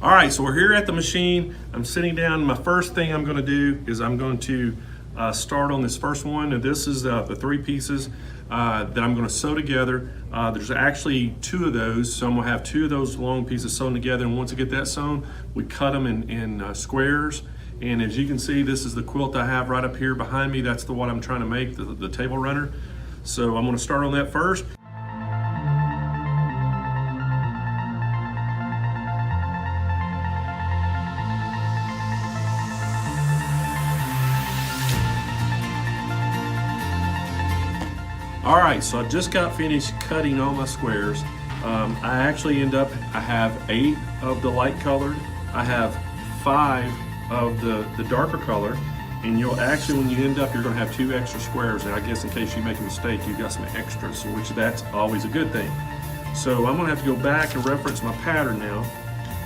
All right, so we're here at the machine. I'm sitting down. My first thing I'm going to do is I'm going to start on this first one, and this is the 3 pieces that I'm going to sew together. There's actually 2 of those, so I'm going to have 2 of those long pieces sewn together, and once I get that sewn, we cut them in squares. And as you can see, this is the quilt I have right up here behind me. That's the one I'm trying to make, the table runner. So I'm going to start on that first. All right, so I just got finished cutting all my squares. I actually I have 8 of the light colored, I have 5 of the darker color, and you'll actually, when you end up, you're gonna have 2 extra squares, and I guess in case you make a mistake, you've got some extras, which that's always a good thing. So I'm gonna have to go back and reference my pattern now,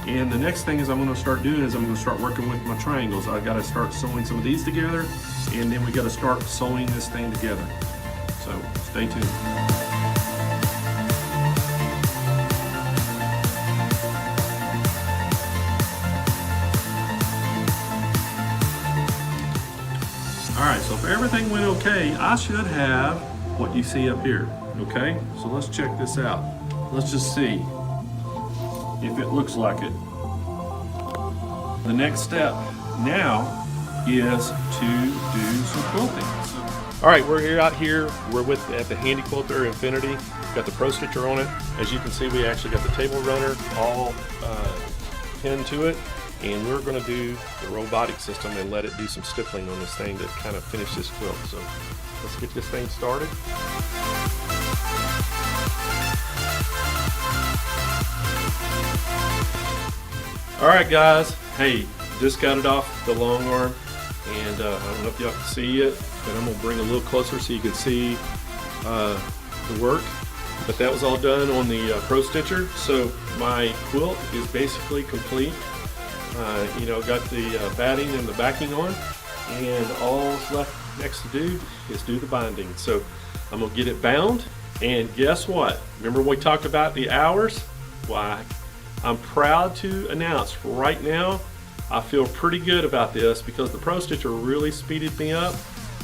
and the next thing is I'm gonna start doing is I'm gonna start working with my triangles. I gotta start sewing some of these together, and then we gotta start sewing this thing together. So stay tuned. All right, so if everything went okay, I should have what you see up here, okay? So let's check this out. Let's just see if it looks like it. The next step now is to do some quilting. All right, we're out here. We're at the Handi Quilter Infinity. Got the Pro Stitcher on it. As you can see, we actually got the table runner all pinned to it. And we're gonna do the robotic system and let it do some stippling on this thing to kind of finish this quilt. So let's get this thing started. All right, guys. Hey, just got it off the long arm. And I don't know if y'all can see it, but I'm gonna bring it a little closer so you can see the work. But that was all done on the Pro Stitcher. So my quilt is basically complete. You know, got the batting and the backing on, and all left next to do is do the binding. So I'm gonna get it bound, and guess what? Remember we talked about the hours? Why, I'm proud to announce right now, I feel pretty good about this because the Pro Stitcher really speeded me up.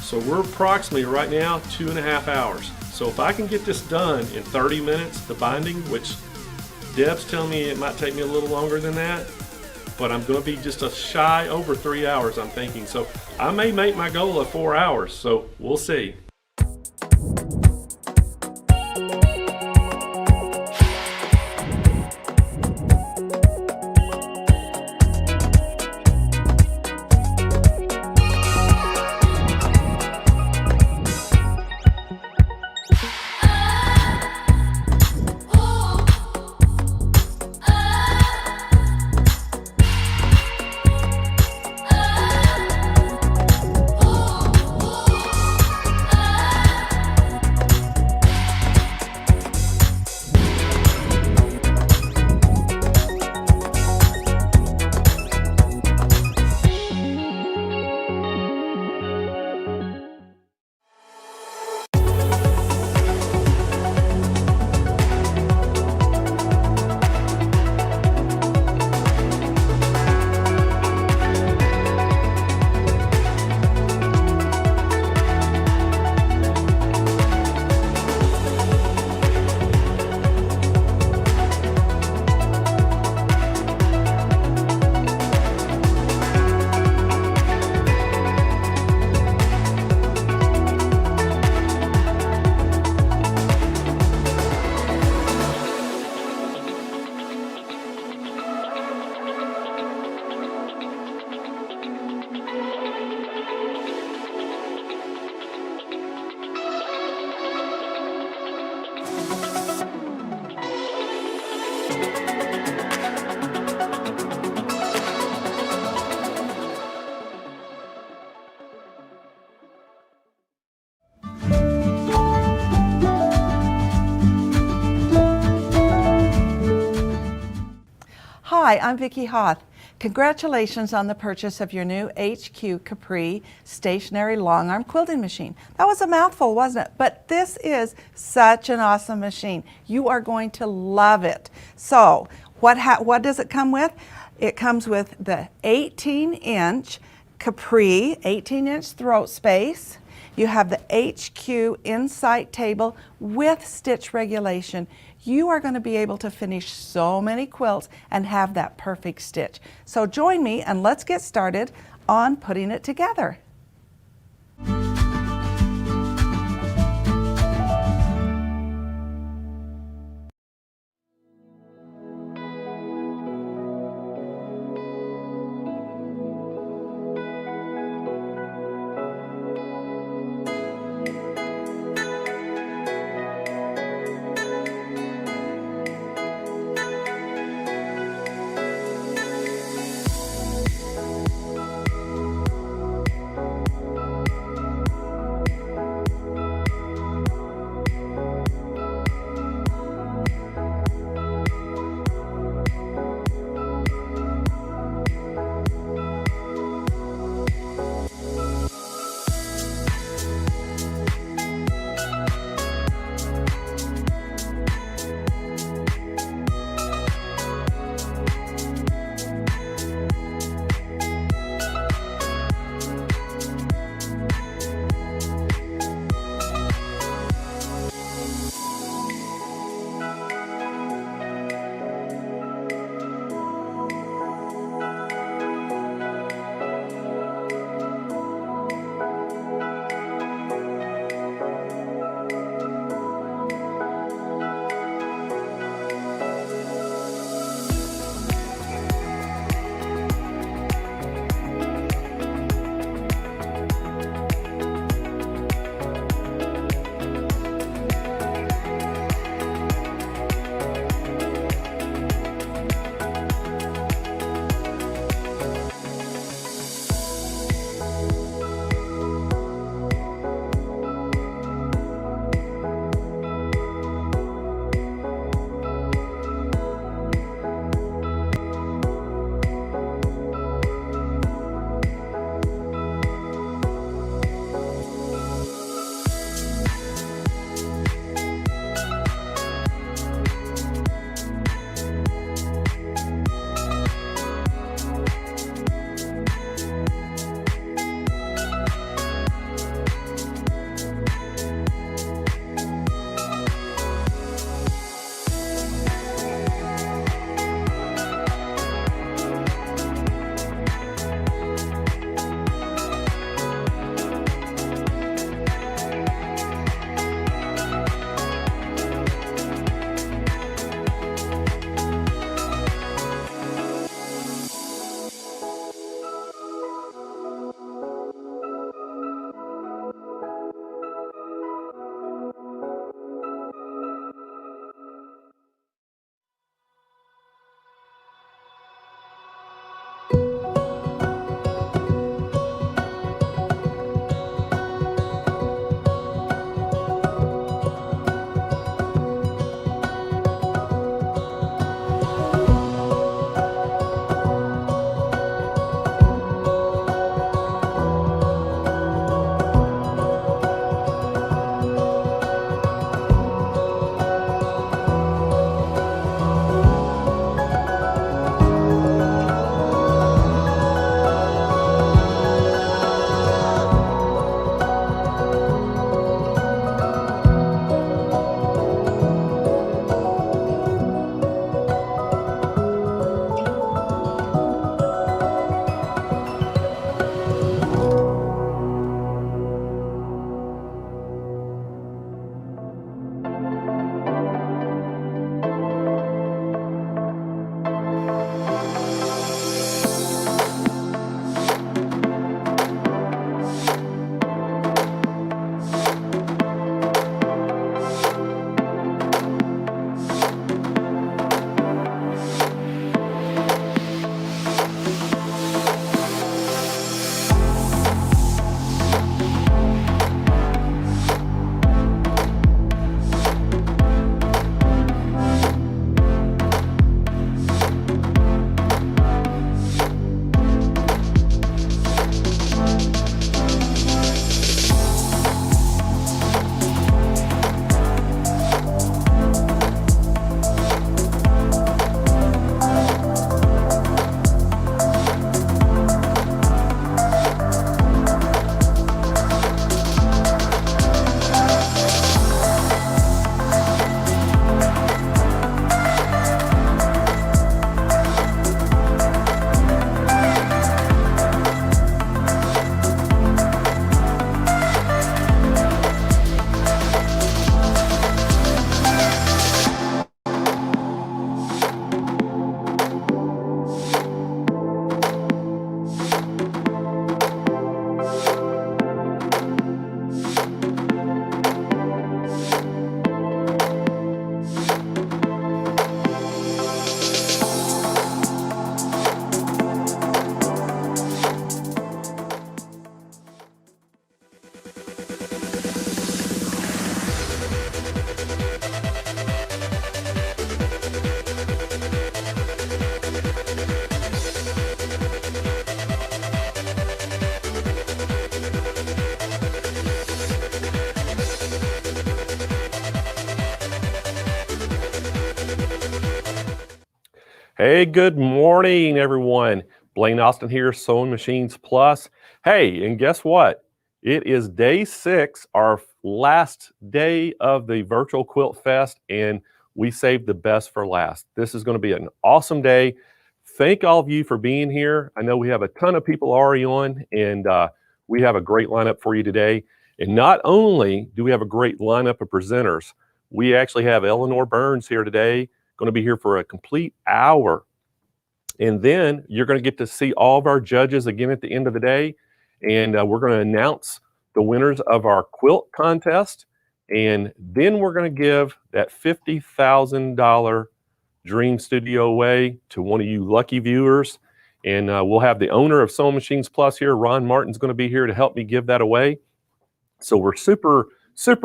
So we're approximately right now 2.5 hours. So if I can get this done in 30 minutes, the binding, which Deb's telling me it might take me a little longer than that, but I'm going to be just a shy over 3 hours, I'm thinking. So I may make my goal of 4 hours, so we'll see. Hi, I'm Vicki Hoth. Congratulations on the purchase of your new 𝐏𝐤𝐞𝓪𝓵 stationary long arm quilting machine. That was a mouthful, wasn't it? But this is such an awesome machine. You are going to love it. So what does it come with? It comes with the 18-inch capri, 18-inch throat space. You have the HQ Insight table with stitch regulation. You are going to be able to finish so many quilts and have that perfect stitch. So join me and let's get started on putting it together. Hey, good morning, everyone. Blaine Austin here, Sewing Machines Plus. Hey, and guess what? It is day 6, our last day of the virtual Quilt Fest, and we saved the best for last. This is going to be an awesome day. Thank all of you for being here. I know we have a ton of people already on, and we have a great lineup for you today. And not only do we have a great lineup of presenters, we actually have Eleanor Burns here today, going to be here for a complete hour. And then you're going to get to see all of our judges again at the end of the day. And we're going to announce the winners of our quilt contest. And then we're going to give that $50,000 Dream Studio away to one of you lucky viewers. And we'll have the owner of Sewing Machines Plus here, Ron Martin's going to be here to help me give that away. So we're super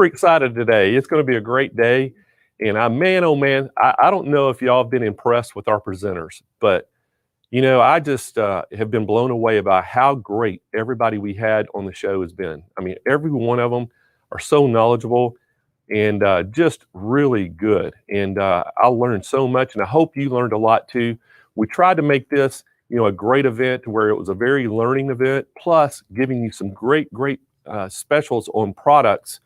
excited today. It's going to be a great day. And man, oh man, I don't know if y'all have been impressed with our presenters, but you know, I just have been blown away by how great everybody we had on the show has been. I mean, every one of them are so knowledgeable and just really good. And I learned so much, and I hope you learned a lot too. We tried to make this, you know, a great event where it was a very learning event, plus giving you some great specials on products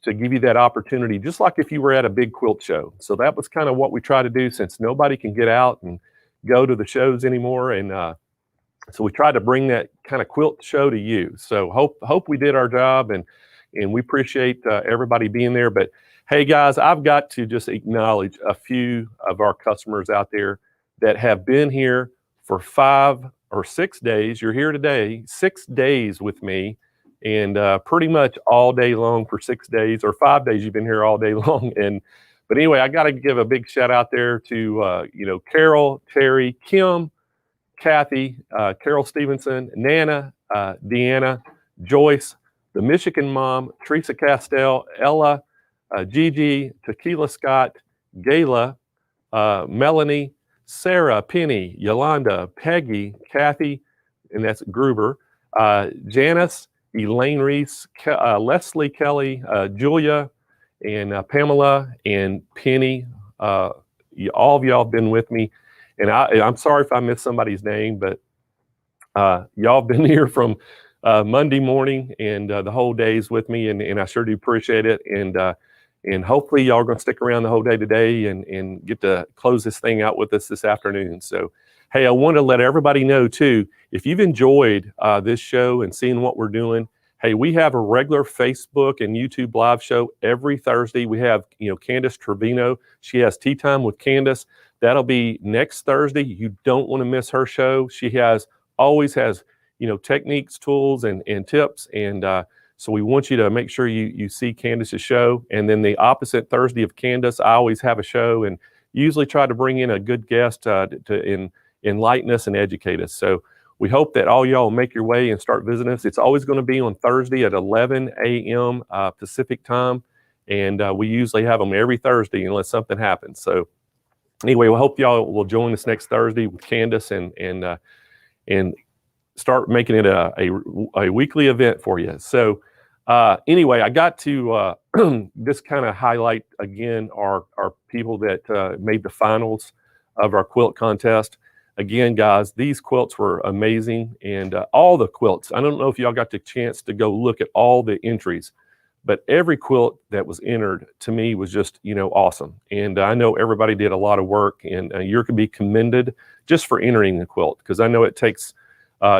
to give you that opportunity, just like if you were at a big quilt show. So that was kind of what we try to do, since nobody can get out and go to the shows anymore. And so we tried to bring that kind of quilt show to you. So hope we did our job, and we appreciate everybody being there. But hey guys, I've got to just acknowledge a few of our customers out there that have been here for 5 or 6 days. You're here today, 6 days with me, and pretty much all day long for 6 days, or 5 days you've been here all day long. But anyway, I got to give a big shout out there to you know, Carol, Terry, Kim, Kathy, Carol Stevenson, Nana, Deanna, Joyce, the Michigan Mom, Teresa Castell, Ella, Gigi, Tequila Scott, Gayla, Melanie, Sarah, Penny, Yolanda, Peggy, Kathy, and that's Gruber, Janice, Elaine Reese, Leslie Kelly, Julia, and Pamela and Penny. All of y'all have been with me, and I'm sorry if I missed somebody's name, but y'all have been here from Monday morning and the whole days with me, and I sure do appreciate it. And hopefully y'all are going to stick around the whole day today and get to close this thing out with us this afternoon. So hey, I want to let everybody know too, if you've enjoyed this show and seeing what we're doing, hey, we have a regular Facebook and YouTube live show every Thursday. We have, you know, Candace Trevino. She has Tea Time with Candace. That'll be next Thursday. You don't want to miss her show. She always has, you know, techniques, tools, and tips. And so we want you to make sure you see Candace's show. And then the opposite Thursday of Candace, I always have a show and usually try to bring in a good guest to enlighten us and educate us. So we hope that all y'all make your way and start visiting us. It's always going to be on Thursday at 11 a.m. Pacific time. And we usually have them every Thursday unless something happens. So anyway, we hope y'all will join us next Thursday with Candace and start making it a weekly event for you. So anyway, I got to just kind of highlight again our people that made the finals of our quilt contest. Again, guys, these quilts were amazing, and all the quilts. I don't know if y'all got the chance to go look at all the entries, but every quilt that was entered to me was just, you know, awesome. And I know everybody did a lot of work, and you're to be commended just for entering the quilt, because I know it takes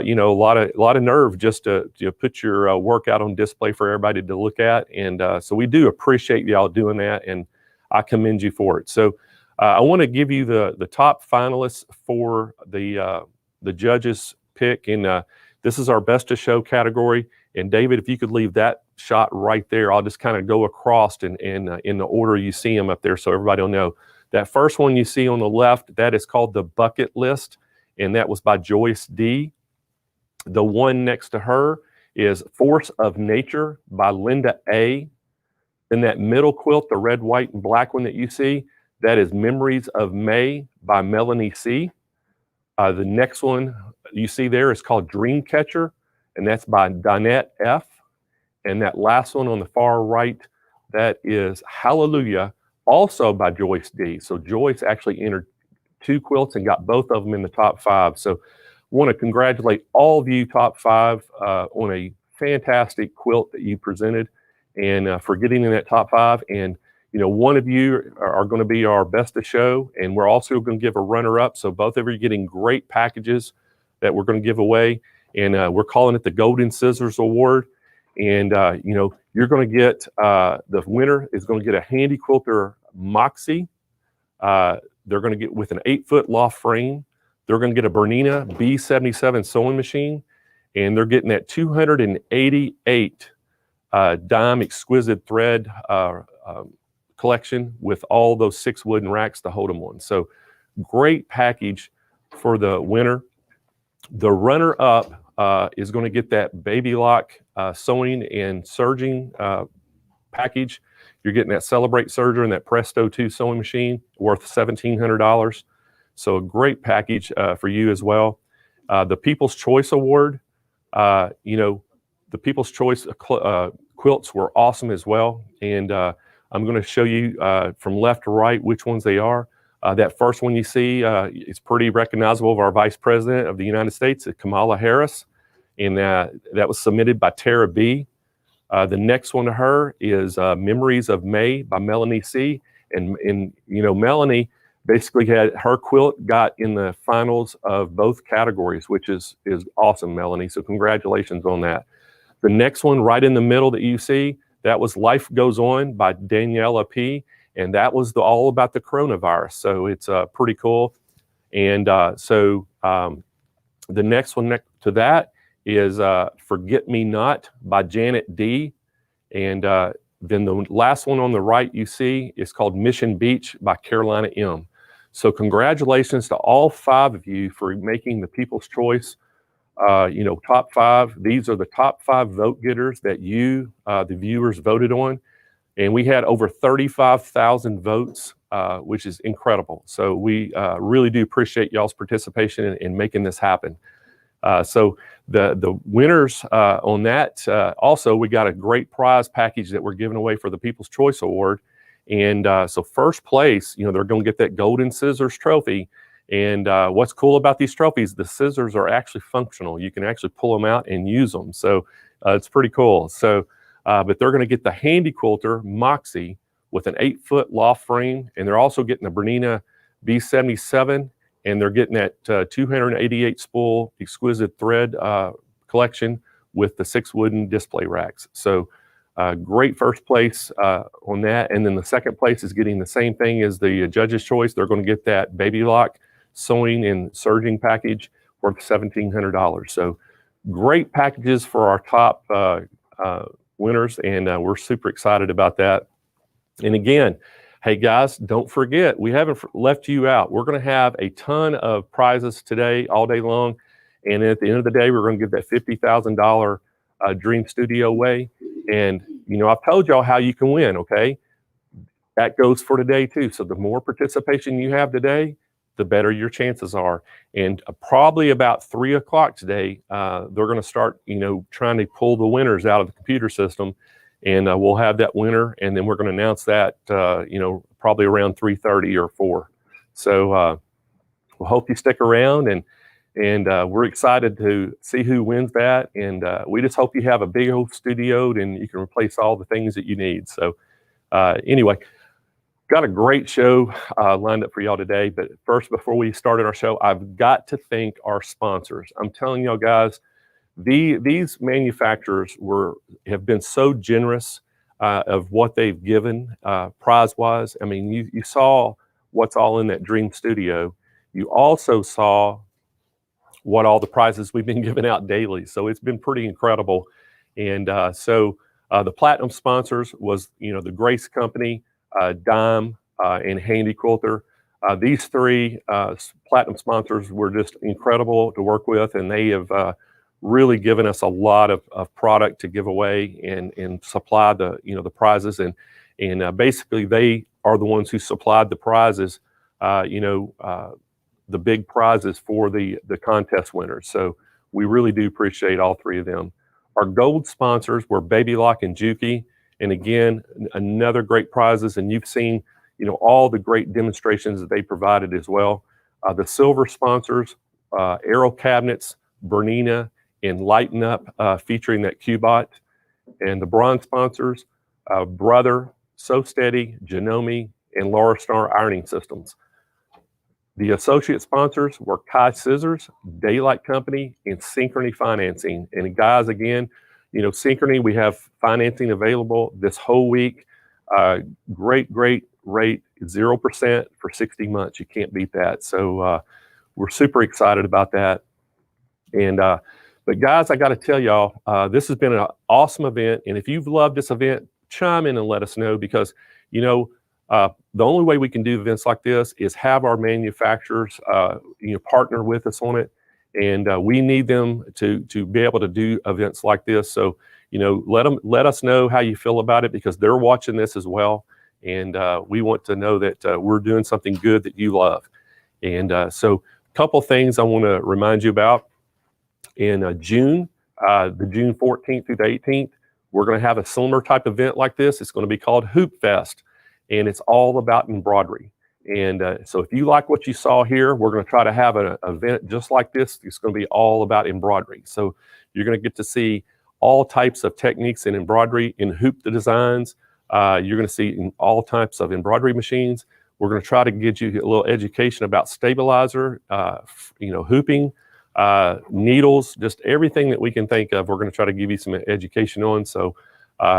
you know, a lot of nerve just to put your work out on display for everybody to look at. And so we do appreciate y'all doing that, and I commend you for it. So I want to give you the top finalists for the judges pick, and this is our best of show category. And David, if you could leave that shot right there, I'll just kind of go across and in the order you see them up there, so everybody will know. That first one you see on the left, that is called the Bucket List, and that was by Joyce D. The one next to her is Force of Nature by Linda A. Then that middle quilt, the red, white, and black one that you see, that is Memories of May by Melanie C. The next one you see there is called Dreamcatcher, and that's by Donette F. And that last one on the far right, that is Hallelujah, also by Joyce D. So Joyce actually entered 2 quilts and got both of them in the top 5. So want to congratulate all of you top 5 on a fantastic quilt that you presented, and for getting in that top 5. And one of you are going to be our best of show, and we're also going to give a runner-up. So both of you are getting great packages that we're going to give away, and we're calling it the Golden Scissors Award. And you're going to get the winner is going to get a Handi Quilter Moxie. They're going to get with an 8-foot loft frame. They're going to get a 𝓕𝓮𝓵𝓬𝓸𝓶𝓮 sewing machine, and they're getting that 288 dime exquisite thread collection with all those 6 wooden racks to hold them on. So great package for the winner. The runner-up is going to get that Baby Lock sewing and serging package. You're getting that Celebrate Serger and that Presto 2 sewing machine worth $1,700. So a great package for you as well. The People's Choice Award, the People's Choice quilts were awesome as well. And I'm going to show you from left to right which ones they are. That first one you see is pretty recognizable of our Vice President of the United States, Kamala Harris. And that was submitted by Tara B. The next one to her is Memories of May by Melanie C. And Melanie basically had her quilt got in the finals of both categories, which is awesome, Melanie. So congratulations on that. The next one right in the middle that you see, that was Life Goes On by Daniela P. And that was all about the coronavirus. So it's pretty cool. And the next one next to that is Forget Me Not by Janet D. And then the last one on the right you see is called Mission Beach by Carolina M. So congratulations to all 5 of you for making the People's Choice, top 5. These are the top 5 vote getters that you, the viewers, voted on. And we had over 35,000 votes, which is incredible. So we really do appreciate y'all's participation in making this happen. So the winners on that, also we got a great prize package that we're giving away for the People's Choice Award. And so first place, they're going to get that Golden Scissors trophy. And what's cool about these trophies, the scissors are actually functional. You can actually pull them out and use them. So it's pretty cool. So, but they're going to get the Handi Quilter Moxie with an 8-foot loft frame. And they're also getting the 𝓕𝓮𝓵𝓬𝓷𝓰, and they're getting that 288 spool exquisite thread collection with the 6 wooden display racks. So great first place on that. And then the second place is getting the same thing as the judge's choice. They're going to get that Baby Lock sewing and serging package worth $1,700. So great packages for our top winners, and we're super excited about that. And again, hey guys, don't forget, we haven't left you out. We're going to have a ton of prizes today, all day long. And at the end of the day, we're going to give that $50,000 Dream Studio away. And, I've told y'all how you can win, okay? That goes for today too. So the more participation you have today, the better your chances are. And probably about 3 o'clock today, they're going to start, trying to pull the winners out of the computer system. And we'll have that winner, and then we're going to announce that, probably around 3:30 or 4. So we'll hope you stick around, and we're excited to see who wins that. And we just hope you have a big old studio and you can replace all the things that you need. So anyway, got a great show lined up for y'all today. But first, before we started our show, I've got to thank our sponsors. I'm telling y'all guys, these manufacturers have been so generous of what they've given prize-wise. I mean, you saw what's all in that Dream Studio. You also saw what all the prizes we've been giving out daily. So it's been pretty incredible. And so the platinum sponsors was, the Grace Company, Dime, and Handi Quilter. These 3 platinum sponsors were just incredible to work with, and they have really given us a lot of product to give away and supply the the prizes, and basically they are the ones who supplied the prizes, the big prizes for the contest winners. So we really do appreciate all 3 of them. Our gold sponsors were Baby Lock and Juki, and again another great prizes, and you've seen all the great demonstrations that they provided as well. The silver sponsors, Aero Cabinets, Bernina, and Lighten Up, featuring that Q-Bot. And the bronze sponsors, Brother, So Steady, Janome, and Laura Star Ironing Systems. The associate sponsors were Kai Scissors, Daylight Company, and Synchrony Financing. And guys, again, Synchrony, we have financing available this whole week. Great rate, 0% for 60 months. You can't beat that. So we're super excited about that. And but guys, I got to tell y'all, this has been an awesome event. And if you've loved this event, chime in and let us know, because the only way we can do events like this is have our manufacturers partner with us on it. And we need them to be able to do events like this. So let us know how you feel about it, because they're watching this as well. And we want to know that we're doing something good that you love. And so a couple things I want to remind you about. In June, the June 14th through the 18th, we're going to have a similar type event like this. It's going to be called Hoop Fest, and it's all about embroidery. And so if you like what you saw here, we're going to try to have an event just like this. It's going to be all about embroidery. So you're going to get to see all types of techniques in embroidery, in hoop the designs. You're going to see all types of embroidery machines. We're going to try to get you a little education about stabilizer, hooping, needles, just everything that we can think of. We're going to try to give you some education on. So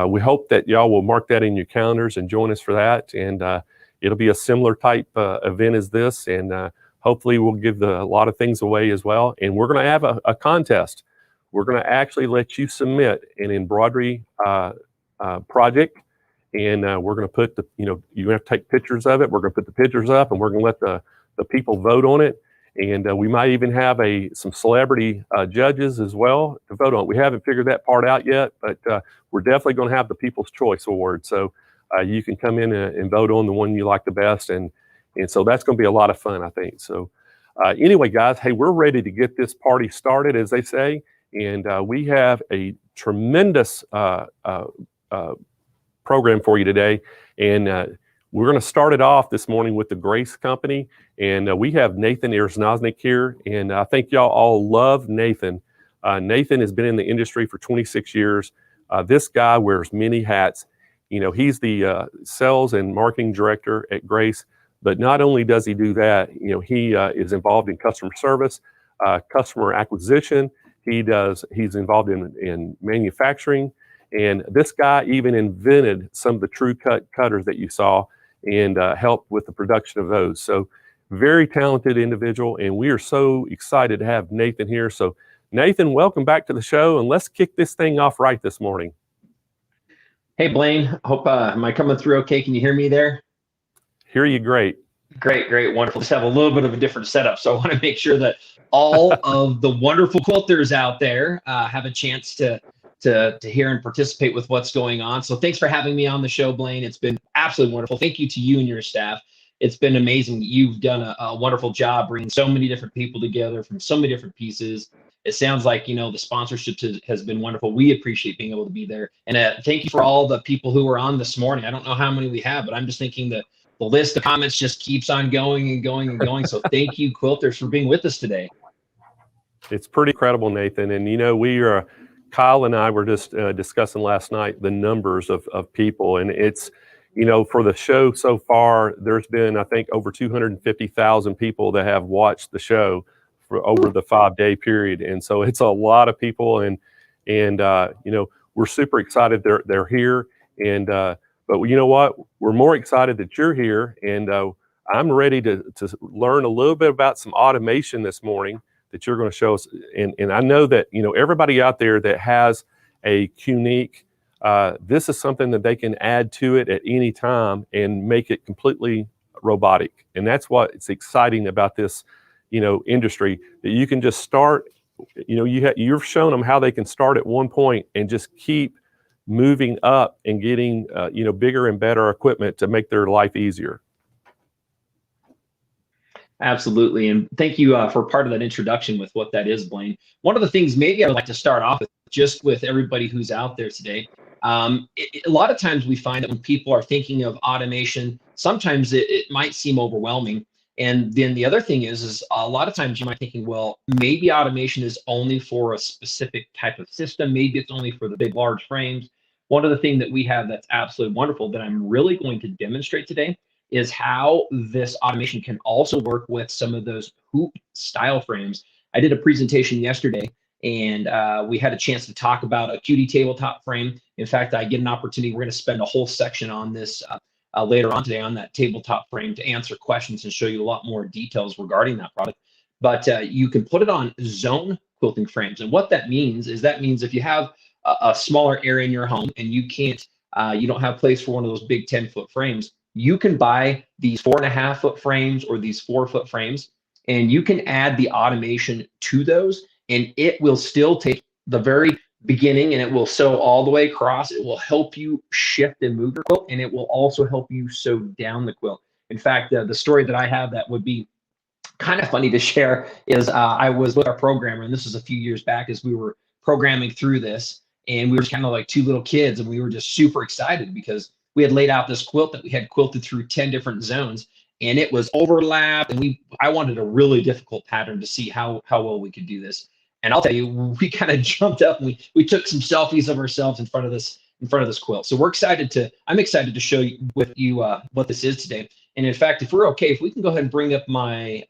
we hope that y'all will mark that in your calendars and join us for that. And it'll be a similar type event as this. And hopefully we'll give a lot of things away as well. And we're going to have a contest. We're going to actually let you submit an embroidery project. And we're going to put you have to take pictures of it. We're going to put the pictures up, and we're going to let the people vote on it. And we might even have some celebrity judges as well to vote on it. We haven't figured that part out yet, but we're definitely going to have the People's Choice Award. So you can come in and vote on the one you like the best. And so that's going to be a lot of fun, I think. So anyway, guys, hey, we're ready to get this party started, as they say. And we have a tremendous program for you today. And we're going to start it off this morning with the Grace Company. And we have Nathan Erznoznik here. And I think y'all all love Nathan. Nathan has been in the industry for 26 years. This guy wears many hats. He's the sales and marketing director at Grace. But not only does he do that, he is involved in customer service, customer acquisition. He's involved in manufacturing. And this guy even invented some of the true cut cutters that you saw, and helped with the production of those. So very talented individual. And we are so excited to have Nathan here. So Nathan, welcome back to the show, and let's kick this thing off right this morning. Hey, Blaine, hope, am I coming through okay? Can you hear me there? Hear you great. Great, wonderful. Just have a little bit of a different setup. So I want to make sure that all of the wonderful quilters out there have a chance to hear and participate with what's going on. So thanks for having me on the show, Blaine. It's been absolutely wonderful. Thank you to you and your staff. It's been amazing. You've done a wonderful job bringing so many different people together from so many different pieces. It sounds like, the sponsorship has been wonderful. We appreciate being able to be there. And thank you for all the people who were on this morning. I don't know how many we have, but I'm just thinking that the list of comments just keeps on going and going and going. So thank you, quilters, for being with us today. It's pretty incredible, Nathan. And, Kyle and I were just discussing last night the numbers of people. And it's, for the show so far, there's been, I think, over 250,000 people that have watched the show for over the 5-day period. And so it's a lot of people. And we're super excited they're here. And but you know what? We're more excited that you're here. And I'm ready to learn a little bit about some automation this morning that you're going to show us. And I know that, everybody out there that has a Qnique, this is something that they can add to it at any time and make it completely robotic. And that's what's exciting about this, industry, that you can just start, you've shown them how they can start at one point and just keep moving up and getting, bigger and better equipment to make their life easier. Absolutely. And thank you for part of that introduction with what that is, Blaine. One of the things maybe I would like to start off with, just with everybody who's out there today, a lot of times we find that when people are thinking of automation, sometimes it might seem overwhelming. And then the other thing is a lot of times you might be thinking, well, maybe automation is only for a specific type of system. Maybe it's only for the big, large frames. One of the things that we have that's absolutely wonderful that I'm really going to demonstrate today is how this automation can also work with some of those hoop style frames. I did a presentation yesterday, and we had a chance to talk about a cutie tabletop frame. In fact, I get an opportunity. We're going to spend a whole section on this later on today on that tabletop frame to answer questions and show you a lot more details regarding that product. But you can put it on zone quilting frames. And what that means is if you have a smaller area in your home and you can't, you don't have place for one of those big 10-foot frames, you can buy these 4.5-foot frames or these 4-foot frames, and you can add the automation to those, and it will still take the very beginning and it will sew all the way across. It will help you shift and move your quilt, and it will also help you sew down the quilt. In fact, the story that I have that would be kind of funny to share is I was with our programmer, and this was a few years back as we were programming through this, and we were kind of like two little kids, and we were just super excited because we had laid out this quilt that we had quilted through 10 different zones, and it was overlapped, and I wanted a really difficult pattern to see how well we could do this. And I'll tell you, we kind of jumped up and we took some selfies of ourselves in front of this quilt. So I'm excited to show you what this is today. And in fact, if we're okay, if we can go ahead and bring up my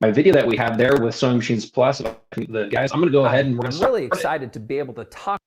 my video that we have there with Sewing Machines Plus, the guys, I'm going to go ahead and we're really excited to be able to talk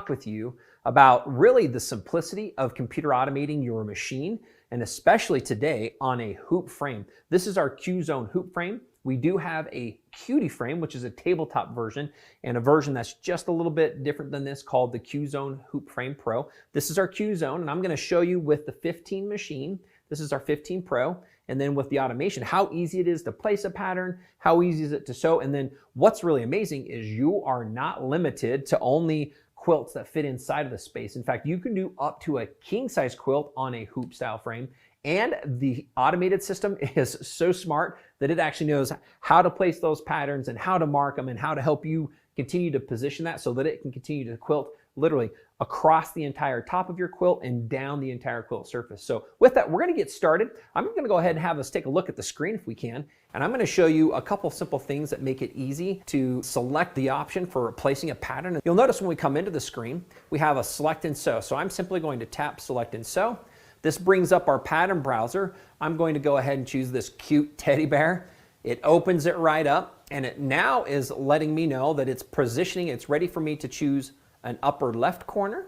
with you about really the simplicity of computer automating your machine, and especially today on a hoop frame. This is our Q-Zone hoop frame. We do have a cutie frame, which is a tabletop version, and a version that's just a little bit different than this called the Q-Zone Hoop Frame Pro. This is our Q-Zone, and I'm going to show you with the 15 machine. This is our 15 Pro, and then with the automation, how easy it is to place a pattern, how easy is it to sew, and then what's really amazing is you are not limited to only quilts that fit inside of the space. In fact, you can do up to a king-size quilt on a hoop style frame. And the automated system is so smart that it actually knows how to place those patterns and how to mark them and how to help you continue to position that so that it can continue to quilt literally across the entire top of your quilt and down the entire quilt surface. So with that, we're going to get started. I'm going to go ahead and have us take a look at the screen if we can. And I'm going to show you a couple simple things that make it easy to select the option for placing a pattern. You'll notice when we come into the screen, we have a select and sew. So I'm simply going to tap select and sew. This brings up our pattern browser. I'm going to go ahead and choose this cute teddy bear. It opens it right up, and it now is letting me know that it's positioning. It's ready for me to choose an upper left corner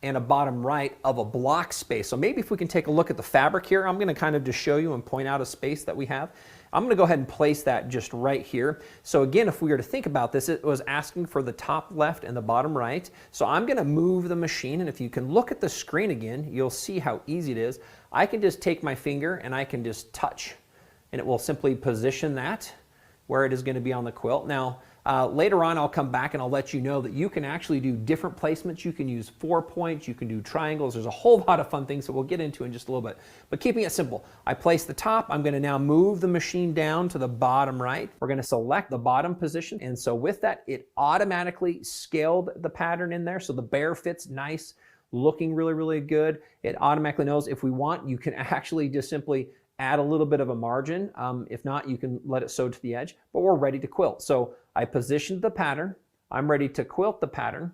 and a bottom right of a block space. So maybe if we can take a look at the fabric here, I'm going to kind of just show you and point out a space that we have. I'm going to go ahead and place that just right here. So again, if we were to think about this, it was asking for the top left and the bottom right. So I'm going to move the machine, and if you can look at the screen again, you'll see how easy it is. I can just take my finger and I can just touch, and it will simply position that where it is going to be on the quilt. Now, later on, I'll come back and I'll let you know that you can actually do different placements. You can use 4 points, you can do triangles. There's a whole lot of fun things that we'll get into in just a little bit. But keeping it simple, I place the top. I'm going to now move the machine down to the bottom right. We're going to select the bottom position. And so with that, it automatically scaled the pattern in there. So the bear fits nice, looking really, really good. It automatically knows if we want, you can actually just simply add a little bit of a margin. If not, you can let it sew to the edge, but we're ready to quilt. So I positioned the pattern. I'm ready to quilt the pattern.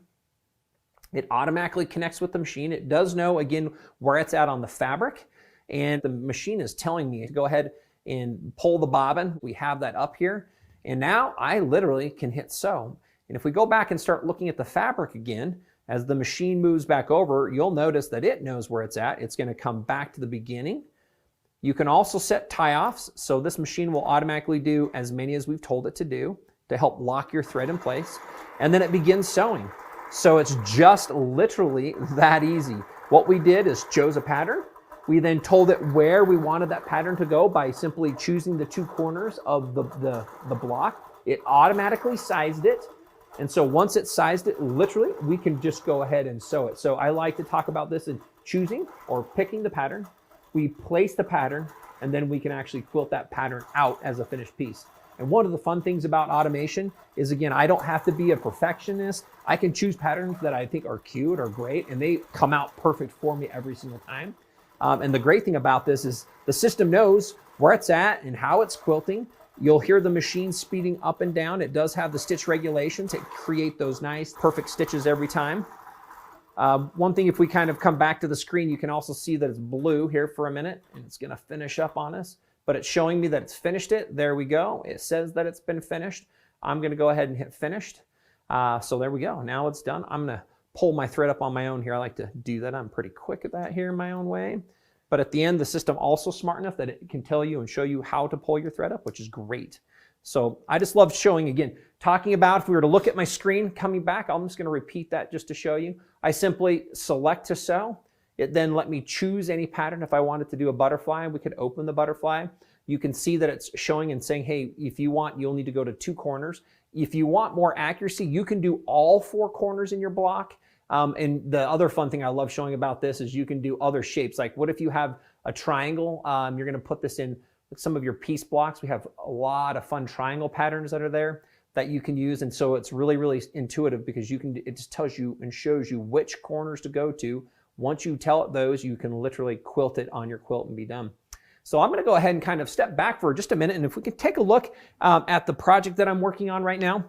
It automatically connects with the machine. It does know, again, where it's at on the fabric, and the machine is telling me to go ahead and pull the bobbin. We have that up here, and now I literally can hit sew. And if we go back and start looking at the fabric again, as the machine moves back over, you'll notice that it knows where it's at. It's going to come back to the beginning. You can also set tie-offs, so this machine will automatically do as many as we've told it to do to help lock your thread in place, and then it begins sewing. So it's just literally that easy. What we did is chose a pattern. We then told it where we wanted that pattern to go by simply choosing the 2 corners of the block. It automatically sized it, and so once it sized it, literally, we can just go ahead and sew it. So I like to talk about this in choosing or picking the pattern. We place the pattern, and then we can actually quilt that pattern out as a finished piece. And one of the fun things about automation is, again, I don't have to be a perfectionist. I can choose patterns that I think are cute or great, and they come out perfect for me every single time. And the great thing about this is the system knows where it's at and how it's quilting. You'll hear the machine speeding up and down. It does have the stitch regulation to create those nice, perfect stitches every time. One thing, if we kind of come back to the screen, you can also see that it's blue here for a minute, and it's going to finish up on us. But it's showing me that it's finished it. There we go. It says that it's been finished. I'm going to go ahead and hit finished. So there we go. Now it's done. I'm going to pull my thread up on my own here. I like to do that. I'm pretty quick at that here in my own way. But at the end, the system also smart enough that it can tell you and show you how to pull your thread up, which is great. So I just love showing, again, talking about if we were to look at my screen coming back, I'm just going to repeat that just to show you. I simply select to sew. It then let me choose any pattern. If I wanted to do a butterfly, we could open the butterfly. You can see that it's showing and saying, hey, if you want, you'll need to go to 2 corners. If you want more accuracy, you can do all 4 corners in your block. And the other fun thing I love showing about this is you can do other shapes. Like what if you have a triangle? You're going to put this in some of your piece blocks. We have a lot of fun triangle patterns that are there that you can use. And so it's really, really intuitive because it just tells you and shows you which corners to go to. Once you tell it those, you can literally quilt it on your quilt and be done. So I'm going to go ahead and kind of step back for just a minute. And if we can take a look at the project that I'm working on right now.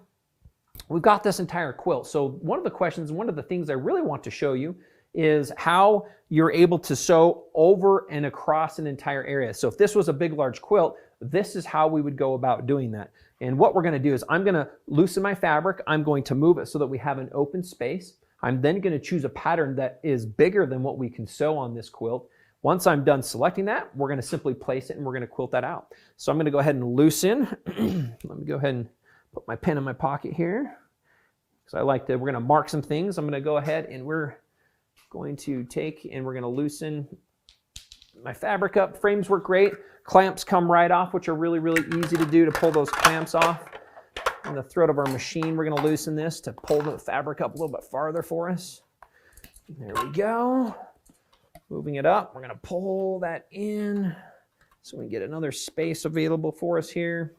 We've got this entire quilt. So one of the questions, one of the things I really want to show you is how you're able to sew over and across an entire area. So if this was a big, large quilt, this is how we would go about doing that. And what we're going to do is I'm going to loosen my fabric. I'm going to move it so that we have an open space. I'm then going to choose a pattern that is bigger than what we can sew on this quilt. Once I'm done selecting that, we're going to simply place it and we're going to quilt that out. So I'm going to go ahead and loosen. Let me go ahead and put my pen in my pocket here. So we're going to mark some things. I'm going to go ahead and we're going to take and we're going to loosen my fabric up. Frames work great. Clamps come right off, which are really, really easy to do to pull those clamps off. On the thread of our machine, we're going to loosen this to pull the fabric up a little bit farther for us. There we go. Moving it up, we're going to pull that in so we can get another space available for us here.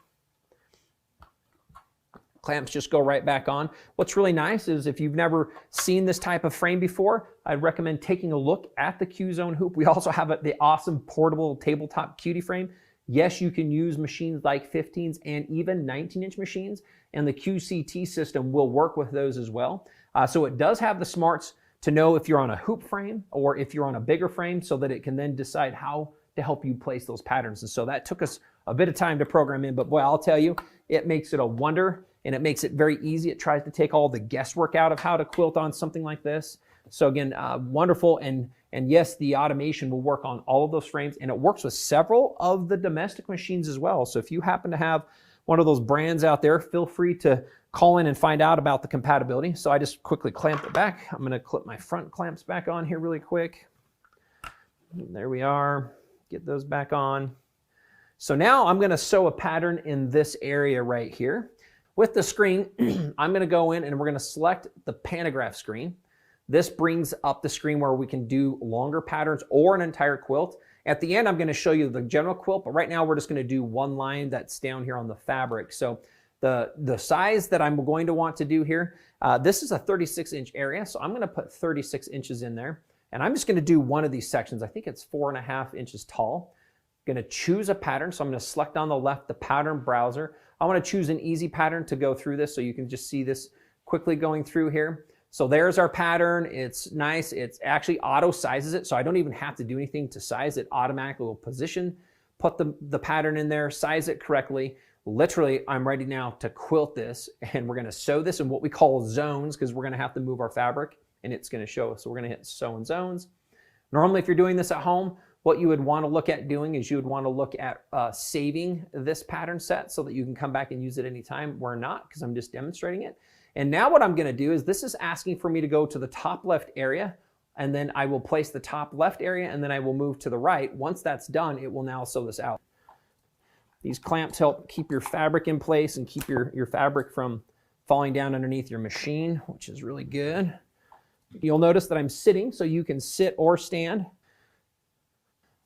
Clamps just go right back on. What's really nice is if you've never seen this type of frame before, I'd recommend taking a look at the Q-Zone hoop. We also have the awesome portable tabletop cutie frame. Yes, you can use machines like 15s and even 19-inch machines, and the QCT system will work with those as well. So it does have the smarts to know if you're on a hoop frame or if you're on a bigger frame so that it can then decide how to help you place those patterns. And so that took us a bit of time to program in, but boy, I'll tell you, it makes it a wonder. And it makes it very easy. It tries to take all the guesswork out of how to quilt on something like this. So again, wonderful. And yes, the automation will work on all of those frames, and it works with several of the domestic machines as well. So if you happen to have one of those brands out there, feel free to call in and find out about the compatibility. So I just quickly clamped it back. I'm going to clip my front clamps back on here really quick. There we are. Get those back on. So now I'm going to sew a pattern in this area right here. With the screen, I'm going to go in and we're going to select the pantograph screen. This brings up the screen where we can do longer patterns or an entire quilt. At the end, I'm going to show you the general quilt, but right now we're just going to do one line that's down here on the fabric. So the size that I'm going to want to do here, this is a 36-inch area, so I'm going to put 36 inches in there. And I'm just going to do one of these sections. I think it's 4.5 inches tall. I'm going to choose a pattern, so I'm going to select on the left the pattern browser. I want to choose an easy pattern to go through this so you can just see this quickly going through here. So there's our pattern. It's nice. It's actually auto sizes it, so I don't even have to do anything to size it. Automatically will position, put the pattern in there, size it correctly. Literally, I'm ready now to quilt this, and we're going to sew this in what we call zones because we're going to have to move our fabric, and it's going to show us. So we're going to hit sew in zones. Normally, if you're doing this at home, what you would want to look at doing is you would want to look at saving this pattern set so that you can come back and use it anytime. We're not, because I'm just demonstrating it. And now what I'm going to do is this is asking for me to go to the top left area, and then I will place the top left area, and then I will move to the right. Once that's done, it will now sew this out. These clamps help keep your fabric in place and keep your fabric from falling down underneath your machine, which is really good. You'll notice that I'm sitting, so you can sit or stand.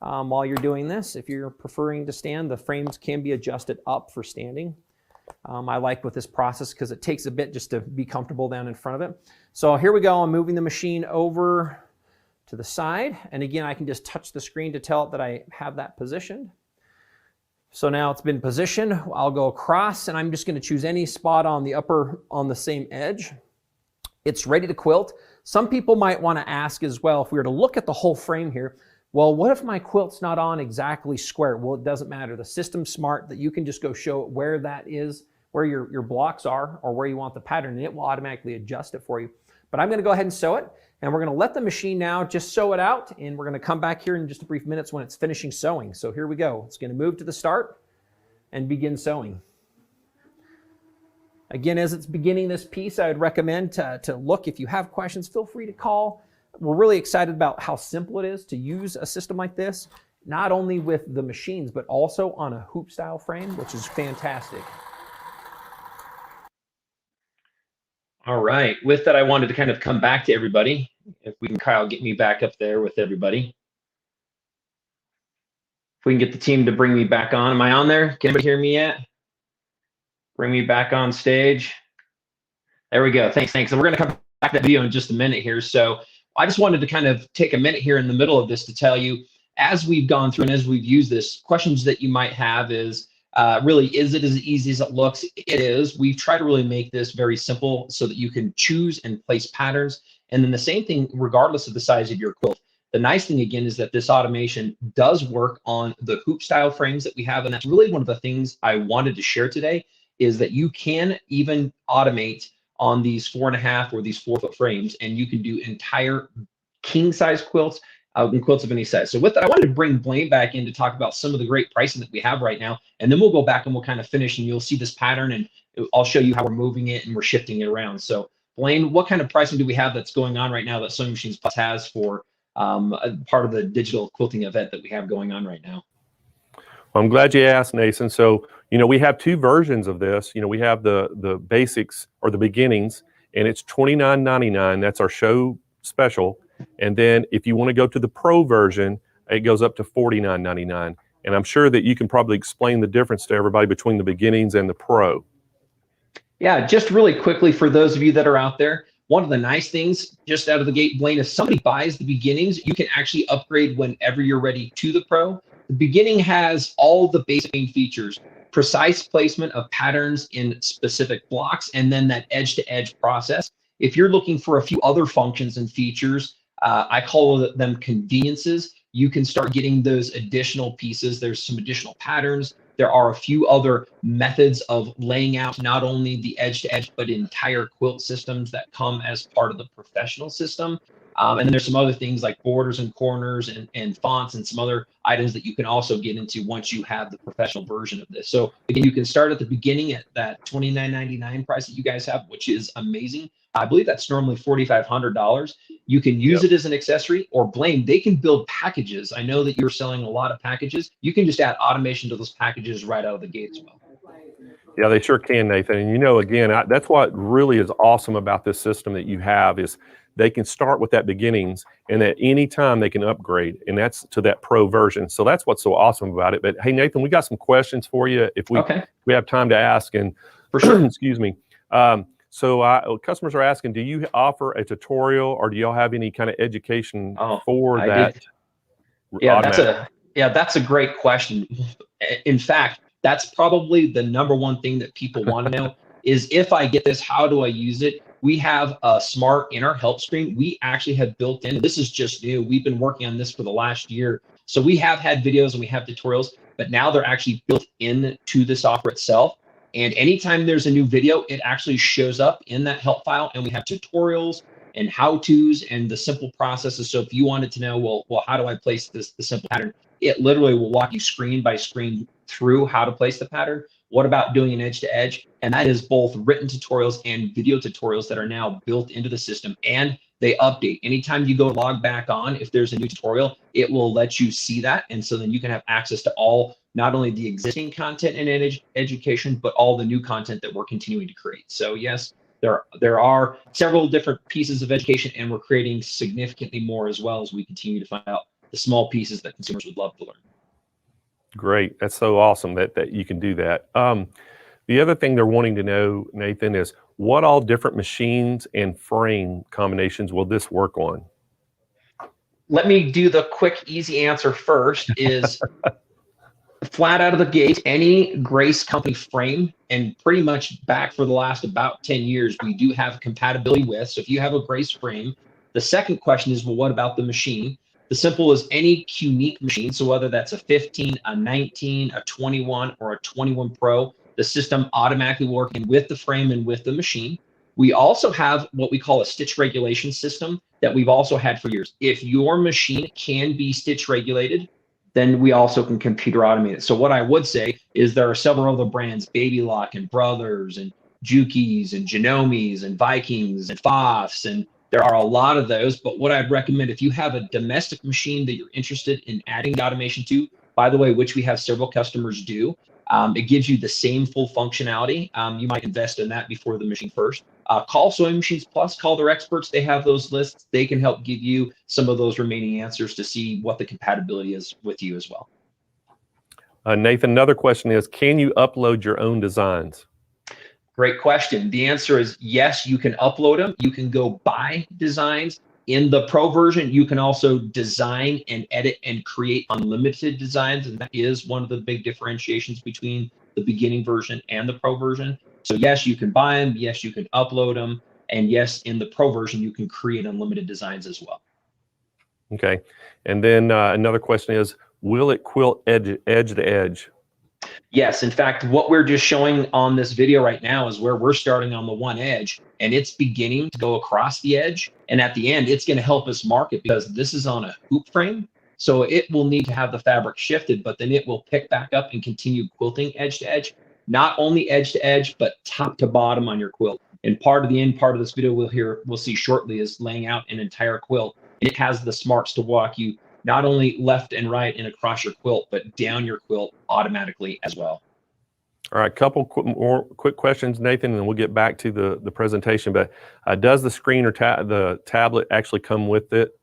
While you're doing this, if you're preferring to stand, the frames can be adjusted up for standing. I like with this process because it takes a bit just to be comfortable down in front of it. So here we go. I'm moving the machine over to the side. And again, I can just touch the screen to tell it that I have that positioned. So now it's been positioned. I'll go across and I'm just going to choose any spot on the upper, on the same edge. It's ready to quilt. Some people might want to ask as well, if we were to look at the whole frame here, well, what if my quilt's not on exactly square? Well, it doesn't matter. The system's smart that you can just go show it where that is, where your blocks are, or where you want the pattern, and it will automatically adjust it for you. But I'm going to go ahead and sew it, and we're going to let the machine now just sew it out, and we're going to come back here in just a brief minutes when it's finishing sewing. So here we go. It's going to move to the start and begin sewing. Again, as it's beginning this piece, I would recommend to look. If you have questions, feel free to call. We're really excited about how simple it is to use a system like this, not only with the machines, but also on a hoop style frame, which is fantastic. All right. With that, I wanted to kind of come back to everybody. If we can, Kyle, get me back up there with everybody. If we can get the team to bring me back on. Am I on there? Can anybody hear me yet? Bring me back on stage. There we go. Thanks. And we're going to come back to that video in just a minute here. So I just wanted to kind of take a minute here in the middle of this to tell you, as we've gone through and as we've used this, questions that you might have is, really, is it as easy as it looks? It is. We try to really make this very simple so that you can choose and place patterns. And then the same thing, regardless of the size of your quilt. The nice thing, again, is that this automation does work on the hoop style frames that we have. And that's really one of the things I wanted to share today, is that you can even automate on these 4.5 or these 4-foot frames, and you can do entire king size quilts, and quilts of any size. So with that, I wanted to bring Blaine back in to talk about some of the great pricing that we have right now, and then we'll go back and we'll kind of finish, and you'll see this pattern, and I'll show you how we're moving it and we're shifting it around. So Blaine, what kind of pricing do we have that's going on right now that Sewing Machines Plus has for a part of the digital quilting event that we have going on right now? Well, I'm glad you asked, Nathan. So, we have 2 versions of this. We have the basics or the beginnings, and it's $29.99. That's our show special. And then if you want to go to the pro version, it goes up to $49.99. And I'm sure that you can probably explain the difference to everybody between the beginnings and the pro. Yeah, just really quickly for those of you that are out there, one of the nice things just out of the gate, Blaine, if somebody buys the beginnings, you can actually upgrade whenever you're ready to the pro. The beginning has all the basic features, precise placement of patterns in specific blocks, and then that edge-to-edge process. If you're looking for a few other functions and features, I call them conveniences. You can start getting those additional pieces. There's some additional patterns. There are a few other methods of laying out not only the edge-to-edge, but entire quilt systems that come as part of the professional system. And then there's some other things like borders and corners and fonts and some other items that you can also get into once you have the professional version of this. So again, you can start at the beginning at that $29.99 price that you guys have, which is amazing. I believe that's normally $4,500. You can use it as an accessory, or Blaine, they can build packages. I know that you're selling a lot of packages. You can just add automation to those packages right out of the gate as well. Yeah, they sure can, Nathan. And again, that's what really is awesome about this system that you have, is they can start with that beginnings, and at any time they can upgrade, and that's to that pro version. So that's what's so awesome about it. But hey, Nathan, we got some questions for you if we have time to ask. And for sure, excuse me. So customers are asking, do you offer a tutorial, or do y'all have any kind of education for that? Yeah, that's a great question. In fact, that's probably the #1 thing that people want to know is, if I get this, how do I use it? We have a smart in our help screen. We actually have built in, this is just new. We've been working on this for the last year. So we have had videos and we have tutorials, but now they're actually built into the software itself. And anytime there's a new video, it actually shows up in that help file, and we have tutorials and how-tos and the simple processes. So if you wanted to know, well, how do I place the simple pattern? It literally will walk you screen by screen through how to place the pattern. What about doing an edge-to-edge? And that is both written tutorials and video tutorials that are now built into the system, and they update. Anytime you go log back on, if there's a new tutorial, it will let you see that. And so then you can have access to all, not only the existing content in education, but all the new content that we're continuing to create. So yes, there are several different pieces of education, and we're creating significantly more as well as we continue to find out the small pieces that consumers would love to learn. Great. That's so awesome that you can do that. The other thing they're wanting to know, Nathan, is what all different machines and frame combinations will this work on? let me do the quick, easy answer first is flat out of the gate, any Grace Company frame, and pretty much back for the last about 10 years, we do have compatibility with. So if you have a Grace frame, the second question is, well, what about the machine? The simple is any unique machine. So whether that's a 15, a 19, a 21, or a 21 Pro, the system automatically working with the frame and with the machine. We also have what we call a stitch regulation system that we've also had for years. If your machine can be stitch regulated, then we also can computer automate it. So what I would say is there are several other brands, Baby Lock and Brothers and Jukis and Genomes and Vikings and Foths, and there are a lot of those. But what I'd recommend, if you have a domestic machine that you're interested in adding the automation to, by the way, which we have several customers do, it gives you the same full functionality. You might invest in that before the machine first. Call Sewing Machines Plus, call their experts. They have those lists. They can help give you some of those remaining answers to see what the compatibility is with you as well. Nathan, another question is, can you upload your own designs? Great question. The answer is yes, you can upload them. You can go buy designs. In the Pro version, you can also design and edit and create unlimited designs. And that is one of the big differentiations between the beginning version and the Pro version. So yes, you can buy them. Yes, you can upload them. And yes, in the Pro version, you can create unlimited designs as well. Okay. And then another question is, will it quilt edge to edge? Yes, in fact, what we're just showing on this video right now is where we're starting on the one edge, and it's beginning to go across the edge. And at the end, it's going to help us mark it because this is on a hoop frame. So it will need to have the fabric shifted, but then it will pick back up and continue quilting edge to edge, not only edge to edge, but top to bottom on your quilt. And part of the end part of this video we'll see shortly is laying out an entire quilt. It has the smarts to walk you not only left and right and across your quilt, but down your quilt automatically as well. All right, couple more quick questions, Nathan, and then we'll get back to the presentation. But does the screen or the tablet actually come with it?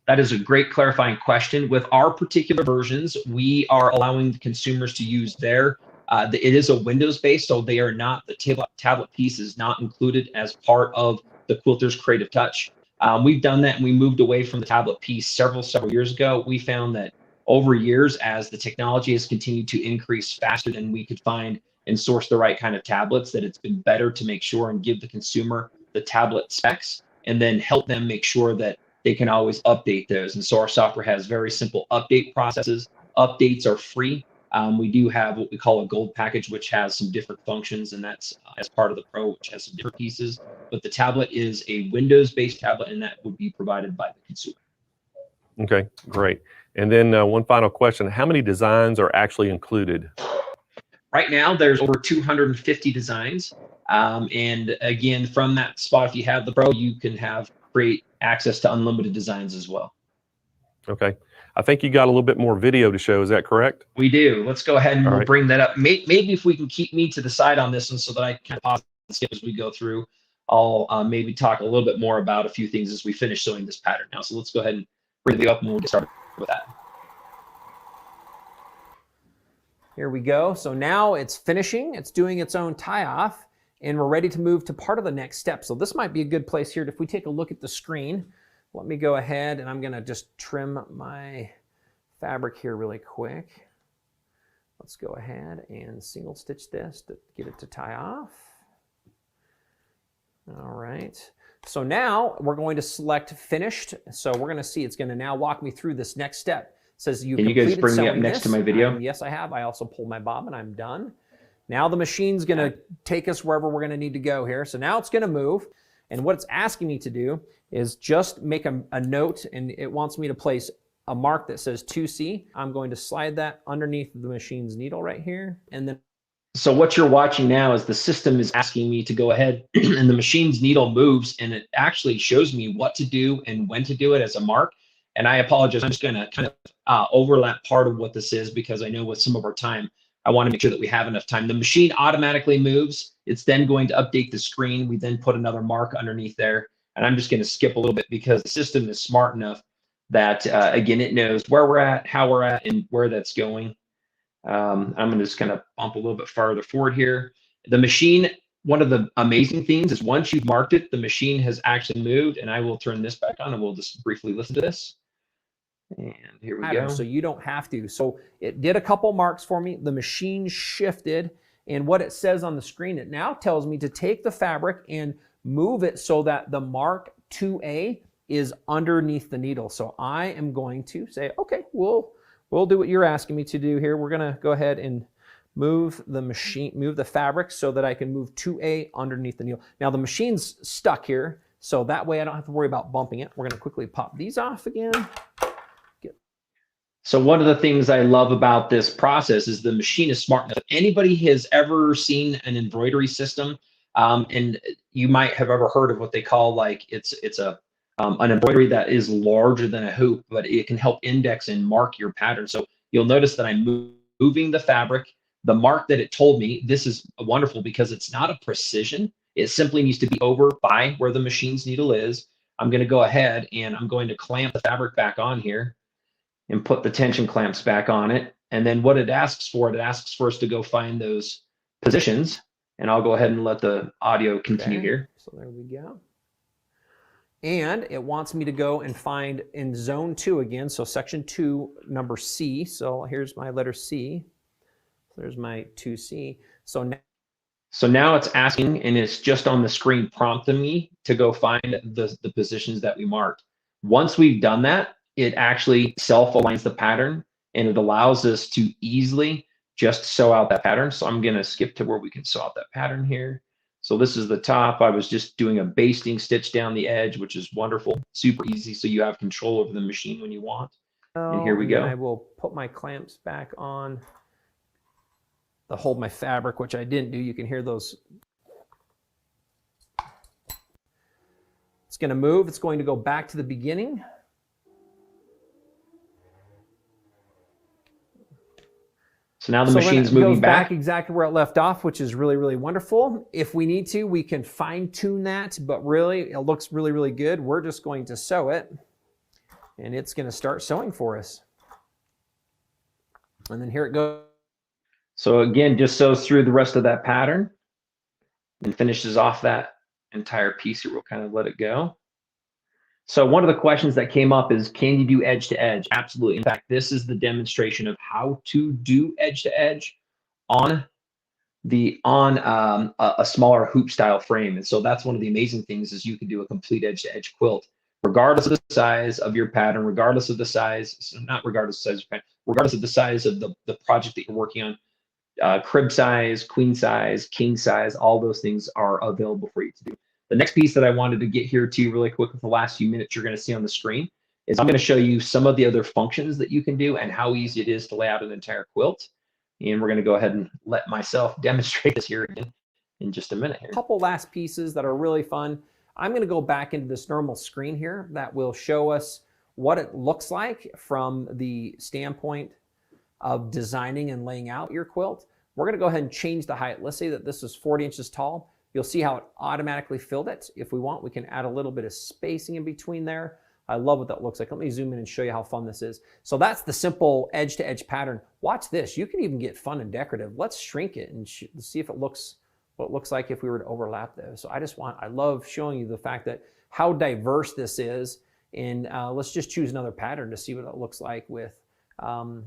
That is a great clarifying question. With our particular versions, we are allowing the consumers to use their, it is a Windows-based, so they are not, the tablet piece is not included as part of the Quilter's Creative Touch. We've done that and we moved away from the tablet piece several years ago. We found that over years, as the technology has continued to increase faster than we could find and source the right kind of tablets, that it's been better to make sure and give the consumer the tablet specs and then help them make sure that they can always update those. And so our software has very simple update processes. Updates are free. We do have what we call a gold package, which has some different functions, and that's as part of the Pro, which has some different pieces. But the tablet is a Windows-based tablet, and that would be provided by the consumer. Okay, great. And then one final question. How many designs are actually included? Right now, there's over 250 designs. And again, from that spot, if you have the Pro, you can create access to unlimited designs as well. Okay. I think you got a little bit more video to show. Is that correct? We do. Let's go ahead and we'll right. bring that up. Maybe if we can keep me to the side on this one so that I can pause and skip as we go through, I'll maybe talk a little bit more about a few things as we finish sewing this pattern now. So let's go ahead and bring it up and we'll get started with that. Here we go. So now it's finishing, it's doing its own tie off, and we're ready to move to part of the next step. So this might be a good place here. If we take a look at the screen, let me go ahead and I'm gonna just trim my fabric here really quick. Let's go ahead and single stitch this to get it to tie off. All right. So now we're going to select finished. So we're gonna see, it's gonna now walk me through this next step. It says you completed. Can you guys bring me up next to my video? Yes, I have. I also pulled my bobbin. I'm done. Now the machine's gonna take us wherever we're gonna need to go here. So now it's gonna move. And what it's asking me to do is just make a note, and it wants me to place a mark that says 2C. I'm going to slide that underneath the machine's needle right here. And then. So what you're watching now is the system is asking me to go ahead and the machine's needle moves and it actually shows me what to do and when to do it as a mark. And I apologize, I'm just gonna kind of overlap part of what this is because I know with some of our time, I want to make sure that we have enough time. The machine automatically moves. It's then going to update the screen. We then put another mark underneath there. And I'm just going to skip a little bit because the system is smart enough that, again, it knows where we're at, how we're at, and where that's going. I'm going to just kind of bump a little bit farther forward here. The machine, one of the amazing things is once you've marked it, the machine has actually moved. And I will turn this back on and we'll just briefly listen to this. And here we pattern, go. so you don't have to. So it did a couple marks for me. The machine shifted, and what it says on the screen, it now tells me to take the fabric and move it so that the mark 2A is underneath the needle. So I am going to say, okay, we'll do what you're asking me to do here. We're gonna go ahead and move the fabric so that I can move 2A underneath the needle. Now the machine's stuck here, so that way I don't have to worry about bumping it. We're gonna quickly pop these off again. So one of the things I love about this process is the machine is smart enough. If anybody has ever seen an embroidery system, and you might have ever heard of what they call, like, it's an embroidery that is larger than a hoop, but it can help index and mark your pattern. So you'll notice that I'm moving the fabric. The mark that it told me, this is wonderful because it's not a precision. It simply needs to be over by where the machine's needle is. I'm going to go ahead and I'm going to clamp the fabric back on here and put the tension clamps back on it. And then what it asks for us to go find those positions. And I'll go ahead and let the audio continue here. So there we go. And it wants me to go and find in zone 2 again. So section 2, number C. So here's my letter C. There's my 2C. So now it's asking, and it's just on the screen prompting me to go find the positions that we marked. Once we've done that, it actually self-aligns the pattern, and it allows us to easily just sew out that pattern. So I'm going to skip to where we can sew out that pattern here. So this is the top. I was just doing a basting stitch down the edge, which is wonderful, super easy. So you have control over the machine when you want. And here we go. I will put my clamps back on to hold my fabric, which I didn't do. You can hear those. It's going to move. It's going to go back to the beginning. So now the machine's moving back exactly where it left off, which is really, really wonderful. If we need to, we can fine tune that, but really it looks really, really good. We're just going to sew it, and it's going to start sewing for us. And then here it goes. So again, just sews through the rest of that pattern and finishes off that entire piece here. We'll kind of let it go. So one of the questions that came up is, can you do edge to edge? Absolutely. In fact, this is the demonstration of how to do edge to edge on a smaller hoop style frame. And so that's one of the amazing things, is you can do a complete edge to edge quilt, regardless of the size of your pattern, regardless of the size, so not regardless of the size of your pattern, regardless of the size of the project that you're working on. Crib size, queen size, king size, all those things are available for you to do. The next piece that I wanted to get here to you really quick with the last few minutes you're going to see on the screen is I'm going to show you some of the other functions that you can do and how easy it is to lay out an entire quilt. And we're going to go ahead and let myself demonstrate this here again in just a minute here. A couple last pieces that are really fun. I'm going to go back into this normal screen here that will show us what it looks like from the standpoint of designing and laying out your quilt. We're going to go ahead and change the height. Let's say that this is 40 inches tall. You'll see how it automatically filled it. If we want, we can add a little bit of spacing in between there. I love what that looks like. Let me zoom in and show you how fun this is. So that's the simple edge to edge pattern. Watch this. You can even get fun and decorative. Let's shrink it and see if it looks what it looks like if we were to overlap those. So I love showing you the fact that how diverse this is. And let's just choose another pattern to see what it looks like with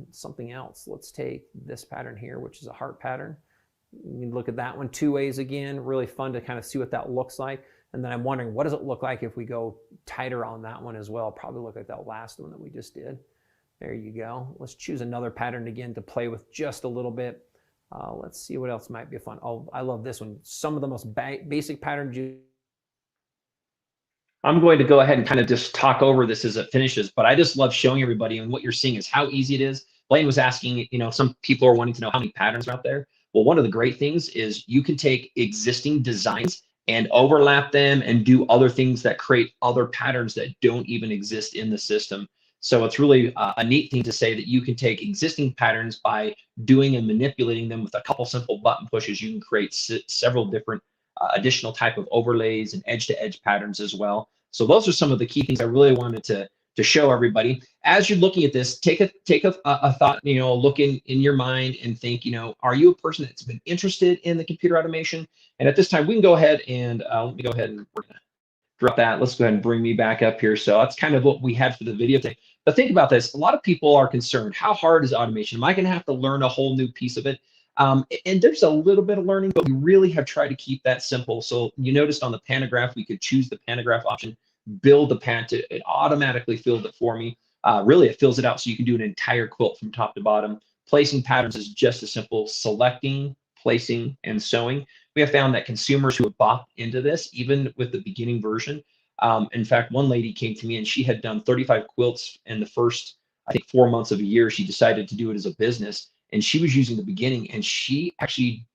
something else. Let's take this pattern here, which is a heart pattern. You can look at that one 2 ways again. Really fun to kind of see what that looks like. And then I'm wondering, what does it look like if we go tighter on that one as well? Probably look like that last one that we just did. There you go. Let's choose another pattern again to play with just a little bit. Let's see what else might be fun. Oh, I love this one. Some of the most basic patterns. I'm going to go ahead and kind of just talk over this as it finishes, but I just love showing everybody, and what you're seeing is how easy it is. Blaine was asking, some people are wanting to know how many patterns are out there. Well, one of the great things is you can take existing designs and overlap them and do other things that create other patterns that don't even exist in the system. So it's really a neat thing to say that you can take existing patterns by doing and manipulating them with a couple simple button pushes. You can create several different additional type of overlays and edge-to-edge patterns as well. So those are some of the key things I really wanted to show everybody. As you're looking at this, take a thought, look in your mind and think, are you a person that's been interested in the computer automation? And at this time, we can go ahead and let me go ahead and we're gonna drop that. Let's go ahead and bring me back up here. So that's kind of what we had for the video today. But think about this. A lot of people are concerned, how hard is automation? Am I going to have to learn a whole new piece of it? And there's a little bit of learning, but we really have tried to keep that simple. So you noticed on the pantograph, we could choose the pantograph option, build the pant. It automatically filled it for me. Really, it fills it out so you can do an entire quilt from top to bottom. Placing patterns is just as simple: selecting, placing, and sewing. We have found that consumers who have bought into this, even with the beginning version, in fact, one lady came to me and she had done 35 quilts in the first, I think, 4 months of a year. She decided to do it as a business, and she was using the beginning, and she actually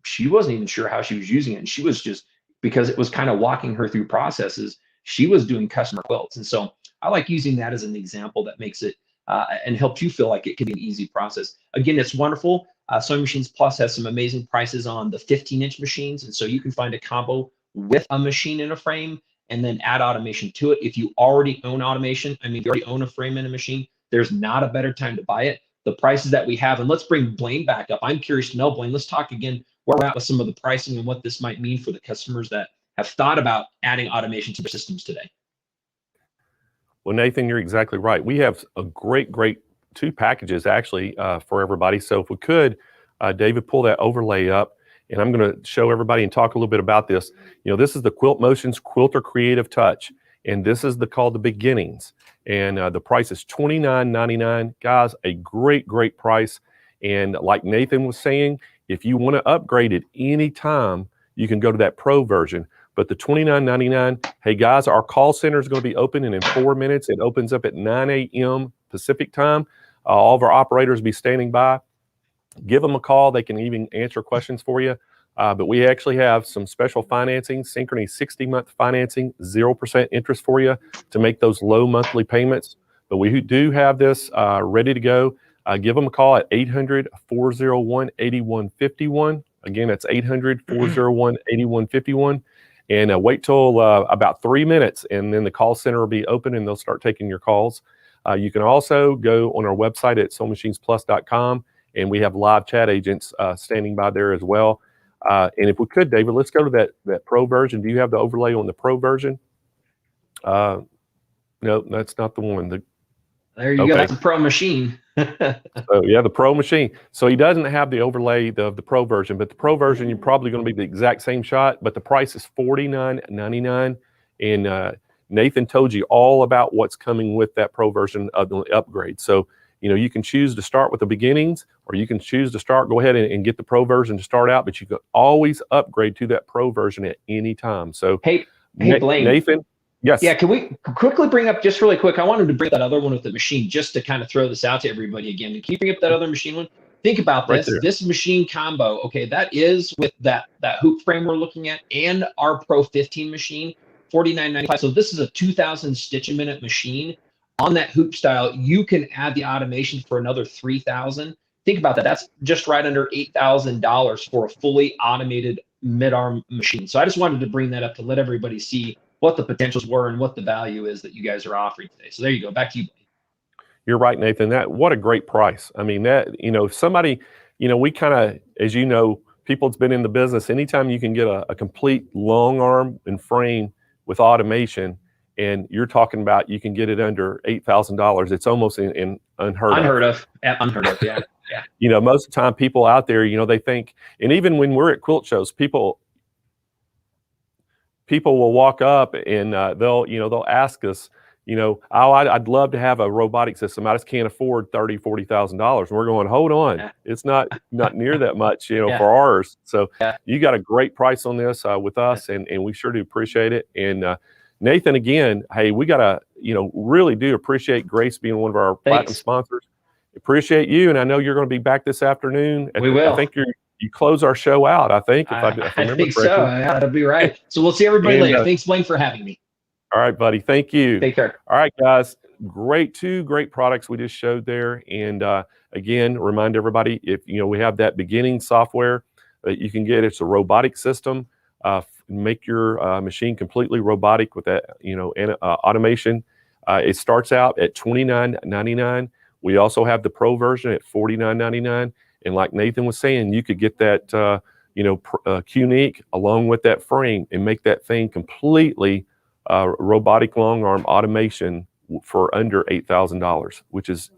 she wasn't even sure how she was using it. And she was just, because it was kind of walking her through processes, she was doing customer quilts. And so I like using that as an example that makes it and helps you feel like it can be an easy process. Again, it's wonderful. Sewing Machines Plus has some amazing prices on the 15-inch machines. And so you can find a combo with a machine and a frame and then add automation to it. If you already own automation, I mean, if you already own a frame and a machine, there's not a better time to buy it. The prices that we have, and let's bring Blaine back up. I'm curious to know, Blaine, let's talk again where we're at with some of the pricing and what this might mean for the customers that have thought about adding automation to their systems today. Well, Nathan, you're exactly right. We have a great 2 packages actually for everybody. So if we could, David, pull that overlay up, and I'm going to show everybody and talk a little bit about this. You know, this is the Quilt Motions Quilter Creative Touch, and this is called the Beginnings, and the price is $29.99. Guys, a great price. And like Nathan was saying, if you want to upgrade at any time, you can go to that Pro version. But the $29.99, hey guys, our call center is going to be open, and in 4 minutes, it opens up at 9 a.m. Pacific time. All of our operators will be standing by. Give them a call. They can even answer questions for you. But we actually have some special financing, Synchrony 60-month financing, 0% interest for you to make those low monthly payments. But we do have this ready to go. Give them a call at 800-401-8151. Again, that's 800-401-8151. And wait till about 3 minutes, and then the call center will be open, and they'll start taking your calls. You can also go on our website at SewingMachinesPlus.com, and we have live chat agents standing by there as well. And if we could, David, let's go to that Pro version. Do you have the overlay on the Pro version? No, that's not the one. There you go. That's a Pro machine. So yeah, the Pro machine. So he doesn't have the overlay of the Pro version, but the Pro version, you're probably going to be the exact same shot, but the price is $49.99. And Nathan told you all about what's coming with that Pro version of the upgrade. So, you know, you can choose to start with the beginnings, or you can choose to go ahead and get the Pro version to start out, but you can always upgrade to that Pro version at any time. So hey Blaine. Nathan. Yes. Yeah, can we quickly bring up, just really quick, I wanted to bring that other one with the machine just to kind of throw this out to everybody again. Can you bring up that other machine one? Think about this. Right, this machine combo, okay, that is with that hoop frame we're looking at and our Pro 15 machine, $49.95. So this is a 2,000 stitch a minute machine. On that hoop style, you can add the automation for another $3,000. Think about that. That's just right under $8,000 for a fully automated mid-arm machine. So I just wanted to bring that up to let everybody see what the potentials were and what the value is that you guys are offering today. So there you go. Back to you. You're right, Nathan. What a great price. I mean, somebody, we kind of, as you know, people that's been in the business, anytime you can get a complete long arm and frame with automation, and you're talking about you can get it under $8,000, it's almost in unheard of. Unheard of, yeah. Yeah. Most of the time people out there, they think, and even when we're at quilt shows, people will walk up and they'll ask us, I'd love to have a robotic system. I just can't afford $30,000-$40,000. And we're going, hold on, yeah. It's not near that much, Yeah. for ours. So yeah. You got a great price on this with us, and we sure do appreciate it. And Nathan, again, hey, we gotta, really do appreciate Grace being one of our platinum sponsors. Appreciate you, and I know you're going to be back this afternoon. We will. I think you close our show out, I think. If I remember think correctly. So. Yeah, that'll be right. So we'll see everybody later. Thanks, Blaine, for having me. All right, buddy. Thank you. Take care. All right, guys. Two great products we just showed there. And again, remind everybody, if we have that beginning software that you can get. It's a robotic system. Make your machine completely robotic with that, automation. It starts out at $29.99. We also have the Pro version at $49.99. And like Nathan was saying, you could get that, 𝓤𝓽𝓵𝓬𝓙 along with that frame and make that thing completely robotic long arm automation for under $8,000, which is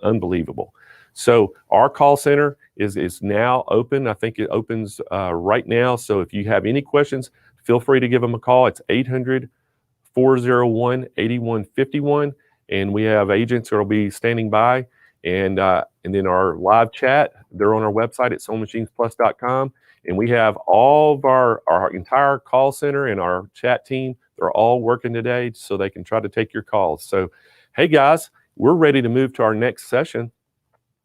unbelievable. So our call center is now open. I think it opens right now. So if you have any questions, feel free to give them a call. It's 800-401-8151. And we have agents that will be standing by. And then our live chat, they're on our website at SewingMachinesPlus.com. And we have all of our entire call center and our chat team. They're all working today so they can try to take your calls. So, hey guys, we're ready to move to our next session.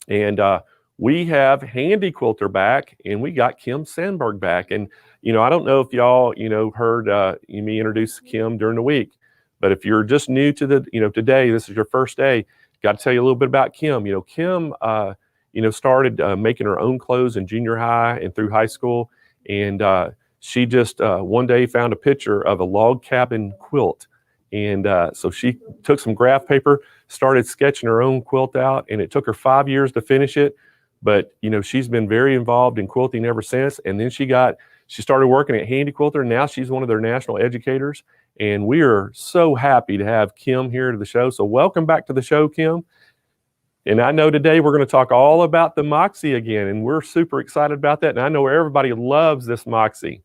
And we have Handi Quilter back, and we got Kim Sandberg back. And, I don't know if y'all, heard me introduce Kim during the week, but if you're just new to the, today, this is your first day, got to tell you a little bit about Kim. Kim, started making her own clothes in junior high and through high school. And she just one day found a picture of a log cabin quilt. And so she took some graph paper, started sketching her own quilt out, and it took her 5 years to finish it. But, she's been very involved in quilting ever since. And then she started working at Handi Quilter. Now she's one of their national educators. And we are so happy to have Kim here to the show. So welcome back to the show, Kim. And I know today we're going to talk all about the Moxie again, and we're super excited about that. And I know everybody loves this Moxie.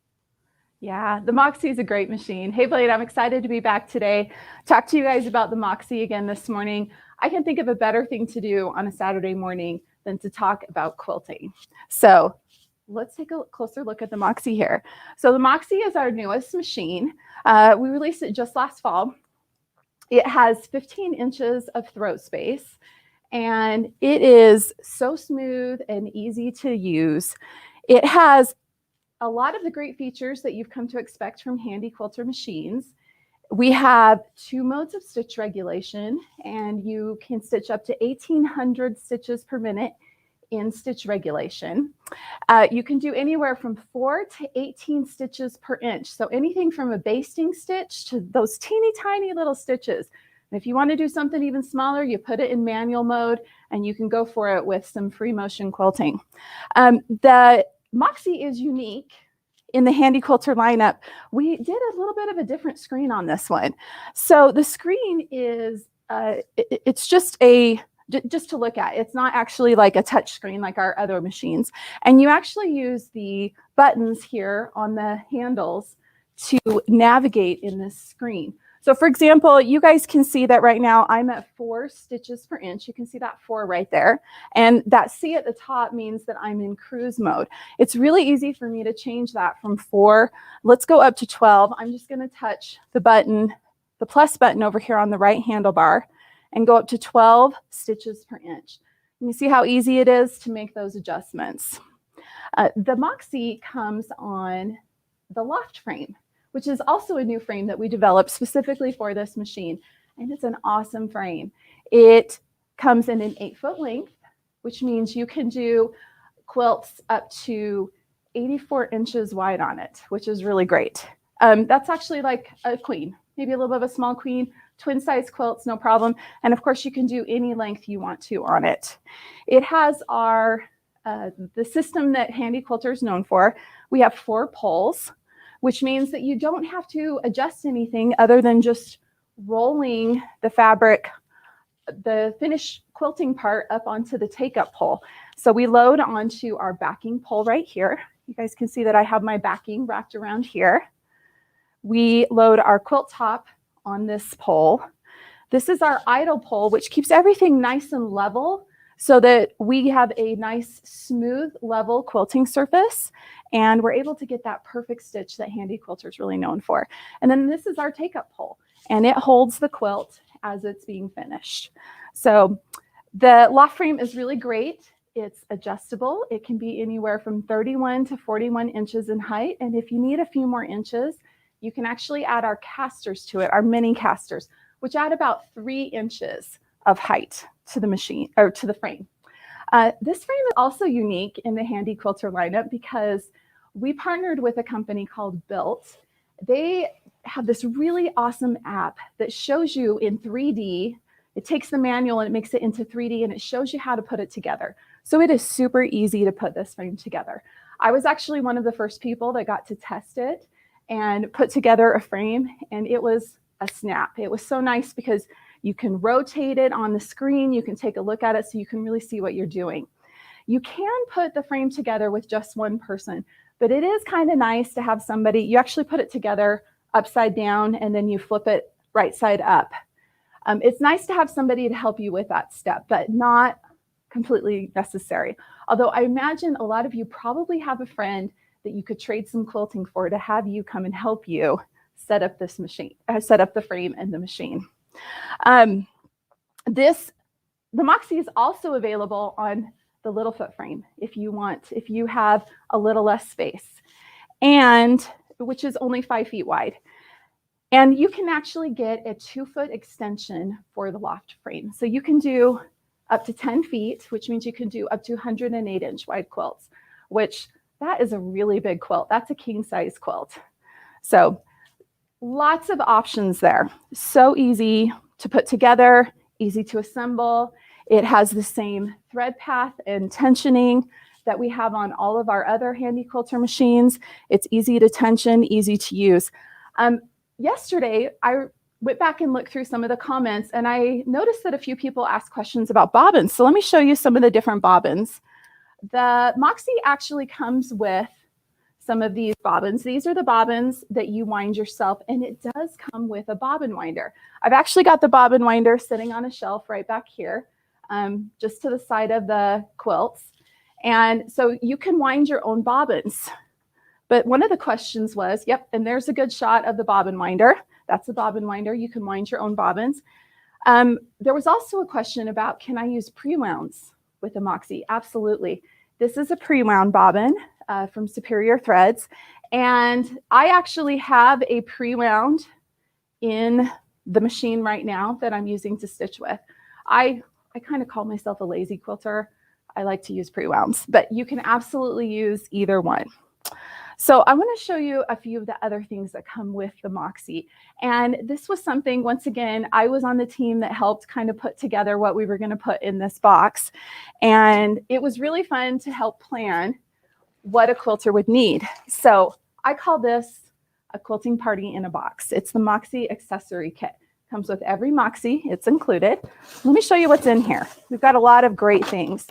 Yeah, the Moxie is a great machine. Hey, Blaine, I'm excited to be back today. Talk to you guys about the Moxie again this morning. I can think of a better thing to do on a Saturday morning than to talk about quilting. So let's take a closer look at the Moxie here. So the Moxie is our newest machine. We released it just last fall. It has 15 inches of throat space, and it is so smooth and easy to use. It has a lot of the great features that you've come to expect from Handi Quilter machines. We have 2 modes of stitch regulation, and you can stitch up to 1,800 stitches per minute in stitch regulation. You can do anywhere from 4 to 18 stitches per inch. So anything from a basting stitch to those teeny tiny little stitches. And if you want to do something even smaller, you put it in manual mode and you can go for it with some free motion quilting. The Moxie is unique in the Handi Quilter lineup. We did a little bit of a different screen on this one. So the screen is, it's just to look at. It's not actually like a touch screen like our other machines. And you actually use the buttons here on the handles to navigate in this screen. So for example, you guys can see that right now I'm at 4 stitches per inch. You can see that 4 right there. And that C at the top means that I'm in cruise mode. It's really easy for me to change that from 4. Let's go up to 12. I'm just going to touch the button, the plus button over here on the right handlebar, and go up to 12 stitches per inch. And you see how easy it is to make those adjustments. The Moxie comes on the loft frame, which is also a new frame that we developed specifically for this machine. And it's an awesome frame. It comes in an 8-foot length, which means you can do quilts up to 84 inches wide on it, which is really great. That's actually like a queen, maybe a little bit of a small queen, twin size quilts, no problem. And of course you can do any length you want to on it. It has our, the system that Handi Quilter is known for. We have 4 poles, which means that you don't have to adjust anything other than just rolling the fabric, the finished quilting part up onto the take-up pole. So we load onto our backing pole right here. You guys can see that I have my backing wrapped around here. We load our quilt top on this pole. This is our idle pole, which keeps everything nice and level so that we have a nice, smooth, level quilting surface. And we're able to get that perfect stitch that Handi Quilter is really known for. And then this is our take-up pole, and it holds the quilt as it's being finished. So the loft frame is really great. It's adjustable. It can be anywhere from 31 to 41 inches in height. And if you need a few more inches, you can actually add our casters to it, our mini casters, which add about 3 inches of height to the machine or to the frame. This frame is also unique in the Handi Quilter lineup because we partnered with a company called Built. They have this really awesome app that shows you in 3D. It takes the manual and it makes it into 3D and it shows you how to put it together. So it is super easy to put this frame together. I was actually one of the first people that got to test it and put together a frame, and it was a snap. It was so nice because You can rotate it on the screen. You can take a look at it so you can really see what you're doing. You can put the frame together with just one person, but it is kind of nice to have somebody, you actually put it together upside down and then you flip it right side up. It's nice to have somebody to help you with that step, but not completely necessary. Although I imagine a lot of you probably have a friend that you could trade some quilting for to have you come and help you set up this machine, set up the frame and the machine. The Moxie is also available on the little foot frame if you have a little less space, and which is only 5 feet wide. And you can actually get a 2-foot extension for the loft frame. So you can do up to 10 feet, which means you can do up to 108-inch wide quilts, which that is a really big quilt. That's a king size quilt. So lots of options there. So easy to put together, easy to assemble. It has the same thread path and tensioning that we have on all of our other Handi quilter machines. It's easy to tension, easy to use. Yesterday, I went back and looked through some of the comments, and I noticed that a few people asked questions about bobbins. So let me show you some of the different bobbins. The Moxie actually comes with some of these bobbins. These are the bobbins that you wind yourself, and it does come with a bobbin winder. I've actually got the bobbin winder sitting on a shelf right back here, just to the side of the quilts. And so you can wind your own bobbins. But one of the questions was, yep, and there's a good shot of the bobbin winder. That's a bobbin winder. You can wind your own bobbins. There was also a question about, can I use pre-wounds with the Moxie? Absolutely. This is a pre-wound bobbin from Superior Threads. And I actually have a pre-wound in the machine right now that I'm using to stitch with. I kind of call myself a lazy quilter. I like to use pre-wounds, but you can absolutely use either one. So I want to show you a few of the other things that come with the Moxie. And this was something, once again, I was on the team that helped kind of put together what we were going to put in this box. And it was really fun to help plan what a quilter would need. So I call this a quilting party in a box. It's the Moxie accessory kit. Comes with every Moxie, it's included. Let me show you what's in here. We've got a lot of great things.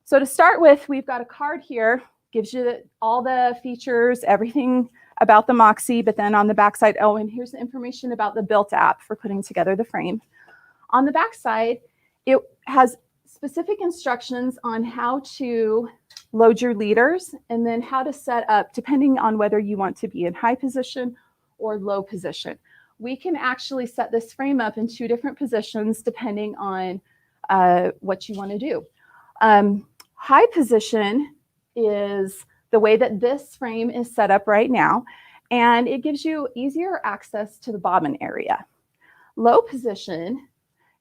So to start with, we've got a card here. Gives you all the features, everything about the Moxie, but then on the back side, oh, and here's the information about the Built app for putting together the frame. On the back side, it has specific instructions on how to load your leaders and then how to set up, depending on whether you want to be in high position or low position. We can actually set this frame up in 2 different positions depending on what you want to do. High position is the way that this frame is set up right now, and it gives you easier access to the bobbin area. Low position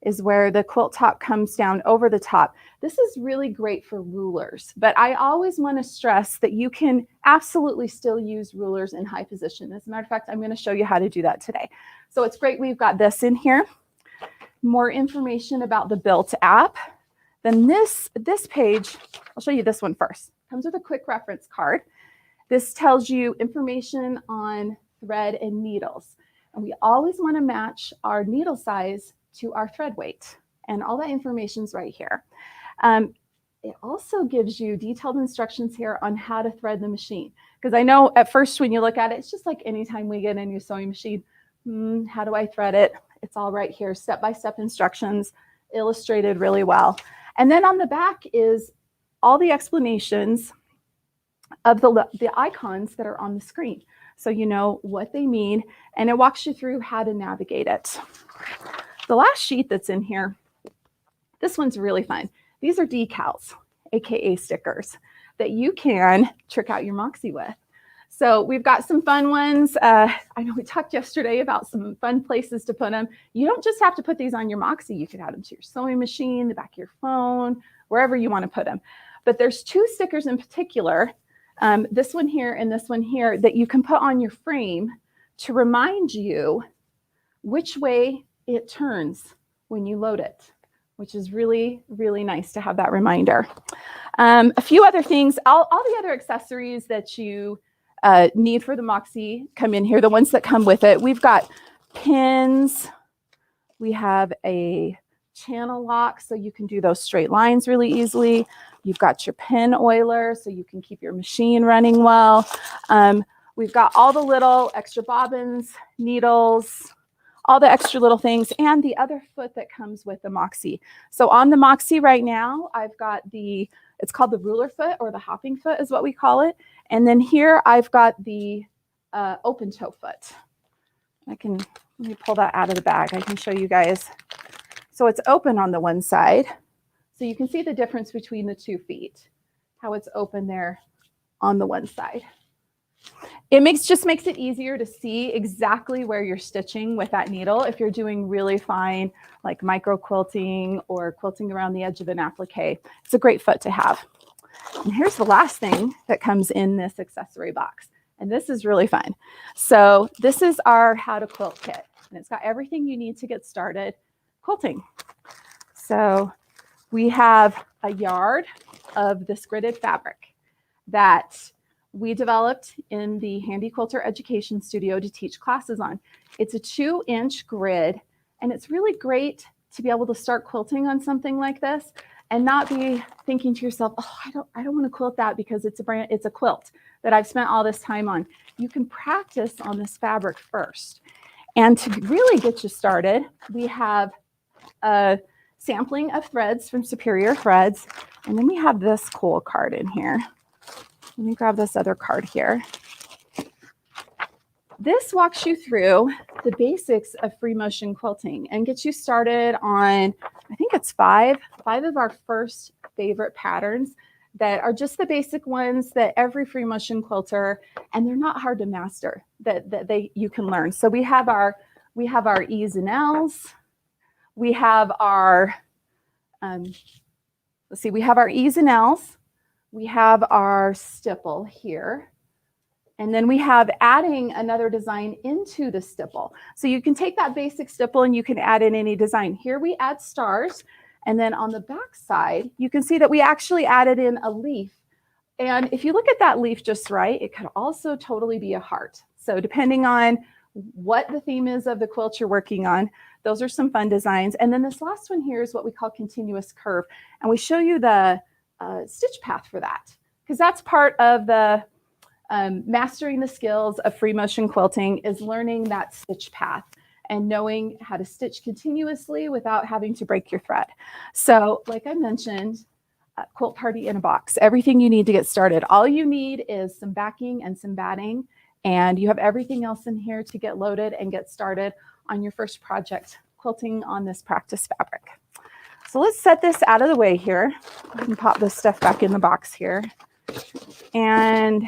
is where the quilt top comes down over the top. This is really great for rulers, but I always want to stress that you can absolutely still use rulers in high position. As a matter of fact, I'm going to show you how to do that today. So it's great we've got this in here. More information about the Built app. Then this page, I'll show you this one first. Comes with a quick reference card. This tells you information on thread and needles. And we always want to match our needle size to our thread weight. And all that information is right here. It also gives you detailed instructions here on how to thread the machine. Because I know at first when you look at it, it's just like anytime we get a new sewing machine, how do I thread it? It's all right here, step-by-step instructions, illustrated really well. And then on the back is all the explanations of the icons that are on the screen. So you know what they mean, and it walks you through how to navigate it. The last sheet that's in here, this one's really fun. These are decals, AKA stickers, that you can trick out your Moxie with. So we've got some fun ones. I know we talked yesterday about some fun places to put them. You don't just have to put these on your Moxie. You could add them to your sewing machine, the back of your phone, wherever you want to put them. But there's 2 stickers in particular, this one here and this one here, that you can put on your frame to remind you which way it turns when you load it, which is really, really nice to have that reminder. A few other things, all the other accessories that you need for the Moxie come in here, the ones that come with it. We've got pins, We have a channel lock, so you can do those straight lines really easily. You've got your pin oiler, so you can keep your machine running well. We've got all the little extra bobbins, needles, all the extra little things, and the other foot that comes with the Moxie. So on the Moxie right now, I've got it's called the ruler foot, or the hopping foot is what we call it. And then here I've got the open toe foot. Let me pull that out of the bag. I can show you guys. So it's open on the one side. So you can see the difference between the 2 feet, how it's open there on the one side. It just makes it easier to see exactly where you're stitching with that needle if you're doing really fine, like micro quilting or quilting around the edge of an applique. It's a great foot to have. And here's the last thing that comes in this accessory box. And this is really fun. So this is our How to Quilt kit. And it's got everything you need to get started quilting. So we have a yard of this gridded fabric that we developed in the Handi Quilter Education Studio to teach classes on. It's a 2-inch grid, and it's really great to be able to start quilting on something like this and not be thinking to yourself, oh, I don't want to quilt that because it's a quilt that I've spent all this time on. You can practice on this fabric first. And to really get you started, we have a sampling of threads from Superior Threads, and then we have this cool card in here. Let me grab this other card here. This walks you through the basics of free motion quilting and gets you started on, I think it's five of our first favorite patterns that are just the basic ones that every free motion quilter, and they're not hard to master, that you can learn. So we have our E's and L's. We have our, we have our E's and L's. We have our stipple here. And then we have adding another design into the stipple. So you can take that basic stipple and you can add in any design. Here we add stars. And then on the back side, you can see that we actually added in a leaf. And if you look at that leaf just right, it could also totally be a heart. So depending on what the theme is of the quilt you're working on, those are some fun designs. And then this last one here is what we call continuous curve. And we show you the stitch path for that, because that's part of the mastering the skills of free motion quilting, is learning that stitch path and knowing how to stitch continuously without having to break your thread. So like I mentioned, quilt party in a box, everything you need to get started. All you need is some backing and some batting, and you have everything else in here to get loaded and get started on your first project quilting on this practice fabric. So let's set this out of the way here. Go ahead and pop this stuff back in the box here. And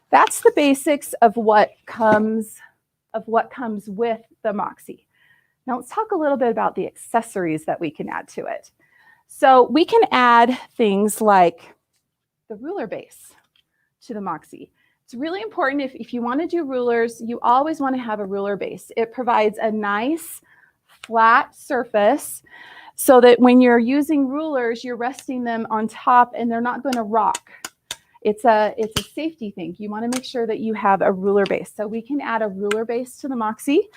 that's the basics of what comes with the Moxie. Now let's talk a little bit about the accessories that we can add to it. So we can add things like the ruler base to the Moxie. It's really important if you want to do rulers, you always want to have a ruler base. It provides a nice flat surface so that when you're using rulers, you're resting them on top and they're not going to rock. It's a safety thing. You want to make sure that you have a ruler base. So we can add a ruler base to the Moxie.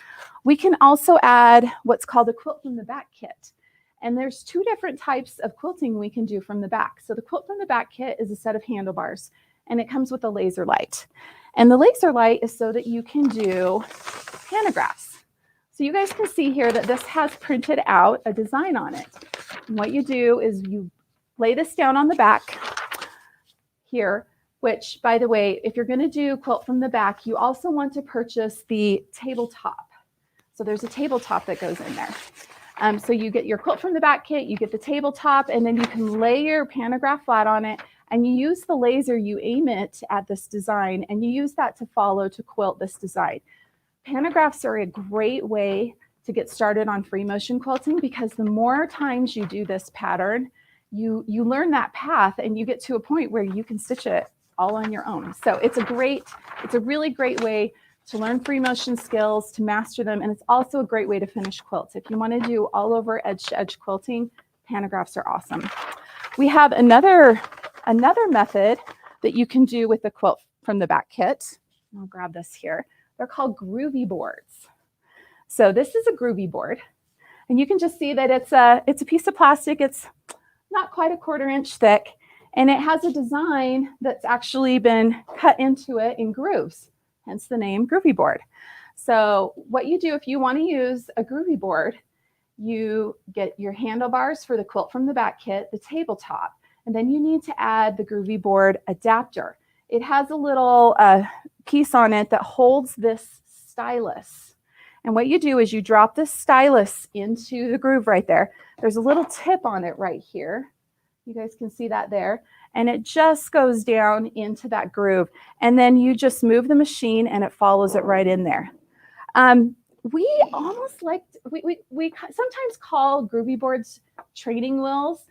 We can also add what's called a quilt from the back kit. And there's 2 different types of quilting we can do from the back. So the quilt from the back kit is a set of handlebars, and it comes with a laser light. And the laser light is so that you can do pantographs. So you guys can see here that this has printed out a design on it. And what you do is you lay this down on the back here, which, by the way, if you're going to do quilt from the back, you also want to purchase the tabletop. So there's a tabletop that goes in there. So you get your quilt from the back kit, you get the tabletop, and then you can lay your pantograph flat on it, and you use the laser, you aim it at this design, and you use that to quilt this design. Pantographs are a great way to get started on free motion quilting, because the more times you do this pattern, you learn that path and you get to a point where you can stitch it all on your own. So it's a really great way to learn free motion skills, to master them, and it's also a great way to finish quilts. If you want to do all over edge to edge quilting, pantographs are awesome. We have another method that you can do with the quilt from the back kit. I'll grab this here. They're called groovy boards. So this is a groovy board. And you can just see that it's a piece of plastic. It's not quite a 1/4 inch thick. And it has a design that's actually been cut into it in grooves, hence the name groovy board. So what you do if you want to use a groovy board, you get your handlebars for the quilt from the back kit, the tabletop, and then you need to add the groovy board adapter. It has a little piece on it that holds this stylus. And what you do is you drop this stylus into the groove right there. There's a little tip on it right here. You guys can see that there. And it just goes down into that groove. And then you just move the machine and it follows it right in there. We almost like, we sometimes call groovy boards training wheels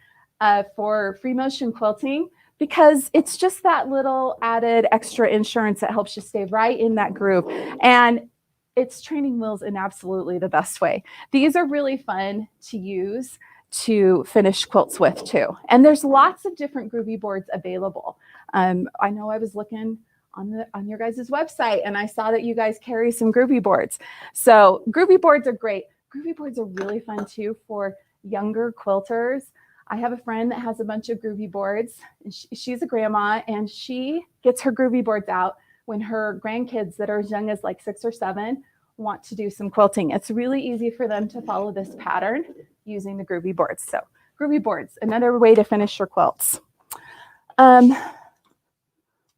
for free motion quilting, because it's just that little added extra insurance that helps you stay right in that groove. And it's training wheels in absolutely the best way. These are really fun to use to finish quilts with too. And there's lots of different groovy boards available. I know I was looking on your guys' website and I saw that you guys carry some groovy boards. So groovy boards are great. Groovy boards are really fun too for younger quilters. I have a friend that has a bunch of groovy boards. And she's a grandma and she gets her groovy boards out when her grandkids that are as young as like 6 or 7 want to do some quilting. It's really easy for them to follow this pattern using the groovy boards. So groovy boards, another way to finish your quilts.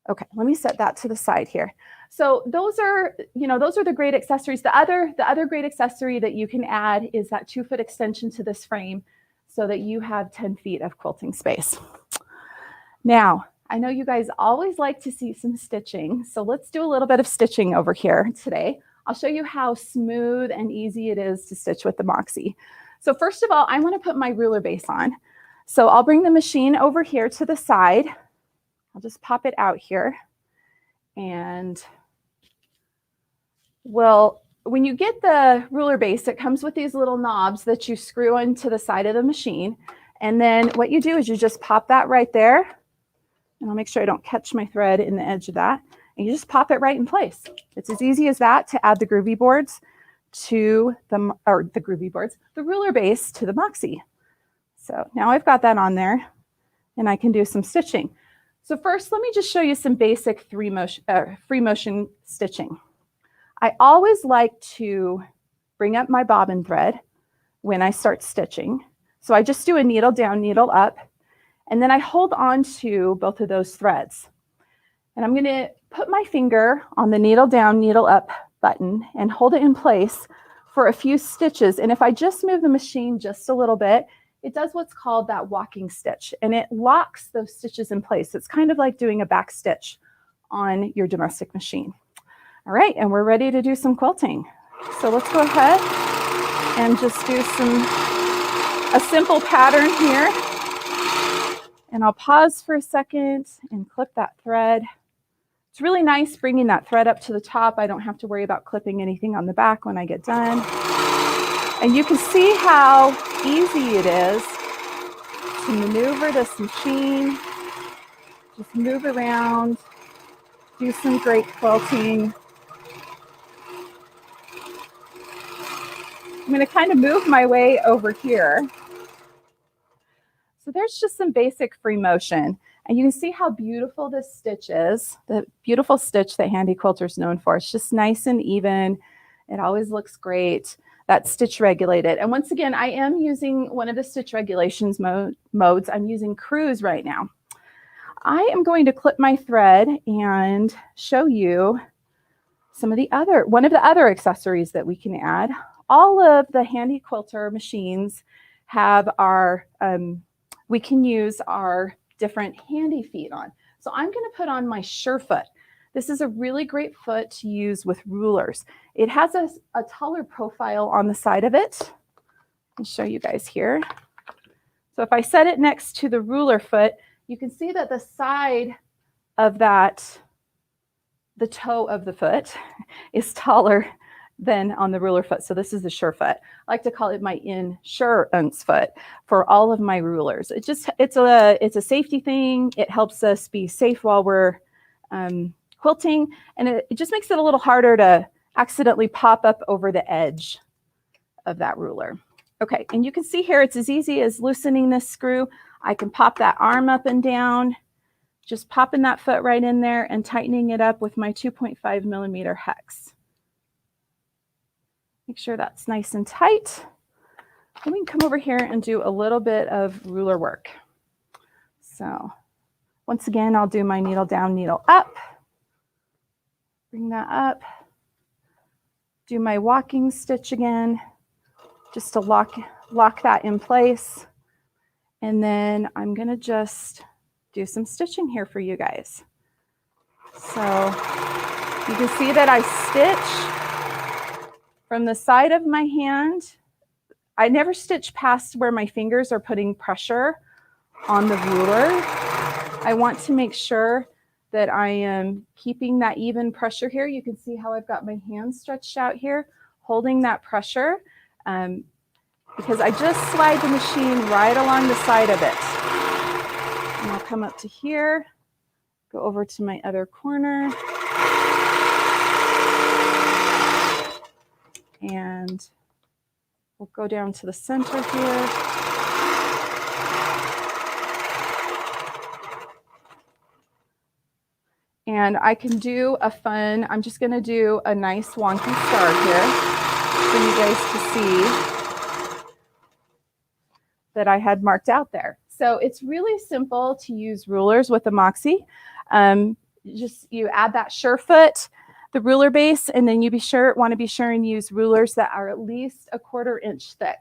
Okay, let me set that to the side here. So those are the great accessories. The other great accessory that you can add is that 2-foot extension to this frame so that you have 10 feet of quilting space. Now, I know you guys always like to see some stitching, so let's do a little bit of stitching over here today. I'll show you how smooth and easy it is to stitch with the Moxie. So first of all, I want to put my ruler base on. So I'll bring the machine over here to the side. I'll just pop it out here. And well, when you get the ruler base, it comes with these little knobs that you screw into the side of the machine. And then what you do is you just pop that right there. And I'll make sure I don't catch my thread in the edge of that. And you just pop it right in place. It's as easy as that to add the groovy boards to the ruler base to the Moxie. So now I've got that on there and I can do some stitching. So first, let me just show you some basic free motion stitching. I always like to bring up my bobbin thread when I start stitching. So I just do a needle down, needle up, and then I hold on to both of those threads. And I'm going to put my finger on the needle down, needle up button and hold it in place for a few stitches. And if I just move the machine just a little bit, it does what's called that walking stitch, and it locks those stitches in place. It's kind of like doing a back stitch on your domestic machine. All right, and we're ready to do some quilting. So let's go ahead and just do a simple pattern here. And I'll pause for a second and clip that thread. It's really nice bringing that thread up to the top. I don't have to worry about clipping anything on the back when I get done. And you can see how easy it is to maneuver this machine. Just move around, do some great quilting. I'm going to kind of move my way over here. So there's just some basic free motion. And you can see how beautiful this stitch is, the beautiful stitch that Handi Quilter is known for. It's just nice and even. It always looks great. That's stitch regulated. And once again, I am using one of the stitch regulations modes. I'm using cruise right now. I am going to clip my thread and show you one of the other accessories that we can add. All of the Handi Quilter machines have we can use our different Handi feet on. So I'm going to put on my Surefoot. This is a really great foot to use with rulers. It has a taller profile on the side of it. I'll show you guys here. So if I set it next to the ruler foot, you can see that the side of that, the toe of the foot is taller than on the ruler foot. So this is the Surefoot. I like to call it my insurance foot for all of my rulers. It's a safety thing. It helps us be safe while we're quilting, and it just makes it a little harder to accidentally pop up over the edge of that ruler. Okay, and you can see here, it's as easy as loosening this screw. I can pop that arm up and down, just popping that foot right in there and tightening it up with my 2.5mm hex. Make sure that's nice and tight. Then we can come over here and do a little bit of ruler work. So once again, I'll do my needle down, needle up. Bring that up. Do my walking stitch again, just to lock that in place. And then I'm going to just do some stitching here for you guys. So you can see that I stitch from the side of my hand. I never stitch past where my fingers are putting pressure on the ruler. I want to make sure that I am keeping that even pressure here. You can see how I've got my hand stretched out here, holding that pressure, because I just slide the machine right along the side of it. And I'll come up to here, go over to my other corner, and we'll go down to the center here. And I can do a fun, I'm just going to do a nice wonky star here for you guys to see that I had marked out there. So it's really simple to use rulers with a Moxie. You add that Surefoot, the ruler base, and then you want to be sure and use rulers that are at least 1/4 inch thick.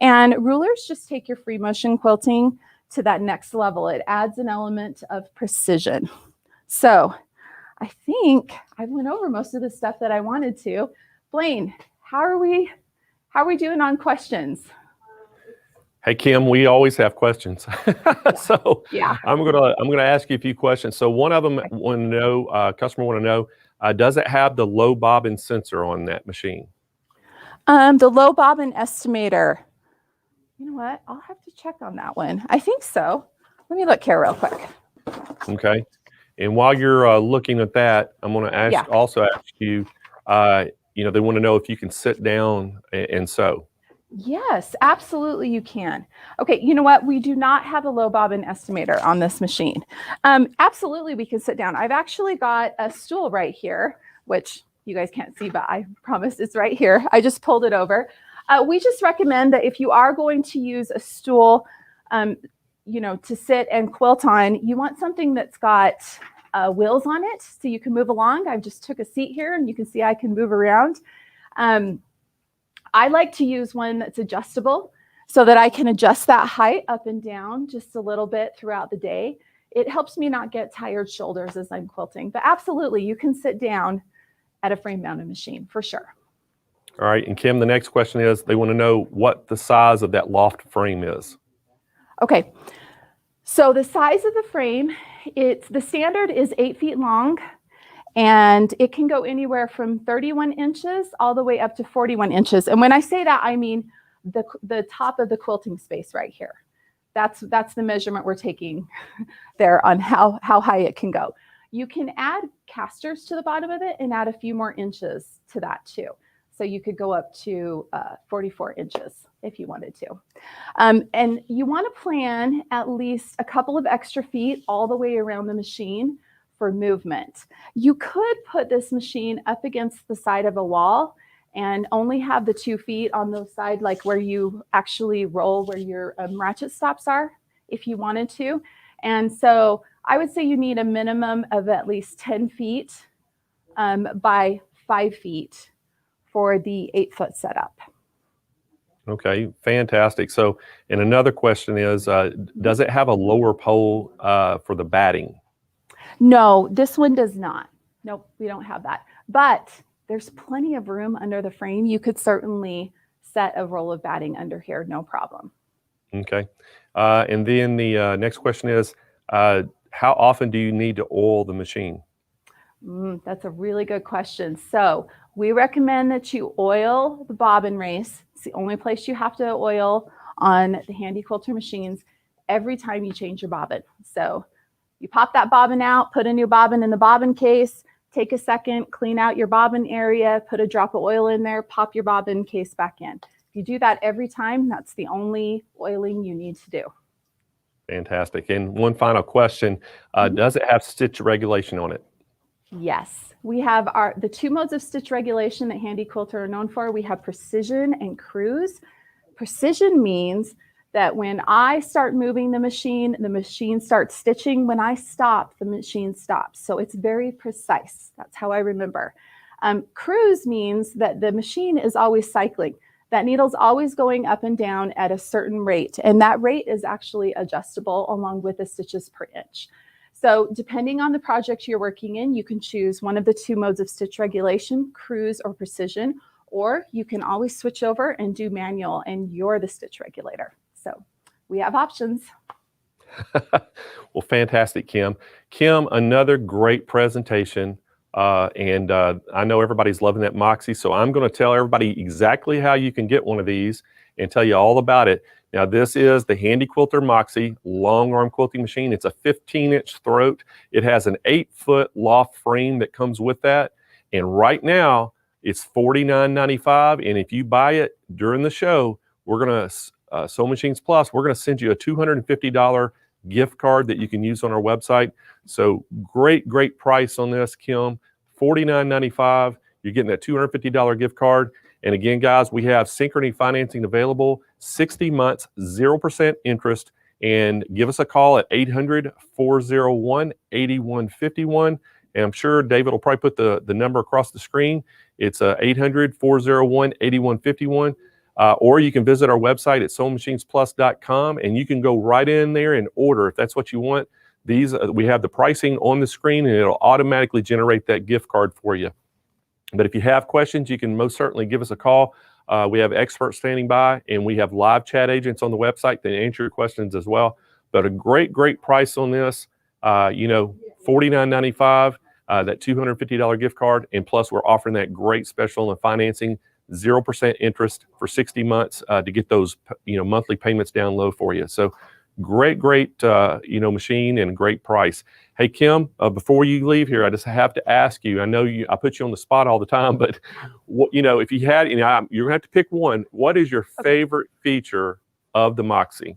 And rulers just take your free motion quilting to that next level. It adds an element of precision. So I think I went over most of the stuff that I wanted to. Blaine, how are we doing on questions? Hey Kim, we always have questions. So yeah, I'm gonna ask you a few questions. So one of them want to know, customer want to know, does it have the low bobbin sensor on that machine? The low bobbin estimator. You know what? I'll have to check on that one. I think so. Let me look here real quick. Okay. And while you're looking at that, I'm going to also ask you, they want to know if you can sit down and sew. Yes, absolutely you can. Okay, you know what? We do not have a low bobbin estimator on this machine. Absolutely we can sit down. I've actually got a stool right here, which you guys can't see, but I promise it's right here. I just pulled it over. We just recommend that if you are going to use a stool, to sit and quilt on, you want something that's got wheels on it so you can move along. I just took a seat here and you can see I can move around. I like to use one that's adjustable so that I can adjust that height up and down just a little bit throughout the day. It helps me not get tired shoulders as I'm quilting, but absolutely you can sit down at a frame mounted machine for sure. All right, and Kim, the next question is, they want to know what the size of that loft frame is. Okay, so the size of the frame, the standard is 8 feet long, and it can go anywhere from 31 inches all the way up to 41 inches. And when I say that, I mean the top of the quilting space right here. That's the measurement we're taking there on how high it can go. You can add casters to the bottom of it and add a few more inches to that too. So you could go up to 44 inches if you wanted to. And you want to plan at least a couple of extra feet all the way around the machine for movement. You could put this machine up against the side of a wall and only have the 2 feet on the side, like where you actually roll, where your ratchet stops are, if you wanted to. And so I would say you need a minimum of at least 10 feet by 5 feet for the 8-foot setup. Okay, fantastic. So, and another question is, does it have a lower pole for the batting? No, this one does not. Nope, we don't have that. But there's plenty of room under the frame. You could certainly set a roll of batting under here, no problem. Okay. And then the next question is, how often do you need to oil the machine? That's a really good question. So we recommend that you oil the bobbin race. It's the only place you have to oil on the Handi Quilter machines every time you change your bobbin. So you pop that bobbin out, put a new bobbin in the bobbin case, take a second, clean out your bobbin area, put a drop of oil in there, pop your bobbin case back in. If you do that every time, that's the only oiling you need to do. Fantastic. And one final question, does it have stitch regulation on it? Yes, we have the two modes of stitch regulation that Handi Quilter are known for. We have precision and cruise. Precision means that when I start moving the machine starts stitching. When I stop, the machine stops. So it's very precise. That's how I remember. Cruise means that the machine is always cycling. That needle's always going up and down at a certain rate, and that rate is actually adjustable along with the stitches per inch. So depending on the project you're working in, you can choose one of the two modes of stitch regulation, cruise or precision, or you can always switch over and do manual, and you're the stitch regulator. So we have options. Well, fantastic, Kim. Kim, another great presentation. And I know everybody's loving that Moxie, so I'm going to tell everybody exactly how you can get one of these and tell you all about it. Now, this is the Handi Quilter Moxie long arm quilting machine. It's a 15-inch throat. It has an 8-foot loft frame that comes with that. And right now, it's $49.95. And if you buy it during the show, we're going to, SewingMachines Plus, we're going to send you a $250 gift card that you can use on our website. So great price on this, Kim. $49.95. You're getting that $250 gift card. And again, guys, we have Synchrony financing available, 60 months, 0% interest. And give us a call at 800-401-8151. And I'm sure David will probably put the number across the screen. It's 800-401-8151. Or you can visit our website at SewingMachinesPlus.com, and you can go right in there and order if that's what you want. These we have the pricing on the screen, and it'll automatically generate that gift card for you. But if you have questions, you can most certainly give us a call. We have experts standing by, and we have live chat agents on the website that answer your questions as well. But a great price on this. $49.95, that $250 gift card, and plus we're offering that great special on financing. 0% interest for 60 months to get those monthly payments down low for you. So great machine and great price. Hey Kim, before you leave here, I just have to ask you. I know I put you on the spot all the time, but if you had, you're gonna have to pick one. What is your favorite feature of the Moxie?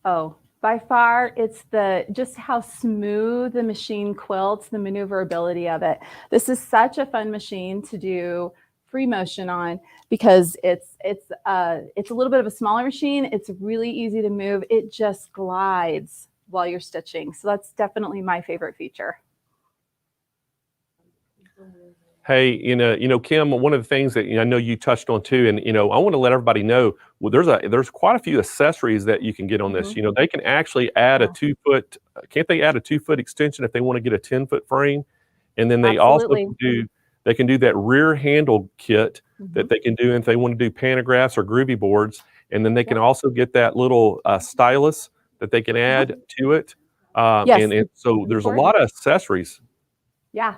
Oh, by far, it's just how smooth the machine quilts, the maneuverability of it. This is such a fun machine to do free motion on because it's a little bit of a smaller machine. It's really easy to move. It just glides while you're stitching. So that's definitely my favorite feature. Hey, Kim, one of the things that I know you touched on too, and I want to let everybody know, well, there's quite a few accessories that you can get on this. They can actually add a 2-foot. Can't they add a 2-foot extension if they want to get a 10-foot frame? And then they also can do that rear handle kit that they can do if they want to do pantographs or groovy boards. And then they can also get that little stylus that they can add to it. And so there's a lot of accessories. Yeah,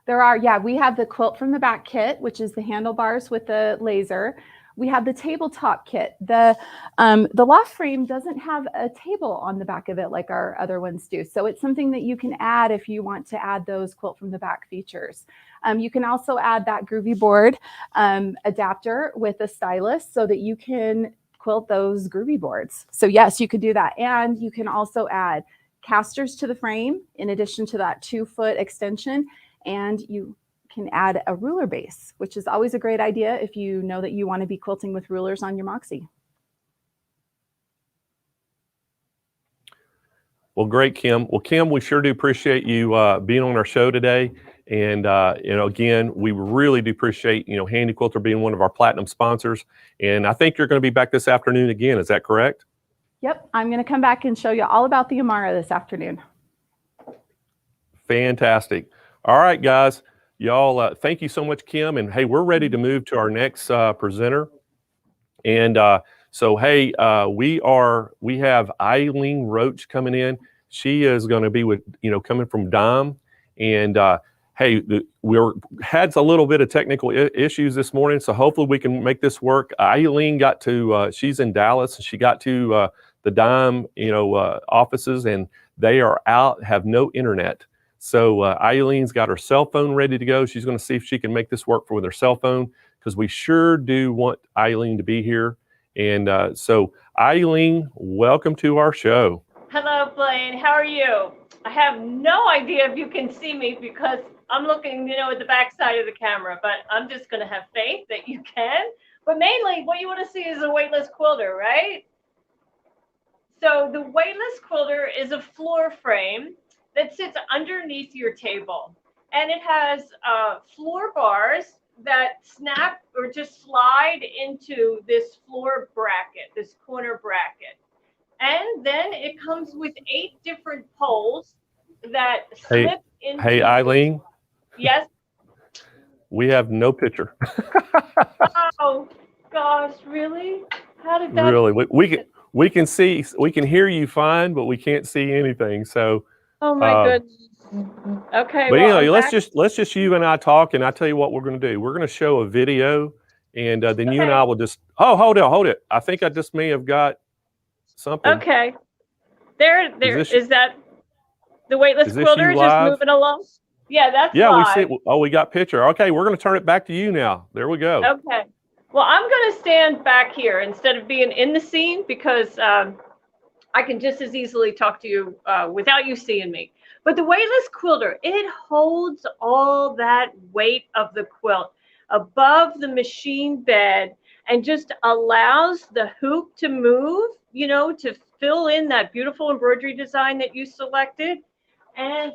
there are. Yeah, we have the quilt from the back kit, which is the handlebars with the laser. We have the tabletop kit. The loft frame doesn't have a table on the back of it like our other ones do. So it's something that you can add if you want to add those quilt from the back features. You can also add that groovy board adapter with a stylus so that you can quilt those groovy boards. So yes, you could do that. And you can also add casters to the frame in addition to that 2-foot extension. And you can add a ruler base, which is always a great idea if you know that you want to be quilting with rulers on your Moxie. Well, great, Kim. Well, Kim, we sure do appreciate you being on our show today. And, again, we really do appreciate, Handi Quilter being one of our platinum sponsors. And I think you're going to be back this afternoon again. Is that correct? Yep. I'm going to come back and show you all about the Amara this afternoon. Fantastic. All right, guys. Y'all, thank you so much, Kim. And hey, we're ready to move to our next presenter. And we have Eileen Roche coming in. She is going to be with, coming from Dime. And we had a little bit of technical issues this morning, so hopefully we can make this work. Eileen got to, she's in Dallas, and she got to the Dime, offices, and they are out, have no internet. So Eileen's got her cell phone ready to go. She's going to see if she can make this work with her cell phone, because we sure do want Eileen to be here. And so Eileen, welcome to our show. Hello, Blaine. How are you? I have no idea if you can see me because I'm looking, at the back side of the camera, but I'm just going to have faith that you can. But mainly what you want to see is a weightless quilter, right? So the weightless quilter is a floor frame that sits underneath your table. And it has floor bars that snap or just slide into this floor bracket, this corner bracket. And then it comes with 8 different poles that slip into. Hey, Eileen. Yes. We have no picture. Oh gosh, really? How did that? Really, we can see, we can hear you fine, but we can't see anything. So. Oh my goodness. Okay. But well, anyway, let's just you and I talk, and I tell you what we're going to do. We're going to show a video, and then you and I will just. Oh, hold it. I think I just may have got something. Okay. There is that the weightless quilter just moving along? Yeah, that's live. We see. Oh, we got picture. Okay, we're going to turn it back to you now. There we go. Okay. Well, I'm going to stand back here instead of being in the scene because I can just as easily talk to you without you seeing me. But the weightless quilter, it holds all that weight of the quilt above the machine bed and just allows the hoop to move, to fill in that beautiful embroidery design that you selected. And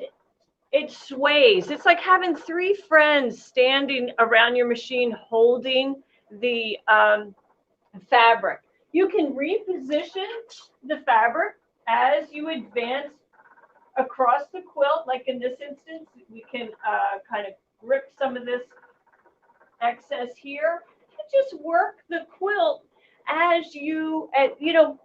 it sways. It's like having 3 friends standing around your machine holding the fabric. You can reposition the fabric as you advance across the quilt. Like in this instance, we can kind of grip some of this excess here and just work the quilt as you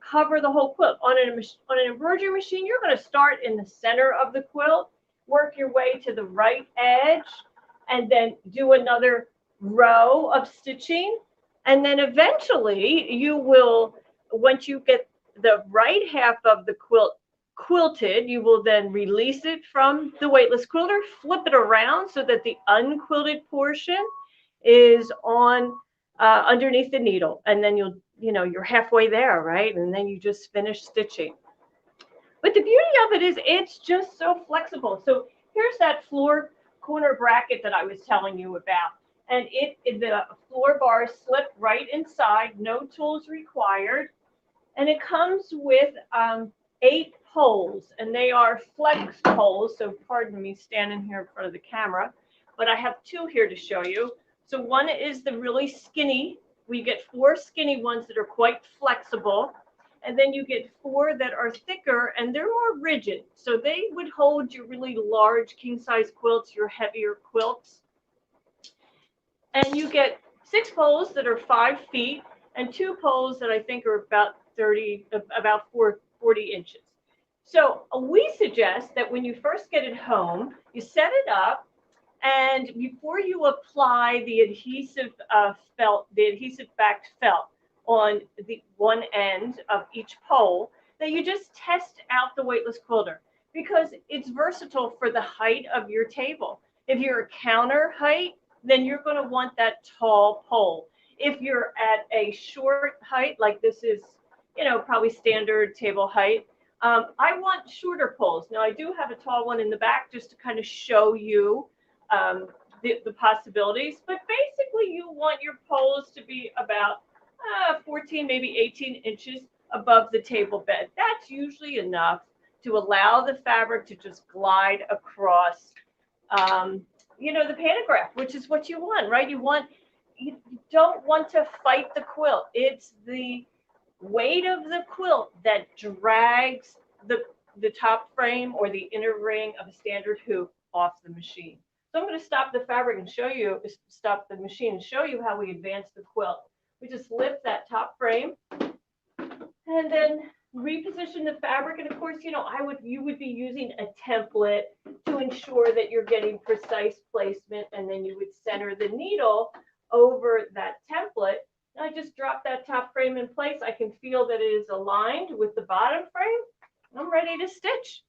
cover the whole quilt. On an embroidery machine, you're going to start in the center of the quilt, work your way to the right edge, and then do another row of stitching. And then eventually you will, once you get the right half of the quilt quilted, you will then release it from the weightless quilter, flip it around so that the unquilted portion is on underneath the needle. And then you're halfway there, right? And then you just finish stitching. But the beauty of it is it's just so flexible. So here's that floor corner bracket that I was telling you about. And the floor bars slip right inside, no tools required. And it comes with 8 poles, and they are flex poles. So pardon me standing here in front of the camera, but I have 2 here to show you. So one is the really skinny. We get 4 skinny ones that are quite flexible. And then you get 4 that are thicker and they're more rigid. So they would hold your really large king size quilts, your heavier quilts. And you get 6 poles that are 5 feet and 2 poles that I think are about 40 inches. So we suggest that when you first get it home, you set it up, and before you apply the adhesive felt, the adhesive backed felt on the one end of each pole, that you just test out the weightless quilter because it's versatile for the height of your table. If you're a counter height, then you're going to want that tall pole. If you're at a short height, like this is, probably standard table height, I want shorter poles. Now I do have a tall one in the back just to kind of show you the possibilities, but basically you want your poles to be about 14, maybe 18 inches above the table bed. That's usually enough to allow the fabric to just glide across, the pantograph, which is what you want, right? You don't want to fight the quilt. It's the weight of the quilt that drags the top frame or the inner ring of a standard hoop off the machine. So I'm going to stop the fabric and stop the machine and show you how we advance the quilt. We just lift that top frame and then reposition the fabric. And of course, you would be using a template to ensure that you're getting precise placement, and then you would center the needle over that template. And I just drop that top frame in place. I can feel that it is aligned with the bottom frame. I'm ready to stitch.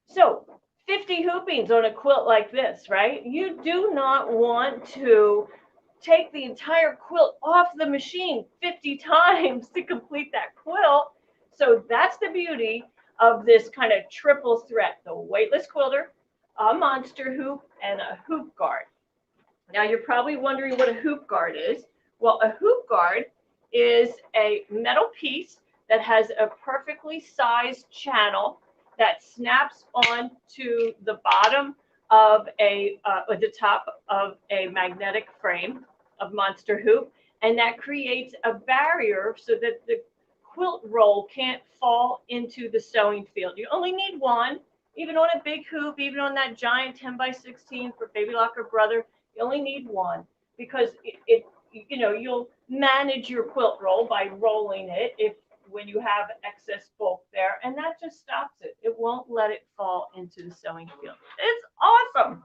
So 50 hoopings on a quilt like this, right? You do not want to take the entire quilt off the machine 50 times to complete that quilt. So that's the beauty of this kind of triple threat, the weightless quilter, a monster hoop, and a hoop guard. Now you're probably wondering what a hoop guard is. Well, a hoop guard is a metal piece that has a perfectly sized channel that snaps onto the bottom of the top of a magnetic frame of monster hoop, and that creates a barrier so that the quilt roll can't fall into the sewing field. You only need one, even on a big hoop, even on that giant 10 by 16 for Baby Lock or Brother, you only need one, because you'll manage your quilt roll by rolling it when you have excess bulk there, and that just stops it. It won't let it fall into the sewing field. It's awesome.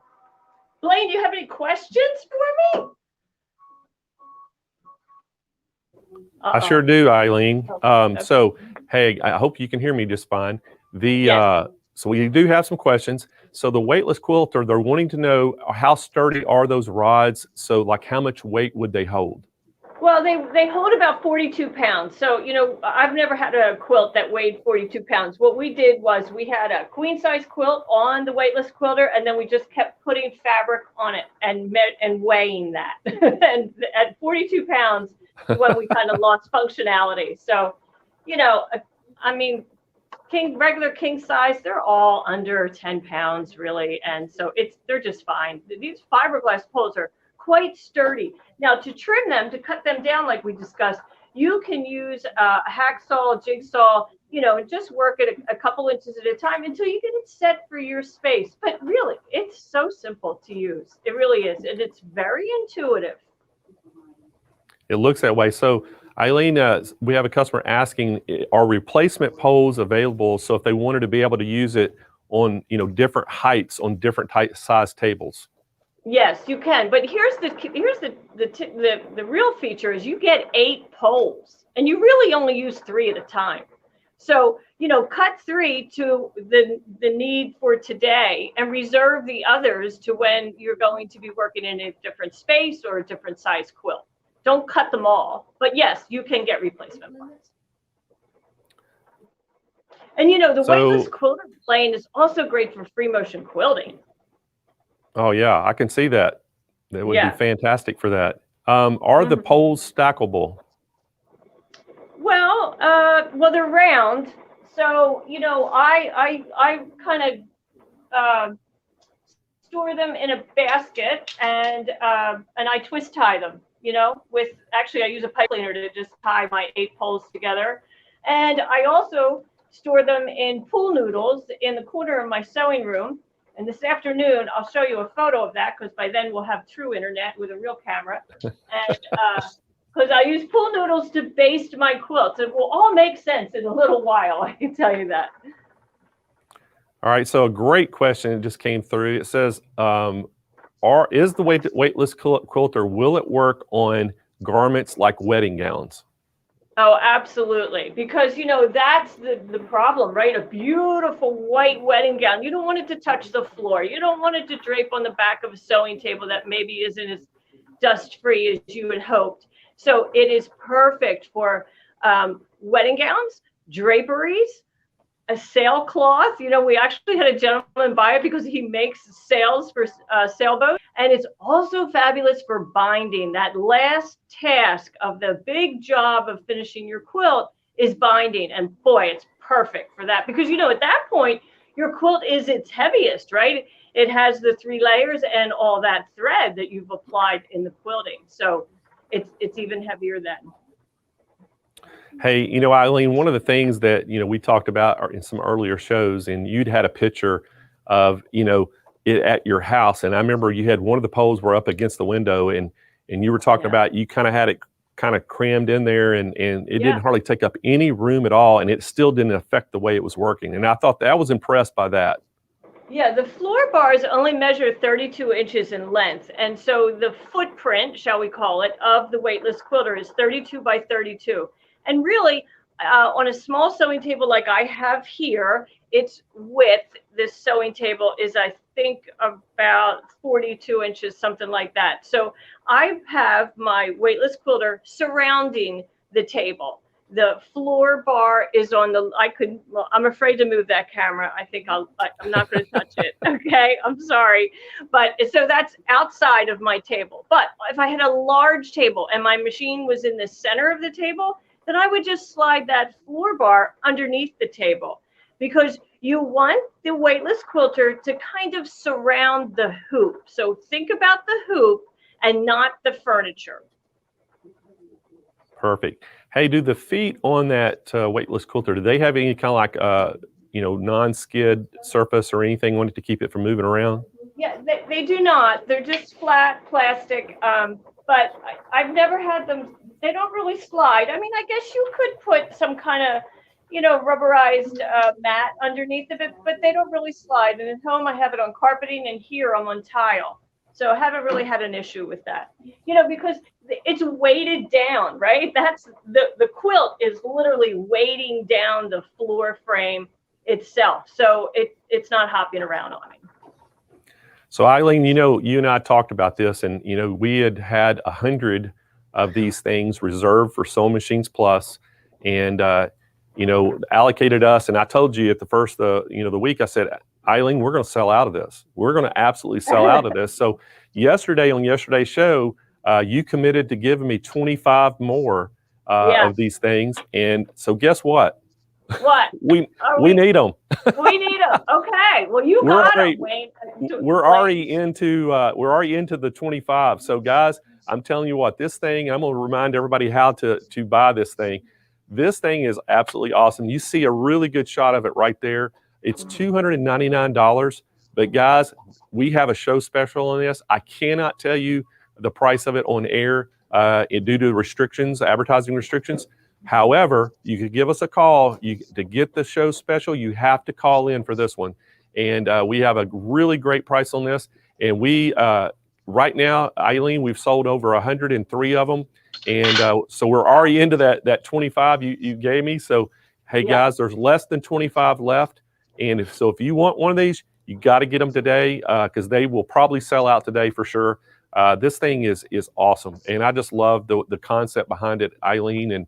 Blaine, do you have any questions for me? I sure do, Eileen. So, hey, I hope you can hear me just fine. Yes. So we do have some questions. So the weightless quilter, they're wanting to know how sturdy are those rods? So like how much weight would they hold? Well, they hold about 42 pounds. So, I've never had a quilt that weighed 42 pounds. What we did was we had a queen size quilt on the weightless quilter, and then we just kept putting fabric on it and weighing that. And at 42 pounds, when we kind of lost functionality. So, regular king size, they're all under 10 pounds really. And so they're just fine. These fiberglass poles are quite sturdy. Now to trim them, to cut them down like we discussed, you can use a hacksaw, jigsaw, and just work it a couple inches at a time until you get it set for your space. But really, it's so simple to use. It really is. And it's very intuitive. It looks that way. So Eileen, we have a customer asking, are replacement poles available? So if they wanted to be able to use it on, different heights on different size tables. Yes, you can. But here's the real feature is you get 8 poles, and you really only use 3 at a time. So, cut 3 to the need for today and reserve the others to when you're going to be working in a different space or a different size quilt. Don't cut them all, but yes, you can get replacement parts. And the weightless quilter plane is also great for free motion quilting. Oh yeah, I can see that. That would be fantastic for that. Are the poles stackable? Well, they're round, so I kind of store them in a basket, and I twist tie them. I use a pipe cleaner to just tie my 8 poles together. And I also store them in pool noodles in the corner of my sewing room. And this afternoon, I'll show you a photo of that, because by then we'll have true internet with a real camera. And because I use pool noodles to baste my quilts. It will all make sense in a little while, I can tell you that. All right, so a great question just came through. It says, is the weightless quilter, will it work on garments like wedding gowns? Oh, absolutely. Because, that's the problem, right? A beautiful white wedding gown. You don't want it to touch the floor. You don't want it to drape on the back of a sewing table that maybe isn't as dust-free as you had hoped. So it is perfect for wedding gowns, draperies, a sailcloth. We actually had a gentleman buy it because he makes sails for sailboats. And it's also fabulous for binding. That last task of the big job of finishing your quilt is binding. And boy, it's perfect for that. Because, at that point, your quilt is its heaviest, right? It has the 3 layers and all that thread that you've applied in the quilting. So it's even heavier then. Hey, Eileen, one of the things that, we talked about in some earlier shows, and you'd had a picture of, it at your house. And I remember you had one of the poles were up against the window, and you were talking about you kind of had it kind of crammed in there, and it didn't hardly take up any room at all, and it still didn't affect the way it was working. And I thought that I was impressed by that. Yeah, the floor bars only measure 32 inches in length. And so the footprint, shall we call it, of the weightless quilter is 32 by 32. And really, on a small sewing table like I have here, its width, this sewing table, is I think about 42 inches, something like that. So I have my weightless quilter surrounding the table. The floor bar is on the, well, I'm afraid to move that camera. I think I'm not going to touch it. Okay, I'm sorry. But so that's outside of my table. But if I had a large table and my machine was in the center of the table, then I would just slide that floor bar underneath the table, because you want the weightless quilter to kind of surround the hoop. So think about the hoop and not the furniture. Perfect. Hey, do the feet on that weightless quilter, do they have any kind of like, non-skid surface or anything on it to keep it from moving around? Yeah, they do not. They're just flat plastic. But I've never had them. They don't really slide. I mean, I guess you could put some kind of, rubberized mat underneath of it, but they don't really slide. And at home, I have it on carpeting, and here I'm on tile. So I haven't really had an issue with that, because it's weighted down, right? That's the quilt is literally weighting down the floor frame itself. So it's not hopping around on me. So Eileen, you and I talked about this, and we had 100 of these things reserved for Sewing Machines Plus, and allocated us. And I told you at the first the week, I said, Eileen, we're going to sell out of this. We're going to absolutely sell out of this. So yesterday on yesterday's show, you committed to giving me 25 more of these things, and so guess what? What? We need them. We need them. Okay. Well, you got them, Wayne. We're already into the 25. So guys, I'm telling you what, this thing, I'm going to remind everybody how to buy this thing. This thing is absolutely awesome. You see a really good shot of it right there. It's $299. But guys, we have a show special on this. I cannot tell you the price of it on air due to restrictions, advertising restrictions. However, you could give us a call. To get the show special, you have to call in for this one. And we have a really great price on this. And we, right now, Eileen, we've sold over 103 of them. And so we're already into that 25 you gave me. So, hey, guys, there's less than 25 left. And if you want one of these, you got to get them today, because they will probably sell out today for sure. This thing is awesome. And I just love the concept behind it, Eileen. And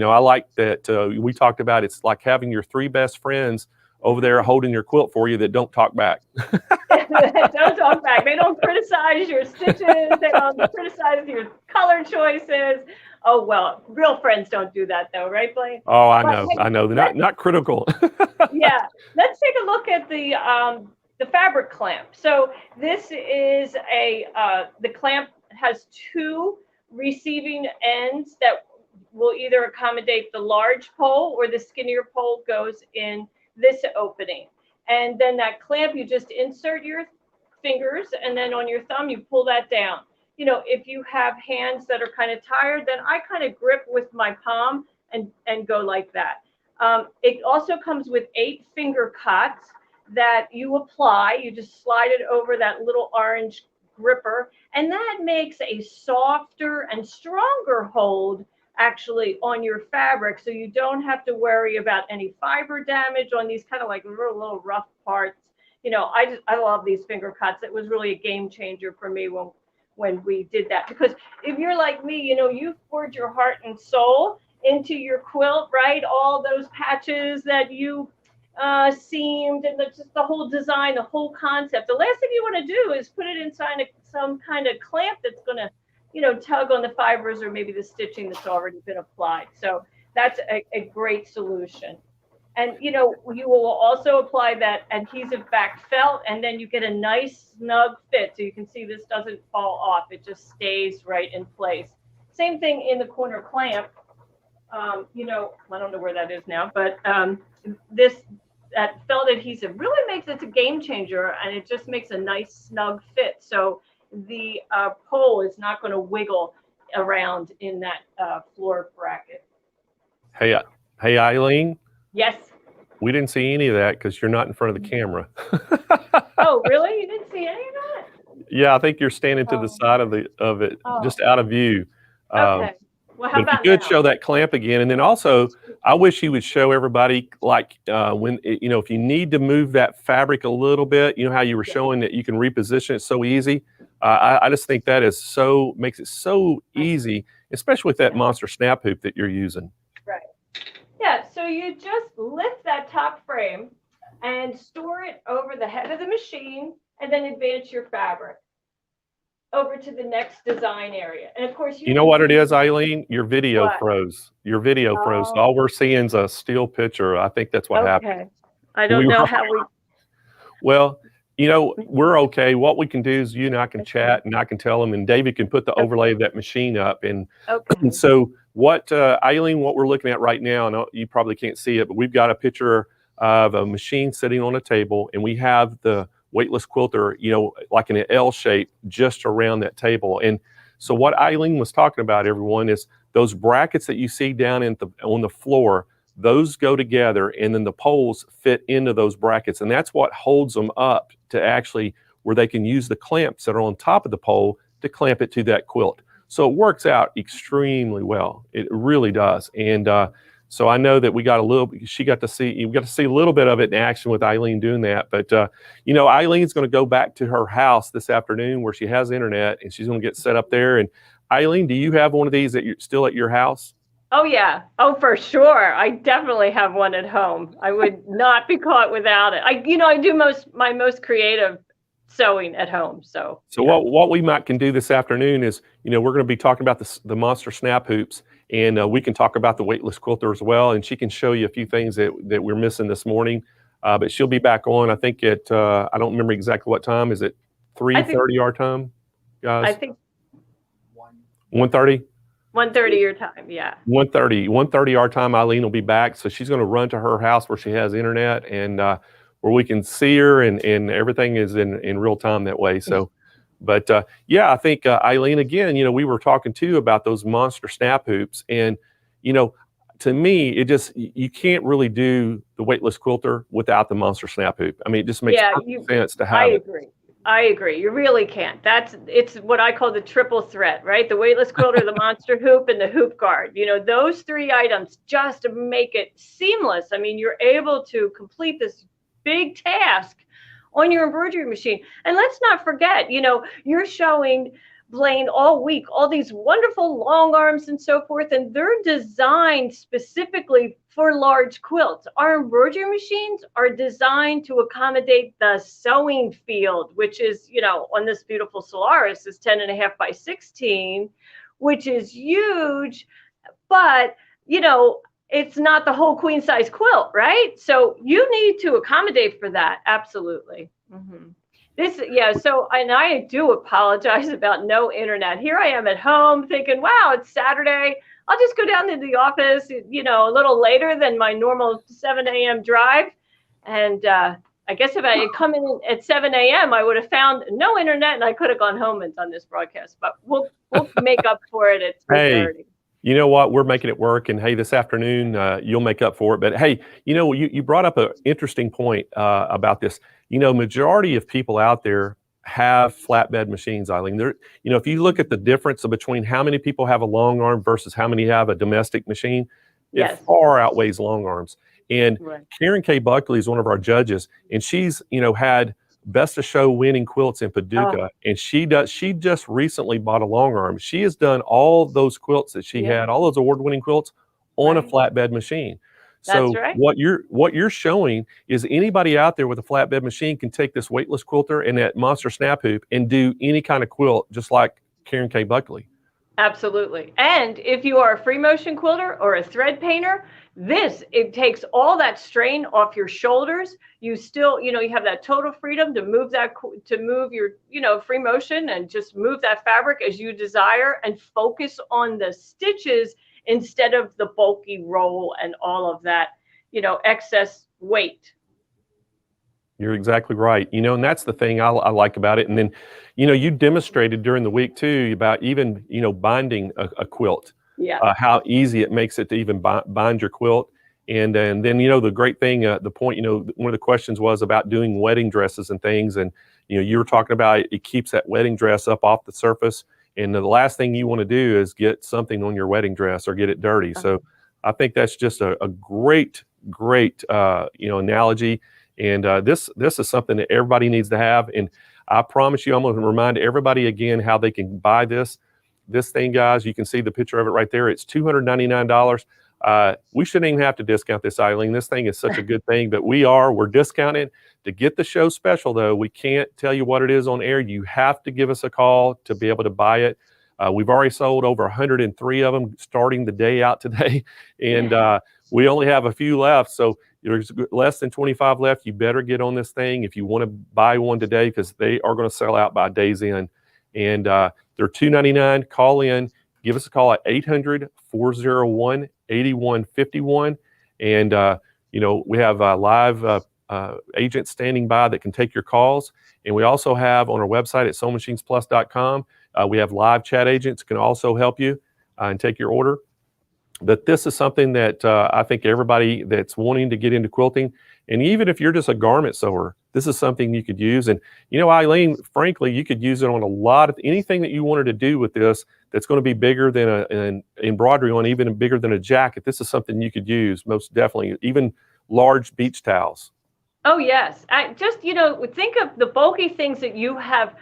I like that we talked about it's like having your 3 best friends over there holding your quilt for you that don't talk back. Don't talk back. They don't criticize your stitches. They don't criticize your color choices. Oh, well, real friends don't do that though, right, Blaine? Oh, I know. They're not critical. Yeah. Let's take a look at the fabric clamp. So this is the clamp has 2 receiving ends that will either accommodate the large pole, or the skinnier pole goes in this opening. And then that clamp, you just insert your fingers, and then on your thumb, you pull that down. If you have hands that are kind of tired, then I kind of grip with my palm and go like that. It also comes with 8 finger cuts that you apply. You just slide it over that little orange gripper, and that makes a softer and stronger hold actually on your fabric, so you don't have to worry about any fiber damage on these kind of like little rough parts. I love these finger cuts. It was really a game changer for me when we did that, because if you're like me, you poured your heart and soul into your quilt, right? All those patches that you seamed, and just the whole design, the whole concept. The last thing you want to do is put it inside some kind of clamp that's going to tug on the fibers or maybe the stitching that's already been applied. So that's a great solution. And you will also apply that adhesive back felt, and then you get a nice snug fit. So you can see this doesn't fall off. It just stays right in place. Same thing in the corner clamp. I don't know where that is now, but that felt adhesive really makes it a game changer, and it just makes a nice snug fit. So the pole is not going to wiggle around in that floor bracket. Hey, Eileen. Yes. We didn't see any of that because you're not in front of the camera. Oh, really? You didn't see any of that? Yeah, I think you're standing to the side of it, just out of view. Okay. Well, how But if you about could now? show that clamp again, and then also, I wish you would show everybody, like, when, you know, if you need to move that fabric a little bit, you know how you were showing that you can reposition it so easy. I just think that is makes it so easy, especially with that monster snap hoop that you're using. Right. Yeah, so you just lift that top frame and store it over the head of the machine, and then advance your fabric over to the next design area. And of course, You know what it is, Eileen? Your video What? froze. Your video froze. Oh. All we're seeing is a still picture. I think that's what happened. Okay. I don't know how we. Well, you know, we're okay. What we can do is you and I can chat, and I can tell them, and David can put the overlay of that machine up. And Okay. so what, Eileen, what we're looking at right now, and you probably can't see it, but we've got a picture of a machine sitting on a table, and we have the weightless quilter, you know, like in an L shape just around that table. And so what Eileen was talking about, everyone, is those brackets that you see down on the floor, those go together, and then the poles fit into those brackets. And that's what holds them up to actually where they can use the clamps that are on top of the pole to clamp it to that quilt. So it works out extremely well. It really does. And so I know that we got you got to see a little bit of it in action with Eileen doing that. But, you know, Eileen's going to go back to her house this afternoon where she has internet, and she's going to get set up there. And Eileen, do you have one of these that you're still at your house? Oh, yeah. Oh, for sure. I definitely have one at home. I would not be caught without it. I do my most creative sewing at home. So what we can do this afternoon is, you know, we're going to be talking about the monster snap hoops, and we can talk about the weightless quilter as well. And she can show you a few things that we're missing this morning. But she'll be back on, I think at, I don't remember exactly what time. Is it 3:30 our time, guys? I think 1:30? 1:30 your time. Yeah. 1:30 our time. Eileen will be back. So she's going to run to her house where she has internet, and where we can see her, and everything is in real time that way. So, but yeah, I think Eileen, again, you know, we were talking too about those monster snap hoops, and, you know, to me, you can't really do the weightless quilter without the monster snap hoop. I mean, it just makes perfect sense to have I agree. You really can't. It's what I call the triple threat, right? The weightless quilter, the monster hoop, and the hoop guard. You know, those three items just to make it seamless. I mean, you're able to complete this big task on your embroidery machine. And let's not forget, you know, you're showing Blaine all week all these wonderful long arms and so forth, and they're designed specifically for large quilts. Our embroidery machines are designed to accommodate the sewing field, which is, you know, on this beautiful Solaris is 10.5 by 16, which is huge, but, you know, it's not the whole queen size quilt, right? So you need to accommodate for that. Absolutely. Mm-hmm. So, and I do apologize about no internet. Here I am at home thinking, wow, it's Saturday. I'll just go down to the office, you know, a little later than my normal 7 a.m. drive. And I guess if I had come in at 7 a.m., I would have found no internet, and I could have gone home and done this broadcast. But we'll make up for it at 3:30. Hey, you know what? We're making it work. And hey, this afternoon, you'll make up for it. But hey, you know, you brought up an interesting point about this. You know, majority of people out there have flatbed machines, Eileen. You know, if you look at the difference between how many people have a long arm versus how many have a domestic machine, it far outweighs long arms. And 𝓤𝓾𝓲𝓵𝓽𝓲𝓷𝓰 is one of our judges, and she's, you know, had best of show winning quilts in Paducah, and she just recently bought a long arm. She has done all those quilts that she had, all those award-winning quilts on a flatbed machine. So what you're showing is anybody out there with a flatbed machine can take this weightless quilter and that monster snap hoop and do any kind of quilt, just like 𝓤𝓾𝓲𝓵𝓽𝓲𝓰. Absolutely. And if you are a free motion quilter or a thread painter, it takes all that strain off your shoulders. You still, you know, you have that total freedom to move your, you know, free motion and just move that fabric as you desire and focus on the stitches instead of the bulky roll and all of that, you know, excess weight. You're exactly right. You know, and that's the thing I like about it. And then, you know, you demonstrated during the week too about even, you know, binding a quilt. How easy it makes it to even bind your quilt. And then, you know, the great thing, the point, you know, one of the questions was about doing wedding dresses and things. And, you know, you were talking about it keeps that wedding dress up off the surface. And the last thing you want to do is get something on your wedding dress or get it dirty. So I think that's just a great analogy. And this is something that everybody needs to have. And I promise you, I'm going to remind everybody again how they can buy this thing, guys. You can see the picture of it right there. It's $299. We shouldn't even have to discount this, Eileen. This thing is such a good thing, but we're discounted. To get the show special, though, we can't tell you what it is on air. You have to give us a call to be able to buy it. We've already sold over 103 of them starting the day out today, and we only have a few left. So there's less than 25 left. You better get on this thing if you want to buy one today, because they are going to sell out by day's end. And they're $299. Call in. Give us a call at 800-401-8151. And, we have live agents standing by that can take your calls. And we also have on our website at SewingMachinesPlus.com, we have live chat agents who can also help you and take your order. But this is something that I think everybody that's wanting to get into quilting, and even if you're just a garment sewer, this is something you could use. And, Eileen, frankly, you could use it on a lot of anything that you wanted to do with this that's going to be bigger than an embroidery on, even bigger than a jacket. This is something you could use, most definitely, even large beach towels. Oh, yes. I just, think of the bulky things that you have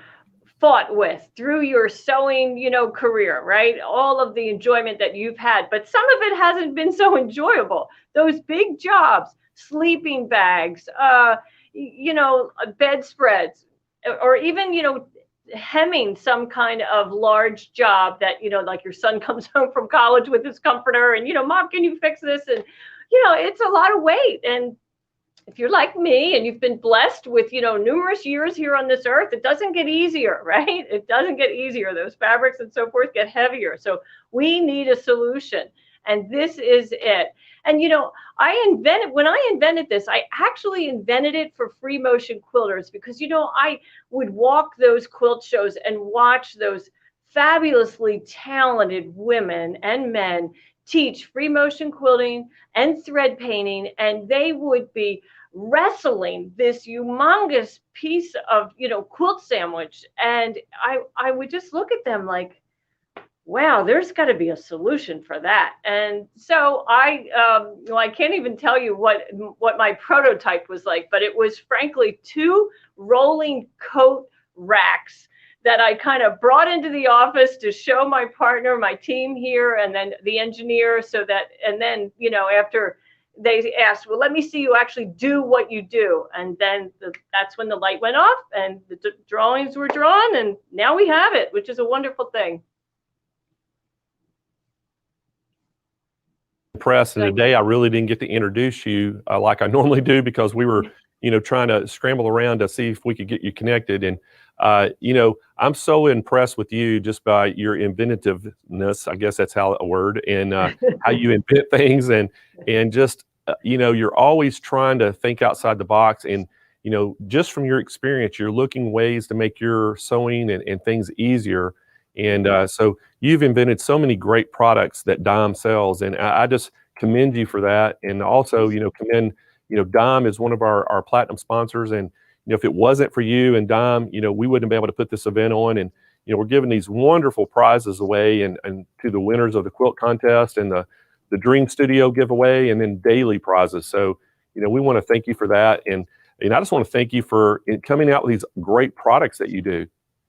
fought with through your sewing, career, right? All of the enjoyment that you've had, but some of it hasn't been so enjoyable. Those big jobs, sleeping bags, bedspreads, or even, hemming some kind of large job that, like your son comes home from college with his comforter and, Mom, can you fix this? And, it's a lot of weight. And if you're like me and you've been blessed with, numerous years here on this earth, it doesn't get easier, right? It doesn't get easier. Those fabrics and so forth get heavier. So we need a solution. And this is it. And, when I invented this, I actually invented it for free motion quilters because, I would walk those quilt shows and watch those fabulously talented women and men teach free motion quilting and thread painting, and they would be wrestling this humongous piece of quilt sandwich, and I would just look at them like, wow, there's got to be a solution for that. And so I can't even tell you what my prototype was like, but it was frankly 2 rolling coat racks that I kind of brought into the office to show my partner, my team here, and then the engineer, and then, after they asked, well, let me see you actually do what you do. And then that's when the light went off and the drawings were drawn, and now we have it, which is a wonderful thing. Press, and today I really didn't get to introduce you like I normally do, because we were, trying to scramble around to see if we could get you connected. And I'm so impressed with you just by your inventiveness. I guess that's how a word, and how you invent things, and just you're always trying to think outside the box. And just from your experience, you're looking ways to make your sewing and things easier. And so you've invented so many great products that Dime sells, and I just commend you for that. And also, commend, Dime is one of our platinum sponsors, and if it wasn't for you and Dime, we wouldn't be able to put this event on. And we're giving these wonderful prizes away, and to the winners of the quilt contest and the Dream Studio giveaway, and then daily prizes. So we want to thank you for that, and I just want to thank you for coming out with these great products that you do.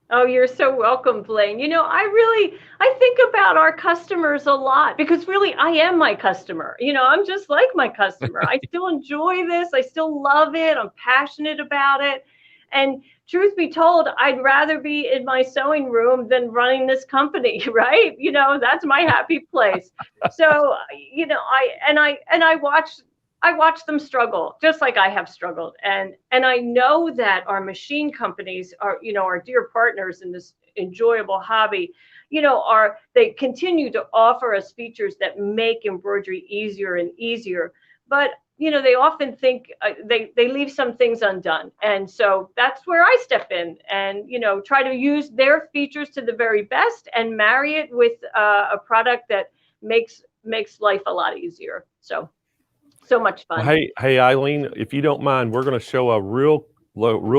Oh, you're so welcome, Blaine. I think about our customers a lot, because really I am my customer. I'm just like my customer. I still enjoy this. I still love it. I'm passionate about it. And truth be told, I'd rather be in my sewing room than running this company, right? That's my happy place. So, I watch them struggle, just like I have struggled. And I know that our machine companies are, our dear partners in this enjoyable hobby, they continue to offer us features that make embroidery easier and easier. But, they often think they leave some things undone. And so that's where I step in and, try to use their features to the very best and marry it with a product that makes life a lot easier. So much fun. Hey, Eileen, if you don't mind, we're going to show a real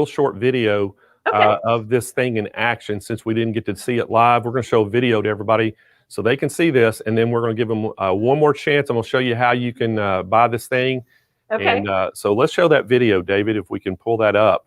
short video Okay. of this thing in action. Since we didn't get to see it live, we're going to show a video to everybody so they can see this, and then we're going to give them one more chance. I'm going to show you how you can buy this thing. Okay. And so let's show that video, David, if we can pull that up.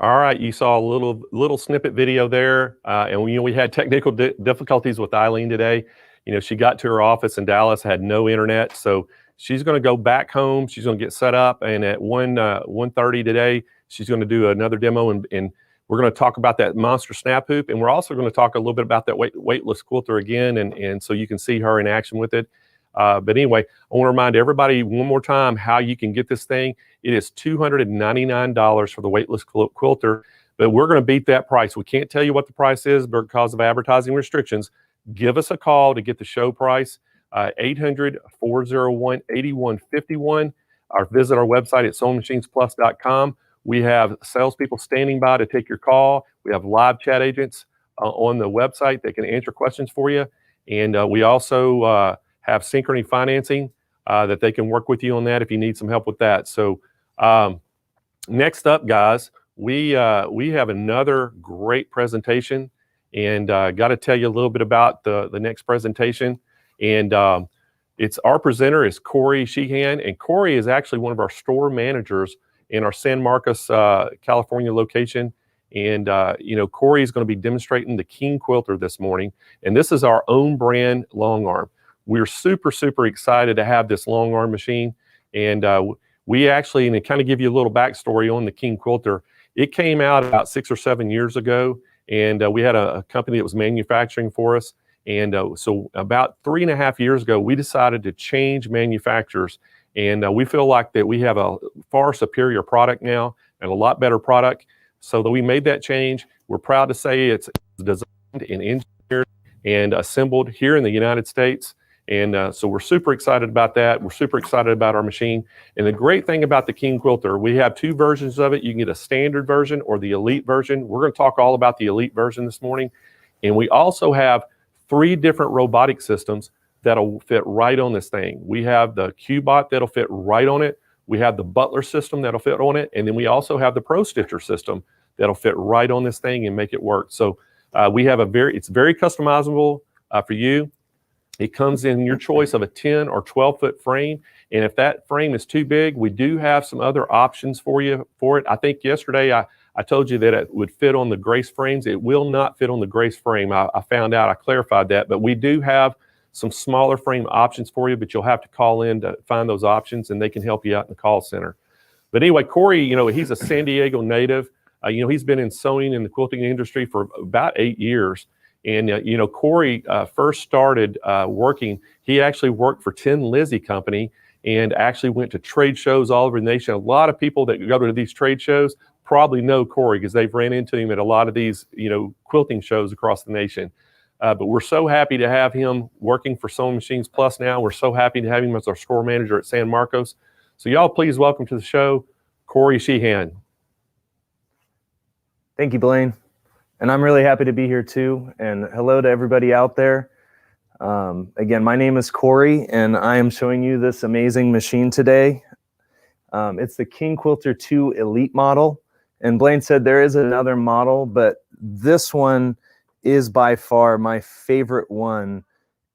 All right, you saw a little snippet video there, and we had technical difficulties with Eileen today. She got to her office in Dallas, had no internet, so she's going to go back home. She's going to get set up, and at 1:30 today, she's going to do another demo, and we're going to talk about that monster snap hoop, and we're also going to talk a little bit about that weightless quilter again, and so you can see her in action with it. But anyway, I want to remind everybody one more time how you can get this thing. It is $299 for the weightless quilter, but we're going to beat that price. We can't tell you what the price is because of advertising restrictions. Give us a call to get the show price, 800-401-8151, or visit our website at SewingMachinesPlus.com. We have salespeople standing by to take your call. We have live chat agents on the website that can answer questions for you. And we also have synchrony financing that they can work with you on that if you need some help with that. So next up, guys, we have another great presentation, and got to tell you a little bit about the next presentation. And it's our presenter is Corey Sheehan, and Corey is actually one of our store managers in our San Marcos, California location. And Corey is going to be demonstrating the King Quilter this morning, and this is our own brand long arm. We're super, super excited to have this long arm machine. And we actually, and to kind of give you a little backstory on the King Quilter, it came out about 6 or 7 years ago. And we had a company that was manufacturing for us. And so about 3.5 years ago, we decided to change manufacturers. And we feel like that we have a far superior product now and a lot better product. So that we made that change. We're proud to say it's designed and engineered and assembled here in the United States. And so we're super excited about that. We're super excited about our machine. And the great thing about the King Quilter, we have 2 versions of it. You can get a standard version or the elite version. We're going to talk all about the elite version this morning. And we also have 3 different robotic systems that'll fit right on this thing. We have the Q-Bot that'll fit right on it. We have the Butler system that'll fit on it. And then we also have the Pro Stitcher system that'll fit right on this thing and make it work. So we have it's very customizable for you. It comes in your choice of a 10 or 12 foot frame. And if that frame is too big, we do have some other options for you for it. I think yesterday I told you that it would fit on the Grace frames. It will not fit on the Grace frame. I found out, I clarified that, but we do have some smaller frame options for you, but you'll have to call in to find those options, and they can help you out in the call center. But anyway, Corey, he's a San Diego native. He's been in sewing in the quilting industry for about 8 years. And, Corey first started working. He actually worked for Tin Lizzie Company and actually went to trade shows all over the nation. A lot of people that go to these trade shows probably know Corey because they've ran into him at a lot of these, quilting shows across the nation. But we're so happy to have him working for Sewing Machines Plus now. We're so happy to have him as our store manager at San Marcos. So y'all please welcome to the show, Corey Sheehan. Thank you, Blaine. And I'm really happy to be here too. And hello to everybody out there. Again, my name is Corey, and I am showing you this amazing machine today. It's the King Quilter 2 Elite model. And Blaine said there is another model, but this one is by far my favorite one.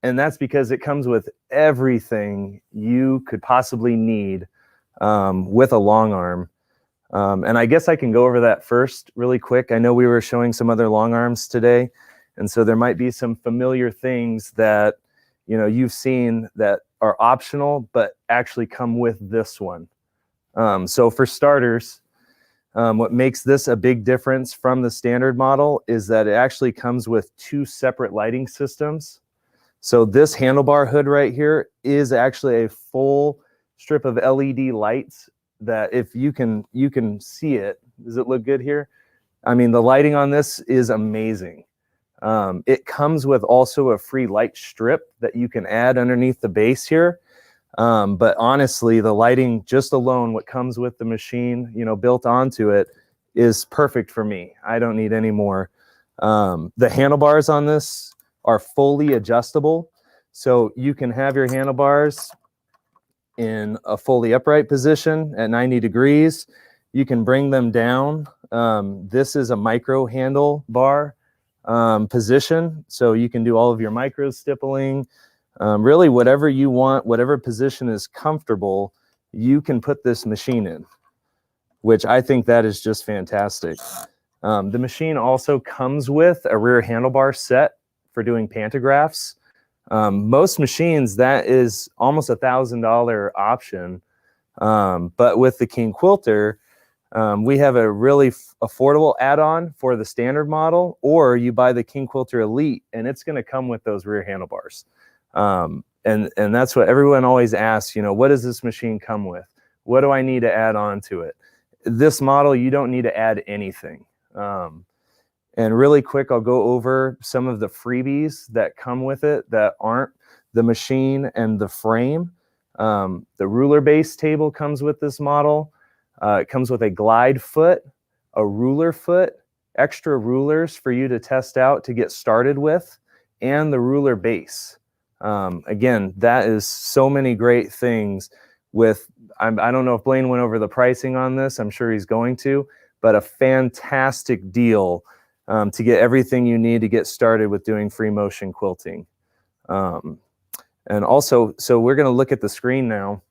And that's because it comes with everything you could possibly need with a long arm. And I guess I can go over that first really quick. I know we were showing some other long arms today, and so there might be some familiar things that you've seen that are optional but actually come with this one. So for starters, what makes this a big difference from the standard model is that it actually comes with 2 separate lighting systems. So this handlebar hood right here is actually a full strip of LED lights that if you can see it. Does it look good here? I mean, the lighting on this is amazing. It comes with also a free light strip that you can add underneath the base here. But honestly, the lighting just alone, what comes with the machine, you know, built onto it, is perfect for me. I don't need any more. The handlebars on this are fully adjustable. So you can have your handlebars in a fully upright position at 90 degrees. You can bring them down. This is a micro handlebar position. So you can do all of your micro stippling. Really, whatever you want, whatever position is comfortable, you can put this machine in, which I think that is just fantastic. The machine also comes with a rear handlebar set for doing pantographs. Most machines, that is almost $1,000 option. But with the King Quilter, we have a really affordable add-on for the standard model, or you buy the King Quilter Elite, and it's going to come with those rear handlebars. And that's what everyone always asks, you know, what does this machine come with? What do I need to add on to it? This model, you don't need to add anything. And really quick, I'll go over some of the freebies that come with it that aren't the machine and the frame. The ruler base table comes with this model. It comes with a glide foot, a ruler foot, extra rulers for you to test out to get started with, and the ruler base. Again, that is so many great things with, I don't know if Blaine went over the pricing on this. I'm sure he's going to, but a fantastic deal to get everything you need to get started with doing free motion quilting. And also, so we're going to look at the screen now,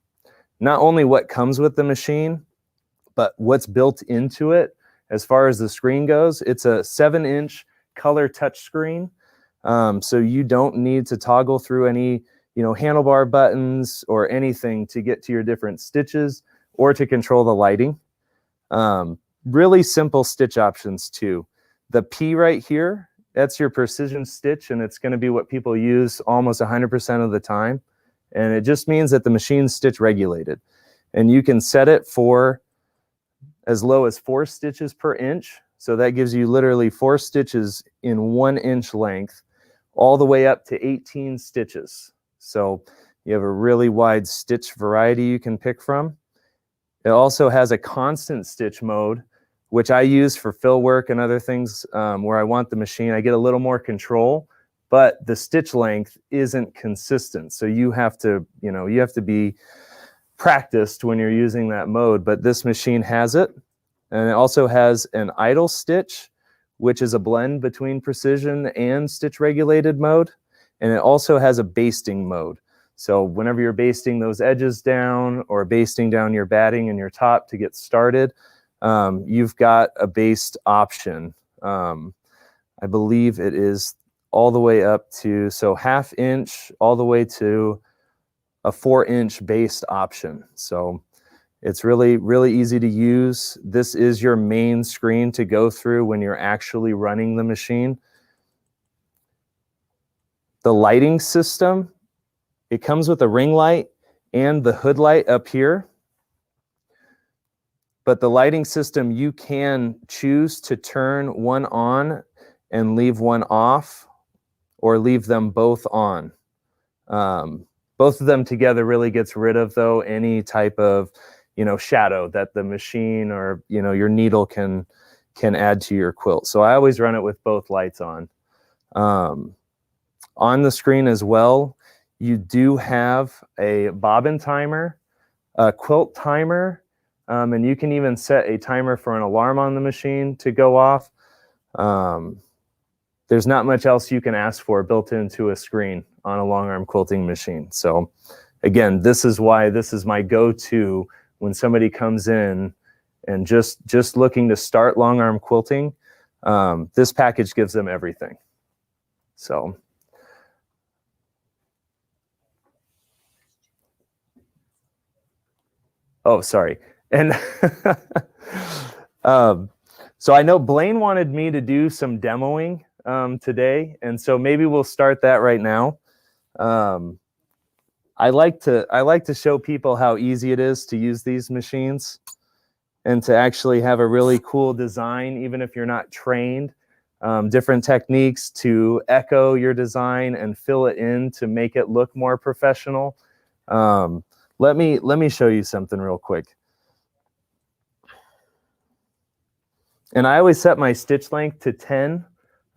not only what comes with the machine, but what's built into it. As far as the screen goes, it's a 7-inch color touch screen. So you don't need to toggle through any, you know, handlebar buttons or anything to get to your different stitches or to control the lighting. Really simple stitch options too. The P right here, that's your precision stitch, and it's going to be what people use almost 100% of the time. And it just means that the machine's stitch regulated. And you can set it for as low as 4 stitches per inch. So that gives you literally 4 stitches in 1 inch length, all the way up to 18 stitches. So you have a really wide stitch variety you can pick from. It also has a constant stitch mode, which I use for fill work and other things where I want the machine. I get a little more control, but the stitch length isn't consistent. So you have to, you know, you have to be practiced when you're using that mode, but this machine has it. And it also has an idle stitch, which is a blend between precision and stitch regulated mode. And it also has a basting mode. So whenever you're basting those edges down or basting down your batting and your top to get started, you've got a based option. I believe it is all the way up to, so 1/2 inch all the way to a 4-inch based option. So it's really, really easy to use. This is your main screen to go through when you're actually running the machine. The lighting system, it comes with a ring light and the hood light up here. But the lighting system, you can choose to turn one on and leave one off, or leave them both on. Both of them together really gets rid of, though, any type of, you know, shadow that the machine or, you know, your needle can add to your quilt. So I always run it with both lights on. On the screen as well, you do have a bobbin timer, a quilt timer, and you can even set a timer for an alarm on the machine to go off. There's not much else you can ask for built into a screen on a long arm quilting machine. So again, this is why this is my go-to when somebody comes in and just looking to start long arm quilting. This package gives them everything. So oh, sorry. And so I know Blaine wanted me to do some demoing today, and so maybe we'll start that right now. I like to show people how easy it is to use these machines and to actually have a really cool design, even if you're not trained. Different techniques to echo your design and fill it in to make it look more professional. Let me show you something real quick. And I always set my stitch length to 10,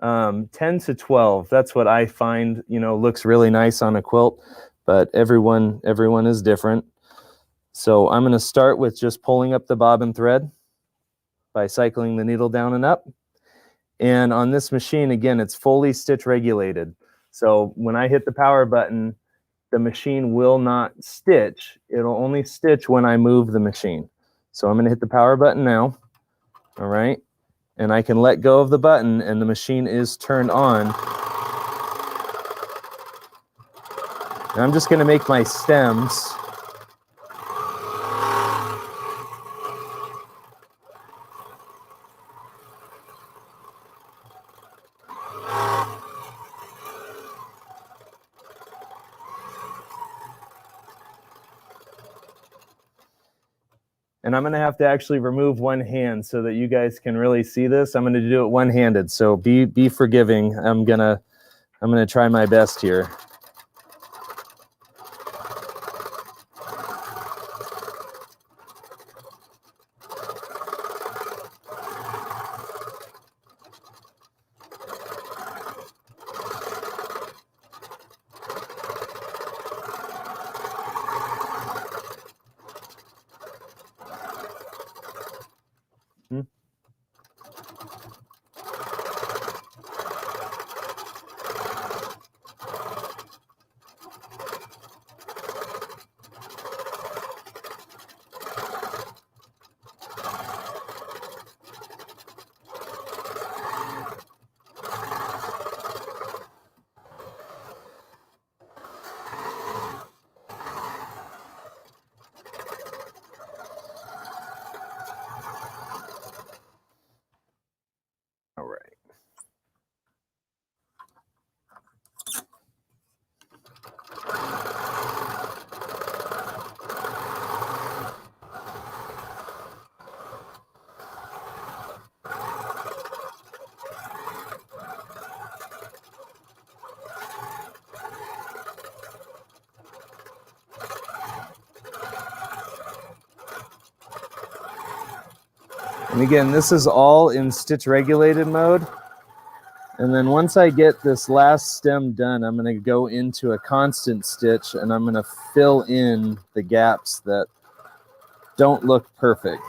10 to 12. That's what I find, looks really nice on a quilt, but everyone is different. So I'm going to start with just pulling up the bobbin thread by cycling the needle down and up. And on this machine, again, it's fully stitch regulated. So when I hit the power button, the machine will not stitch. It'll only stitch when I move the machine. So I'm going to hit the power button now. All right. And I can let go of the button and the machine is turned on. And I'm just going to make my stems. And I'm going to have to actually remove one hand so that you guys can really see this. I'm going to do it one-handed, so be forgiving. I'm going to try my best here. And again, this is all in stitch regulated mode. And then once I get this last stem done, I'm going to go into a constant stitch and I'm going to fill in the gaps that don't look perfect.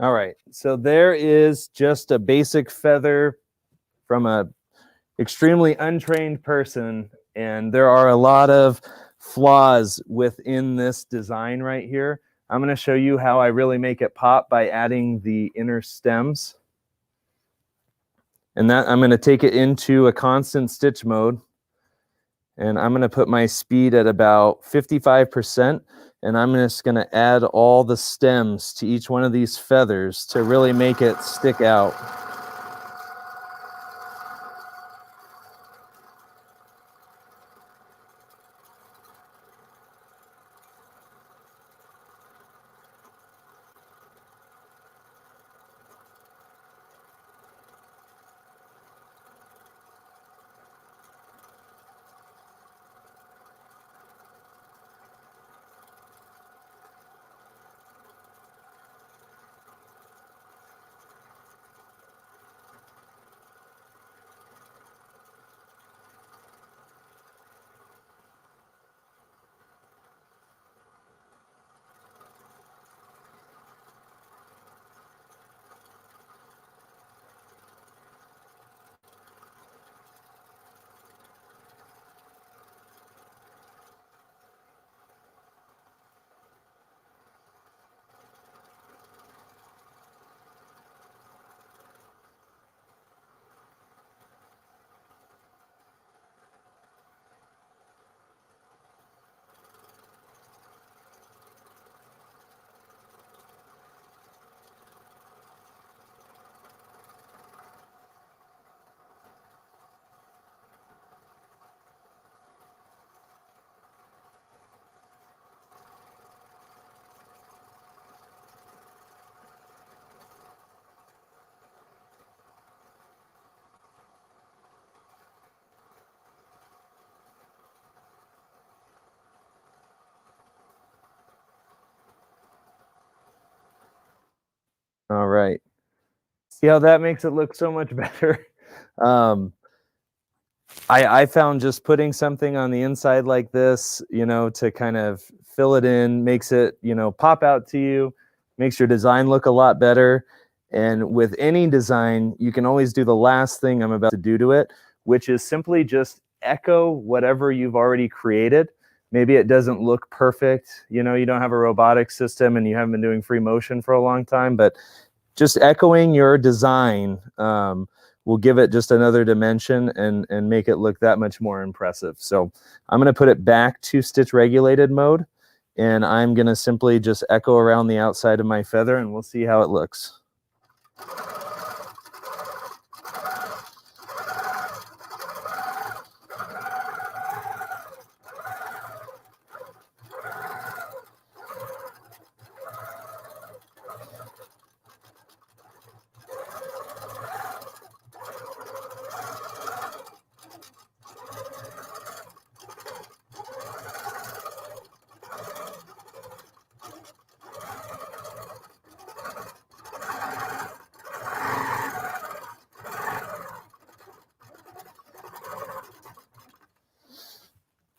All right, so there is just a basic feather from a extremely untrained person, and there are a lot of flaws within this design right here. I'm going to show you how I really make it pop by adding the inner stems. And that I'm going to take it into a constant stitch mode. And I'm going to put my speed at about 55%. And I'm just going to add all the stems to each one of these feathers to really make it stick out. All right. See how that makes it look so much better? I found just putting something on the inside like this, you know, to kind of fill it in, makes it, you know, pop out to you, makes your design look a lot better. And with any design, you can always do the last thing I'm about to do to it, which is simply just echo whatever you've already created. Maybe it doesn't look perfect, you know, you don't have a robotic system and you haven't been doing free motion for a long time, but just echoing your design will give it just another dimension and make it look that much more impressive. So I'm going to put it back to stitch regulated mode, and I'm going to simply just echo around the outside of my feather, and we'll see how it looks.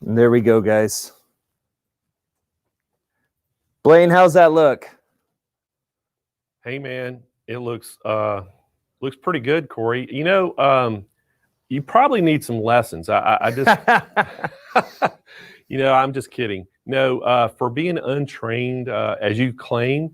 And there we go, guys. Blaine, how's that look? Hey man, it looks pretty good, Corey. You know, you probably need some lessons. I just, you know, I'm just kidding. No, for being untrained, as you claim,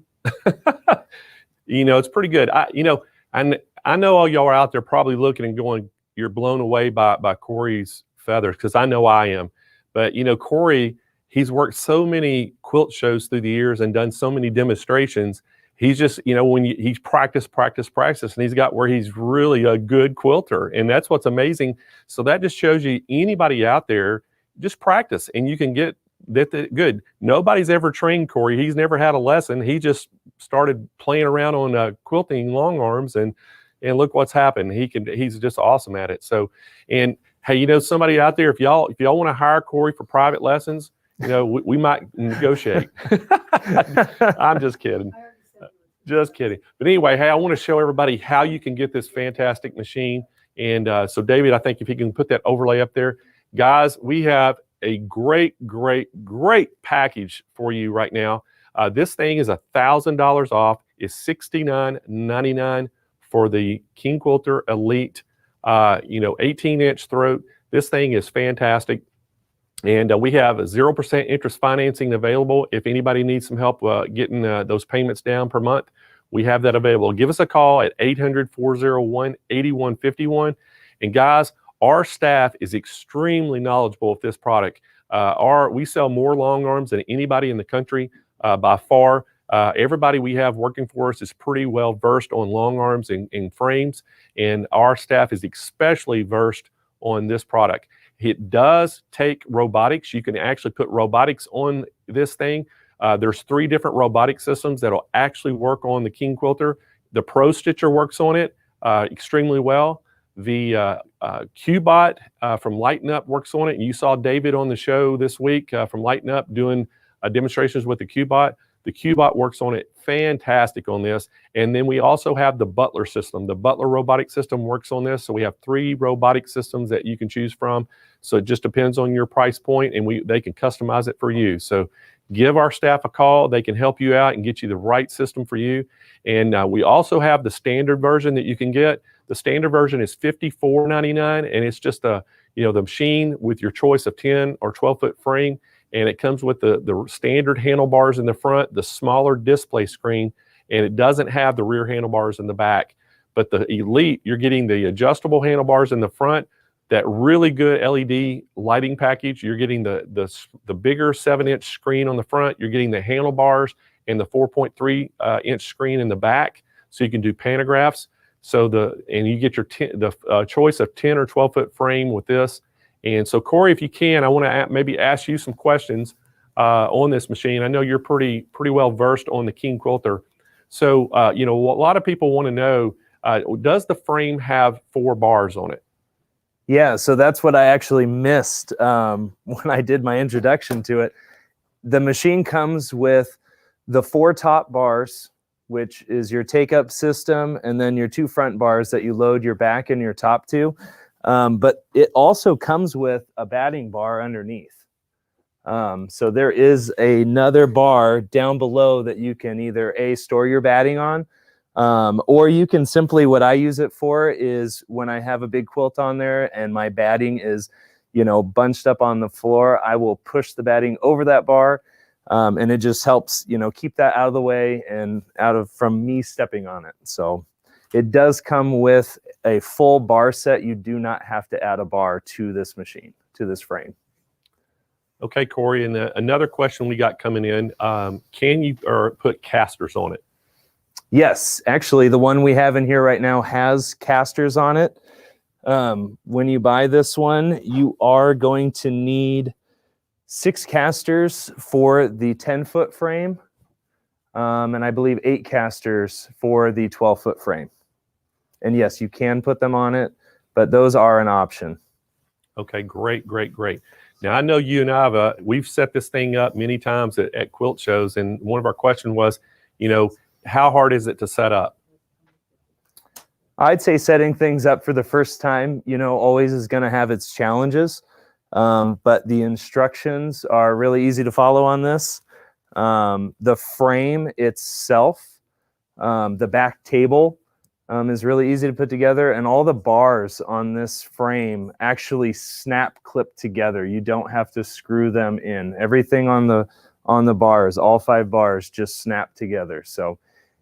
you know, it's pretty good. You know, I know all y'all are out there probably looking and going, you're blown away by Corey's feathers, because I know I am. But you know, Corey, he's worked so many quilt shows through the years and done so many demonstrations. He's just, you know, when he's practiced, and he's got where he's really a good quilter, and that's what's amazing. So that just shows you, anybody out there, just practice and you can get that good. Nobody's ever trained Corey. He's never had a lesson. He just started playing around on quilting long arms, and look what's happened. He's just awesome at it. So, and hey, you know, somebody out there, if y'all want to hire Corey for private lessons, you know, we might negotiate. I'm just kidding. Just kidding. But anyway, hey, I want to show everybody how you can get this fantastic machine. And so David, I think if he can put that overlay up there. Guys, we have a great package for you right now. This thing is $1,000 off. It's $69.99 for the King Quilter Elite, you know, 18-inch throat. This thing is fantastic. And we have a 0% interest financing available. If anybody needs some help getting those payments down per month, we have that available. Give us a call at 800-401-8151. And guys, our staff is extremely knowledgeable of this product. We sell more long arms than anybody in the country by far. Everybody we have working for us is pretty well versed on long arms and frames, and our staff is especially versed on this product. It does take robotics. You can actually put robotics on this thing. There's 3 different robotic systems that'll actually work on the King Quilter. The Pro Stitcher works on it extremely well. The 𝐏𝐫𝐞𝐬𝐿 from Lighten Up works on it. And you saw David on the show this week from Lighten Up doing demonstrations with the 𝐏𝐫𝐞𝐬𝐿. The 𝐏𝐫𝐞𝐬𝐿 works on it fantastic on this. And then we also have the Butler system. The Butler robotic system works on this. So we have 3 robotic systems that you can choose from. So it just depends on your price point, and they can customize it for you. So give our staff a call. They can help you out and get you the right system for you. And we also have the standard version that you can get. The standard version is $54.99, and it's just the machine with your choice of 10 or 12-foot frame. And it comes with the standard handlebars in the front, the smaller display screen, and it doesn't have the rear handlebars in the back. But the Elite, you're getting the adjustable handlebars in the front, that really good LED lighting package. You're getting the bigger 7-inch screen on the front. You're getting the handlebars and the 4.3-inch screen in the back, so you can do pantographs. And you get your choice of 10 or 12-foot frame with this. And so, Corey, if you can, I want to maybe ask you some questions on this machine. I know you're pretty well versed on the King Quilter. So, a lot of people want to know, does the frame have 4 bars on it? Yeah, so that's what I actually missed when I did my introduction to it. The machine comes with the 4 top bars, which is your take-up system, and then your 2 front bars that you load your back and your top to. But it also comes with a batting bar underneath. So there is another bar down below that you can either store your batting on, or you can simply, what I use it for is when I have a big quilt on there and my batting is, bunched up on the floor, I will push the batting over that bar. And it just helps, keep that out of the way and from me stepping on it. So it does come with a full bar set. You do not have to add a bar to this machine, to this frame. Okay, Corey, and another question we got coming in, can you put casters on it? Yes, actually, the one we have in here right now has casters on it. When you buy this one, you are going to need 6 casters for the 10-foot frame, and I believe 8 casters for the 12-foot frame. And yes, you can put them on it, but those are an option. Okay, great. Now, I know you and I we've set this thing up many times at quilt shows, and one of our questions was, how hard is it to set up? I'd say setting things up for the first time, always is going to have its challenges, but the instructions are really easy to follow on this. The frame itself, the back table, is really easy to put together, and all the bars on this frame actually snap clip together. You don't have to screw them in. Everything on the bars, all 5 bars, just snap together. So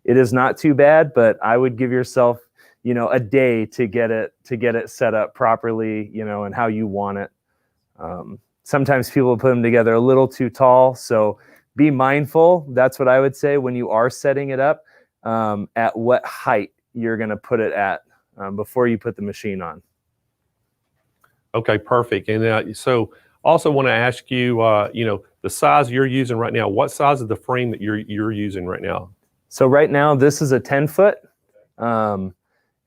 it is not too bad, but I would give yourself, a day to get it set up properly, and how you want it. Sometimes people put them together a little too tall, so be mindful. That's what I would say when you are setting it up, at what height you're going to put it at before you put the machine on. Okay, perfect. And so also want to ask you, the size you're using right now. What size is the frame that you're using right now? So right now, this is a 10-foot.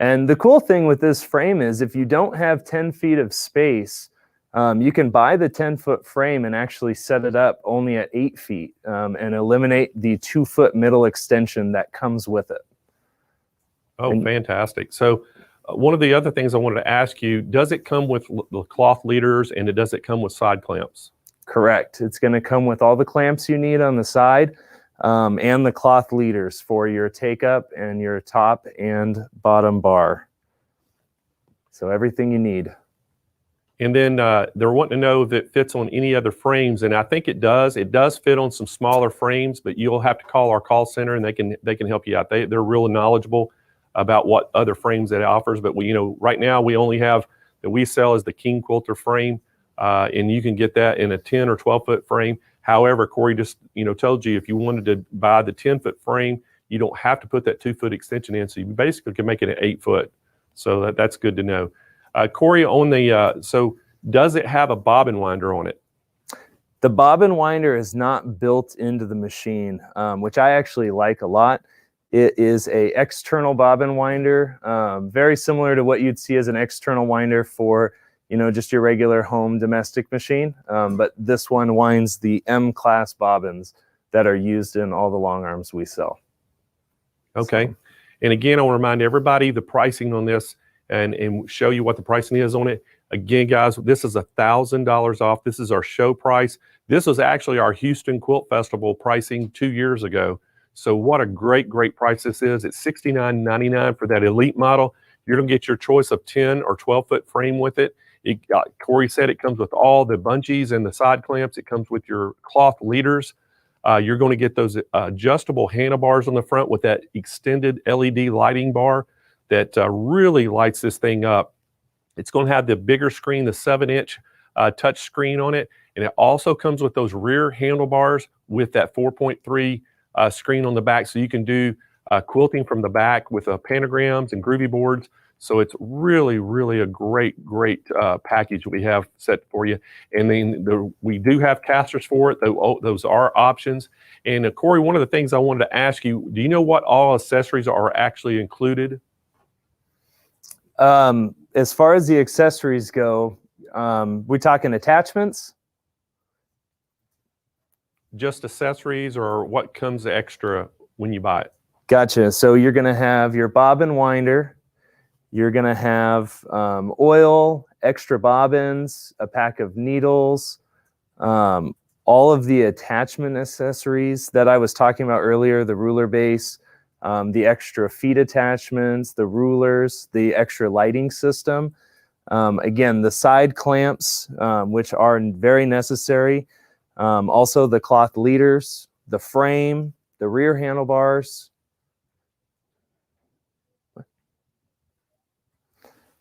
And the cool thing with this frame is if you don't have 10 feet of space, you can buy the 10-foot frame and actually set it up only at 8 feet and eliminate the 2-foot middle extension that comes with it. Oh, fantastic. So one of the other things I wanted to ask you, does it come with the cloth leaders, and does it come with side clamps? Correct. It's going to come with all the clamps you need on the side and the cloth leaders for your take-up and your top and bottom bar. So everything you need. And then they're wanting to know if it fits on any other frames, and I think it does. It does fit on some smaller frames, but you'll have to call our call center, and they can help you out. They're really knowledgeable about what other frames that it offers. But we, right now we only have that we sell as the King Quilter frame, and you can get that in a 10 or 12 foot frame. However, Corey just told you if you wanted to buy the 10-foot frame, you don't have to put that 2-foot extension in, so you basically can make it an 8-foot. So that's good to know. Corey, on the so does it have a bobbin winder on it? The bobbin winder is not built into the machine, which I actually like a lot. It is a external bobbin winder, very similar to what you'd see as an external winder for just your regular home domestic machine. But this one winds the M-class bobbins that are used in all the long arms we sell. Okay. So. And again, I'll remind everybody the pricing on this and show you what the pricing is on it. Again, guys, this is $1,000 off. This is our show price. This was actually our Houston Quilt Festival pricing 2 years ago. So what a great, great price this is. It's $69.99 for that Elite model. You're going to get your choice of 10 or 12-foot frame with it. Corey said it comes with all the bungees and the side clamps. It comes with your cloth leaders. You're going to get those adjustable handlebars on the front with that extended LED lighting bar that really lights this thing up. It's going to have the bigger screen, the 7-inch touch screen on it. And it also comes with those rear handlebars with that 4.3 screen on the back. So you can do quilting from the back with pentagrams and groovy boards. So it's really, really a great, great package we have set for you. And then we do have casters for it. Those are options. And Corey, one of the things I wanted to ask you, do you know what all accessories are actually included? As far as the accessories go, we're talking attachments? Just accessories, or what comes extra when you buy it? Gotcha. So you're going to have your bobbin winder. You're going to have oil, extra bobbins, a pack of needles, all of the attachment accessories that I was talking about earlier, the ruler base, the extra feet attachments, the rulers, the extra lighting system. Again, the side clamps, which are very necessary. Also the cloth leaders, the frame, the rear handlebars.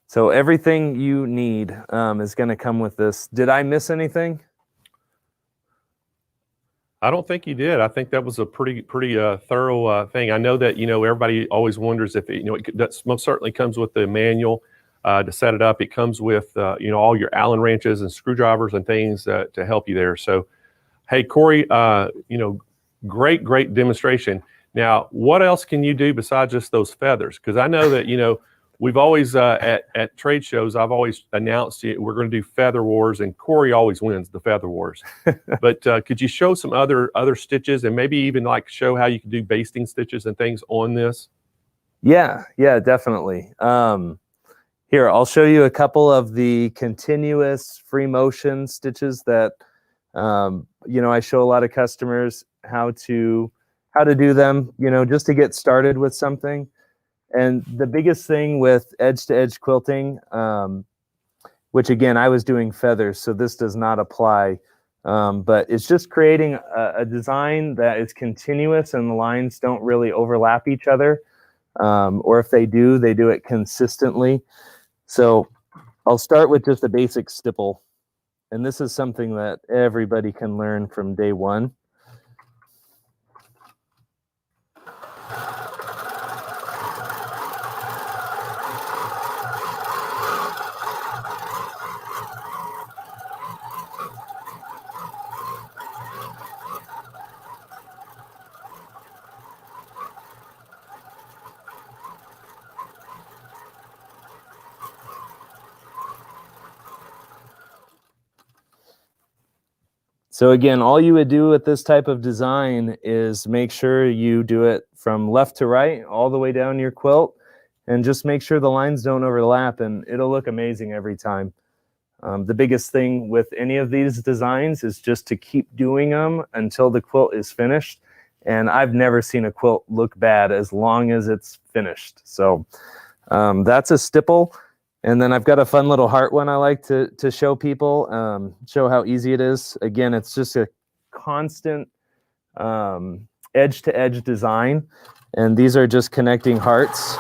So everything you need is going to come with this. Did I miss anything? I don't think you did. I think that was a pretty thorough thing. I know that everybody always wonders if that most certainly comes with the manual to set it up. It comes with all your Allen wrenches and screwdrivers and things to help you there. So, hey Corey, great demonstration. Now, what else can you do besides just those feathers? Because I know that we've always at trade shows, I've always announced we're going to do feather wars, and Corey always wins the feather wars. But could you show some other stitches, and maybe even show how you can do basting stitches and things on this? Yeah, definitely. Here, I'll show you a couple of the continuous free motion stitches that I show a lot of customers how to do them, just to get started with something. And the biggest thing with edge-to-edge quilting, which again, I was doing feathers, so this does not apply, but it's just creating a design that is continuous and the lines don't really overlap each other, or if they do it consistently. So I'll start with just a basic stipple, and this is something that everybody can learn from day one. So again, all you would do with this type of design is make sure you do it from left to right, all the way down your quilt, and just make sure the lines don't overlap, and it'll look amazing every time. The biggest thing with any of these designs is just to keep doing them until the quilt is finished. And I've never seen a quilt look bad as long as it's finished. So that's a stipple. And then I've got a fun little heart one I like to show people, show how easy it is. Again, it's just a constant edge-to-edge design. And these are just connecting hearts.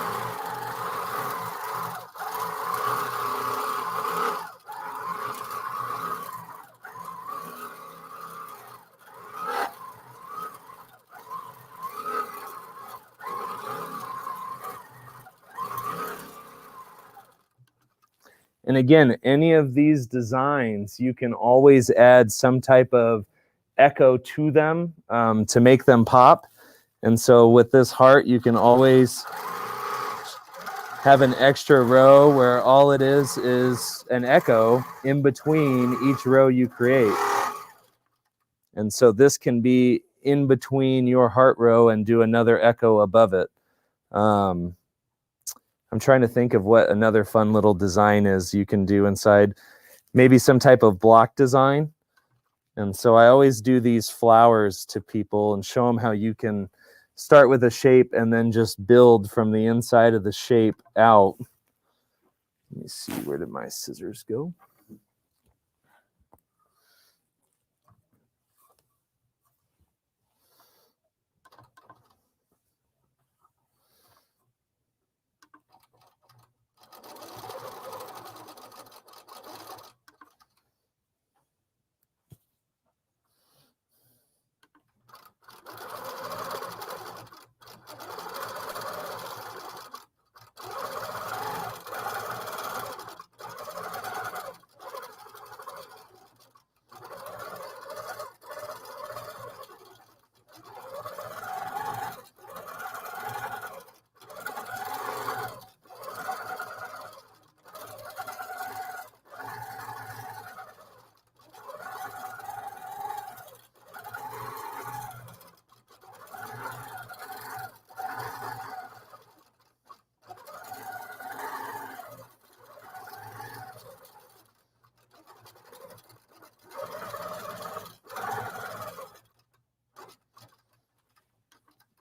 And again, any of these designs, you can always add some type of echo to them to make them pop. And so with this heart, you can always have an extra row where all it is an echo in between each row you create. And so this can be in between your heart row and do another echo above it. I'm trying to think of what another fun little design is you can do inside, maybe some type of block design. And so I always do these flowers to people and show them how you can start with a shape and then just build from the inside of the shape out. Let me see, where did my scissors go?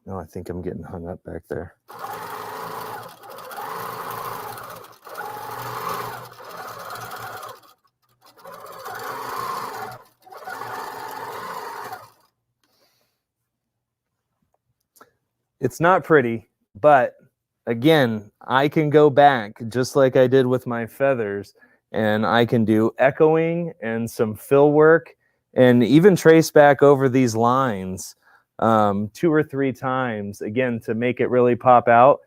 No, I think I'm getting hung up back there. It's not pretty, but again, I can go back just like I did with my feathers, and I can do echoing and some fill work and even trace back over these lines 2 or 3 times, again, to make it really pop out,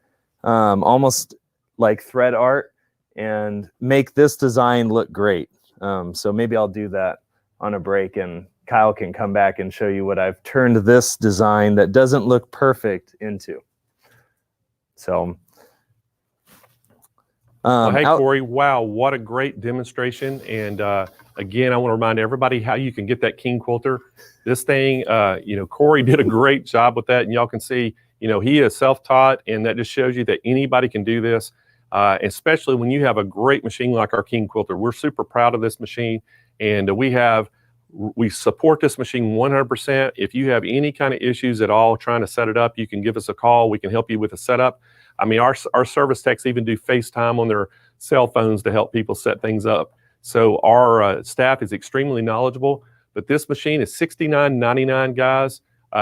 almost like thread art, and make this design look great. So maybe I'll do that on a break, and Kyle can come back and show you what I've turned this design that doesn't look perfect into. So, well, hey, Corey, wow, what a great demonstration. And again, I want to remind everybody how you can get that King Quilter. This thing, you know, Corey did a great job with that. And y'all can see, you know, he is self-taught, and that just shows you that anybody can do this, especially when you have a great machine like our King Quilter. We're super proud of this machine, and we support this machine 100%. If you have any kind of issues at all trying to set it up, you can give us a call. We can help you with the setup. I mean, our service techs even do FaceTime on their cell phones to help people set things up. So our staff is extremely knowledgeable. But this machine is $69.99, guys.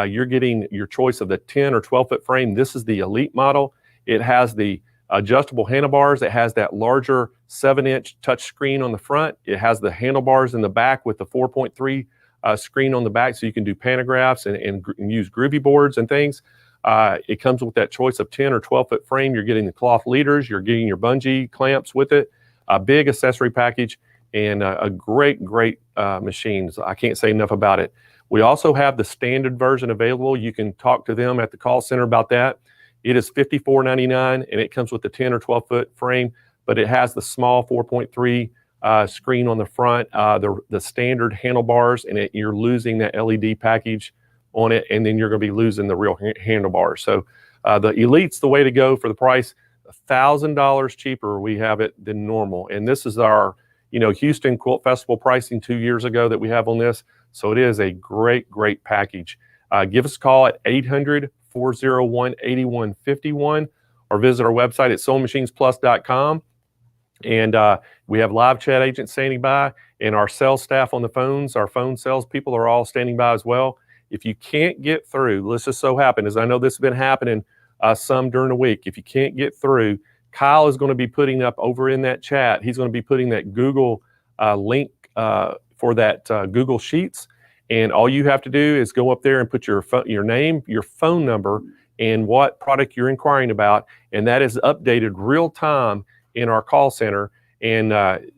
You're getting your choice of the 10 or 12-foot frame. This is the Elite model. It has the adjustable handlebars. It has that larger 7-inch touch screen on the front. It has the handlebars in the back with the 4.3 screen on the back, so you can do pantographs and use groovy boards and things. It comes with that choice of 10 or 12-foot frame. You're getting the cloth leaders. You're getting your bungee clamps with it, a big accessory package, and a great machine. So I can't say enough about it. We also have the standard version available. You can talk to them at the call center about that. It is $54.99, and it comes with the 10 or 12-foot frame, but it has the small 4.3 screen on the front, the standard handlebars, and you're losing that LED package on it, and then you're going to be losing the real handlebars. So the Elite's the way to go for the price. $1,000 cheaper we have it than normal, and this is our Houston Quilt Festival pricing 2 years ago that we have on this. So it is a great package. Give us a call at 800-401-8151 or visit our website at SewingMachinesPlus.com. And we have live chat agents standing by, and our sales staff on the phones, our phone sales people are all standing by as well. If you can't get through, let's just so happen, as I know this has been happening some during the week, if you can't get through, Kyle is going to be putting up over in that chat, he's going to be putting that Google link for that Google Sheets. And all you have to do is go up there and put your name, your phone number, and what product you're inquiring about. And that is updated real time in our call center. And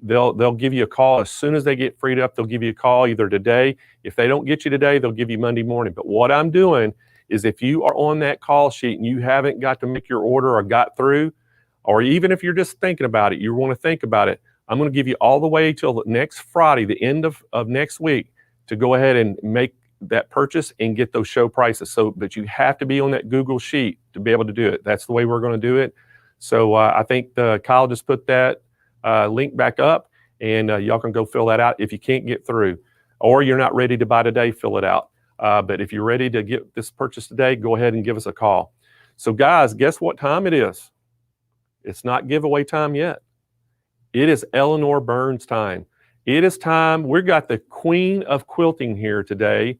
they'll give you a call as soon as they get freed up. They'll give you a call either today. If they don't get you today, they'll give you Monday morning. But what I'm doing is, if you are on that call sheet and you haven't got to make your order or got through, or even if you're just thinking about it, you want to think about it, I'm going to give you all the way till next Friday, the end of next week, to go ahead and make that purchase and get those show prices. So, but you have to be on that Google sheet to be able to do it. That's the way we're going to do it. So I think Kyle just put that link back up, and y'all can go fill that out. If you can't get through, or you're not ready to buy today, fill it out. But if you're ready to get this purchase today, go ahead and give us a call. So guys, guess what time it is? It's not giveaway time yet. It is Eleanor Burns time. It is time. We've got the queen of quilting here today.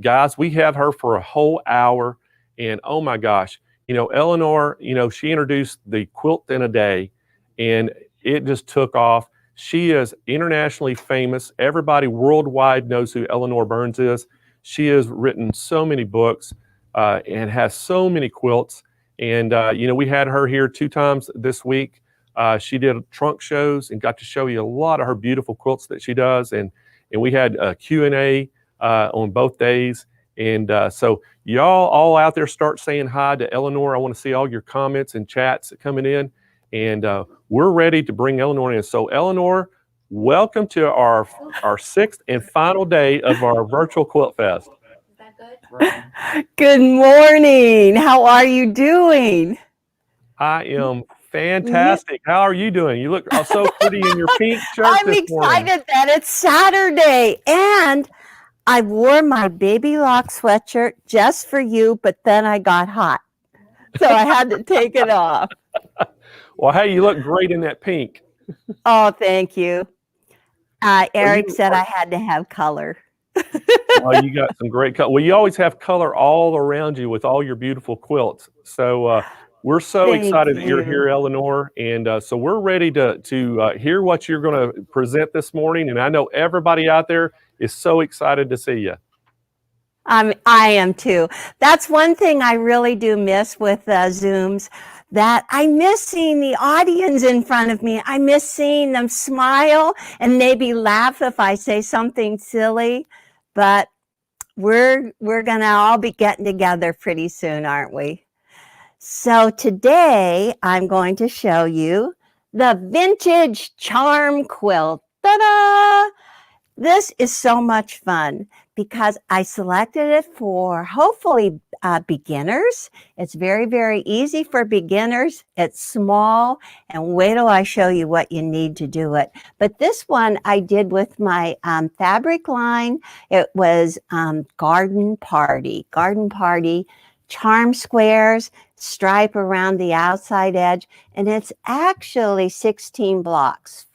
Guys, we have her for a whole hour. And oh my gosh, you know, Eleanor, you know, she introduced the quilt in a day, and it just took off. She is internationally famous. Everybody worldwide knows who Eleanor Burns is. She has written so many books and has so many quilts. And, you know, we had her here 2 times this week. She did trunk shows and got to show you a lot of her beautiful quilts that she does. And we had a Q&A on both days. And so y'all all out there, start saying hi to Eleanor. I want to see all your comments and chats coming in. And we're ready to bring Eleanor in. So Eleanor, welcome to our 6th and final day of our virtual Quilt Fest. Is that good? Good morning. How are you doing? I am fantastic. How are you doing? You look so pretty in your pink shirt. I'm this morning. excited that it's Saturday, and I wore my baby lock sweatshirt just for you, but then I got hot, so I had to take it off. Well, hey, you look great in that pink. Oh, thank you. Eric said I had to have color. Oh, you got some great color. Well, you always have color all around you with all your beautiful quilts. So we're so excited that you're here, Eleanor. And so we're ready to hear what you're going to present this morning. And I know everybody out there is so excited to see you. I am too. That's one thing I really do miss with Zooms, that I miss seeing the audience in front of me. I miss seeing them smile and maybe laugh if I say something silly. But we're going to all be getting together pretty soon, aren't we? So today I'm going to show you the vintage charm quilt. Ta-da! This is so much fun because I selected it for hopefully beginners. It's very, very easy for beginners. It's small, and wait till I show you what you need to do it. But this one I did with my fabric line. It was Garden Party charm squares, stripe around the outside edge, and it's actually 16 blocks.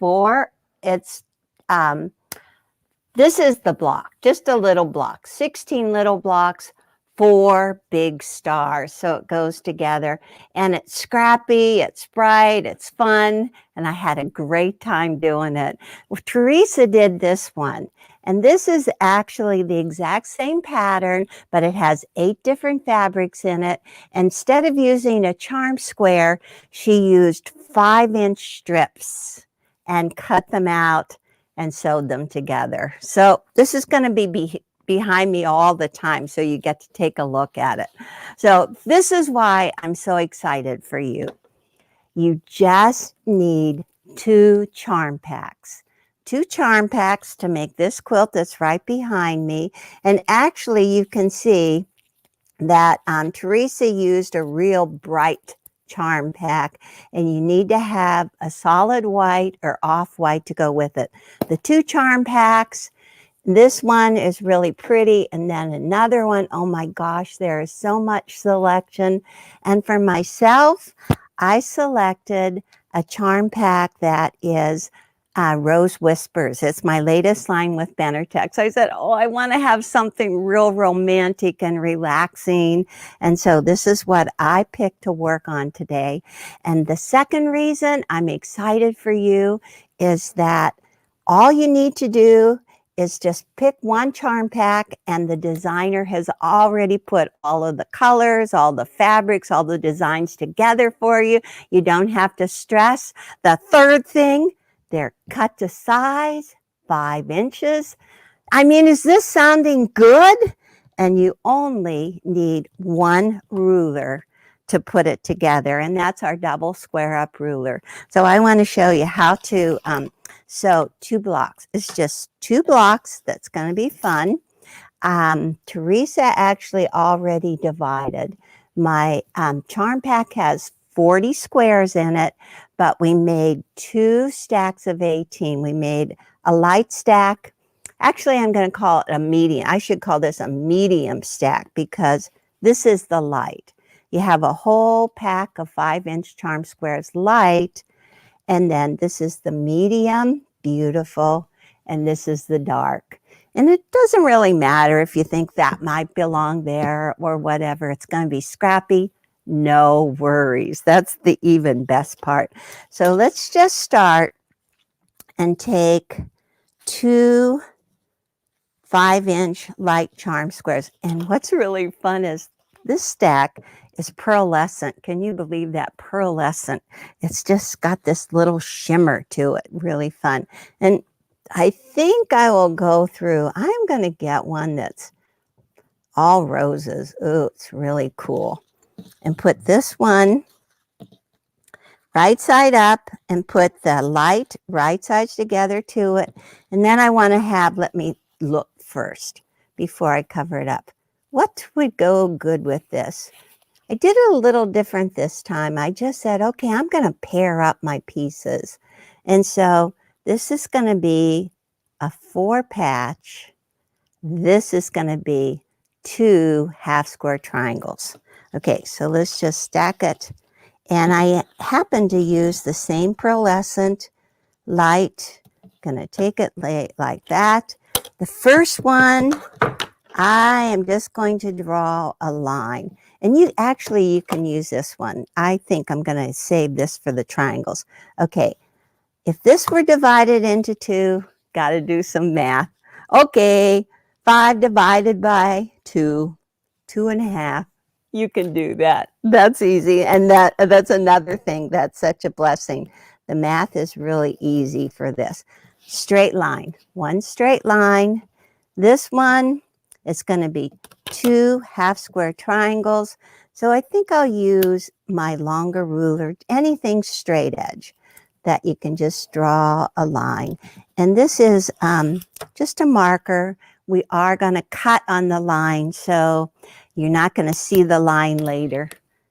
This is the block, just a little block, 16 little blocks, 4 big stars. So it goes together, and it's scrappy, it's bright, it's fun, and I had a great time doing it. Well, Teresa did this one, and this is actually the exact same pattern, but it has 8 different fabrics in it. Instead of using a charm square, she used 5-inch strips and cut them out and sewed them together. So this is going to be behind me all the time, so you get to take a look at it. So this is why I'm so excited for you. You just need 2 charm packs. 2 charm packs to make this quilt that's right behind me. And actually you can see that Teresa used a real bright charm pack, and you need to have a solid white or off-white to go with it. The 2 charm packs, this one is really pretty, and then another one, oh my gosh, there is so much selection. And for myself, I selected a charm pack that is Rose Whispers. It's my latest line with Benetech. So I said, oh, I want to have something real romantic and relaxing. And so this is what I picked to work on today. And the second reason I'm excited for you is that all you need to do is just pick one charm pack, and the designer has already put all of the colors, all the fabrics, all the designs together for you. You don't have to stress. The third thing, they're cut to size, 5 inches. I mean, is this sounding good? And you only need one ruler to put it together, and that's our double square up ruler. So I want to show you how to sew 2 blocks. It's just 2 blocks. That's going to be fun. Teresa actually already divided. My charm pack has 40 squares in it, but we made 2 stacks of 18. We made a light stack. Actually, I'm going to call it a medium. I should call this a medium stack because this is the light. You have a whole pack of 5-inch charm squares light, and then this is the medium, beautiful, and this is the dark. And it doesn't really matter if you think that might belong there or whatever. It's going to be scrappy. No worries. That's the even best part. So let's just start and take 2 5-inch light charm squares. And what's really fun is this stack is pearlescent. Can you believe that? Pearlescent. It's just got this little shimmer to it. Really fun. And I think I will go through. I'm going to get one that's all roses. Ooh, it's really cool. And put this one right side up and put the light right sides together to it. And then I want to have, let me look first before I cover it up. What would go good with this? I did it a little different this time. I just said, okay, I'm going to pair up my pieces. And so this is going to be a 4 patch. This is going to be 2 half square triangles. Okay, so let's just stack it. And I happen to use the same pearlescent light. Going to take it like that. The first one, I am just going to draw a line. And you can use this one. I think I'm going to save this for the triangles. Okay, if this were divided into 2, got to do some math. Okay, 5 divided by 2, 2.5. You can do that. That's easy. And that's another thing that's such a blessing. The math is really easy for this. Straight line, 1 straight line. This one is going to be 2 half square triangles. So I think I'll use my longer ruler, anything straight edge that you can just draw a line. And this is just a marker. We are going to cut on the line, so you're not going to see the line later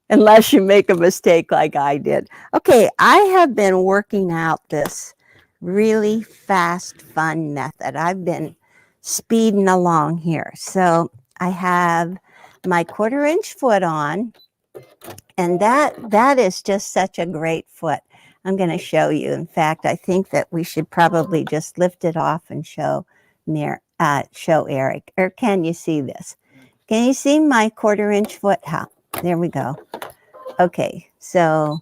unless you make a mistake like I did. Okay, I have been working out this really fast, fun method. I've been speeding along here. So I have my 1/4-inch foot on, and that is just such a great foot. I'm going to show you. In fact, I think that we should probably just lift it off and show Eric. Or can you see this? Can you see my 1/4-inch foot? There we go. Okay, so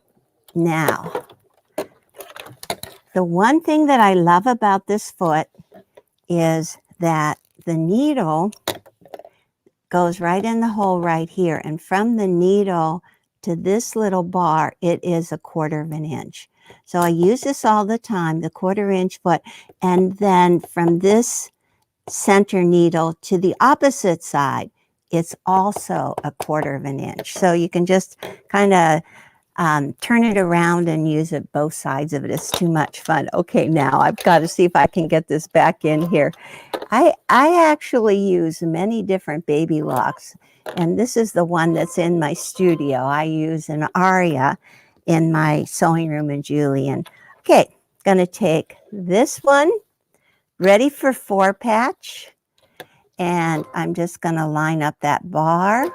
now the one thing that I love about this foot is that the needle goes right in the hole right here. And from the needle to this little bar, it is 1/4 inch. So I use this all the time, the 1/4-inch foot. And then from this center needle to the opposite side, it's also 1/4 inch. So you can just kind of turn it around and use it both sides of it. It's too much fun. Okay, now I've got to see if I can get this back in here. I actually use many different baby locks, and this is the one that's in my studio. I use an Aria in my sewing room in Julian. Okay, going to take this one, ready for 4 patch, and I'm just going to line up that bar.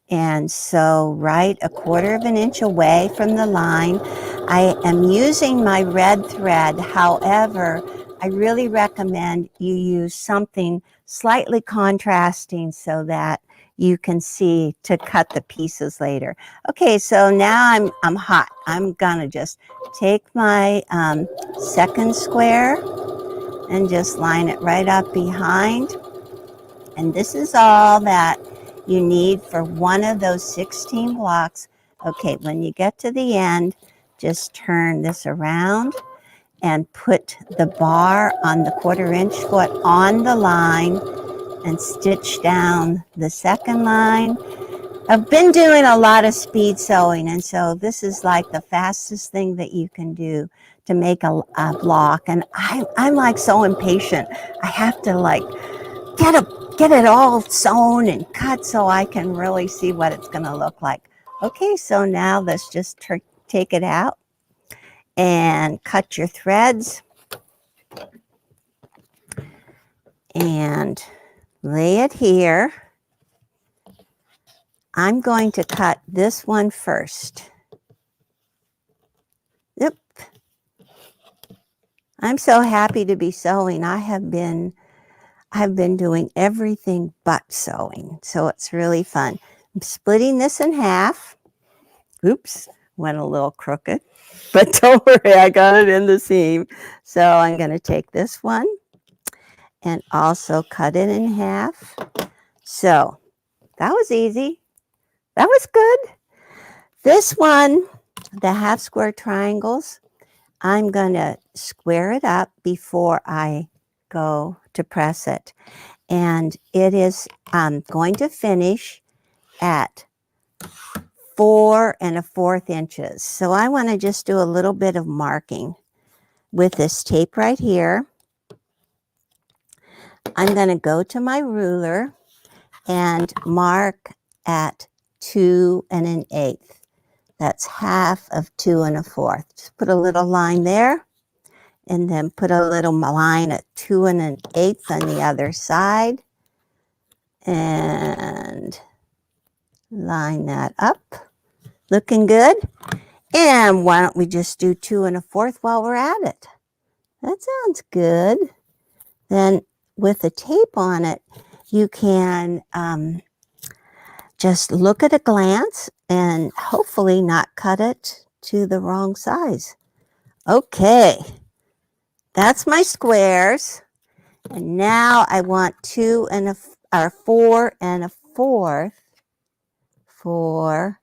And so right 1/4 inch away from the line, I am using my red thread. However, I really recommend you use something slightly contrasting so that you can see to cut the pieces later. Okay, so now I'm hot. I'm gonna just take my second square and just line it right up behind. And this is all that you need for one of those 16 blocks. Okay, when you get to the end, just turn this around and put the bar on the 1/4 inch foot on the line and stitch down the second line. I've been doing a lot of speed sewing, and so this is like the fastest thing that you can do to make a block. And I'm like so impatient. I have to like get it all sewn and cut so I can really see what it's going to look like. Okay, so now let's just take it out and cut your threads and lay it here. I'm going to cut this one first. Yep. I'm so happy to be sewing. I've been doing everything but sewing, so it's really fun. I'm splitting this in half. Oops, went a little crooked, but don't worry, I got it in the seam. So I'm going to take this one and also cut it in half. So that was easy. That was good. This one, the half square triangles, I'm going to square it up before I go to press it. And it is going to finish at 4 1/4 inches. So I want to just do a little bit of marking with this tape right here. I'm going to go to my ruler and mark at 2 1/8. That's half of 2 1/4. Just put a little line there and then put a little line at 2 1/8 on the other side and line that up. Looking good. And why don't we just do 2 1/4 while we're at it? That sounds good. Then with the tape on it, you can just look at a glance and hopefully not cut it to the wrong size. Okay, that's my squares. And now I want 4 1/4 for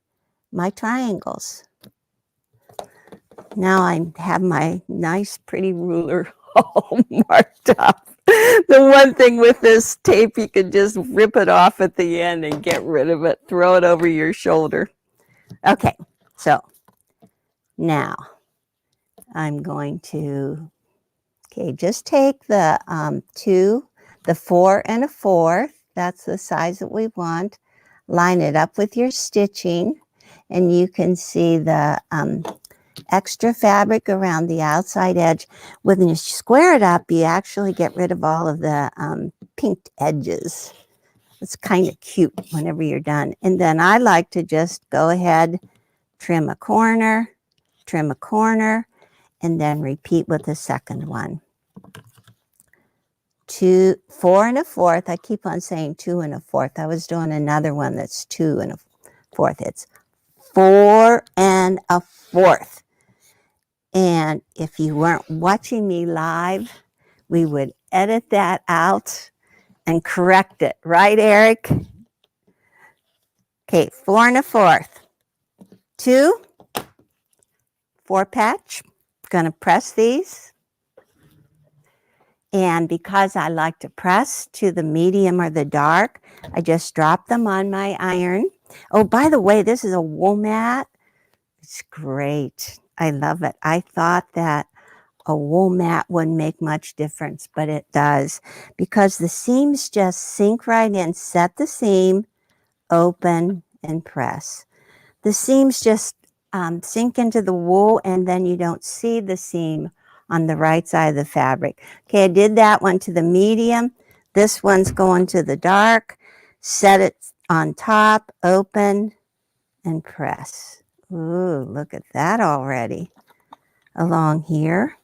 my triangles. Now I have my nice pretty ruler all marked up. The one thing with this tape, you can just rip it off at the end and get rid of it, throw it over your shoulder. Okay, so now I'm going to, just take the 4 1/4, that's the size that we want, line it up with your stitching, and you can see the extra fabric around the outside edge. When you square it up, you actually get rid of all of the pinked edges. It's kind of cute whenever you're done. And then I like to just go ahead, trim a corner, and then repeat with the second one. 4 1/4. I keep on saying 2 1/4. I was doing another one that's 2 1/4. It's 4 1/4. And if you weren't watching me live, we would edit that out and correct it. Right, Eric? Okay, 4 1/4. 2, 4 patch. Going to press these. And because I like to press to the medium or the dark, I just drop them on my iron. Oh, by the way, this is a wool mat. It's great. I love it. I thought that a wool mat wouldn't make much difference, but it does, because the seams just sink right in. Set the seam, open, and press. The seams just sink into the wool, and then you don't see the seam on the right side of the fabric. Okay, I did that one to the medium. This one's going to the dark. Set it on top, open, and press. Ooh, look at that already along here.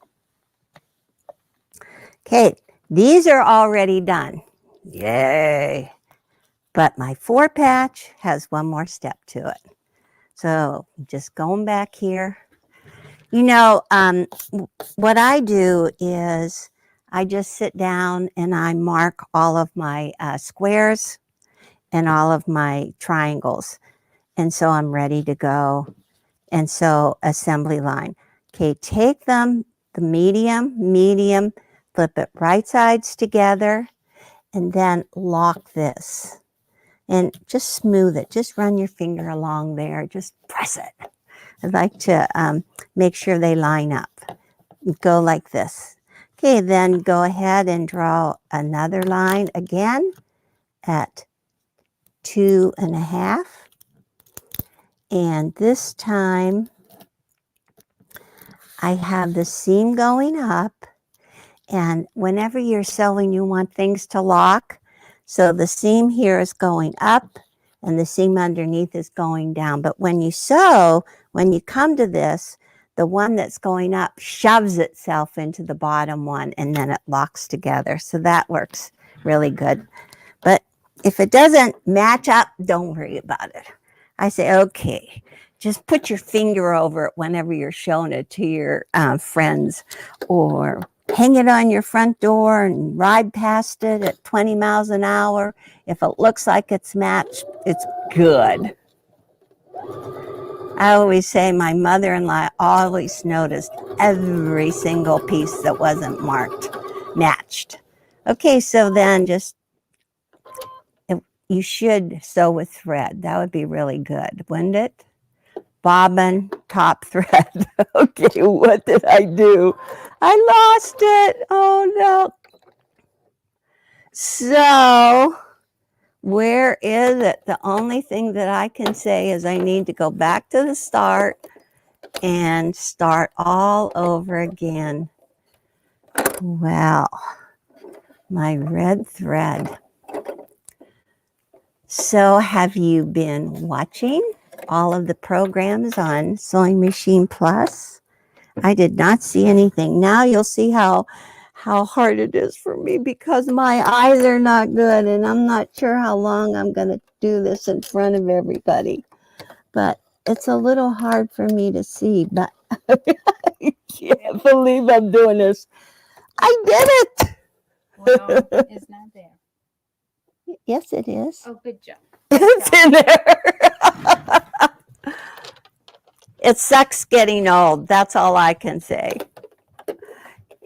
Okay, these are already done. Yay. But my 4 patch has one more step to it. So just going back here. You know, what I do is I just sit down and I mark all of my squares and all of my triangles. And so I'm ready to go. And so assembly line. Okay, take them, the medium, flip it right sides together, and then lock this. And just smooth it. Just run your finger along there. Just press it. I'd like to make sure they line up. Go like this. Okay, then go ahead and draw another line again at 2.5. And this time I have the seam going up. And whenever you're sewing, you want things to lock. So the seam here is going up and the seam underneath is going down. But when you sew, when you come to this, the one that's going up shoves itself into the bottom one and then it locks together. So that works really good. But if it doesn't match up, don't worry about it. I say, okay, just put your finger over it whenever you're showing it to your friends, or hang it on your front door and ride past it at 20 miles an hour. If it looks like it's matched, it's good. I always say my mother-in-law always noticed every single piece that wasn't marked, matched. Okay, so then just, you should sew with thread. That would be really good, wouldn't it? Bobbin, top thread. Okay, what did I do? I lost it. Oh no. So, where is it? The only thing that I can say is I need to go back to the start and start all over again. Well, my red thread. So, have you been watching all of the programs on Sewing Machine Plus? I did not see anything. Now you'll see how hard it is for me because my eyes are not good and I'm not sure how long I'm going to do this in front of everybody. But it's a little hard for me to see, but I can't believe I'm doing this. I did it. Well, it's not there. Yes, it is. Oh, good job. It's in there. It sucks getting old. That's all I can say.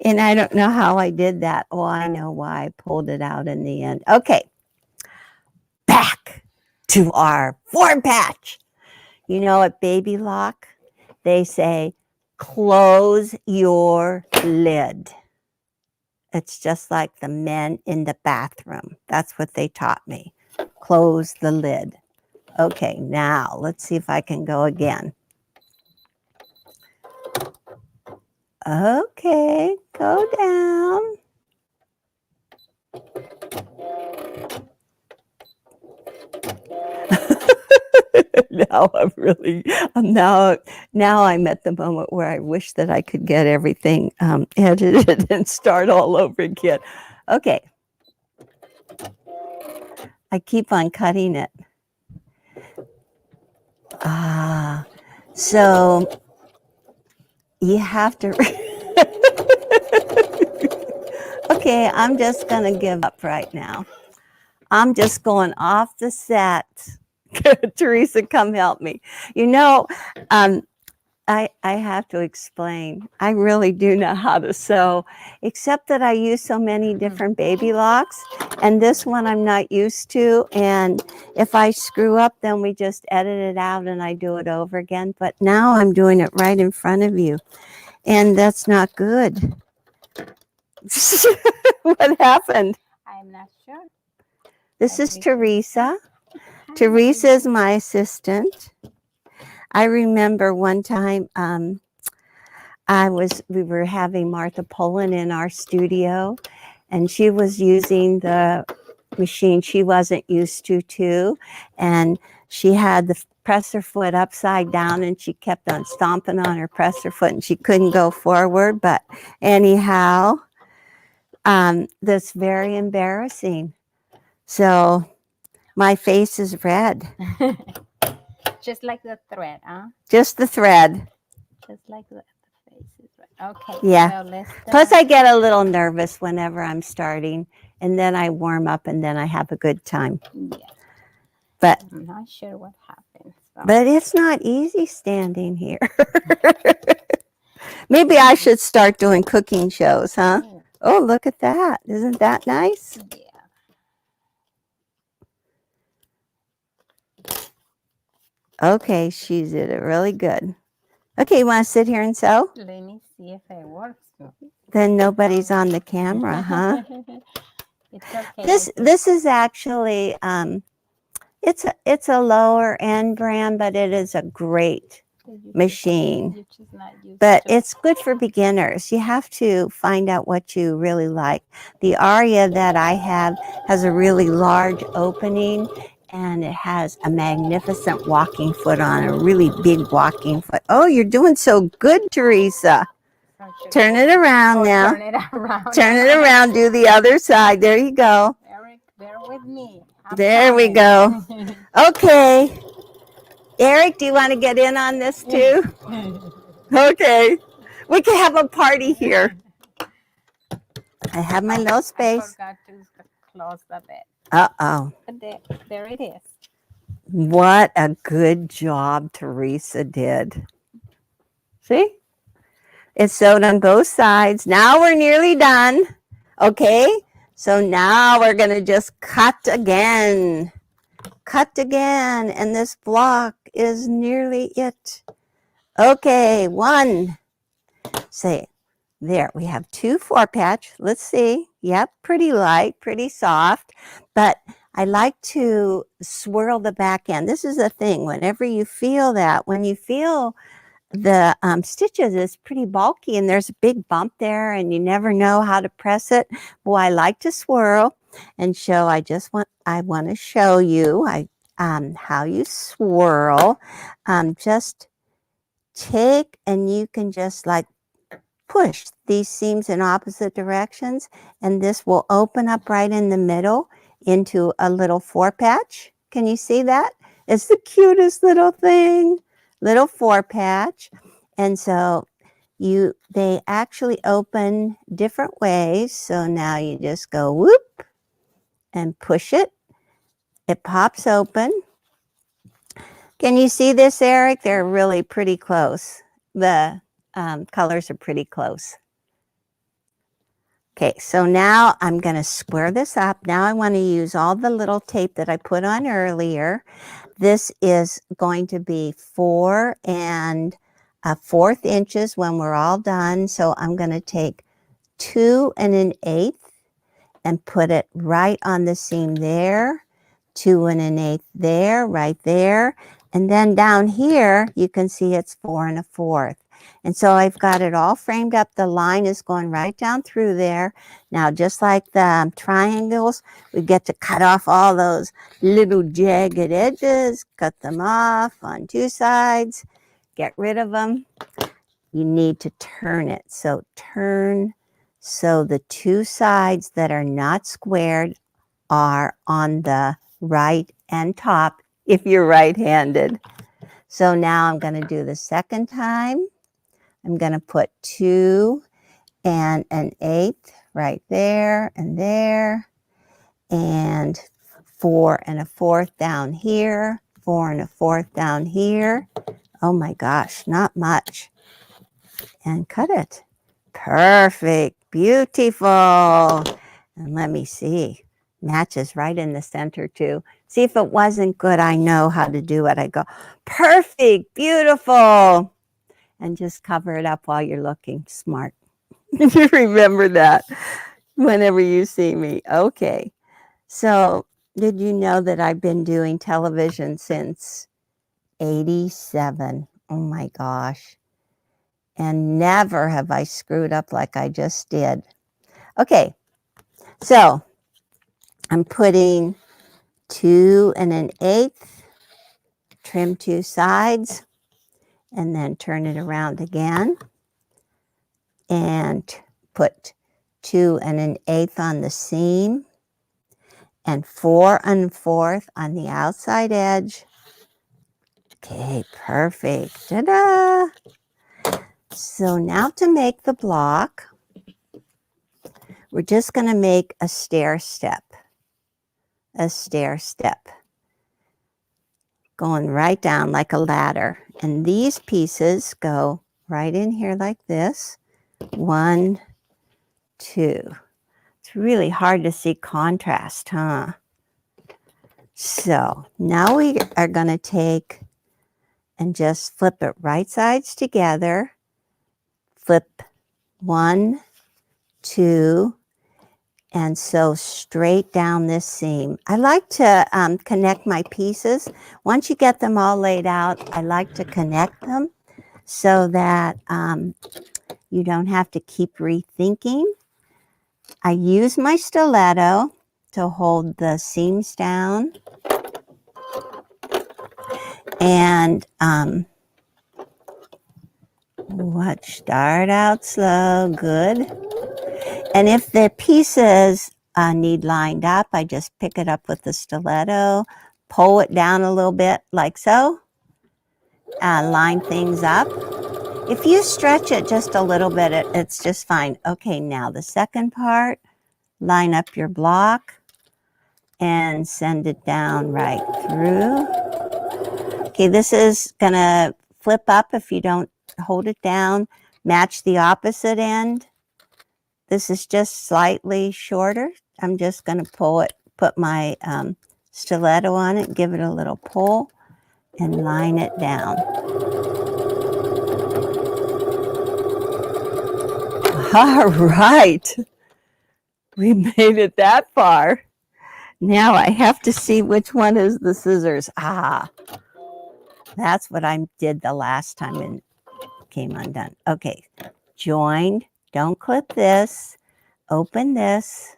And I don't know how I did that. Oh, I know why I pulled it out in the end. Okay. Back to our 4 patch. You know, at Baby Lock, they say, close your lid. It's just like the men in the bathroom. That's what they taught me. Close the lid. Okay, now let's see if I can go again. Okay, go down. Now I'm at the moment where I wish that I could get everything edited and start all over again. Okay. I keep on cutting it. So you have to. Okay, I'm just going to give up right now. I'm just going off the set. Teresa, come help me. You know, I have to explain. I really do know how to sew, except that I use so many different baby locks. And this one I'm not used to. And if I screw up, then we just edit it out and I do it over again. But now I'm doing it right in front of you. And that's not good. What happened? I'm not sure. This is Teresa. Teresa is my assistant. I remember one time we were having Martha Pullen in our studio, and she was using the machine she wasn't used to too. And she had the presser foot upside down and she kept on stomping on her presser foot and she couldn't go forward. But anyhow, that's very embarrassing. So my face is red. Just like the thread, huh? Just the thread. Just like the face is red. Okay. Yeah. So let's Plus I get a little nervous whenever I'm starting and then I warm up and then I have a good time. Yeah. But I'm not sure what happened. So. But it's not easy standing here. Maybe I should start doing cooking shows, huh? Oh, look at that. Isn't that nice? Yeah. Okay, she did it really good. Okay, you want to sit here and sew? Let me see if it works. Then nobody's on the camera, huh? It's okay. This is actually it's a lower end brand, but it is a great machine. But it's good for beginners. You have to find out what you really like. The 𝓤𝓤𝓻 that I have has a really large opening and it has a magnificent walking foot on, a really big walking foot. Oh, you're doing so good, Teresa. Turn it around now. Turn it around. Turn it around. Do the other side. There you go. Eric, bear with me. There we go. Okay. Eric, do you want to get in on this too? Okay. We can have a party here. I have my little space. I forgot to close the bed. Uh-oh. There it is. What a good job Teresa did. See? It's sewed on both sides. Now we're nearly done. Okay? So now we're going to just cut again. Cut again. And this block is nearly it. Okay, one. Say, there, we have 2 4-patch. Let's see. Yep, pretty light, pretty soft. But I like to swirl the back end. This is the thing. Whenever you feel that, when you feel the stitches is pretty bulky and there's a big bump there and you never know how to press it. Well, I like to swirl and show. I want to show you how you swirl. Just take and you can just like push these seams in opposite directions and this will open up right in the middle into a little 4-patch. Can you see that? It's the cutest little thing. Little 4-patch. And so they actually open different ways. So now you just go whoop and push it. It pops open. Can you see this, Eric? They're really pretty close. The colors are pretty close. Okay, so now I'm going to square this up. Now I want to use all the little tape that I put on earlier. This is going to be 4 1/4 inches when we're all done. So I'm going to take 2 1/8 and put it right on the seam there. 2 1/8 there, right there. And then down here, you can see it's 4 1/4. And so I've got it all framed up. The line is going right down through there. Now, just like the triangles, we get to cut off all those little jagged edges, cut them off on 2 sides, get rid of them. You need to turn it. So turn so the 2 sides that are not squared are on the right and top if you're right-handed. So now I'm going to do the second time. I'm going to put 2 1/8 right there, and 4 1/4 down here, 4 1/4 down here. Oh my gosh, not much. And cut it. Perfect, beautiful. And let me see, matches right in the center too. See, if it wasn't good, I know how to do it. I go, perfect, beautiful. And just cover it up while you're looking smart. Remember that whenever you see me. Okay. So did you know that I've been doing television since 87? Oh my gosh. And never have I screwed up like I just did. Okay. So I'm putting 2 1/8, trim 2 sides, and then turn it around again and put 2 1/8 on the seam and 4 1/4 on the outside edge. Okay, perfect. Ta-da! So now to make the block, we're just going to make a stair step. A stair step. Going right down like a ladder. And these pieces go right in here like this. 1, 2. It's really hard to see contrast, huh? So now we are going to take and just flip it right sides together. Flip 1, 2, and sew straight down this seam. I like to connect my pieces. Once you get them all laid out, I like to connect them so that you don't have to keep rethinking. I use my stiletto to hold the seams down. And start out slow, good. And if the pieces need lined up, I just pick it up with the stiletto, pull it down a little bit like so, line things up. If you stretch it just a little bit, it's just fine. Okay, now the second part, line up your block and send it down right through. Okay, this is gonna flip up if you don't hold it down. Match the opposite end. This is just slightly shorter. I'm just gonna pull it, put my stiletto on it, give it a little pull, and line it down. All right, we made it that far. Now I have to see which one is the scissors. That's what I did the last time and came undone. Okay, joined, don't clip this, open this,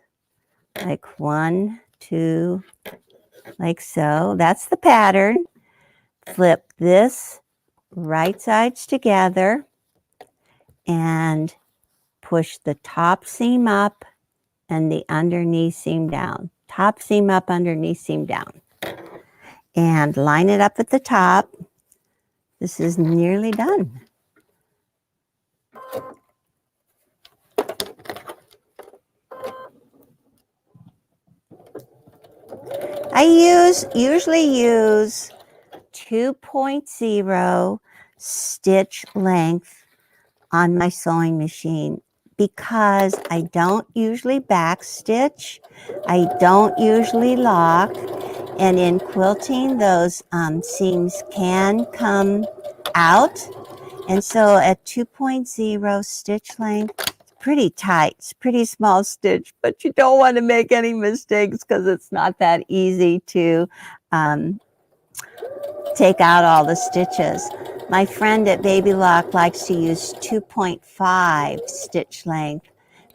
like 1, 2, like so. That's the pattern. Flip this right sides together and push the top seam up and the underneath seam down. Top seam up, underneath seam down. And line it up at the top. This is nearly done. I usually use 2.0 stitch length on my sewing machine because I don't usually back stitch. I don't usually lock. And in quilting, those seams can come out. And so at 2.0 stitch length, it's pretty tight. It's pretty small stitch, but you don't want to make any mistakes because it's not that easy to take out all the stitches. My friend at Baby Lock likes to use 2.5 stitch length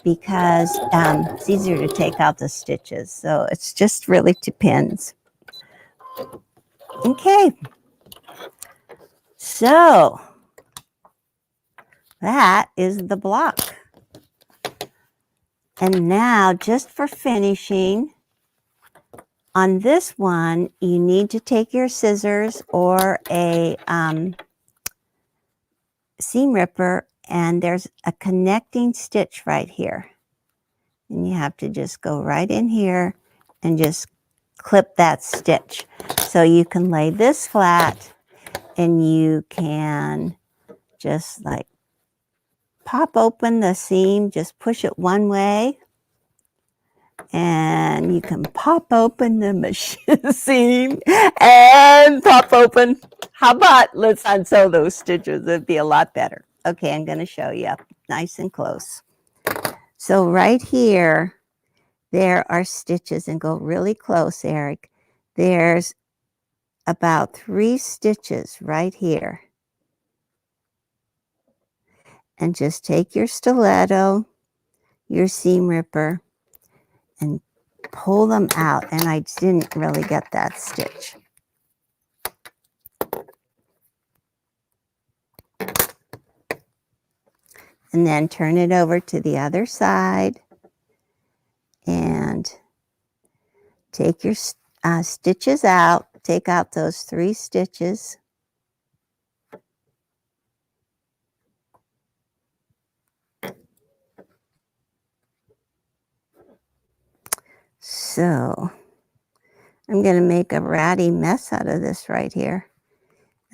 because it's easier to take out the stitches. So it's just really depends. Okay, so that is the block. And now just for finishing, on this one, you need to take your scissors or a seam ripper, and there's a connecting stitch right here. And you have to just go right in here and just clip that stitch. So you can lay this flat and you can just like pop open the seam, just push it one way, and you can pop open the seam and pop open. How about let's unsew those stitches? It'd be a lot better. Okay, I'm going to show you nice and close. So right here, there are stitches, and go really close, Eric. There's about 3 stitches right here. And just take your stiletto, your seam ripper, and pull them out, and I didn't really get that stitch. And then turn it over to the other side and take your stitches out. Take out those 3 stitches. So I'm going to make a ratty mess out of this right here.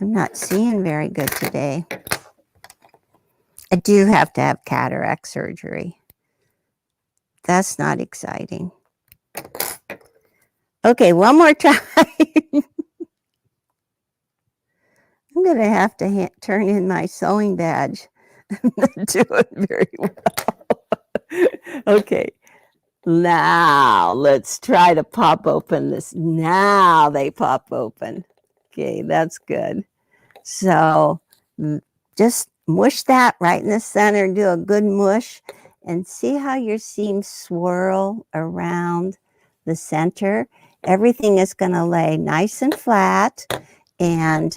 I'm not seeing very good today. I do have to have cataract surgery. That's not exciting. Okay, one more time. I'm going to have to turn in my sewing badge. I'm not doing very well. Okay, now let's try to pop open this. Now they pop open. Okay, that's good. So just mush that right in the center. Do a good mush and see how your seams swirl around the center. Everything is going to lay nice and flat and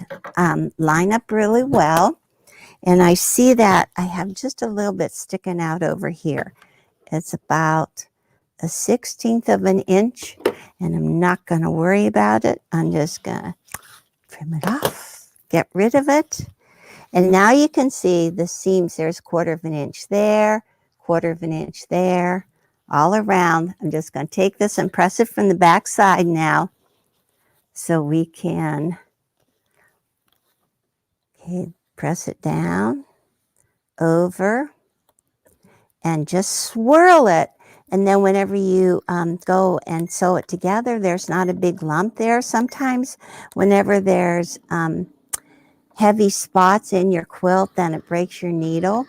line up really well. And I see that I have just a little bit sticking out over here. It's about 1/16 of an inch, and I'm not going to worry about it. I'm just going to trim it off, get rid of it. And now you can see the seams. There's 1/4 of an inch there, 1/4 of an inch there, all around. I'm just going to take this and press it from the back side now so we can press it down, over, and just swirl it. And then whenever you go and sew it together, there's not a big lump there. Sometimes whenever there's heavy spots in your quilt, then it breaks your needle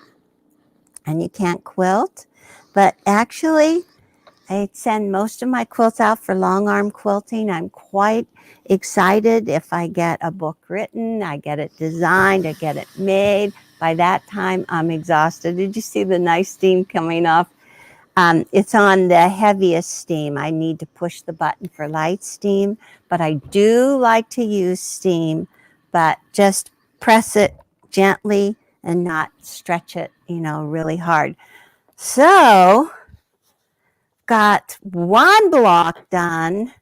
and you can't quilt. But actually, I send most of my quilts out for long arm quilting. I'm quite excited if I get a book written, I get it designed, I get it made. By that time, I'm exhausted. Did you see the nice steam coming off? It's on the heaviest steam. I need to push the button for light steam, but I do like to use steam, but just press it gently and not stretch it, really hard. So, got one block done,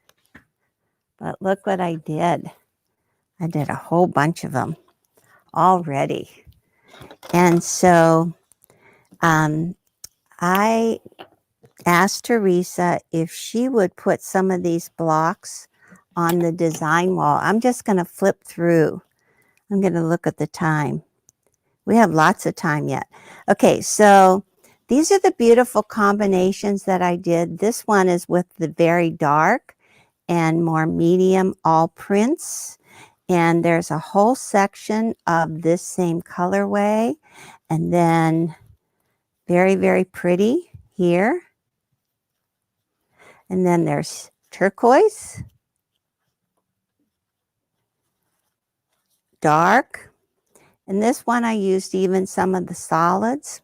but look what I did. I did a whole bunch of them already. And so I asked Teresa if she would put some of these blocks on the design wall. I'm just going to flip through. I'm going to look at the time. We have lots of time yet. Okay, so these are the beautiful combinations that I did. This one is with the very dark and more medium all prints. And there's a whole section of this same colorway. And then very, very pretty here. And then there's turquoise, dark. And this one I used even some of the solids.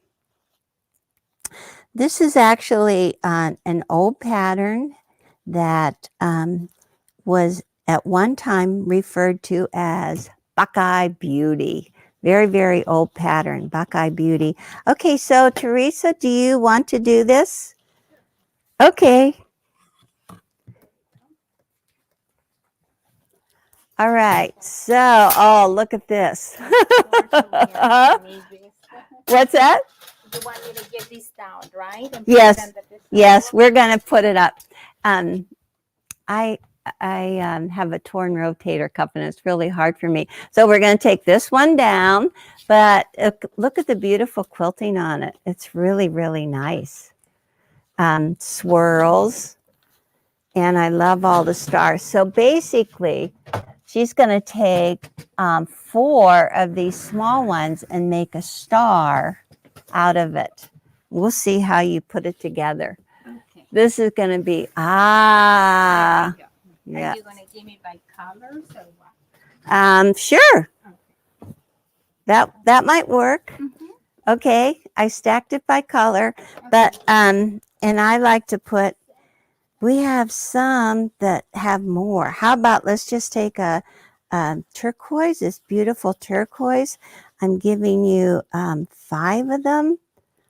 This is actually an old pattern that was at one time referred to as Buckeye Beauty. Very, very old pattern, Buckeye Beauty. Okay, so Teresa, do you want to do this? Okay. All right, so, oh, look at this. What's that? You want me to get this down, right? And Yes, yes, we're going to put it up. I have a torn rotator cuff, and it's really hard for me. So we're going to take this one down, but look at the beautiful quilting on it. It's really, really nice. Swirls, and I love all the stars. So basically, she's going to take 4 of these small ones and make a star out of it. We'll see how you put it together. Okay. This is going to be, yeah. Are you going to give me by colors or what? Sure. Okay. That might work. Mm-hmm. Okay, I stacked it by color, but and I like to put We have some that have more. How about let's just take a turquoise, this beautiful turquoise. I'm giving you 5 of them.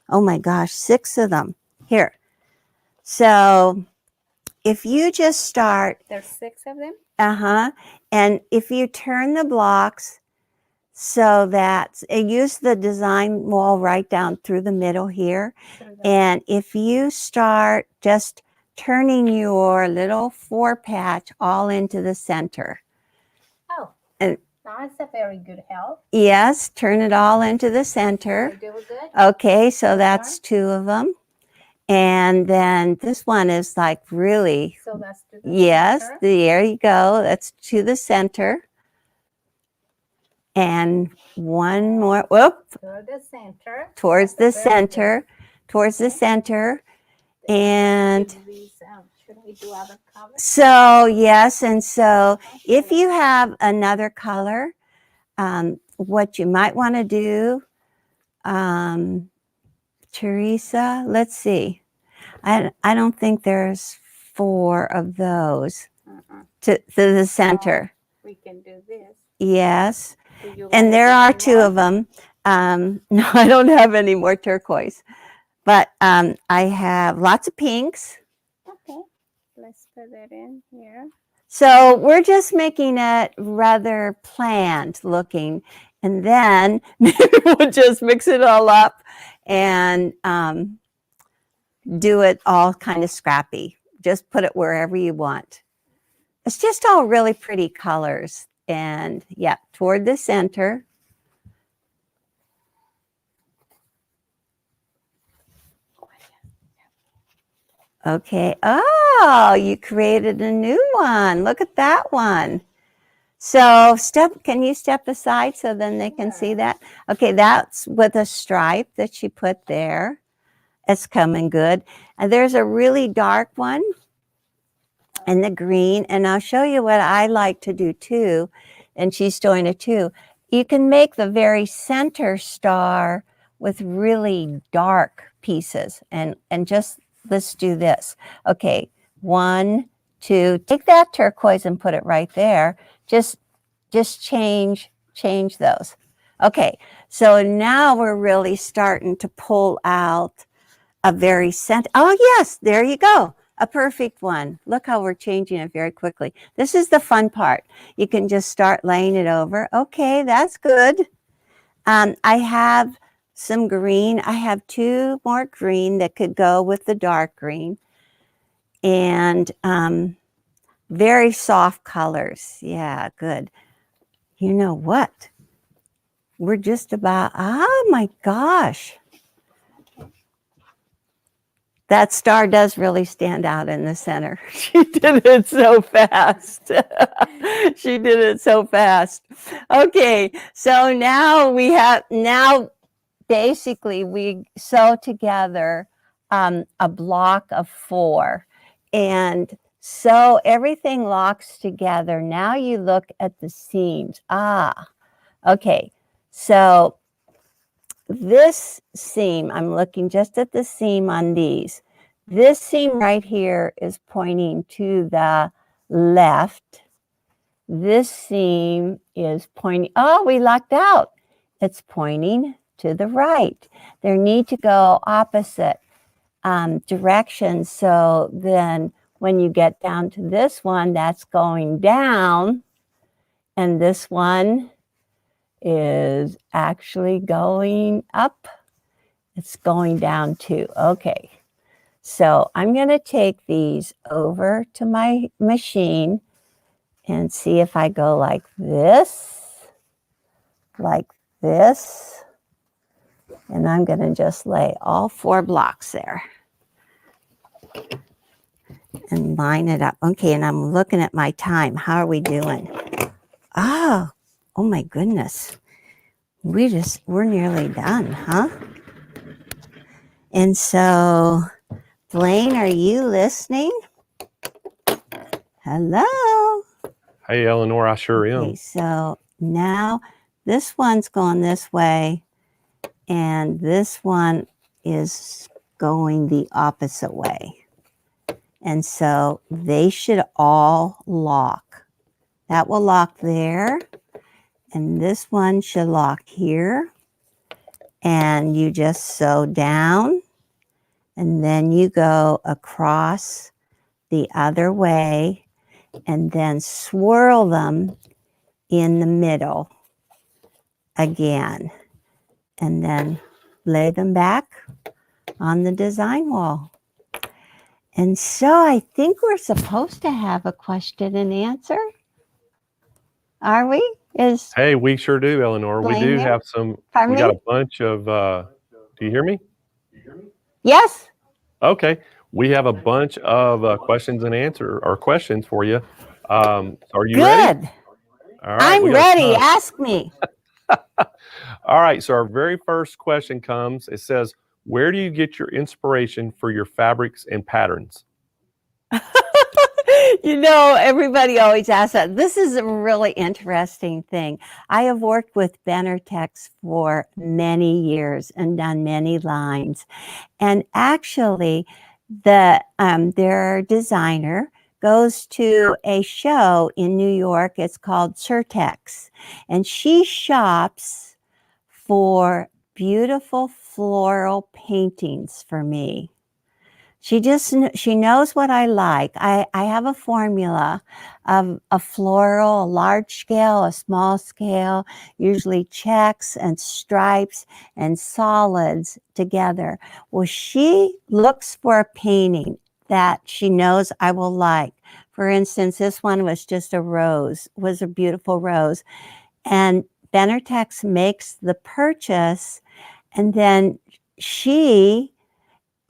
Oh my gosh, 6 of them. Here. So if you just start. There's 6 of them? Uh-huh. And if you turn the blocks so that, use the design wall right down through the middle here. And if you start just turning your little 4 patch all into the center. Oh, and that's a very good help. Yes, turn it all into the center. I do it good. Okay, so that's 2 of them. And then this one is like really. So that's to the yes, center. There you go. That's to the center. And one more. Whoop. Toward the center. Towards the That's very center. good. Towards the center. And Should we do other colors? so, yes. And so if you have another color, what you might want to do, Teresa, let's see. I don't think there's 4 of those to the center. We can do this. Yes. Do you And like there this are one 2 more? of them. No, I don't have any more turquoise. But I have lots of pinks. Okay. Let's put it in here. So we're just making it rather planned looking. And then maybe we'll just mix it all up and do it all kind of scrappy. Just put it wherever you want. It's just all really pretty colors. And yeah, toward the center. Okay. Oh, you created a new one. Look at that one. So can you step aside so then they can see that? Okay, that's with a stripe that she put there. It's coming good. And there's a really dark one and the green. And I'll show you what I like to do too. And she's doing it too. You can make the very center star with really dark pieces. And just let's do this. Okay, 1, 2. Take that turquoise and put it right there. Just change those. Okay, so now we're really starting to pull out a very center. Oh yes, there you go. A perfect one. Look how we're changing it very quickly. This is the fun part. You can just start laying it over. Okay, that's good. I have some green. I have 2 more green that could go with the dark green. And very soft colors. Yeah, good. You know what? We're just about, oh my gosh. That star does really stand out in the center. She did it so fast. She did it so fast. Okay, so now basically we sew together a block of 4. And so everything locks together. Now you look at the seams. Okay. So this seam, I'm looking just at the seam on these. This seam right here is pointing to the left. This seam is pointing, oh, we locked out. It's pointing to the right. They need to go opposite directions. So then when you get down to this one, that's going down. And this one is actually going up. It's going down too. Okay. So I'm going to take these over to my machine and see if I go like this, and I'm going to just lay all 4 blocks there and line it up. Okay, and I'm looking at my time. How are we doing? Oh my goodness. We're nearly done, huh? And so, Blaine, are you listening? Hello? Hey, Eleanor, I sure am. Okay, so now this one's going this way, and this one is going the opposite way. And so they should all lock. That will lock there. And this one should lock here. And you just sew down. And then you go across the other way and then swirl them in the middle again. And then lay them back on the design wall. And so I think we're supposed to have a question and answer. Are we? Hey, we sure do, Eleanor. We Blaine do there? have some, Pardon we got me? a bunch of, do you hear me? Yes. Okay. We have a bunch of questions and answer or questions for you. Are you ready? Good. All right. I'm ready. Ask me. All right. So our very first question comes, it says, where do you get your inspiration for your fabrics and patterns? You know, everybody always asks that. This is a really interesting thing. I have worked with Benartex for many years and done many lines. And actually, their designer goes to a show in New York. It's called Surtex. And she shops for beautiful floral paintings for me. She knows what I like. I have a formula of a floral, a large scale, a small scale, usually checks and stripes and solids together. Well, she looks for a painting that she knows I will like. For instance, this one was just a rose, was a beautiful rose. And Benartex makes the purchase, and then she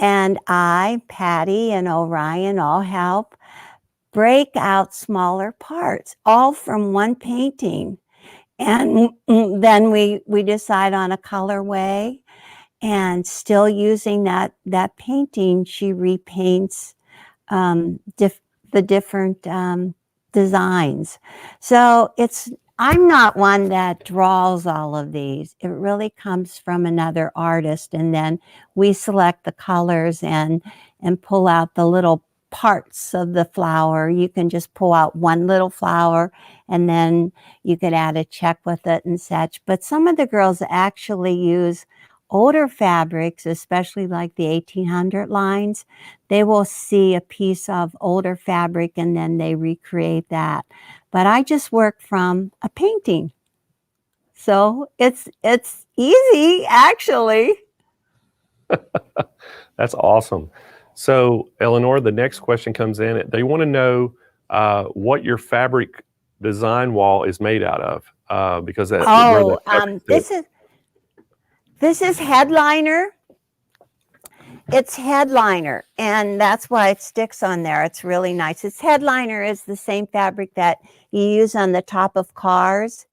and I, Patty and Orion, all help break out smaller parts, all from one painting. And then we decide on a colorway, and still using that painting, she repaints the different designs. So I'm not one that draws all of these. It really comes from another artist, and then we select the colors and pull out the little parts of the flower. You can just pull out one little flower, and then you could add a check with it and such. But some of the girls actually use older fabrics, especially like the 1800 lines. They will see a piece of older fabric and then they recreate that. But I just work from a painting. So it's easy, actually. That's awesome. So, Eleanor, the next question comes in. They want to know what your fabric design wall is made out of, because this is headliner. It's headliner, and that's why it sticks on there. It's really nice. It's headliner is the same fabric that you use on the top of cars.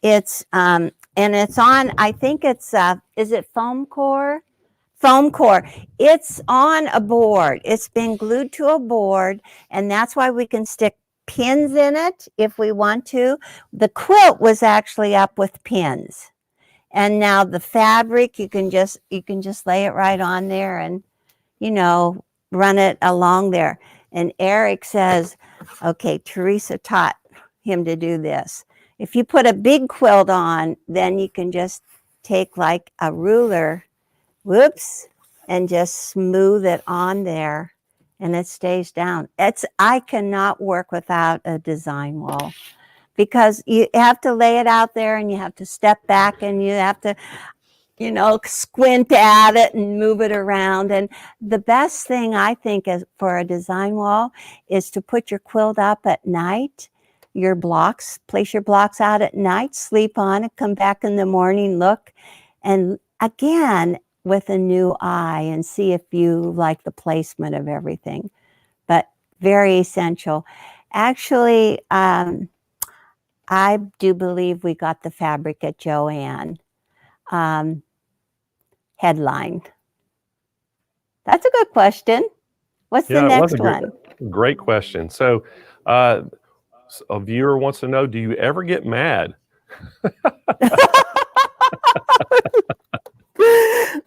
It's and it's on, I think it's is it foam core? Foam core. It's on a board. It's been glued to a board, and that's why we can stick pins in it if we want to. The quilt was actually up with pins. And now the fabric, you can just lay it right on there and, run it along there. And Eric says, okay, Teresa taught him to do this. If you put a big quilt on, then you can just take like a ruler, and just smooth it on there, and it stays down. I cannot work without a design wall, because you have to lay it out there and you have to step back and you have to, squint at it and move it around. And the best thing I think is for a design wall is to put your quilt up at night, place your blocks out at night, sleep on it, come back in the morning, look, and again, with a new eye, and see if you like the placement of everything. But very essential. Actually, I do believe we got the fabric at Joann. Headline. That's a good question. What's the next one? Great question. So a viewer wants to know, do you ever get mad?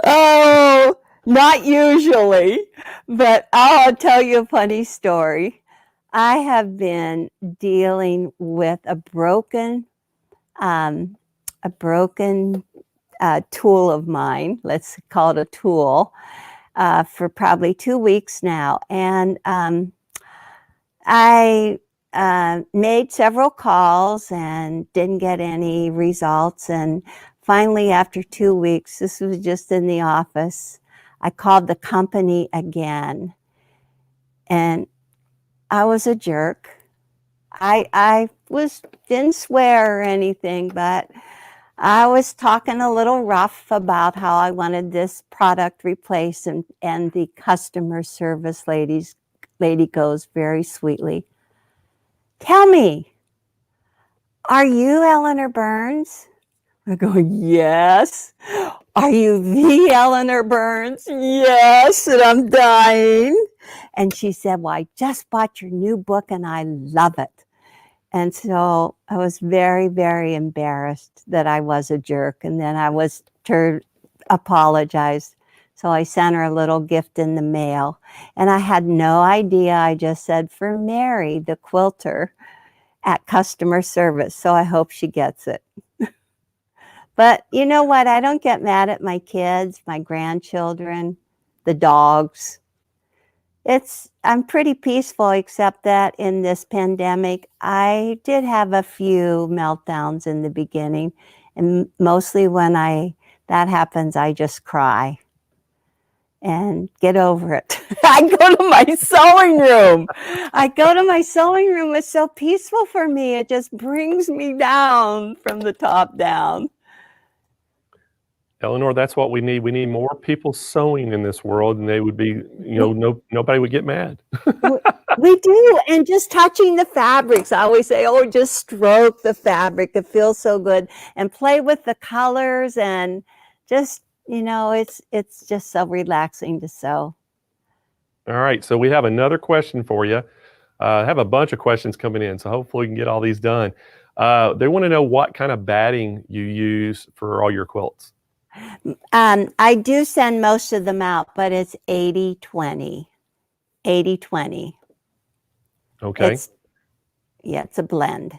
Oh, not usually. But I'll tell you a funny story. I have been dealing with a broken tool of mine. Let's call it a tool for probably 2 weeks now, and I made several calls and didn't get any results. And finally, after 2 weeks, this was just in the office, I called the company again, and I was a jerk. I didn't swear or anything, but I was talking a little rough about how I wanted this product replaced, and the customer service lady goes very sweetly, "Tell me, are you Eleanor Burns?" I go, "Yes." "Are you the Eleanor Burns?" "Yes, and I'm dying." And she said, "Well, I just bought your new book and I love it." And so I was very, very embarrassed that I was a jerk. And then I was to apologize. So I sent her a little gift in the mail. And I had no idea. I just said, "For Mary, the quilter at customer service." So I hope she gets it. But you know what? I don't get mad at my kids, my grandchildren, the dogs. I'm pretty peaceful, except that in this pandemic, I did have a few meltdowns in the beginning. And mostly when that happens, I just cry and get over it. I go to my sewing room. It's so peaceful for me. It just brings me down from the top down. Eleanor, that's what we need. We need more people sewing in this world, and they would be, nobody would get mad. We do. And just touching the fabrics. I always say, "Oh, just stroke the fabric. It feels so good." And play with the colors, and just, it's just so relaxing to sew. All right. So we have another question for you. I have a bunch of questions coming in, so hopefully we can get all these done. They want to know what kind of batting you use for all your quilts. I do send most of them out, but it's 80-20. 80-20. Okay. It's a blend.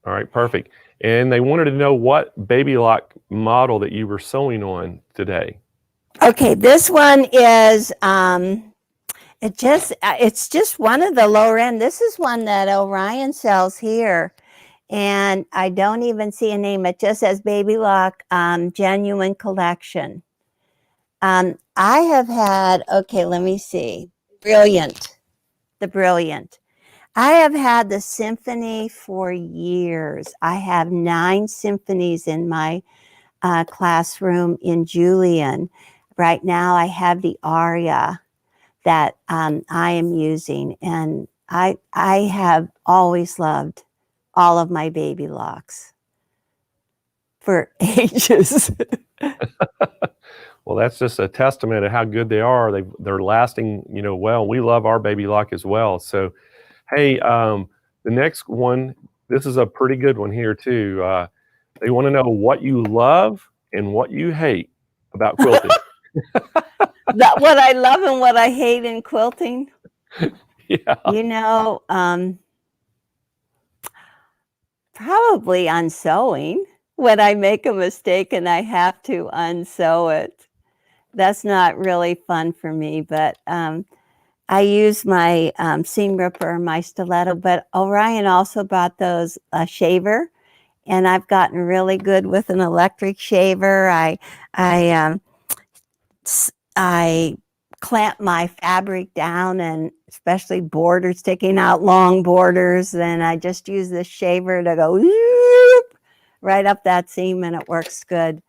All right, perfect. And they wanted to know what baby lock model that you were sewing on today. Okay, this one is it's just one of the lower end. This is one that Orion sells here. And I don't even see a name. It just says Baby Lock Genuine Collection. I have had, let me see. Brilliant. The Brilliant. I have had the Symphony for years. I have 9 symphonies in my classroom in Julian. Right now I have the Aria that I am using. And I have always loved all of my baby locks for ages. Well, that's just a testament of how good they are. They're lasting, well. We love our baby lock as well. So, hey, the next one, this is a pretty good one here too. They want to know what you love and what you hate about quilting. What I love and what I hate in quilting. Yeah. Probably unsewing. When I make a mistake and I have to unsew it, that's not really fun for me. But I use my seam ripper, my stiletto. But Orion also bought those shaver, and I've gotten really good with an electric shaver. I clamp my fabric down, and especially borders, taking out long borders, then I just use this shaver to go whoop, right up that seam, and it works good.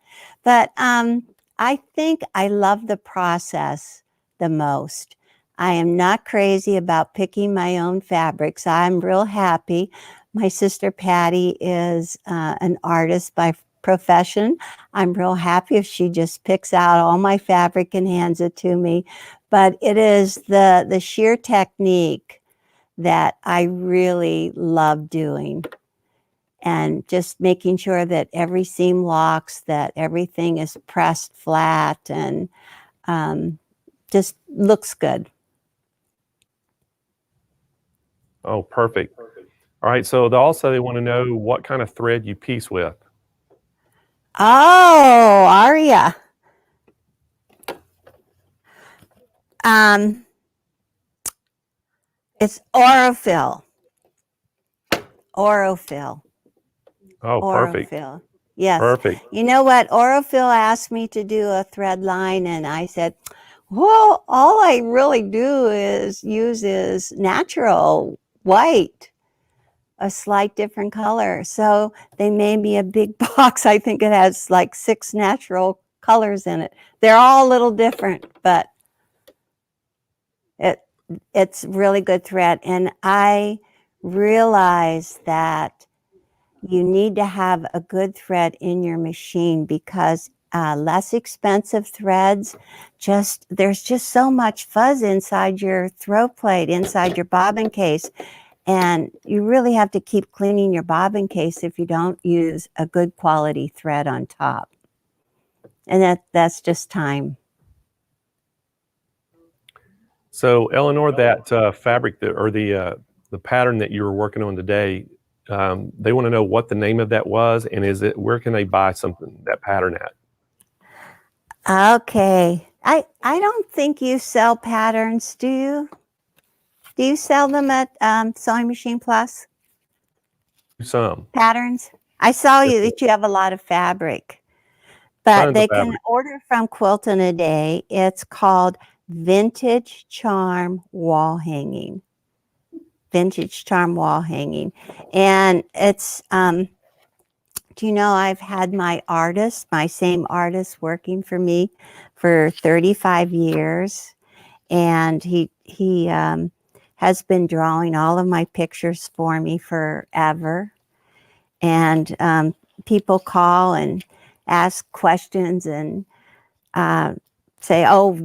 But I think I love the process the most. I am not crazy about picking my own fabrics. I'm real happy. My sister Patty is an artist by profession. I'm real happy if she just picks out all my fabric and hands it to me. But it is the sheer technique that I really love doing, and just making sure that every seam locks, that everything is pressed flat, and just looks good. Oh, perfect. All right. So they want to know what kind of thread you piece with. Oh, Aria. It's Orofill. Orofill. Oh, perfect. Orofill. Yes. Perfect. You know what? Orofill asked me to do a thread line, and I said, well, all I really do is use natural white, a slight different color. So they made me a big box. I think it has like 6 natural colors in it. They're all a little different, but it's really good thread. And I realize that you need to have a good thread in your machine because less expensive threads, there's just so much fuzz inside your throw plate, inside your bobbin case. And you really have to keep cleaning your bobbin case if you don't use a good quality thread on top. And that's just time. So Eleanor, that fabric or the pattern that you were working on today, they want to know what the name of that was, and where can they buy that pattern at? Okay. I don't think you sell patterns, do you? Do you sell them at Sewing Machine Plus? Some. Patterns? I saw that you have a lot of fabric. But they can order from Quilt in a Day. It's called Vintage Charm Wall Hanging. Vintage Charm Wall Hanging. And it's, do you know, I've had my same artist working for me for 35 years. And he has been drawing all of my pictures for me forever. And people call and ask questions and say, oh,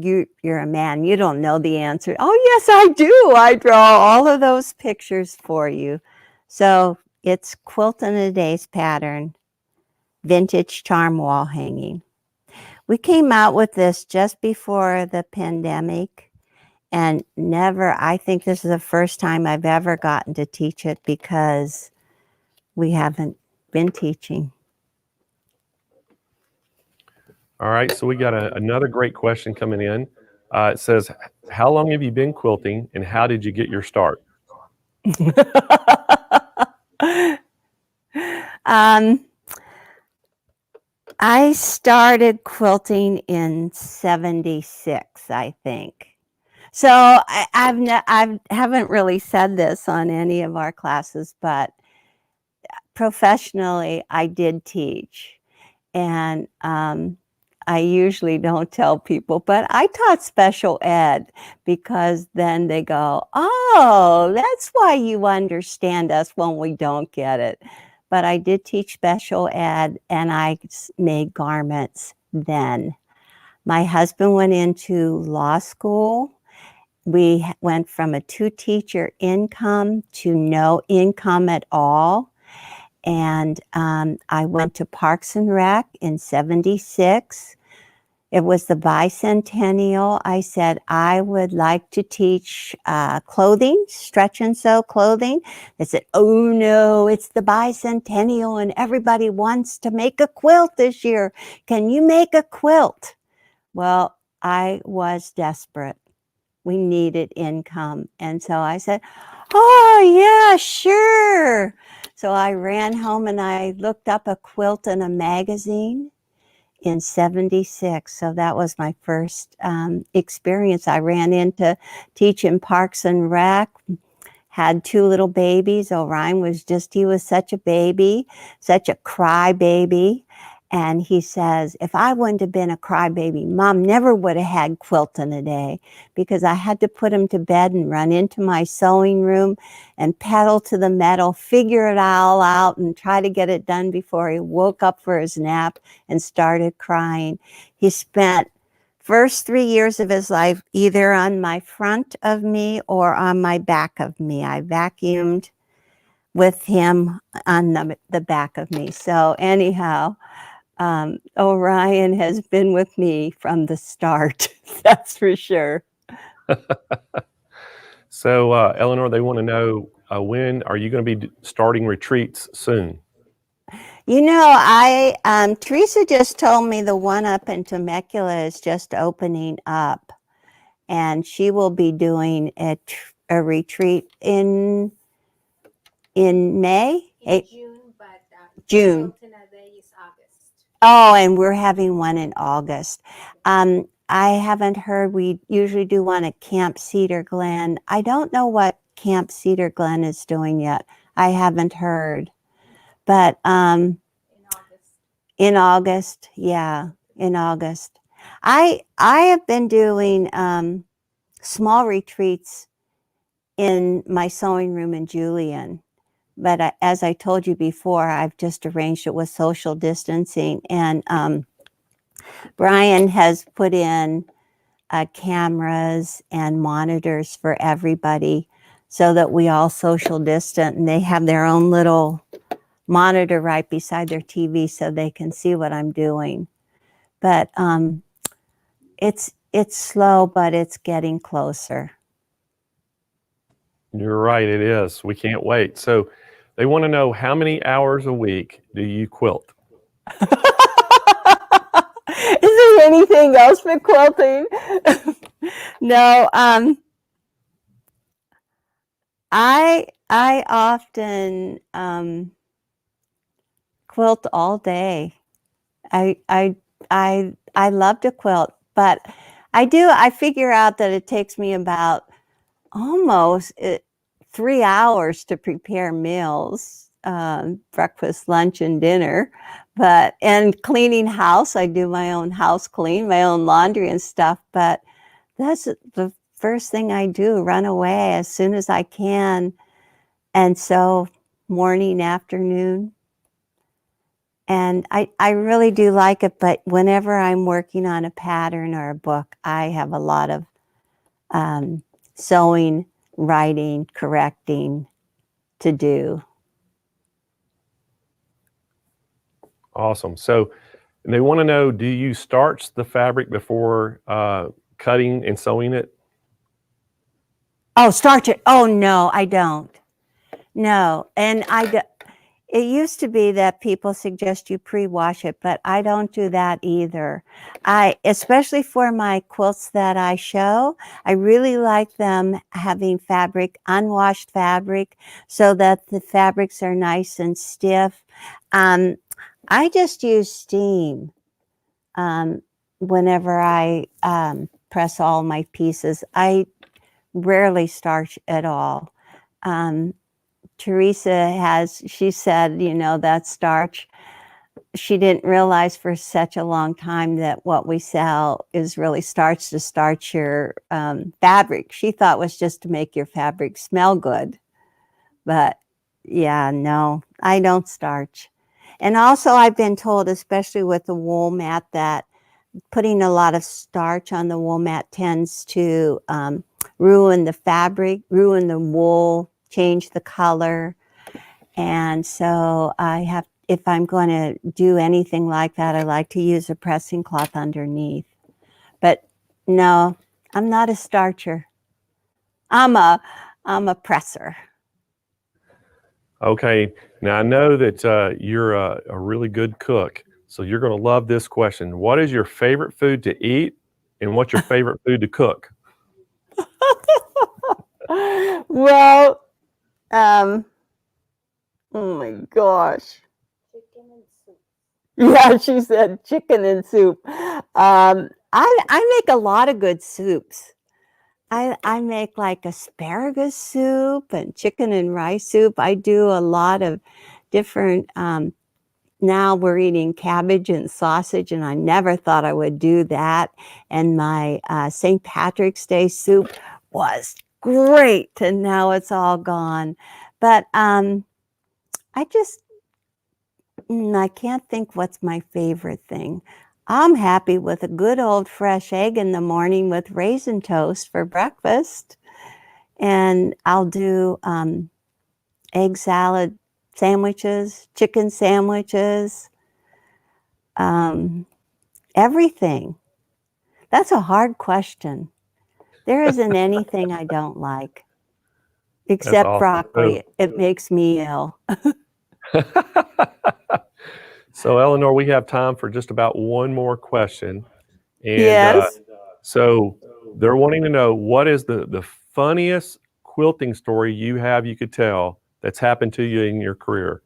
you're a man, you don't know the answer. Oh, yes, I do. I draw all of those pictures for you. So it's Quilt in a Day's pattern, Vintage Charm Wall Hanging. We came out with this just before the pandemic, and I think this is the first time I've ever gotten to teach it because we haven't been teaching. All right, so we got another great question coming in. It says, how long have you been quilting and how did you get your start? I started quilting in '76, I think. So I haven't really said this on any of our classes, but professionally, I did teach. And I usually don't tell people, but I taught special ed because then they go, oh, that's why you understand us when we don't get it. But I did teach special ed and I made garments then. My husband went into law school. We went from a 2-teacher income to no income at all. And I went to Parks and Rec in '76. It was the bicentennial. I said, I would like to teach clothing, stretch and sew clothing. They said, oh no, it's the bicentennial and everybody wants to make a quilt this year. Can you make a quilt? Well, I was desperate. We needed income. And so I said, oh yeah, sure. So I ran home and I looked up a quilt in a magazine in '76. So that was my first experience. I ran into teaching Parks and Rec, had 2 little babies. Orion he was such a baby, such a cry baby. And he says, if I wouldn't have been a crybaby, Mom never would have had Quilt in a Day because I had to put him to bed and run into my sewing room and pedal to the metal, figure it all out and try to get it done before he woke up for his nap and started crying. He spent first 3 years of his life either on my front of me or on my back of me. I vacuumed with him on the back of me. So anyhow, Orion has been with me from the start. That's for sure. So Eleanor, they want to know when are you going to be starting retreats soon? You know, Teresa just told me the one up in Temecula is just opening up, and she will be doing a retreat in May? June, but June. is August. Oh, and we're having one in August. I haven't heard. We usually do one at Camp Cedar Glen. I don't know what Camp Cedar Glen is doing yet. I haven't heard. But in August, yeah, in August. I have been doing small retreats in my sewing room in Julian. But as I told you before, I've just arranged it with social distancing. And Brian has put in cameras and monitors for everybody so that we all social distant, and they have their own little monitor right beside their TV so they can see what I'm doing. But it's slow, but it's getting closer. You're right, it is. We can't wait. So they want to know, how many hours a week do you quilt? Is there anything else for quilting? No, I often quilt all day. I love to quilt, but I figure out that it takes me about almost 3 hours to prepare meals, breakfast, lunch, and dinner. And cleaning house, I do my own house clean, my own laundry and stuff. But that's the first thing I do, run away as soon as I can. And so morning, afternoon. And I really do like it, but whenever I'm working on a pattern or a book, I have a lot of sewing, writing, correcting to do. Awesome. So they want to know, do you starch the fabric before cutting and sewing it? Oh, starch it. Oh, no, I don't. No. And it used to be that people suggest you pre-wash it, but I don't do that either. Especially for my quilts that I show, I really like them having fabric, unwashed fabric, so that the fabrics are nice and stiff. I just use steam whenever I press all my pieces. I rarely starch at all. Teresa she said, that starch, she didn't realize for such a long time that what we sell is really starch to starch your fabric. She thought it was just to make your fabric smell good. But yeah, no, I don't starch. And also I've been told, especially with the wool mat, that putting a lot of starch on the wool mat tends to ruin the fabric, ruin the wool, change the color. And so if I'm going to do anything like that, I like to use a pressing cloth underneath. But no, I'm not a starcher. I'm a presser. Okay. Now I know that you're a really good cook, so you're going to love this question. What is your favorite food to eat, and what's your favorite food to cook? Well, oh my gosh. Chicken and soup. Yeah, she said chicken and soup. I make a lot of good soups. I make like asparagus soup and chicken and rice soup. I do a lot of different, now we're eating cabbage and sausage, and I never thought I would do that. And my St. Patrick's Day soup was great, and now it's all gone. But I can't think what's my favorite thing. I'm happy with a good old fresh egg in the morning with raisin toast for breakfast. And I'll do egg salad sandwiches, chicken sandwiches, everything. That's a hard question. There isn't anything I don't like. except awesome. broccoli. It makes me ill. So Eleanor, we have time for just about one more question. And Yes. so they're wanting to know, what is the funniest quilting story you could tell that's happened to you in your career?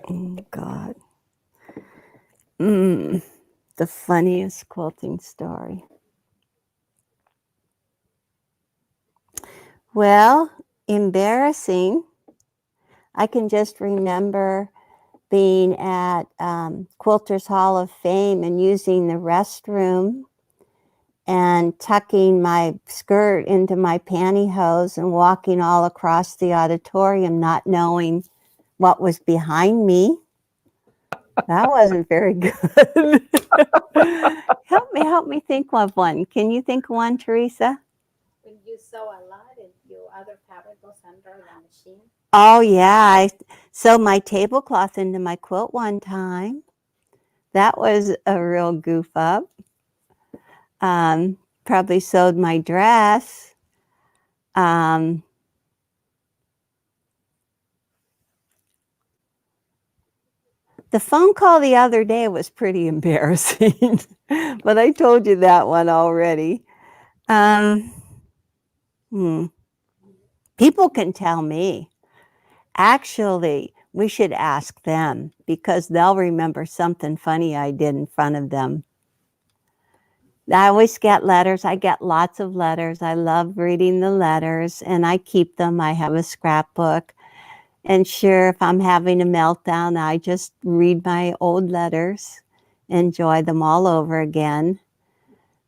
Oh, God. The funniest quilting story. Well, embarrassing. I can just remember being at Quilters Hall of Fame and using the restroom and tucking my skirt into my pantyhose and walking all across the auditorium, not knowing what was behind me. That wasn't very good. Help me think of one. Can you think of one, Teresa? When you sew a lot and your other fabric goes under the machine. Oh, yeah. I sewed my tablecloth into my quilt one time. That was a real goof up. Probably sewed my dress. The phone call the other day was pretty embarrassing, but I told you that one already. People can tell me. Actually, we should ask them because they'll remember something funny I did in front of them. I always get letters. I get lots of letters. I love reading the letters and I keep them. I have a scrapbook. And sure, if I'm having a meltdown, I just read my old letters, enjoy them all over again.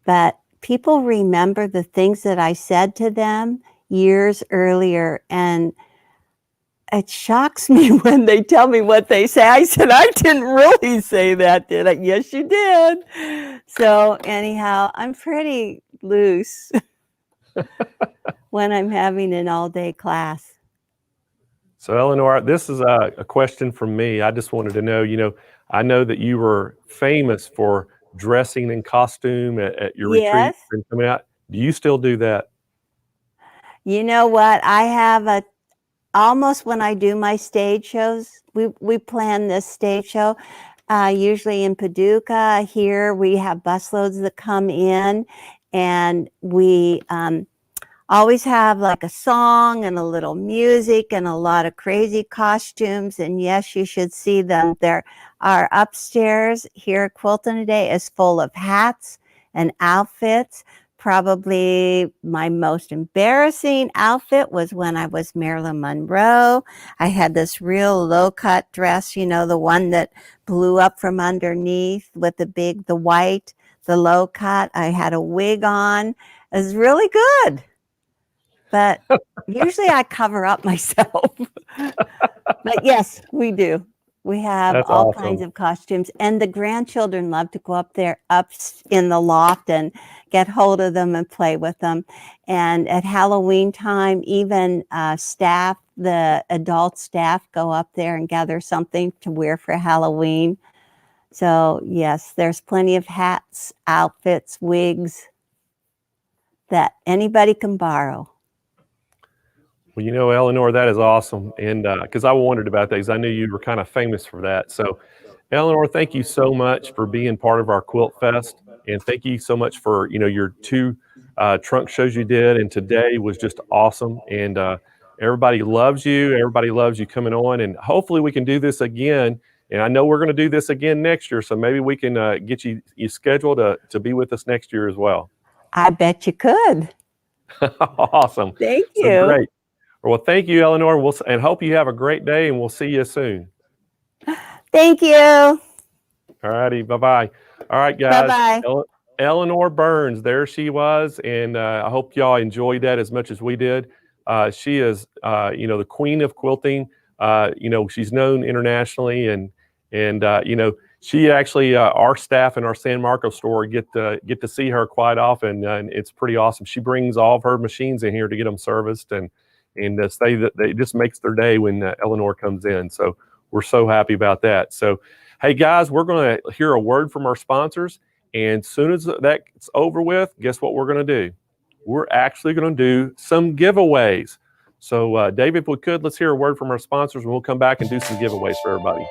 But people remember the things that I said to them years earlier, and it shocks me when they tell me what they say. I said, I didn't really say that, did I? Yes, you did. So anyhow, I'm pretty loose when I'm having an all-day class. So Eleanor, this is a question from me. I just wanted to know, I know that you were famous for dressing in costume at your Yes. retreats and coming out. Do you still do that? You know what? I have almost when I do my stage shows, we plan this stage show, usually in Paducah. Here we have busloads that come in, and we always have like a song and a little music and a lot of crazy costumes. And yes, you should see them. There are upstairs here at Quilting Today is full of hats and outfits. Probably my most embarrassing outfit was when I was Marilyn Monroe. I had this real low-cut dress, the one that blew up from underneath with the white, the low-cut. I had a wig on. It was really good. But usually I cover up myself. But yes, we do. We have That's all awesome. kinds of costumes. And the grandchildren love to go up in the loft and get hold of them and play with them. And at Halloween time, even the adult staff go up there and gather something to wear for Halloween. So yes, there's plenty of hats, outfits, wigs that anybody can borrow. Well, Eleanor, that is awesome. And because I wondered about that, because I knew you were kind of famous for that. So, Eleanor, thank you so much for being part of our Quilt Fest. And thank you so much for, your 2 trunk shows you did. And today was just awesome. And everybody loves you. Everybody loves you coming on. And hopefully we can do this again. And I know we're going to do this again next year. So maybe we can get you scheduled to be with us next year as well. I bet you could. Awesome. Thank you. So great. Well, thank you, Eleanor, and hope you have a great day, and we'll see you soon. Thank you. All righty, bye-bye. All right, guys. Bye-bye. Eleanor Burns, there she was, and I hope y'all enjoyed that as much as we did. She is, the queen of quilting. She's known internationally, and she actually, our staff in our San Marcos store get to see her quite often, and it's pretty awesome. She brings all of her machines in here to get them serviced, and say that it just makes their day when Eleanor comes in. So we're so happy about that. So, hey guys, we're going to hear a word from our sponsors. And as soon as that's over with, guess what we're going to do? we're actually going to do some giveaways. So David, if we could, let's hear a word from our sponsors, and we'll come back and do some giveaways for everybody.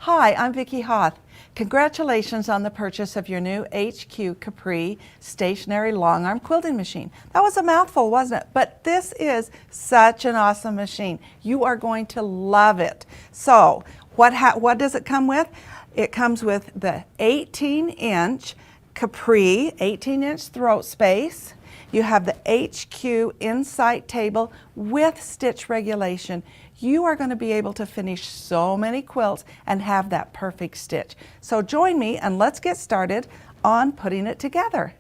Hi, I'm Vicki Hoth. Congratulations on the purchase of your new 𝓤𝐤𝐸𝐾 stationary long arm quilting machine. That was a mouthful, wasn't it? But this is such an awesome machine. You are going to love it. So what does it come with? It comes with the 18-inch Capri, 18-inch throat space. You have the 𝐏𝐤𝐸 Insight table with stitch regulation. You are going to be able to finish so many quilts and have that perfect stitch. So join me and let's get started on putting it together.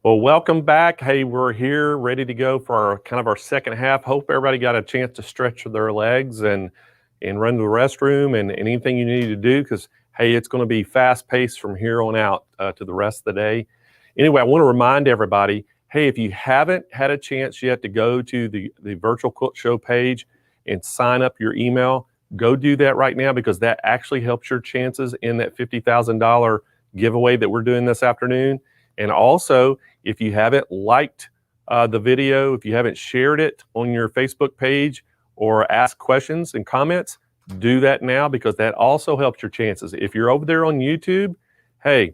Well, welcome back. Hey, we're here ready to go for our kind of our second half. Hope everybody got a chance to stretch their legs and run to the restroom and anything you need to do, because hey, it's going to be fast paced from here on out to the rest of the day. Anyway, I want to remind everybody, hey, if you haven't had a chance yet to go to the Virtual Quilt Show page and sign up your email, go do that right now, because that actually helps your chances in that $50,000 giveaway that we're doing this afternoon. And also, if you haven't liked the video, if you haven't shared it on your Facebook page or asked questions and comments, do that now, because that also helps your chances. If you're over there on YouTube, hey,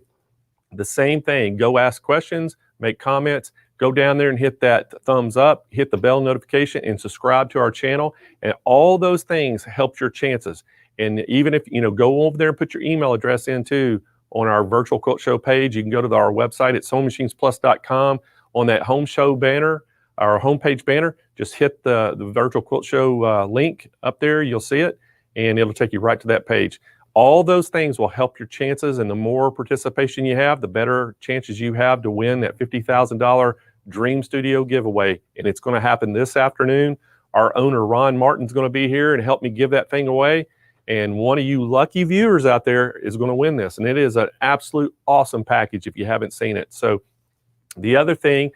the same thing. Go ask questions, make comments, go down there and hit that thumbs up, hit the bell notification, and subscribe to our channel. And all those things help your chances. And even if, go over there and put your email address in too, on our Virtual Quilt Show page. You can go to our website at SewingMachinesPlus.com. On that home show banner, our homepage banner, just hit the Virtual Quilt Show link up there. You'll see it, and it'll take you right to that page. All those things will help your chances, and the more participation you have, the better chances you have to win that $50,000 Dream Studio giveaway. And it's going to happen this afternoon. Our owner, Ron Martin's going to be here and help me give that thing away. And one of you lucky viewers out there is going to win this. And it is an absolute awesome package if you haven't seen it. So the other thing,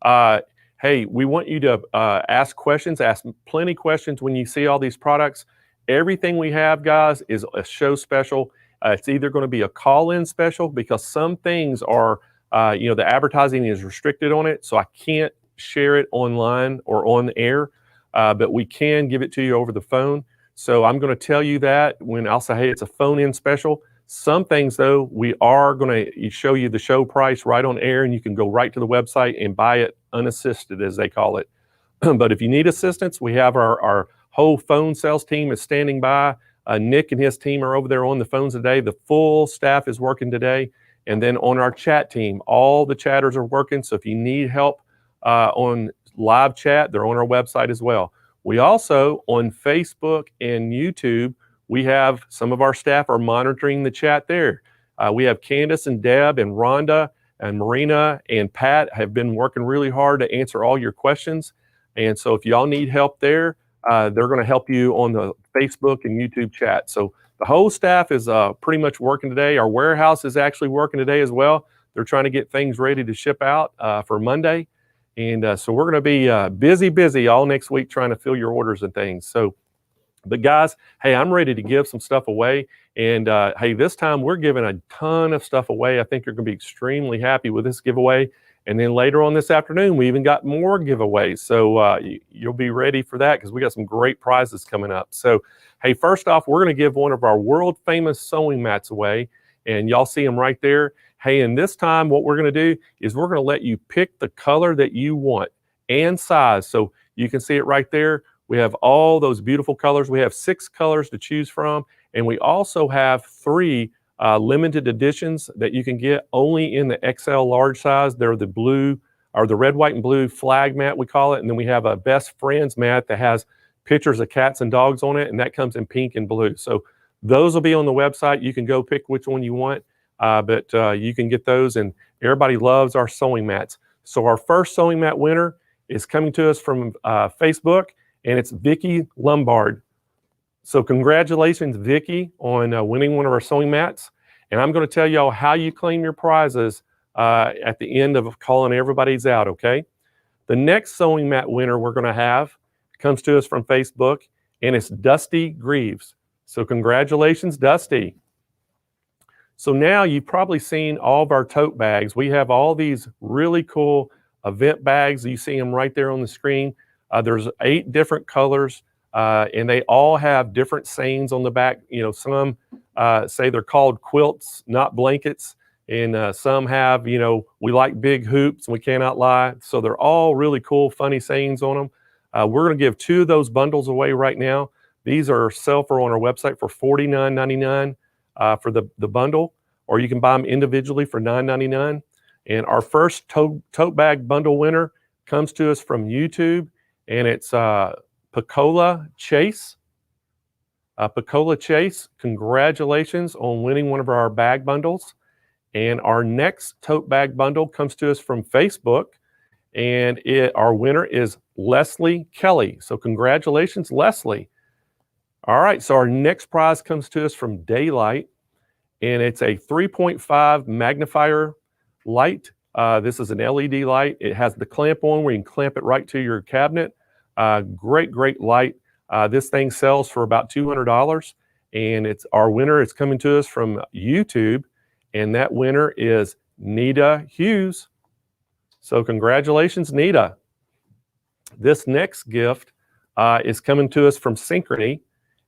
hey, we want you to ask questions, ask plenty of questions when you see all these products. Everything we have, guys, is a show special. It's either going to be a call-in special, because some things are, the advertising is restricted on it. So I can't share it online or on the air, but we can give it to you over the phone. So I'm going to tell you that when I'll say, hey, it's a phone-in special. Some things, though, we are going to show you the show price right on air, and you can go right to the website and buy it unassisted, as they call it. But if you need assistance, we have our whole phone sales team is standing by. Nick and his team are over there on the phones today. The full staff is working today. And then on our chat team, all the chatters are working. So if you need help on live chat, they're on our website as well. We also, on Facebook and YouTube, we have some of our staff are monitoring the chat there. We have Candace and Deb and Rhonda and Marina and Pat have been working really hard to answer all your questions. And so if y'all need help there, they're going to help you on the Facebook and YouTube chat. So the whole staff is pretty much working today. Our warehouse is actually working today as well. They're trying to get things ready to ship out for Monday. And so we're going to be busy all next week trying to fill your orders and things. So, but guys, hey, I'm ready to give some stuff away. And hey, this time we're giving a ton of stuff away. I think you're going to be extremely happy with this giveaway. And then later on this afternoon, we even got more giveaways. So you'll be ready for that, because we got some great prizes coming up. So, hey, first off, we're going to give one of our world famous sewing mats away. And y'all see them right there. Hey, and this time what we're going to do is we're going to let you pick the color that you want and size. So you can see it right there. We have all those beautiful colors. We have 6 colors to choose from. And we also have 3 limited editions that you can get only in the XL large size. They're the blue, or the red, white, and blue flag mat, we call it. And then we have a best friends mat that has pictures of cats and dogs on it. And that comes in pink and blue. So those will be on the website. You can go pick which one you want. But you can get those, and everybody loves our sewing mats. So our first sewing mat winner is coming to us from Facebook, and it's Vicky Lombard. So congratulations, Vicky, on winning one of our sewing mats. And I'm going to tell y'all how you claim your prizes at the end of calling everybody's out, okay? The next sewing mat winner we're going to have comes to us from Facebook, and it's Dusty Greaves. So congratulations, Dusty. So now you've probably seen all of our tote bags. We have all these really cool event bags. You see them right there on the screen. There's 8 different colors, and they all have different sayings on the back. Some say they're called quilts, not blankets. And some have, we like big hoops and we cannot lie. So they're all really cool, funny sayings on them. We're going to give 2 of those bundles away right now. These are sell for on our website for $49.99. For the bundle, or you can buy them individually for $9.99. And our first tote bag bundle winner comes to us from YouTube, and it's Picola Chase. Picola Chase, congratulations on winning one of our bag bundles. And our next tote bag bundle comes to us from Facebook, and our winner is Leslie Kelly. So congratulations, Leslie. All right, so our next prize comes to us from Daylight, and it's a 3.5 magnifier light. This is an LED light. It has the clamp on where you can clamp it right to your cabinet. Great light. This thing sells for about $200, and our winner is coming to us from YouTube, and that winner is Nita Hughes. So congratulations, Nita. This next gift is coming to us from Synchrony,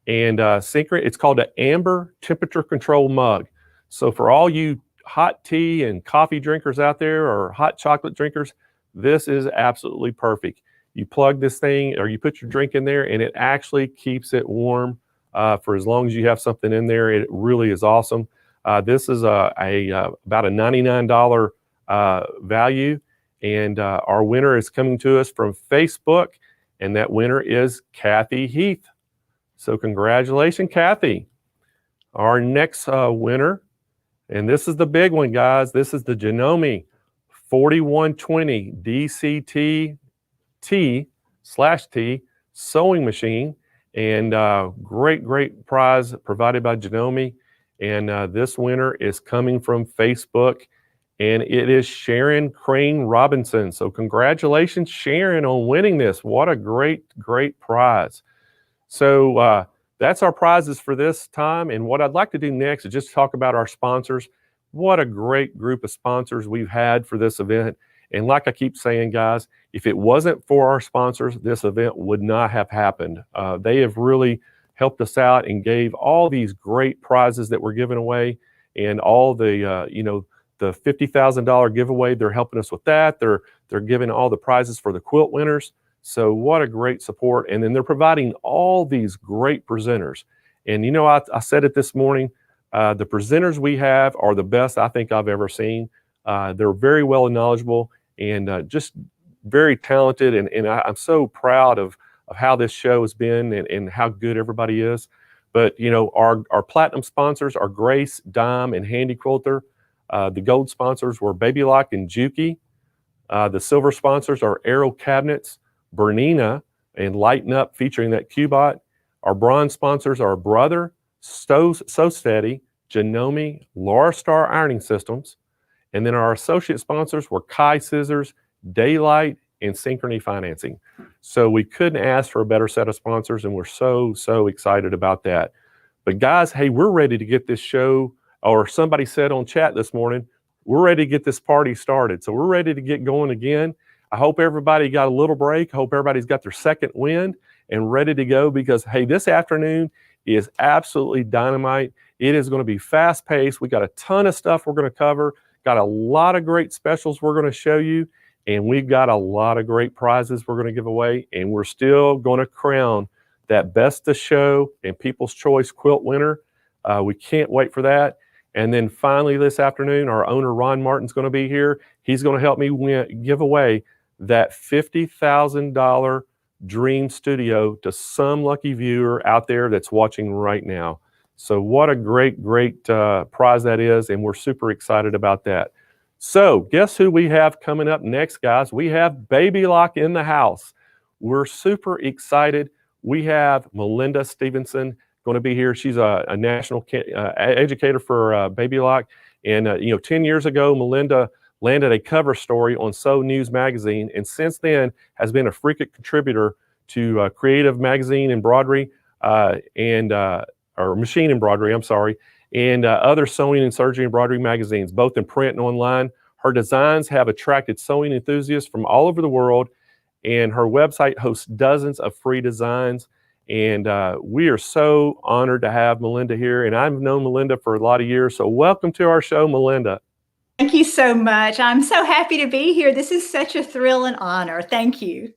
and Synchrony, it's called an amber temperature control mug. So for all you hot tea and coffee drinkers out there, or hot chocolate drinkers, this is absolutely perfect. You plug this thing, or you put your drink in there, and it actually keeps it warm for as long as you have something in there. It really is awesome. This is about a $99 value, and our winner is coming to us from Facebook, and that winner is Kathy Heath. So congratulations, Kathy. Our next winner, and this is the big one, guys. This is the Janome 4120 DCT/T sewing machine, and great prize provided by Janome. And this winner is coming from Facebook, and it is Sharon Crane Robinson. So congratulations, Sharon, on winning this. What a great prize. So that's our prizes for this time. And what I'd like to do next is just talk about our sponsors. What a great group of sponsors we've had for this event. And like I keep saying, guys, if it wasn't for our sponsors, this event would not have happened. They have really helped us out and gave all these great prizes that we're giving away, and all the the $50,000 giveaway. They're helping us with that. They're giving all the prizes for the quilt winners. So what a great support. And then they're providing all these great presenters. And I said it this morning, the presenters we have are the best I think I've ever seen. They're very well knowledgeable and just very talented. And I'm so proud of how this show has been and how good everybody is. But our platinum sponsors are Grace, Dime, and Handi Quilter. The gold sponsors were Baby Lock and Juki. The silver sponsors are Aero Cabinets, Bernina, and Lighten Up, featuring that Q-Bot. Our bronze sponsors are Brother, So Steady, Janome, Laura Star Ironing Systems. And then our associate sponsors were Kai Scissors, Daylight, and Synchrony Financing. So we couldn't ask for a better set of sponsors, and we're so excited about that. But guys, hey, we're ready to get this show, or somebody said on chat this morning, we're ready to get this party started. So we're ready to get going again. I hope everybody got a little break. I hope everybody's got their second wind and ready to go, because hey, this afternoon is absolutely dynamite. It is going to be fast paced. We got a ton of stuff we're going to cover, got a lot of great specials we're going to show you, and we've got a lot of great prizes we're going to give away, and we're still going to crown that Best of Show and People's Choice Quilt winner. We can't wait for that. And then finally this afternoon, our owner Ron Martin's going to be here. He's going to help me give away that $50,000 dream studio to some lucky viewer out there that's watching right now. So what a great prize that is, and we're super excited about that. So guess who we have coming up next, guys? We have Baby Lock in the house. We're super excited. We have Melinda Stevenson going to be here. She's a national educator for Baby Lock. And 10 years ago, Melinda landed a cover story on Sew News magazine, and since then has been a frequent contributor to Creative Magazine Embroidery or Machine Embroidery, I'm sorry, and other sewing and surgery embroidery magazines, both in print and online. Her designs have attracted sewing enthusiasts from all over the world, and her website hosts dozens of free designs. And we are so honored to have Melinda here, and I've known Melinda for a lot of years. So welcome to our show, Melinda. Thank you so much. I'm so happy to be here. This is such a thrill and honor. Thank you.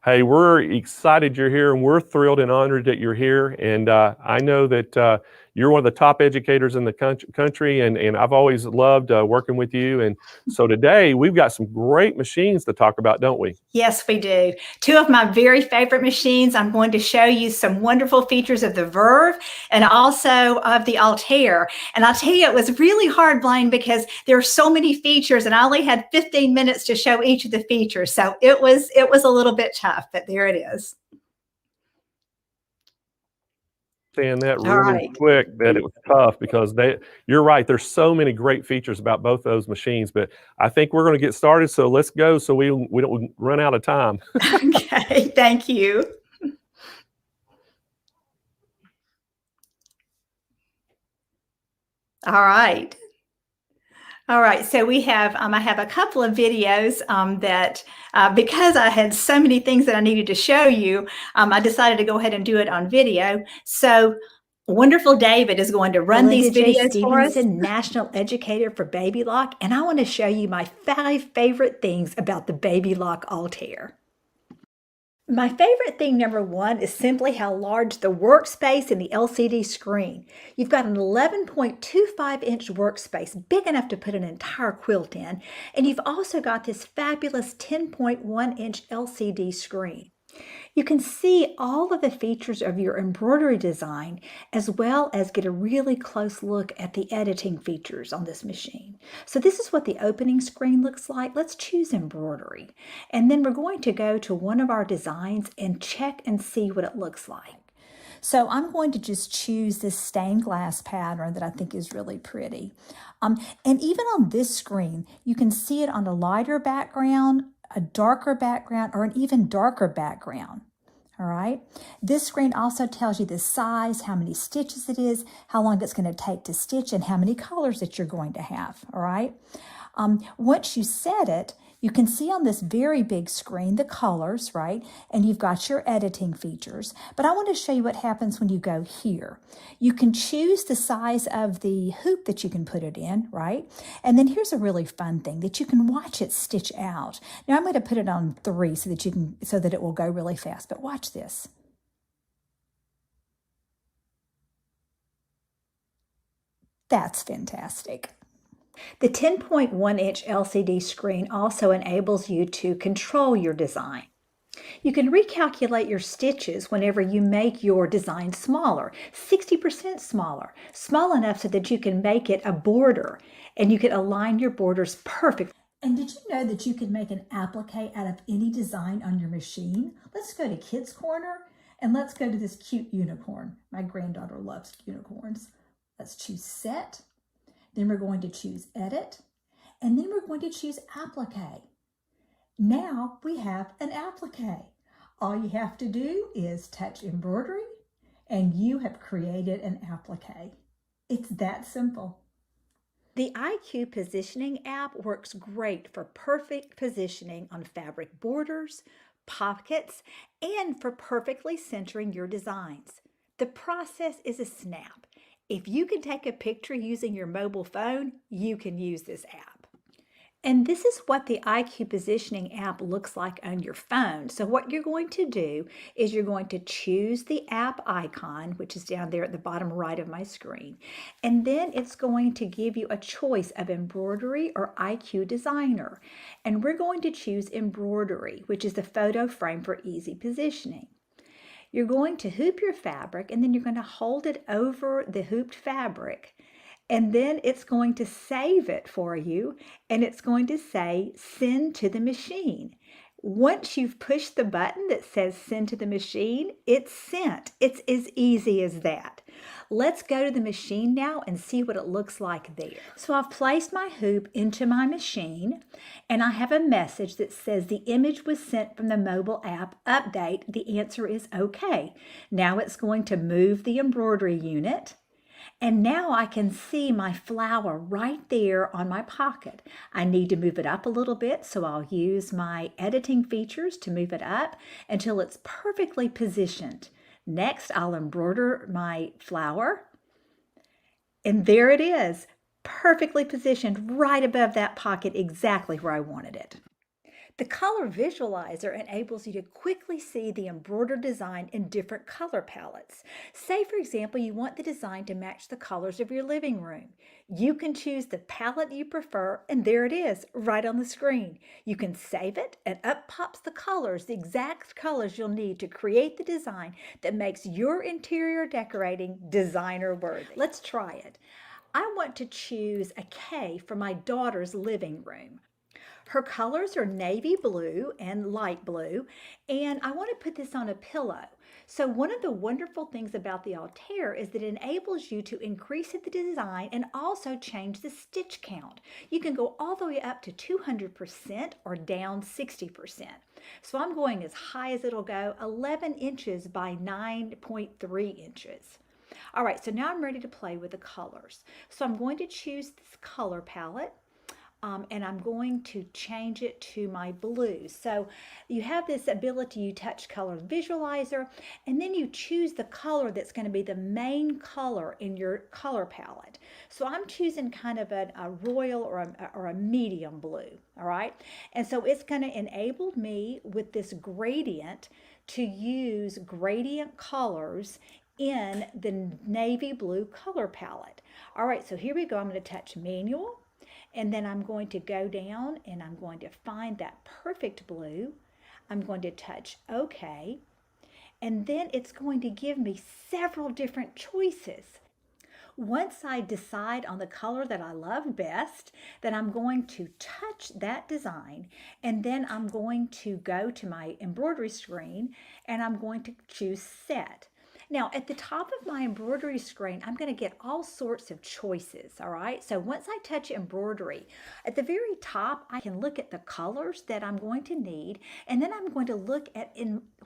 Hey, we're excited you're here, and we're thrilled and honored that you're here. And I know that you're one of the top educators in the country, and I've always loved working with you. And so today we've got some great machines to talk about, don't we? Yes, we do. Two of my very favorite machines. I'm going to show you some wonderful features of the Verve and also of the Altair. And I'll tell you, it was really hard, Blaine, because there are so many features and I only had 15 minutes to show each of the features. So it was a little bit tough, but there it is. Saying that really quick that it was tough because you're right, there's so many great features about both those machines, but I think we're going to get started, so let's go so we don't run out of time. Okay, thank you. All right, so we have I have a couple of videos that because I had so many things that I needed to show you, I decided to go ahead and do it on video. So wonderful David is going to run these videos for us. National Educator for Baby Lock, and I want to show you my 5 favorite things about the Baby Lock Altair. My favorite thing, number 1, is simply how large the workspace and the LCD screen. You've got an 11.25-inch workspace, big enough to put an entire quilt in, and you've also got this fabulous 10.1-inch LCD screen. You can see all of the features of your embroidery design, as well as get a really close look at the editing features on this machine. So this is what the opening screen looks like. Let's choose embroidery. And then we're going to go to one of our designs and check and see what it looks like. So I'm going to just choose this stained glass pattern that I think is really pretty. And even on this screen, you can see it on a lighter background, a darker background, or an even darker background. All right. This screen also tells you the size, how many stitches it is, how long it's going to take to stitch, and how many colors that you're going to have. All right. Once you set it, you can see on this very big screen the colors, right? And you've got your editing features. But I want to show you what happens when you go here. You can choose the size of the hoop that you can put it in, right? And then here's a really fun thing that you can watch it stitch out. Now I'm going to put it on 3 so that it will go really fast. But watch this. That's fantastic. The 10.1-inch LCD screen also enables you to control your design. You can recalculate your stitches whenever you make your design smaller, 60% smaller, small enough so that you can make it a border and you can align your borders perfect. And did you know that you can make an applique out of any design on your machine? Let's go to Kids Corner and let's go to this cute unicorn. My granddaughter loves unicorns. Let's choose Set. Then we're going to choose Edit, and then we're going to choose Applique. Now we have an applique. All you have to do is touch embroidery, and you have created an applique. It's that simple. The IQ Positioning app works great for perfect positioning on fabric borders, pockets, and for perfectly centering your designs. The process is a snap. If you can take a picture using your mobile phone, you can use this app. And this is what the IQ Positioning app looks like on your phone. So what you're going to do is you're going to choose the app icon, which is down there at the bottom right of my screen. And then it's going to give you a choice of embroidery or IQ Designer. And we're going to choose embroidery, which is the photo frame for easy positioning. You're going to hoop your fabric, and then you're going to hold it over the hooped fabric, and then it's going to save it for you, and it's going to say send to the machine. Once you've pushed the button that says send to the machine, it's sent. It's as easy as that. Let's go to the machine now and see what it looks like there. So I've placed my hoop into my machine, and I have a message that says the image was sent from the mobile app. Update. The answer is okay. Now it's going to move the embroidery unit. And now I can see my flower right there on my pocket. I need to move it up a little bit, so I'll use my editing features to move it up until it's perfectly positioned. Next, I'll embroider my flower. And there it is, perfectly positioned right above that pocket, exactly where I wanted it. The color visualizer enables you to quickly see the embroidered design in different color palettes. Say, for example, you want the design to match the colors of your living room. You can choose the palette you prefer, and there it is, right on the screen. You can save it, and up pops the colors, the exact colors you'll need to create the design that makes your interior decorating designer worthy. Let's try it. I want to choose a K for my daughter's living room. Her colors are navy blue and light blue, and I want to put this on a pillow. So one of the wonderful things about the Altair is that it enables you to increase the design and also change the stitch count. You can go all the way up to 200% or down 60%. So I'm going as high as it'll go, 11 inches by 9.3 inches. All right, so now I'm ready to play with the colors. So I'm going to choose this color palette. And I'm going to change it to my blue. So you have this ability, you touch color visualizer, and then you choose the color that's going to be the main color in your color palette. So I'm choosing kind of a royal or a medium blue, all right? And so it's going to enable me with this gradient to use gradient colors in the navy blue color palette. All right, so here we go. I'm going to touch manual. And then I'm going to go down and I'm going to find that perfect blue. I'm going to touch OK. And then it's going to give me several different choices. Once I decide on the color that I love best, then I'm going to touch that design, and then I'm going to go to my embroidery screen and I'm going to choose Set. Now, at the top of my embroidery screen, I'm going to get all sorts of choices, all right? So once I touch embroidery, at the very top, I can look at the colors that I'm going to need, and then I'm going to look at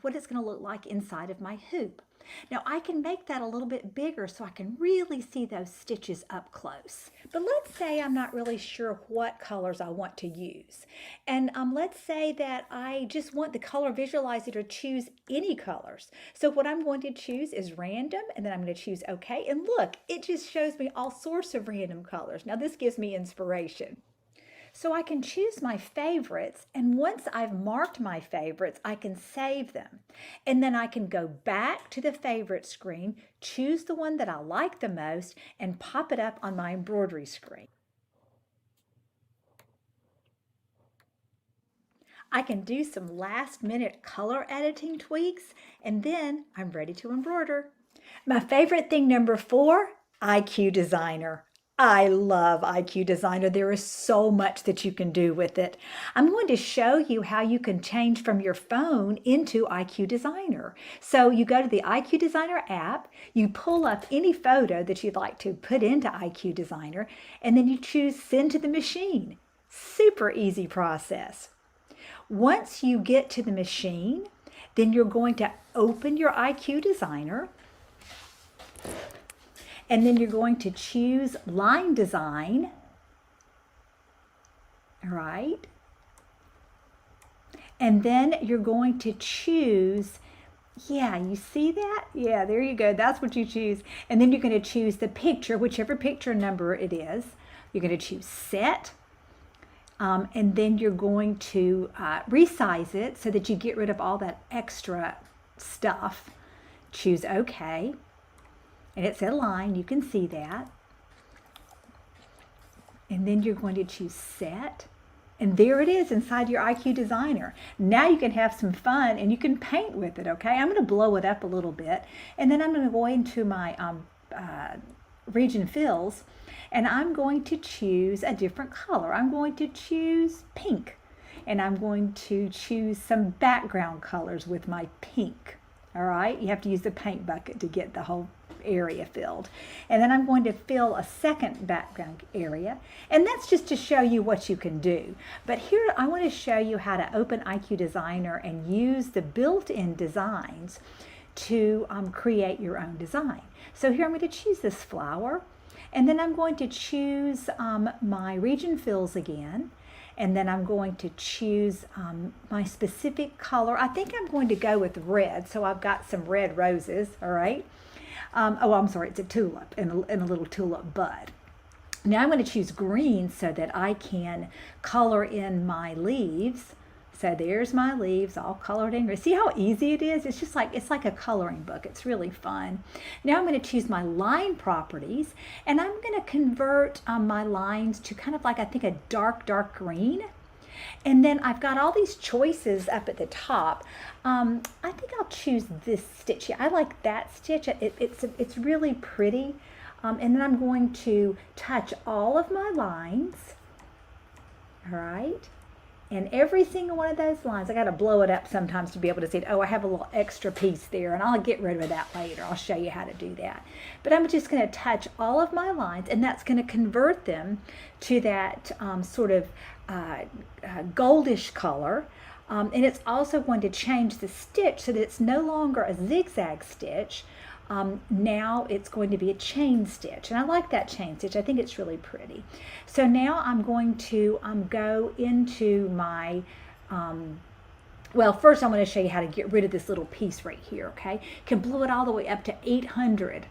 what it's going to look like inside of my hoop. Now, I can make that a little bit bigger so I can really see those stitches up close. But let's say I'm not really sure what colors I want to use. And let's say that I just want the color visualizer to choose any colors. So what I'm going to choose is random, and then I'm going to choose OK. And look, it just shows me all sorts of random colors. Now, this gives me inspiration. So I can choose my favorites, and once I've marked my favorites, I can save them. And then I can go back to the favorite screen, choose the one that I like the most, and pop it up on my embroidery screen. I can do some last-minute color editing tweaks, and then I'm ready to embroider. My favorite thing number 4, IQ Designer. I love IQ Designer. There is so much that you can do with it. I'm going to show you how you can change from your phone into IQ Designer. So you go to the IQ Designer app, you pull up any photo that you'd like to put into IQ Designer, and then you choose Send to the Machine. Super easy process. Once you get to the machine, then you're going to open your IQ Designer. And then you're going to choose line design, all right? And then you're going to choose, yeah, you see that? Yeah, there you go, that's what you choose. And then you're going to choose the picture, whichever picture number it is. You're going to choose Set, and then you're going to resize it so that you get rid of all that extra stuff. Choose OK. And it's a line, you can see that. And then you're going to choose Set. And there it is inside your IQ Designer. Now you can have some fun and you can paint with it, okay? I'm going to blow it up a little bit. And then I'm going to go into my region fills, and I'm going to choose a different color. I'm going to choose pink. And I'm going to choose some background colors with my pink. All right? You have to use the paint bucket to get the whole area filled. And then I'm going to fill a second background area, and that's just to show you what you can do. But here I want to show you how to open IQ Designer and use the built-in designs to create your own design. So here I'm going to choose this flower, and then I'm going to choose my region fills again, and then I'm going to choose my specific color. I think I'm going to go with red, so I've got some red roses, all right? Oh, I'm sorry, it's a tulip and a little tulip bud. Now I'm going to choose green so that I can color in my leaves. So there's my leaves all colored in. See how easy it is? It's just like, it's like a coloring book. It's really fun. Now I'm going to choose my line properties, and I'm going to convert my lines to kind of like, I think, a dark green. And then I've got all these choices up at the top. I think I'll choose this stitch here. I like that stitch. It's really pretty. And then I'm going to touch all of my lines. All right. And every single one of those lines, I got to blow it up sometimes to be able to see it. Oh, I have a little extra piece there, and I'll get rid of that later. I'll show you how to do that. But I'm just going to touch all of my lines, and that's going to convert them to that sort of goldish color. And it's also going to change the stitch so that it's no longer a zigzag stitch. Now it's going to be a chain stitch, and I like that chain stitch. I think it's really pretty. So now I'm going to go into my, well, first I'm going to show you how to get rid of this little piece right here, okay? You can blow it all the way up to 800,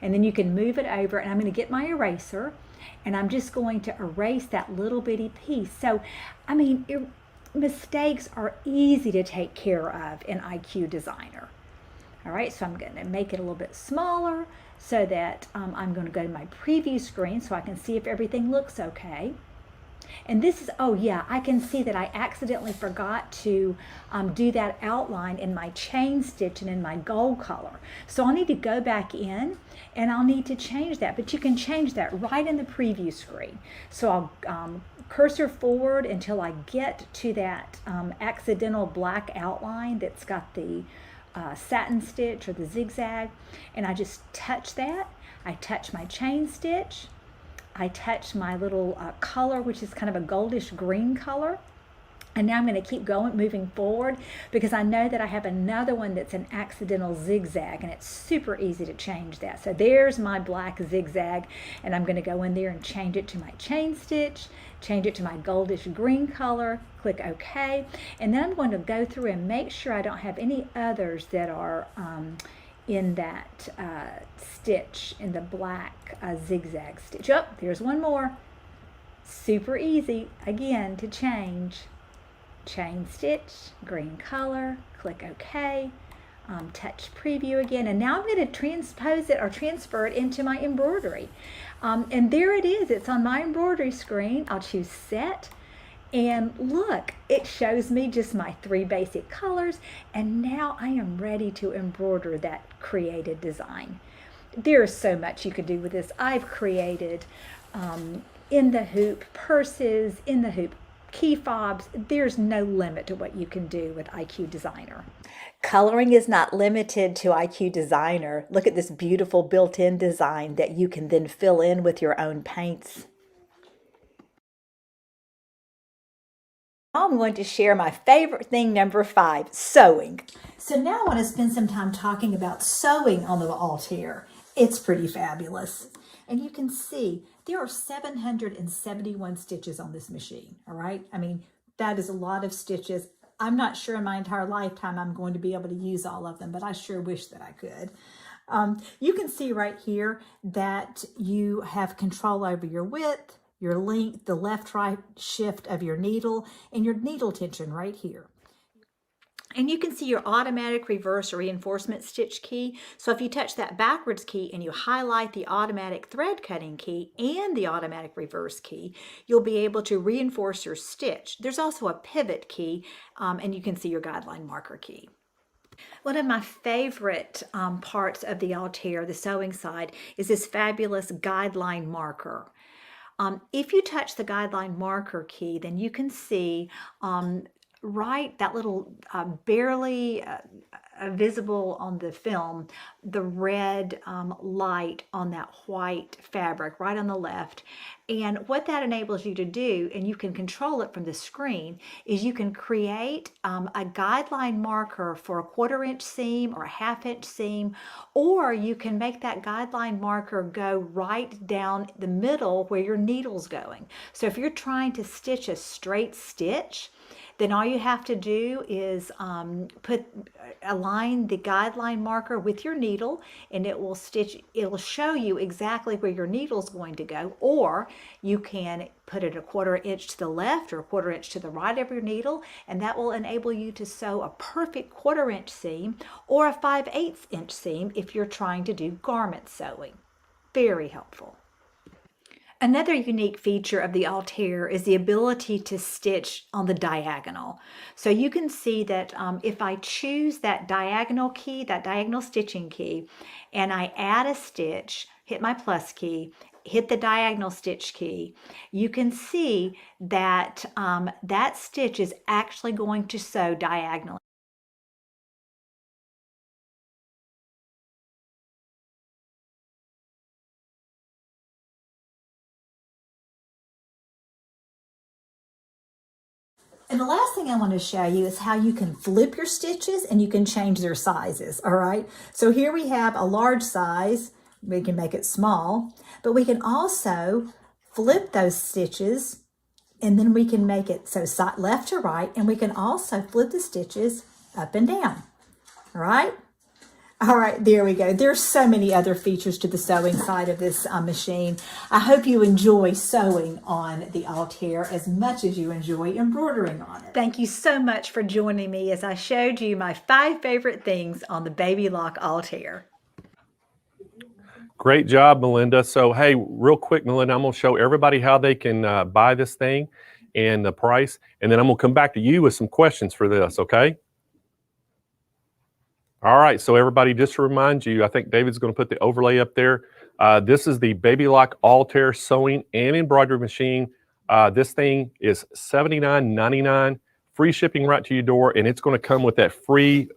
and then you can move it over, and I'm going to get my eraser, and I'm just going to erase that little bitty piece. So, I mean, mistakes are easy to take care of in IQ Designer. All right, so I'm going to make it a little bit smaller so that I'm going to go to my preview screen so I can see if everything looks okay. And this is, oh yeah, I can see that I accidentally forgot to do that outline in my chain stitch and in my gold color. So I'll need to go back in and I'll need to change that, but you can change that right in the preview screen. So I'll cursor forward until I get to that accidental black outline that's got the satin stitch or the zigzag, and I just touch that. I touch my chain stitch. I touch my little color, which is kind of a goldish green color. And now I'm going to keep going, moving forward, because I know that I have another one that's an accidental zigzag, and it's super easy to change that. So there's my black zigzag, and I'm going to go in there and change it to my chain stitch, change it to my goldish green color, click OK, and then I'm going to go through and make sure I don't have any others that are in that stitch, in the black zigzag stitch. Oh, there's one more. Super easy, again, to change. Chain stitch, green color, click OK, touch preview again, and now I'm going to transpose it or transfer it into my embroidery. And there it is, it's on my embroidery screen. I'll choose set, and look, it shows me just my 3 basic colors, and now I am ready to embroider that created design. There is so much you could do with this. I've created in the hoop purses, in the hoop key fobs. There's no limit to what you can do with IQ Designer. Coloring is not limited to IQ Designer. Look at this beautiful built-in design that you can then fill in with your own paints. Now I'm going to share my favorite thing, number 5, sewing. So now I want to spend some time talking about sewing on the Altair. It's pretty fabulous. And you can see there are 771 stitches on this machine, all right? I mean, that is a lot of stitches. I'm not sure in my entire lifetime I'm going to be able to use all of them, but I sure wish that I could. You can see right here that you have control over your width, your length, the left-right shift of your needle, and your needle tension right here. And you can see your automatic reverse reinforcement stitch key. So if you touch that backwards key and you highlight the automatic thread cutting key and the automatic reverse key, you'll be able to reinforce your stitch. There's also a pivot key, and you can see your guideline marker key. One of my favorite parts of the Altair, the sewing side, is this fabulous guideline marker. If you touch the guideline marker key, then you can see right, that little barely visible on the film, the red light on that white fabric right on the left. And what that enables you to do, and you can control it from the screen, is you can create a guideline marker for a 1/4 inch seam or a 1/2 inch seam, or you can make that guideline marker go right down the middle where your needle's going. So if you're trying to stitch a straight stitch, then all you have to do is align the guideline marker with your needle, and it will show you exactly where your needle is going to go. Or You can put it a 1/4 inch to the left or a 1/4 inch to the right of your needle, and that will enable you to sew a perfect 1/4 inch seam or a 5/8 inch seam if you're trying to do garment sewing. Very helpful. Another unique feature of the Altair is the ability to stitch on the diagonal. So you can see that if I choose that diagonal key, that diagonal stitching key, and I add a stitch, hit my plus key, hit the diagonal stitch key, you can see that that stitch is actually going to sew diagonally. And the last thing I want to show you is how you can flip your stitches and you can change their sizes, all right? So here we have a large size. We can make it small, but we can also flip those stitches and then we can make it so left to right, and we can also flip the stitches up and down, all right? All right, there we go. There's so many other features to the sewing side of this machine. I hope you enjoy sewing on the Altair as much as you enjoy embroidering on it. Thank you so much for joining me as I showed you my 5 favorite things on the Baby Lock Altair. Great job, Melinda. So, hey, real quick, Melinda, I'm going to show everybody how they can buy this thing and the price, and then I'm going to come back to you with some questions for this, okay? All right, so everybody, just to remind you, I think David's going to put the overlay up there. This is the Baby Lock Altair sewing and embroidery machine. This thing is $79.99, free shipping right to your door, and it's going to come with that free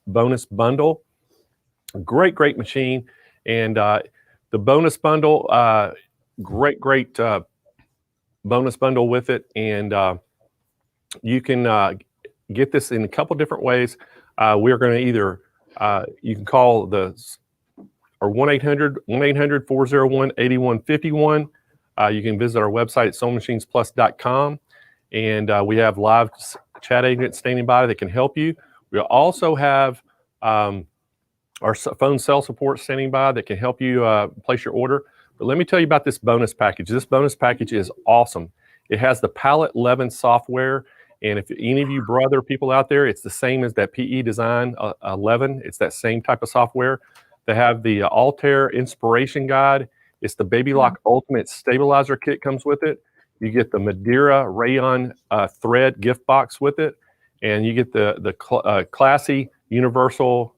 bonus bundle. Great, great machine. And the bonus bundle, great bonus bundle with it. And you can get this in a couple different ways. We're going to either, you can call the 1-800-401-8151. You can visit our website at SewingMachinesPlus.com. And we have live chat agents standing by that can help you. We also have our phone cell support standing by that can help you place your order. But let me tell you about this bonus package. This bonus package is awesome. It has the Palette 11 software. And if any of you brother people out there, it's the same as that PE Design 11. It's that same type of software. They have the Altair Inspiration Guide. It's the Baby Lock Ultimate Stabilizer Kit comes with it. You get the Madeira Rayon thread gift box with it. And you get the classy universal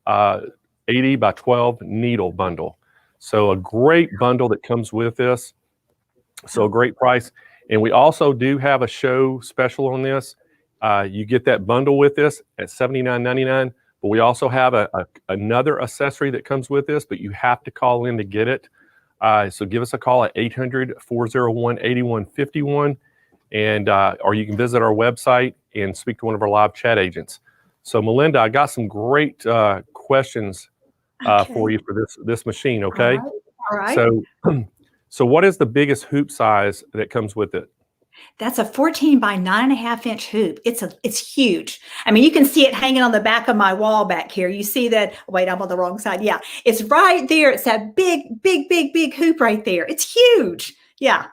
80 by 12 needle bundle. So a great bundle that comes with this. So a great price. And we also do have a show special on this. You get that bundle with this at $79.99, but we also have another accessory that comes with this, but you have to call in to get it. So give us a call at 800-401-8151, and or you can visit our website and speak to one of our live chat agents. So Melinda, I got some great questions for you for this machine, okay? All right. So what is the biggest hoop size that comes with it? That's a 14 by 9.5 inch hoop. It's huge. I mean, you can see it hanging on the back of my wall back here. You see that? Wait, I'm on the wrong side. Yeah, it's right there. It's that big hoop right there. It's huge. Yeah.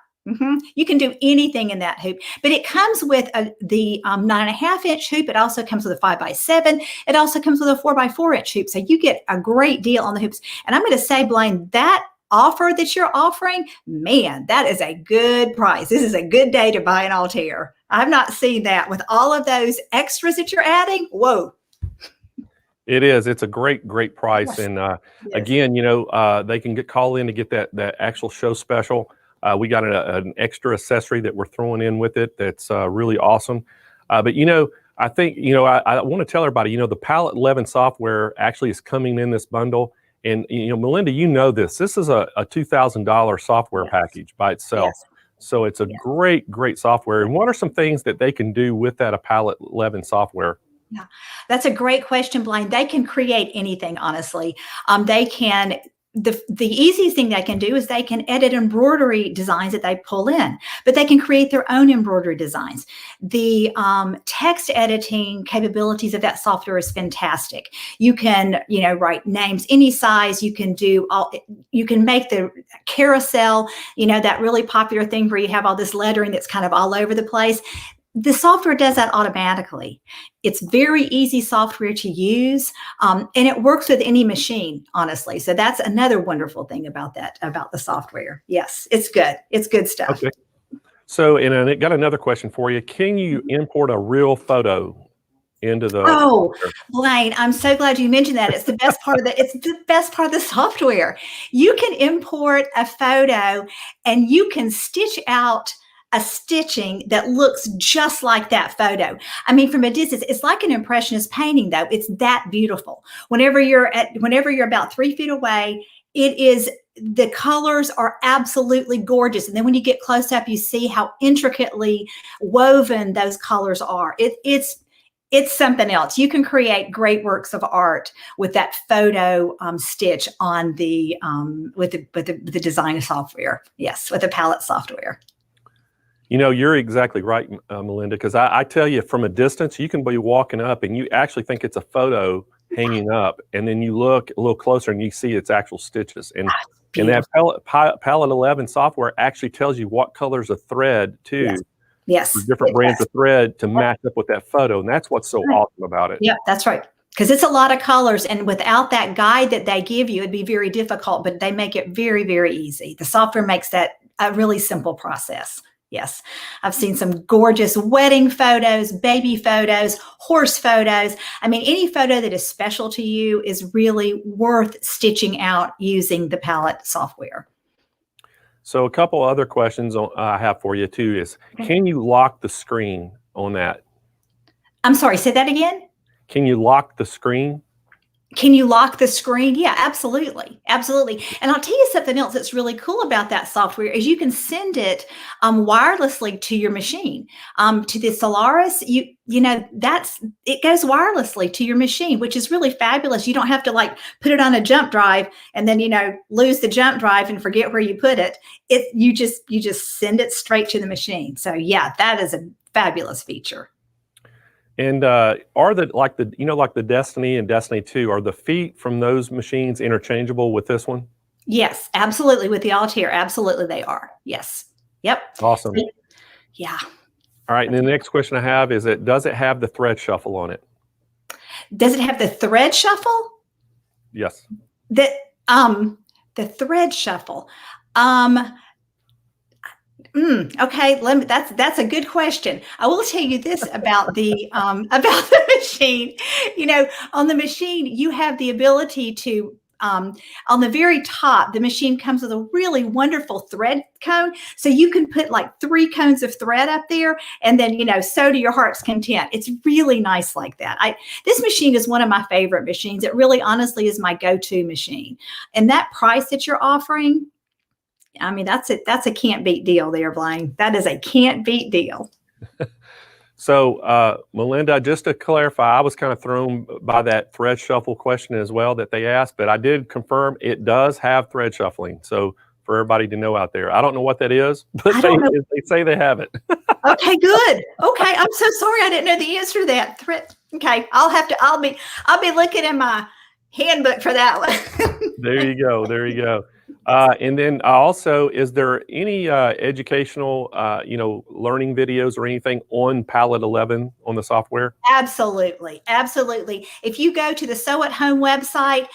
You can do anything in that hoop, but it comes with the 9.5 inch hoop. It also comes with a 5 by 7. It also comes with a 4 by 4 inch hoop. So you get a great deal on the hoops. And I'm going to say, Blaine, that offer that you're offering, man, that is a good price. This is a good day to buy an Altair. I've not seen that with all of those extras that you're adding. Whoa. It is. It's a great price. Yes. And again, you know, they can call in to get that actual show special. We got an extra accessory that we're throwing in with it that's really awesome. But, you know, I think, you know, I want to tell everybody, you know, the Palette 11 software actually is coming in this bundle. And, you know, Melinda, you know this. This is a $2,000 software package by itself. Yes. So it's a great software. And what are some things that they can do with that Palette 11 software? Yeah, that's a great question, Blaine. They can create anything, honestly. They can the easiest thing they can do is they can edit embroidery designs that they pull in, but they can create their own embroidery designs. The text editing capabilities of that software is fantastic. You can, write names any size. You can do you can make the carousel, that really popular thing where you have all this lettering that's kind of all over the place. The software does that automatically. It's very easy software to use, and it works with any machine, honestly. So that's another wonderful thing about the software. Yes, it's good. It's good stuff. Okay. So, and I got another question for you. Can you import a real photo into the software? Blaine, I'm so glad you mentioned that. It's the best part of the software. You can import a photo and you can stitch out a stitching that looks just like that photo. I mean, from a distance, it's like an impressionist painting, though. It's that beautiful. Whenever you're about 3 feet away, the colors are absolutely gorgeous. And then when you get close up, you see how intricately woven those colors are. It's something else. You can create great works of art with that photo stitch on with the design software. Yes, with the palette software. You're exactly right, Melinda, because I tell you, from a distance, you can be walking up and you actually think it's a photo hanging up, and then you look a little closer and you see its actual stitches. And that Palette 11 software actually tells you what colors of thread, too. Yes. For different brands of thread to match up with that photo. And that's what's so awesome about it. Yeah, that's right. Because it's a lot of colors, and without that guide that they give you, it'd be very difficult, but they make it very, very easy. The software makes that a really simple process. Yes, I've seen some gorgeous wedding photos, baby photos, horse photos. I mean, any photo that is special to you is really worth stitching out using the palette software. So a couple other questions I have for you too is, can you lock the screen on that? I'm sorry, say that again? Can you lock the screen? Can you lock the screen? Yeah, absolutely. Absolutely. And I'll tell you something else that's really cool about that software is you can send it wirelessly to your machine. To the Solaris, it goes wirelessly to your machine, which is really fabulous. You don't have to put it on a jump drive and then, lose the jump drive and forget where you put it. You just send it straight to the machine. So yeah, that is a fabulous feature. And are the Destiny and Destiny 2, are the feet from those machines interchangeable with this one? Yes, absolutely. With the Altair, absolutely they are. Yes. Yep. Awesome. Yeah. All right. And the next question I have is, does it have the thread shuffle on it? Does it have the thread shuffle? Yes. The thread shuffle. Okay, that's a good question. I will tell you this about the machine. On the machine, you have the ability to on the very top, the machine comes with a really wonderful thread cone. So you can put 3 cones of thread up there and then, sew to your heart's content. It's really nice like that. This machine is one of my favorite machines. It really honestly is my go-to machine. And that price that you're offering, I mean, that's a can't beat deal there, Blaine. That is a can't beat deal. So, Melinda, just to clarify, I was kind of thrown by that thread shuffle question as well that they asked, but I did confirm it does have thread shuffling. So for everybody to know out there, I don't know what that is, but they say they have it. Okay, good. Okay, I'm so sorry I didn't know the answer to that. Thread. Okay, I'll be looking in my handbook for that one. There you go. There you go. And then also, is there any educational, learning videos or anything on Palette 11 on the software? Absolutely. Absolutely. If you go to the Sew at Home website,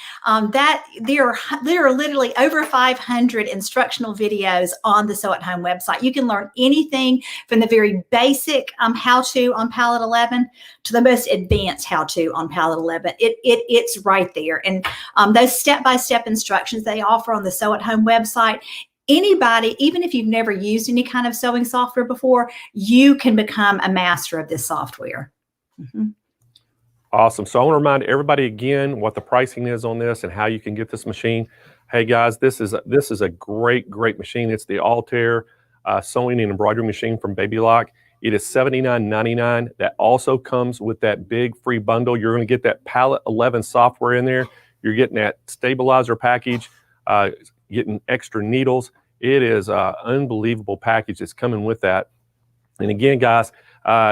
there are literally over 500 instructional videos on the Sew at Home website. You can learn anything from the very basic how-to on Palette 11 to the most advanced how-to on Palette 11. It's right there. And those step-by-step instructions they offer on the Sew at Home website, anybody, even if you've never used any kind of sewing software before, you can become a master of this software. Mm-hmm. Awesome. So I want to remind everybody again what the pricing is on this and how you can get this machine. Hey guys, this is a great machine. It's the Altair sewing and embroidery machine from Baby Lock. It is $79.99. That also comes with that big free bundle. You're going to get that Palette 11 software in there. You're getting that stabilizer package. getting extra needles. It is an unbelievable package that's coming with that. And again, guys,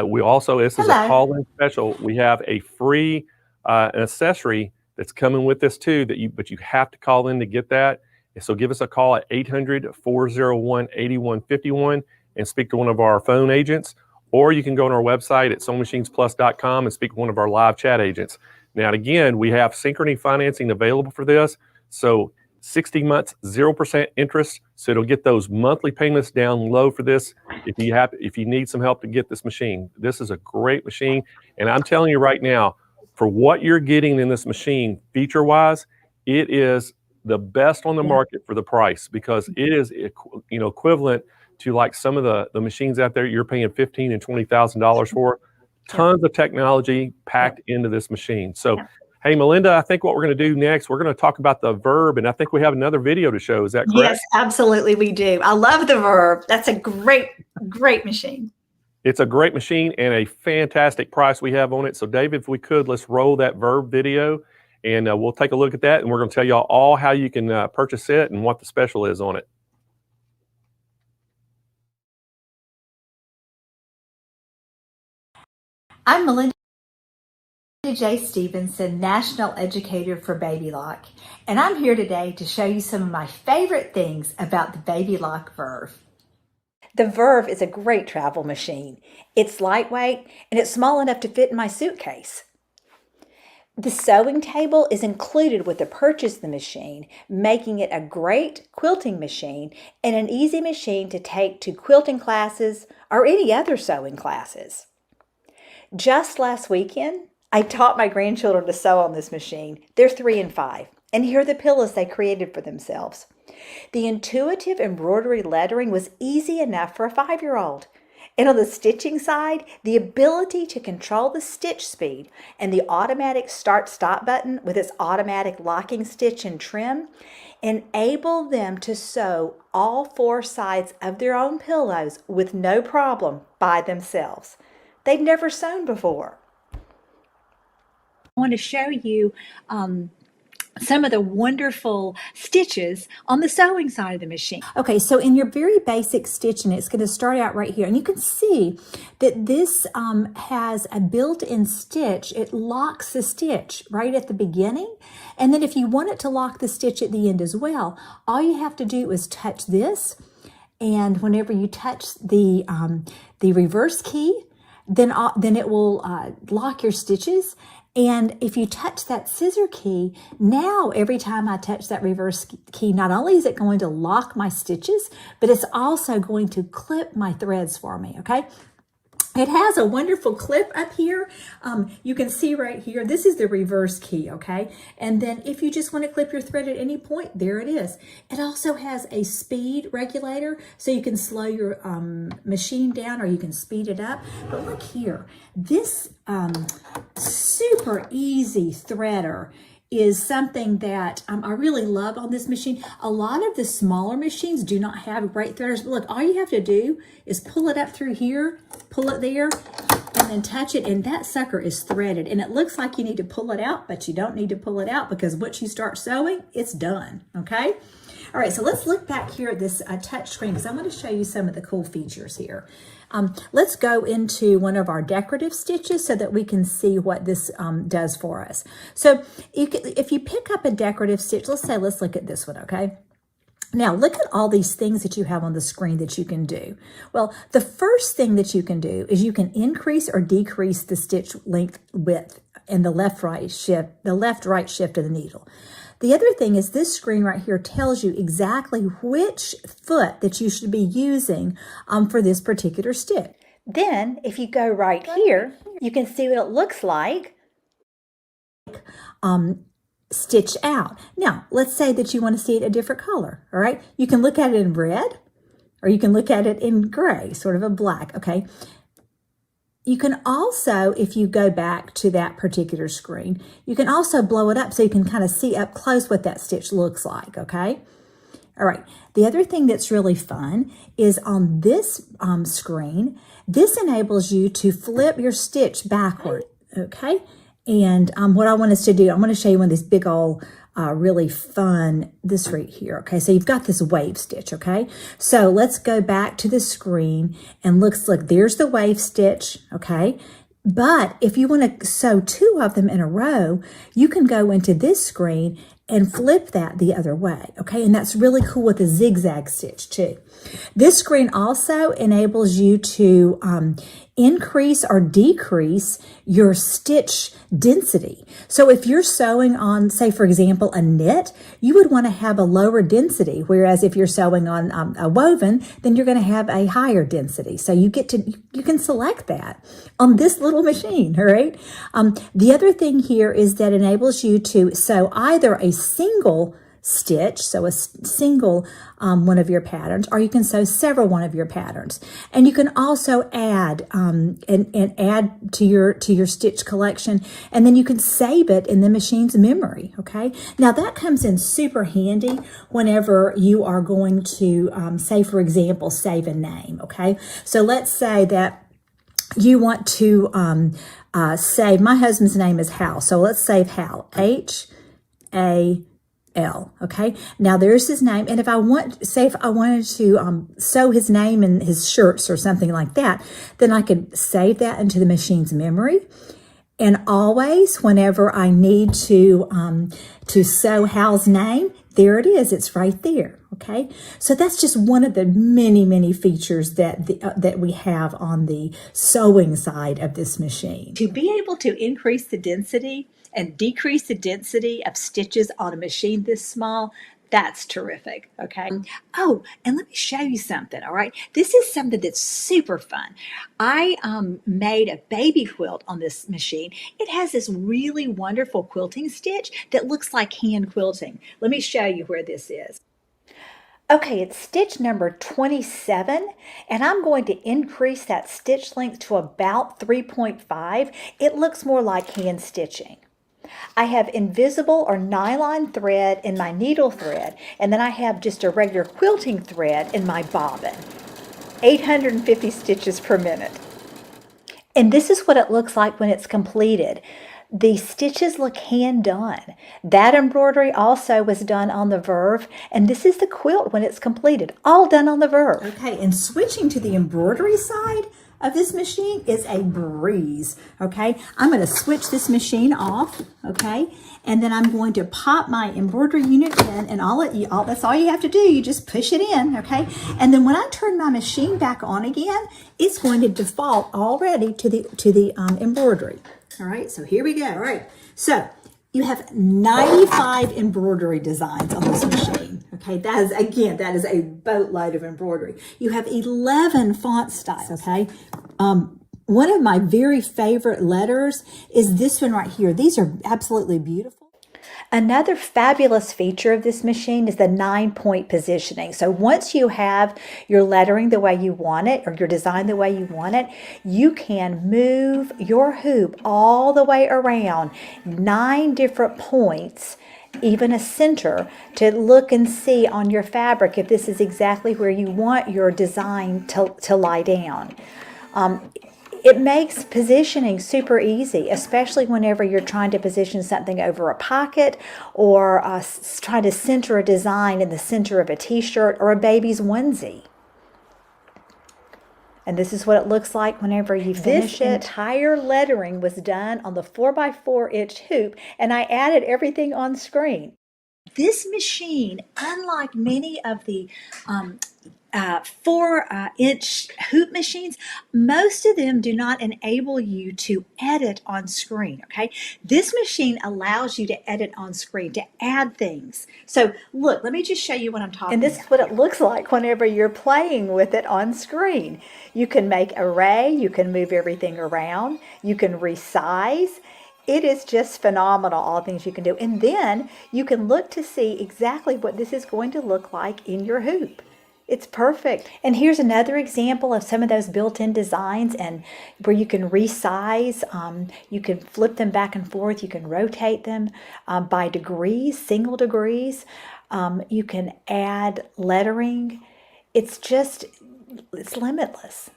we also, this is a call-in special. We have a free an accessory that's coming with this too, but you have to call in to get that. And so give us a call at 800-401-8151 and speak to one of our phone agents, or you can go on our website at SewingMachinesPlus.com and speak to one of our live chat agents. Now, again, we have Synchrony financing available for this. So 60 months, 0% interest. So it'll get those monthly payments down low for this. If you need some help to get this machine, this is a great machine. And I'm telling you right now, for what you're getting in this machine, feature-wise, it is the best on the market for the price, because it is, equivalent to like some of the machines out there you're paying $15,000 and $20,000 for. Tons of technology packed into this machine. So, hey, Melinda, I think what we're going to do next, we're going to talk about the Verve, and I think we have another video to show. Is that correct? Yes, absolutely, we do. I love the Verve. That's a great machine. It's a great machine and a fantastic price we have on it. So, David, if we could, let's roll that Verve video, and we'll take a look at that, and we're going to tell y'all all how you can purchase it and what the special is on it. I'm Melinda J. Stevenson, National Educator for Baby Lock, and I'm here today to show you some of my favorite things about the Baby Lock Verve. The Verve is a great travel machine. It's lightweight and it's small enough to fit in my suitcase. The sewing table is included with the purchase of the machine, making it a great quilting machine and an easy machine to take to quilting classes or any other sewing classes. Just last weekend, I taught my grandchildren to sew on this machine. They're 3 and 5, and here are the pillows they created for themselves. The intuitive embroidery lettering was easy enough for a 5-year-old. And on the stitching side, the ability to control the stitch speed and the automatic start-stop button with its automatic locking stitch and trim enable them to sew all 4 sides of their own pillows with no problem by themselves. They've never sewn before. I want to show you some of the wonderful stitches on the sewing side of the machine. Okay, so in your very basic stitching, it's going to start out right here. And you can see that this has a built-in stitch. It locks the stitch right at the beginning. And then if you want it to lock the stitch at the end as well, all you have to do is touch this. And whenever you touch the reverse key, then it will lock your stitches. And if you touch that scissor key, now every time I touch that reverse key, not only is it going to lock my stitches, but it's also going to clip my threads for me, okay? It has a wonderful clip up here. You can see right here, this is the reverse key, okay? And then if you just want to clip your thread at any point, there it is. It also has a speed regulator, so you can slow your machine down or you can speed it up. But look here, this super easy threader is something that I really love on this machine. A lot of the smaller machines do not have great threaders, but look, all you have to do is pull it up through here, pull it there, and then touch it, and that sucker is threaded. And it looks like you need to pull it out, but you don't need to pull it out, because once you start sewing, it's done, okay? All right, so let's look back here at this touch screen, because I'm going to show you some of the cool features here. Let's go into one of our decorative stitches so that we can see what this does for us. So if you pick up a decorative stitch, let's look at this one, okay? Now, look at all these things that you have on the screen that you can do. Well, the first thing that you can do is you can increase or decrease the stitch length width and the left-right shift of the needle. The other thing is this screen right here tells you exactly which foot that you should be using for this particular stitch. Then, if you go right here, you can see what it looks like stitched out. Now, let's say that you want to see it a different color, all right? You can look at it in red, or you can look at it in gray, sort of a black, okay? You can also, if you go back to that particular screen, you can also blow it up so you can kind of see up close what that stitch looks like, okay? All right, the other thing that's really fun is on this screen, this enables you to flip your stitch backward, okay? And what I want us to do, I'm going to show you one of these big old, really fun, this right here. Okay, so you've got this wave stitch. Okay, so let's go back to the screen and look, there's the wave stitch. Okay, but if you want to sew 2 of them in a row, you can go into this screen and flip that the other way. Okay, and that's really cool with a zigzag stitch too. This screen also enables you to increase or decrease your stitch density. So if you're sewing on, say for example, a knit, you would want to have a lower density, whereas if you're sewing on a woven, then you're going to have a higher density. So you can select that on this little machine, all right? The other thing here is that enables you to sew either a single stitch, so a single one of your patterns, or you can sew several one of your patterns. And you can also add and add to your stitch collection, and then you can save it in the machine's memory. Okay, now that comes in super handy whenever you are going to say, for example, save a name. Okay, so let's say that you want to save, my husband's name is Hal, so let's save Hal, H-A-L. Okay, now there's his name, and if I wanted to sew his name in his shirts or something like that, then I could save that into the machine's memory. And always, whenever I need to sew Hal's name, there it is. It's right there. Okay, so that's just one of the many, many features that we have on the sewing side of this machine. To be able to increase the density and decrease the density of stitches on a machine this small, that's terrific. Okay. Oh, and let me show you something. All right. This is something that's super fun. I made a baby quilt on this machine. It has this really wonderful quilting stitch that looks like hand quilting. Let me show you where this is. Okay, it's stitch number 27, and I'm going to increase that stitch length to about 3.5. It looks more like hand stitching. I have invisible or nylon thread in my needle thread, and then I have just a regular quilting thread in my bobbin. 850 stitches per minute. And this is what it looks like when it's completed. The stitches look hand done. That embroidery also was done on the Verve, and this is the quilt when it's completed, all done on the Verve. Okay, and switching to the embroidery side of this machine is a breeze. Okay, I'm going to switch this machine off. Okay, and then I'm going to pop my embroidery unit in, and that's all you have to do. You just push it in. Okay, and then when I turn my machine back on again, it's going to default already to the embroidery. All right, so here we go. All right, so you have 95 embroidery designs on this machine. Okay, that is a boatload of embroidery. You have 11 font styles. Okay, one of my very favorite letters is this one right here. These are absolutely beautiful. Another fabulous feature of this machine is the 9-point positioning. So once you have your lettering the way you want it, or your design the way you want it, you can move your hoop all the way around 9 different points, even a center, to look and see on your fabric if this is exactly where you want your design to lie down. It makes positioning super easy, especially whenever you're trying to position something over a pocket, or trying to center a design in the center of a t-shirt or a baby's onesie. And this is what it looks like whenever you finish it. This entire lettering was done on the 4x4-inch hoop, and I added everything on screen. This machine, unlike many of the 4-inch hoop machines, most of them do not enable you to edit on screen. Okay, this machine allows you to edit on screen, to add things. So look, let me just show you what I'm talking about. And this is what it looks like whenever you're playing with it on screen. You can make array, you can move everything around, you can resize. It is just phenomenal, all the things you can do. And then you can look to see exactly what this is going to look like in your hoop. It's perfect. And here's another example of some of those built-in designs, and where you can resize, you can flip them back and forth, you can rotate them by degrees, single degrees. You can add lettering. It's limitless.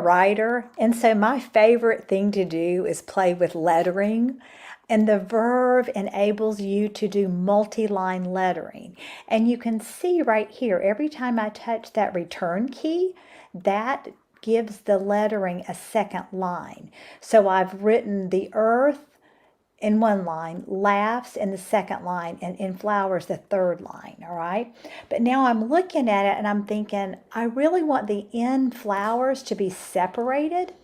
writer, and so my favorite thing to do is play with lettering. And the Verve enables you to do multi-line lettering. And you can see right here, every time I touch that return key, that gives the lettering a second line. So I've written the earth in one line, laughs in the second line, and in flowers the third line, all right? But now I'm looking at it and I'm thinking, I really want the in flowers to be separated.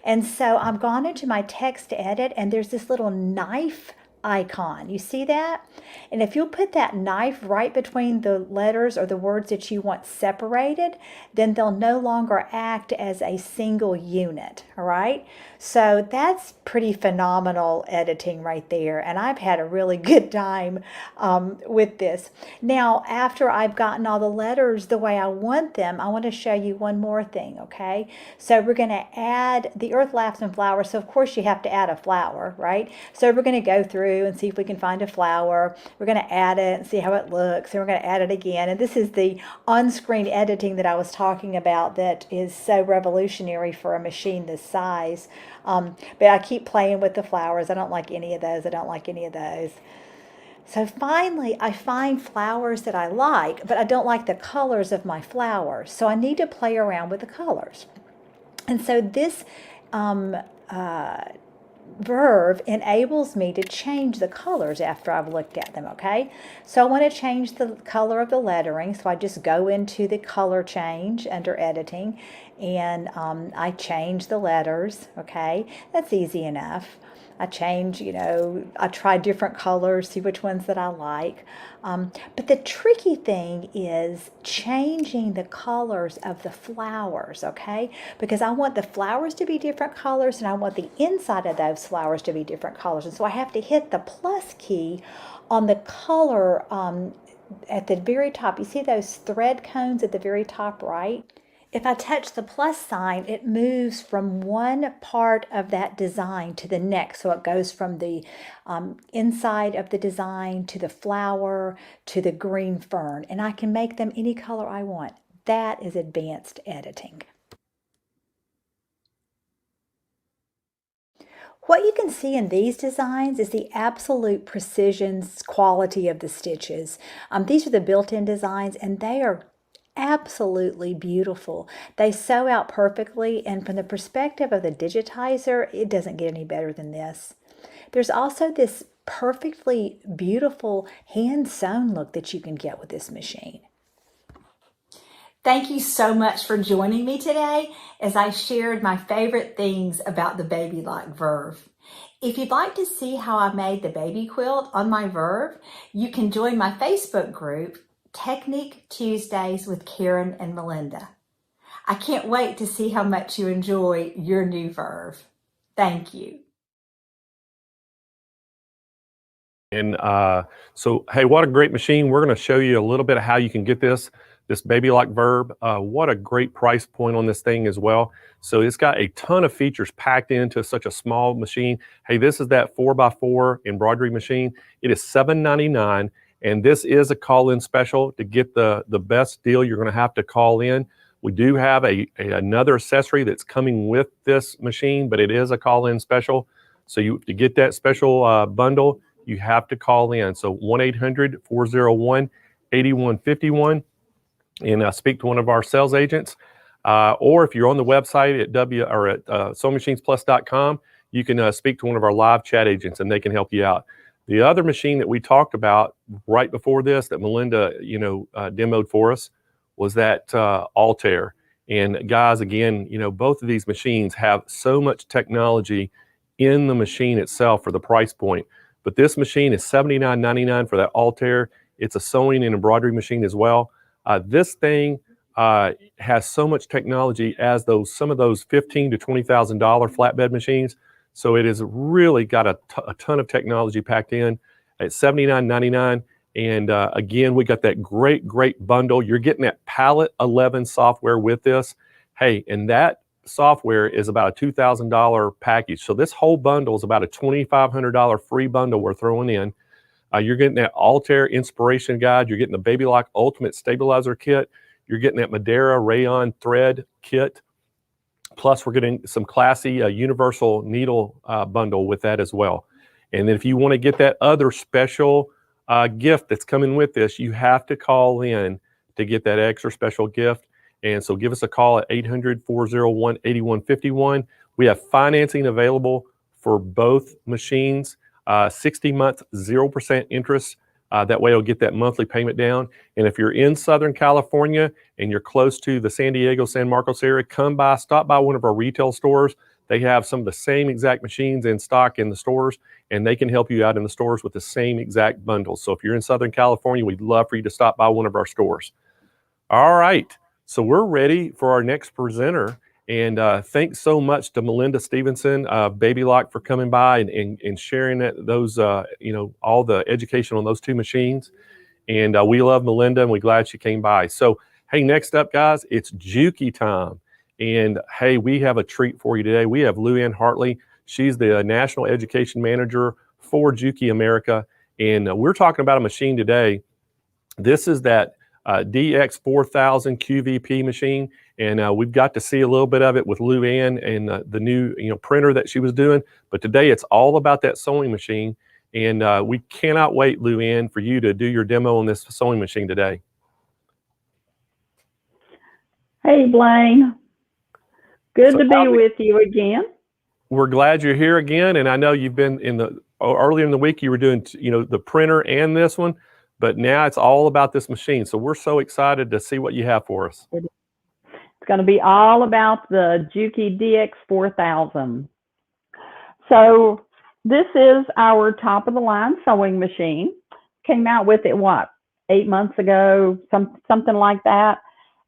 And so I've gone into my text edit and there's this little knife icon. You see that? And if you'll put that knife right between the letters or the words that you want separated, then they'll no longer act as a single unit, all right? So that's pretty phenomenal editing right there. And I've had a really good time with this. Now, after I've gotten all the letters the way I want them, I want to show you one more thing, okay? So we're going to add the earth, laughs, and flowers. So of course you have to add a flower, right? So we're going to go through and see if we can find a flower. We're going to add it and see how it looks, and we're going to add it again. And this is the on-screen editing that I was talking about that is so revolutionary for a machine this size. But I keep playing with the flowers. I don't like any of those. I don't like any of those. So finally, I find flowers that I like, but I don't like the colors of my flowers. So I need to play around with the colors. And so this Verve enables me to change the colors after I've looked at them, okay? So I want to change the color of the lettering, so I just go into the color change under editing, and I change the letters, okay? That's easy enough. I change, I try different colors, see which ones that I like. But the tricky thing is changing the colors of the flowers, okay? Because I want the flowers to be different colors and I want the inside of those flowers to be different colors. And so I have to hit the plus key on the color at the very top. You see those thread cones at the very top right? If I touch the plus sign, it moves from one part of that design to the next. So it goes from the inside of the design to the flower to the green fern. And I can make them any color I want. That is advanced editing. What you can see in these designs is the absolute precision quality of the stitches. These are the built-in designs, and they are absolutely beautiful. They sew out perfectly, and from the perspective of the digitizer, it doesn't get any better than this. There's also this perfectly beautiful hand-sewn look that you can get with this machine. Thank you so much for joining me today as I shared my favorite things about the Baby Lock Verve. If you'd like to see how I made the baby quilt on my Verve, you can join my Facebook group, Technique Tuesdays with Karen and Melinda. I can't wait to see how much you enjoy your new Verve. Thank you. And so, hey, what a great machine. We're going to show you a little bit of how you can get this Baby Lock Verve. What a great price point on this thing as well. So it's got a ton of features packed into such a small machine. Hey, this is that 4x4 embroidery machine. It is $7.99. And this is a call-in special. To get the best deal, you're going to have to call in. We do have another accessory that's coming with this machine, but it is a call-in special. So to get that special bundle, you have to call in. So 1-800-401-8151 and speak to one of our sales agents. Or if you're on the website at SewingMachinesPlus.com, you can speak to one of our live chat agents and they can help you out. The other machine that we talked about right before this that Melinda, demoed for us was that Altair. And guys, again, both of these machines have so much technology in the machine itself for the price point. But this machine is $79.99 for that Altair. It's a sewing and embroidery machine as well. This thing has so much technology as some of those $15,000 to $20,000 flatbed machines. So it has really got a ton of technology packed in at $79.99. And again, we got that great bundle. You're getting that Palette 11 software with this. Hey, and that software is about a $2,000 package. So this whole bundle is about a $2,500 free bundle we're throwing in. You're getting that Altair Inspiration Guide. You're getting the Baby Lock Ultimate Stabilizer Kit. You're getting that Madeira Rayon Thread Kit. Plus, we're getting some classy universal needle bundle with that as well. And then if you want to get that other special gift that's coming with this, you have to call in to get that extra special gift. And so give us a call at 800-401-8151. We have financing available for both machines, 60 months, 0% interest. That way you'll get that monthly payment down. And if you're in Southern California and you're close to the San Diego, San Marcos area, stop by one of our retail stores. They have some of the same exact machines in stock in the stores, and they can help you out in the stores with the same exact bundles. So if you're in Southern California, we'd love for you to stop by one of our stores. All right, so we're ready for our next presenter. And thanks so much to Melinda Stevenson, Baby Lock, for coming by and sharing those, all the education on those two machines. And we love Melinda, and we're glad she came by. So, hey, next up, guys, it's Juki time. And hey, we have a treat for you today. We have Lou-Ann Hartley. She's the National Education Manager for Juki America. And we're talking about a machine today. This is that DX4000 QVP machine. And we've got to see a little bit of it with Lou-Ann and the new printer that she was doing. But today it's all about that sewing machine. And we cannot wait, Lou-Ann, for you to do your demo on this sewing machine today. Hey, Blaine. Good to be with you again. We're glad you're here again. And I know you've been earlier in the week, you were doing, the printer and this one. But now it's all about this machine. So we're so excited to see what you have for us. It's going to be all about the Juki DX4000. So this is our top of the line sewing machine. Came out with it, 8 months ago, something like that.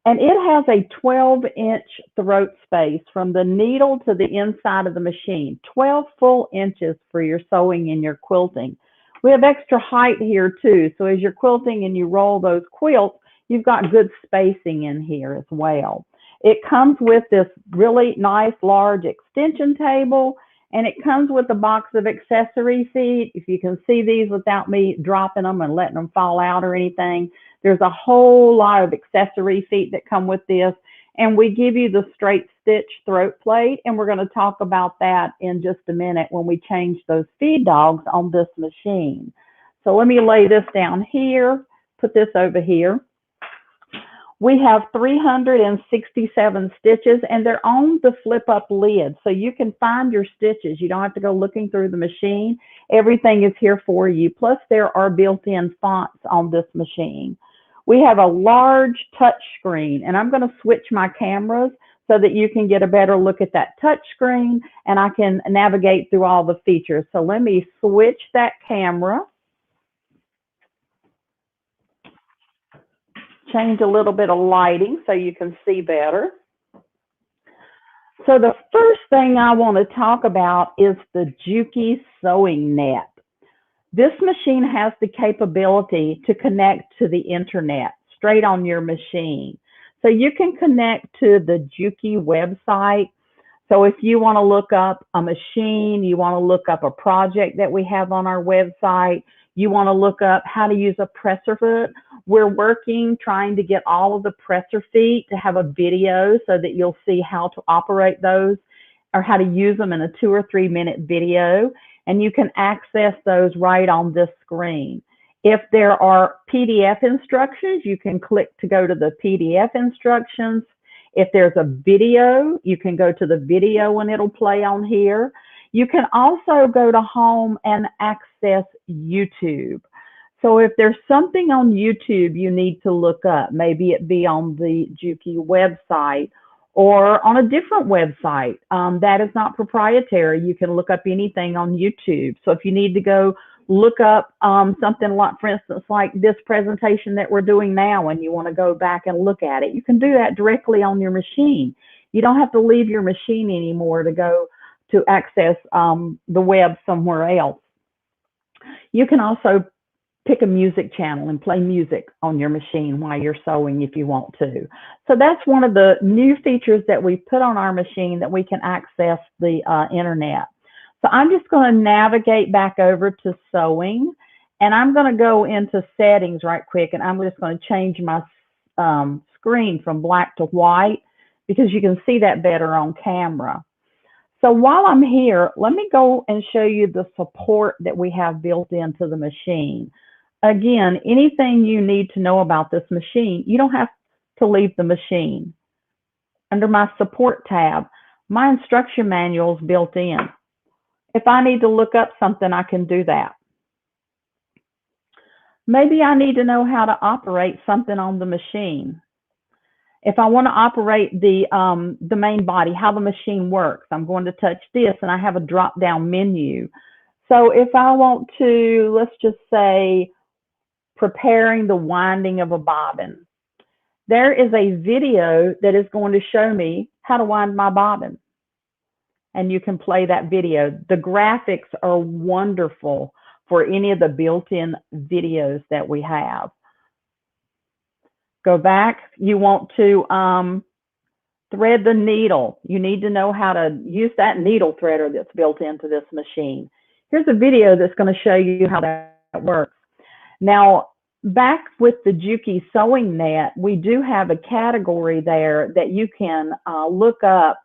And it has a 12-inch throat space from the needle to the inside of the machine, 12 full inches for your sewing and your quilting. We have extra height here too. So as you're quilting and you roll those quilts, you've got good spacing in here as well. It comes with this really nice large extension table, and it comes with a box of accessory feet. If you can see these without me dropping them and letting them fall out or anything, there's a whole lot of accessory feet that come with this. And we give you the straight stitch throat plate, and we're going to talk about that in just a minute when we change those feed dogs on this machine. So let me lay this down here, put this over here. We have 367 stitches, and they're on the flip up lid, so you can find your stitches. You don't have to go looking through the machine. Everything is here for you. Plus there are built-in fonts on this machine. We have a large touch screen, and I'm going to switch my cameras so that you can get a better look at that touch screen and I can navigate through all the features. So let me switch that camera. Change a little bit of lighting so you can see better. So the first thing I want to talk about is the Juki sewing net. This machine has the capability to connect to the internet straight on your machine. So you can connect to the Juki website. So if you want to look up a machine, you want to look up a project that we have on our website, you want to look up how to use a presser foot, we're trying to get all of the presser feet to have a video so that you'll see how to operate those or how to use them in a 2 or 3 minute video. And you can access those right on this screen. If there are PDF instructions, you can click to go to the PDF instructions. If there's a video, you can go to the video and it'll play on here. You can also go to home and access YouTube. So if there's something on YouTube you need to look up, maybe it be on the Juki website or on a different website that is not proprietary, you can look up anything on YouTube. So if you need to go look up something like, for instance, like this presentation that we're doing now, and you want to go back and look at it, you can do that directly on your machine. You don't have to leave your machine anymore to go to access the web somewhere else. You can also pick a music channel and play music on your machine while you're sewing if you want to. So that's one of the new features that we put on our machine, that we can access the internet. So I'm just going to navigate back over to sewing, and I'm going to go into settings right quick, and I'm just going to change my screen from black to white because you can see that better on camera. So while I'm here, let me go and show you the support that we have built into the machine. Again, anything you need to know about this machine, you don't have to leave the machine. Under my support tab, my instruction manual is built in. If I need to look up something, I can do that. Maybe I need to know how to operate something on the machine. If I want to operate the main body, how the machine works, I'm going to touch this and I have a drop-down menu. So if I want to, let's just say, preparing the winding of a bobbin, there is a video that is going to show me how to wind my bobbin. And you can play that video. The graphics are wonderful for any of the built-in videos that we have. Go back. You want to thread the needle. You need to know how to use that needle threader that's built into this machine. Here's a video that's going to show you how that works. Now, back with the Juki sewing net, we do have a category there that you can look up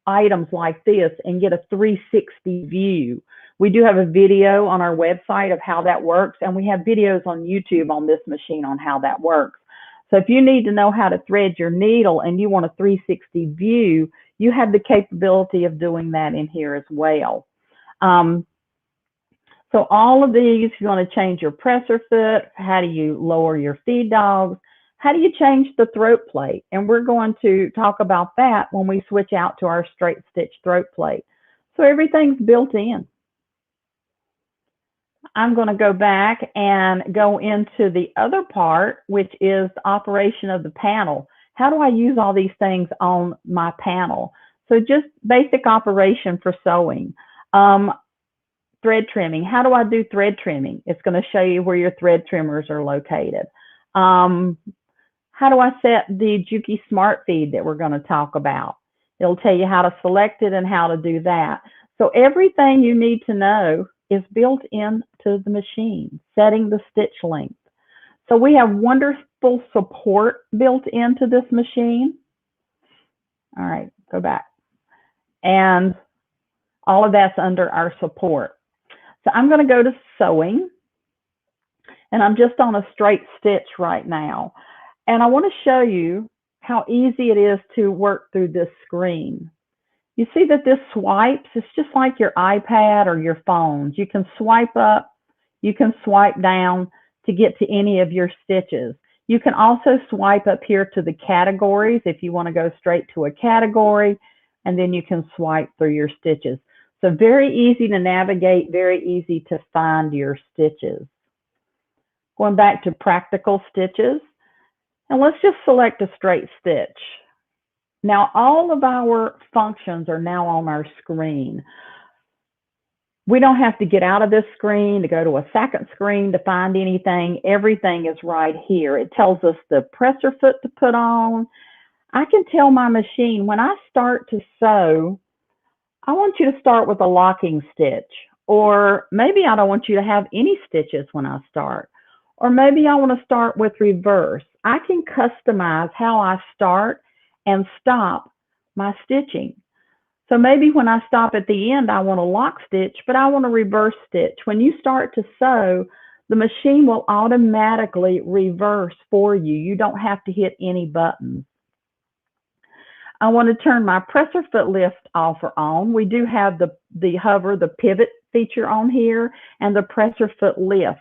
items like this and get a 360 view. We do have a video on our website of how that works, and we have videos on YouTube on this machine on how that works. So if you need to know how to thread your needle and you want a 360 view, you have the capability of doing that in here as well. So all of these, if you want to change your presser foot, how do you lower your feed dogs? How do you change the throat plate? And we're going to talk about that when we switch out to our straight stitch throat plate. So everything's built in. I'm going to go back and go into the other part, which is the operation of the panel. How do I use all these things on my panel? So just basic operation for sewing. Thread trimming. How do I do thread trimming? It's going to show you where your thread trimmers are located. How do I set the Juki Smart Feed that we're going to talk about? It'll tell you how to select it and how to do that. So everything you need to know is built into the machine, setting the stitch length. So we have wonderful support built into this machine. All right, go back. And all of that's under our support. So I'm going to go to sewing, and I'm just on a straight stitch right now. And I want to show you how easy it is to work through this screen. You see that this swipes, it's just like your iPad or your phones. You can swipe up, you can swipe down to get to any of your stitches. You can also swipe up here to the categories if you want to go straight to a category, and then you can swipe through your stitches. So very easy to navigate, very easy to find your stitches. Going back to practical stitches, and let's just select a straight stitch. Now all of our functions are now on our screen. We don't have to get out of this screen to go to a second screen to find anything. Everything is right here. It tells us the presser foot to put on. I can tell my machine when I start to sew, I want you to start with a locking stitch, or maybe I don't want you to have any stitches when I start, or maybe I want to start with reverse. I can customize how I start and stop my stitching. So maybe when I stop at the end, I want a lock stitch, but I want a reverse stitch. When you start to sew, the machine will automatically reverse for you. You don't have to hit any buttons. I want to turn my presser foot lift off or on. We do have the hover, the pivot feature on here, and the presser foot lift.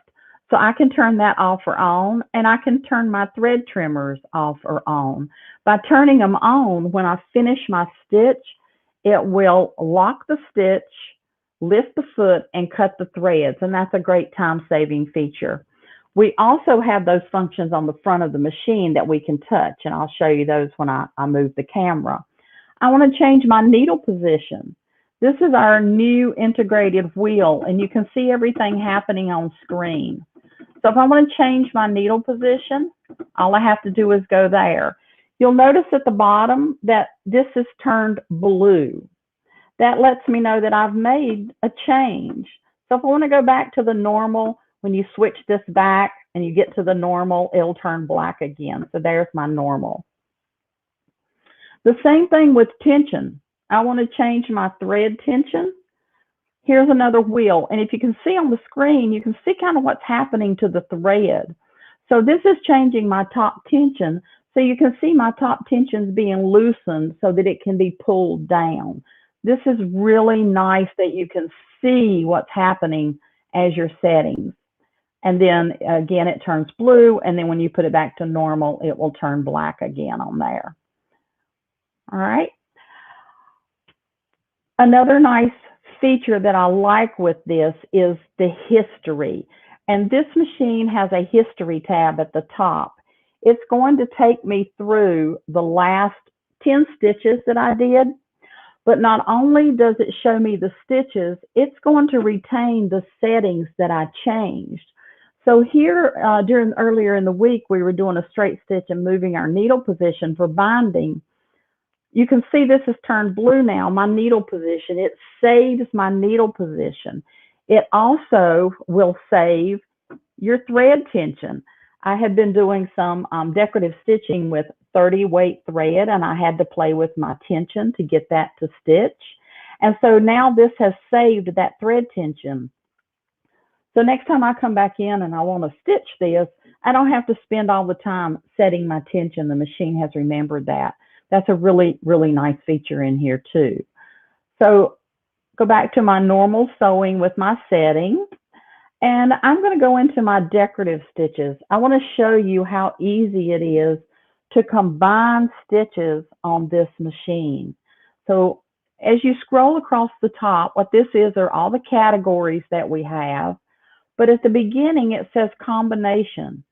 So I can turn that off or on, and I can turn my thread trimmers off or on. By turning them on, when I finish my stitch, it will lock the stitch, lift the foot, and cut the threads, and that's a great time-saving feature. We also have those functions on the front of the machine that we can touch, and I'll show you those when I move the camera. I want to change my needle position. This is our new integrated wheel, and you can see everything happening on screen. So if I want to change my needle position, all I have to do is go there. You'll notice at the bottom that this is turned blue. That lets me know that I've made a change. So if I want to go back to the normal, when you switch this back and you get to the normal, it'll turn black again. So there's my normal. The same thing with tension. I want to change my thread tension. Here's another wheel. And if you can see on the screen, you can see kind of what's happening to the thread. So this is changing my top tension. So you can see my top tensions being loosened so that it can be pulled down. This is really nice that you can see what's happening as your settings. And then again, it turns blue. And then when you put it back to normal, it will turn black again on there. All right. Another nice feature that I like with this is the history. And this machine has a history tab at the top. It's going to take me through the last 10 stitches that I did. But not only does it show me the stitches, it's going to retain the settings that I changed. So here, earlier in the week, we were doing a straight stitch and moving our needle position for binding. You can see this has turned blue now, my needle position. It saves my needle position. It also will save your thread tension. I had been doing some decorative stitching with 30 weight thread, and I had to play with my tension to get that to stitch. And so now this has saved that thread tension. So next time I come back in and I want to stitch this, I don't have to spend all the time setting my tension. The machine has remembered that. That's a really, really nice feature in here too. So go back to my normal sewing with my setting. And I'm going to go into my decorative stitches. I want to show you how easy it is to combine stitches on this machine. So as you scroll across the top, what this is are all the categories that we have. But at the beginning, it says combination.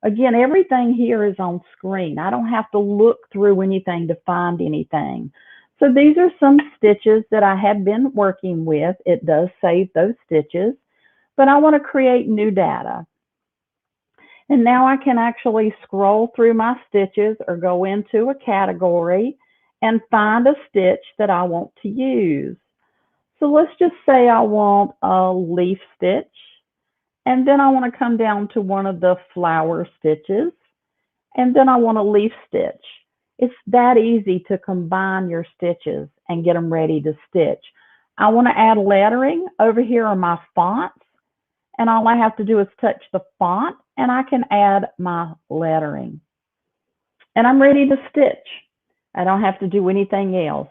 Again, everything here is on screen. I don't have to look through anything to find anything. So these are some stitches that I have been working with. It does save those stitches. But I want to create new data. And now I can actually scroll through my stitches or go into a category and find a stitch that I want to use. So let's just say I want a leaf stitch. And then I want to come down to one of the flower stitches. And then I want a leaf stitch. It's that easy to combine your stitches and get them ready to stitch. I want to add lettering. Over here are my fonts. And all I have to do is touch the font and I can add my lettering. And I'm ready to stitch. I don't have to do anything else.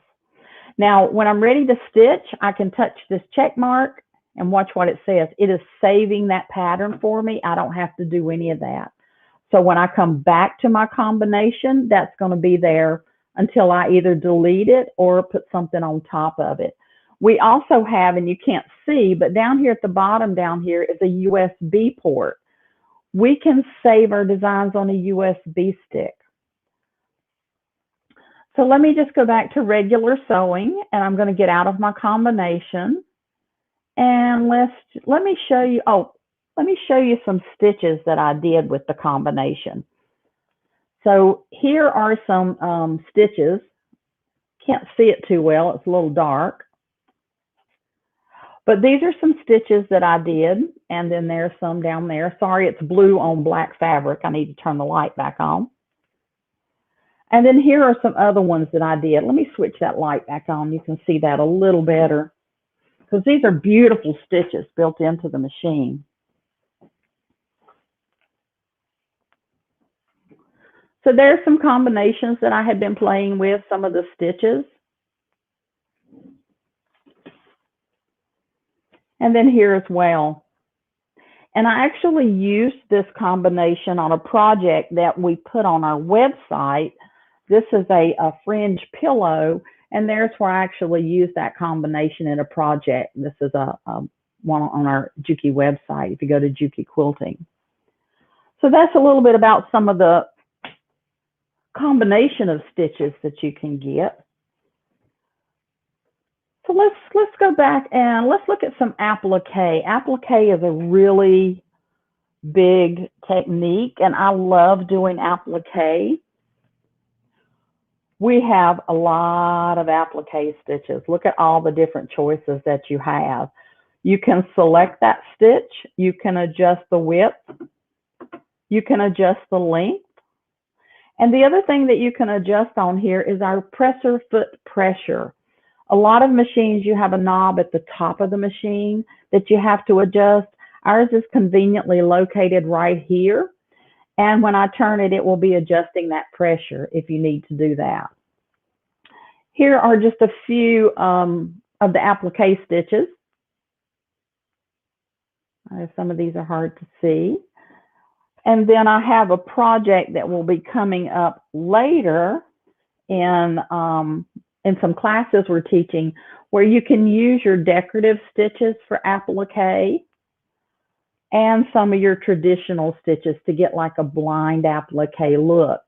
Now, when I'm ready to stitch, I can touch this check mark and watch what it says. It is saving that pattern for me. I don't have to do any of that. So when I come back to my combination, that's going to be there until I either delete it or put something on top of it. We also have, and you can't see, but down here at the bottom down here is a USB port. We can save our designs on a USB stick. So let me just go back to regular sewing, and I'm going to get out of my combination. And let me show you, let me show you some stitches that I did with the combination. So here are some stitches. Can't see it too well, it's a little dark. But these are some stitches that I did, and then there's some down there. Sorry, it's blue on black fabric. I need to turn the light back on. And then here are some other ones that I did. Let me switch that light back on. You can see that a little better, because these are beautiful stitches built into the machine. So there's some combinations that I had been playing with, some of the stitches. And then here as well. And I actually used this combination on a project that we put on our website. This is a fringe pillow, and there's where I actually used that combination in a project. This is one on our Juki website, if you go to Juki Quilting. So that's a little bit about some of the combination of stitches that you can get. So let's go back and let's look at some applique. Applique is a really big technique, and I love doing applique. We have a lot of applique stitches. Look at all the different choices that you have. You can select that stitch. You can adjust the width. You can adjust the length. And the other thing that you can adjust on here is our presser foot pressure. A lot of machines, you have a knob at the top of the machine that you have to adjust. Ours is conveniently located right here. And when I turn it, it will be adjusting that pressure if you need to do that. Here are just a few of the applique stitches. Some of these are hard to see. And then I have a project that will be coming up later in some classes we're teaching where you can use your decorative stitches for applique and some of your traditional stitches to get like a blind applique look.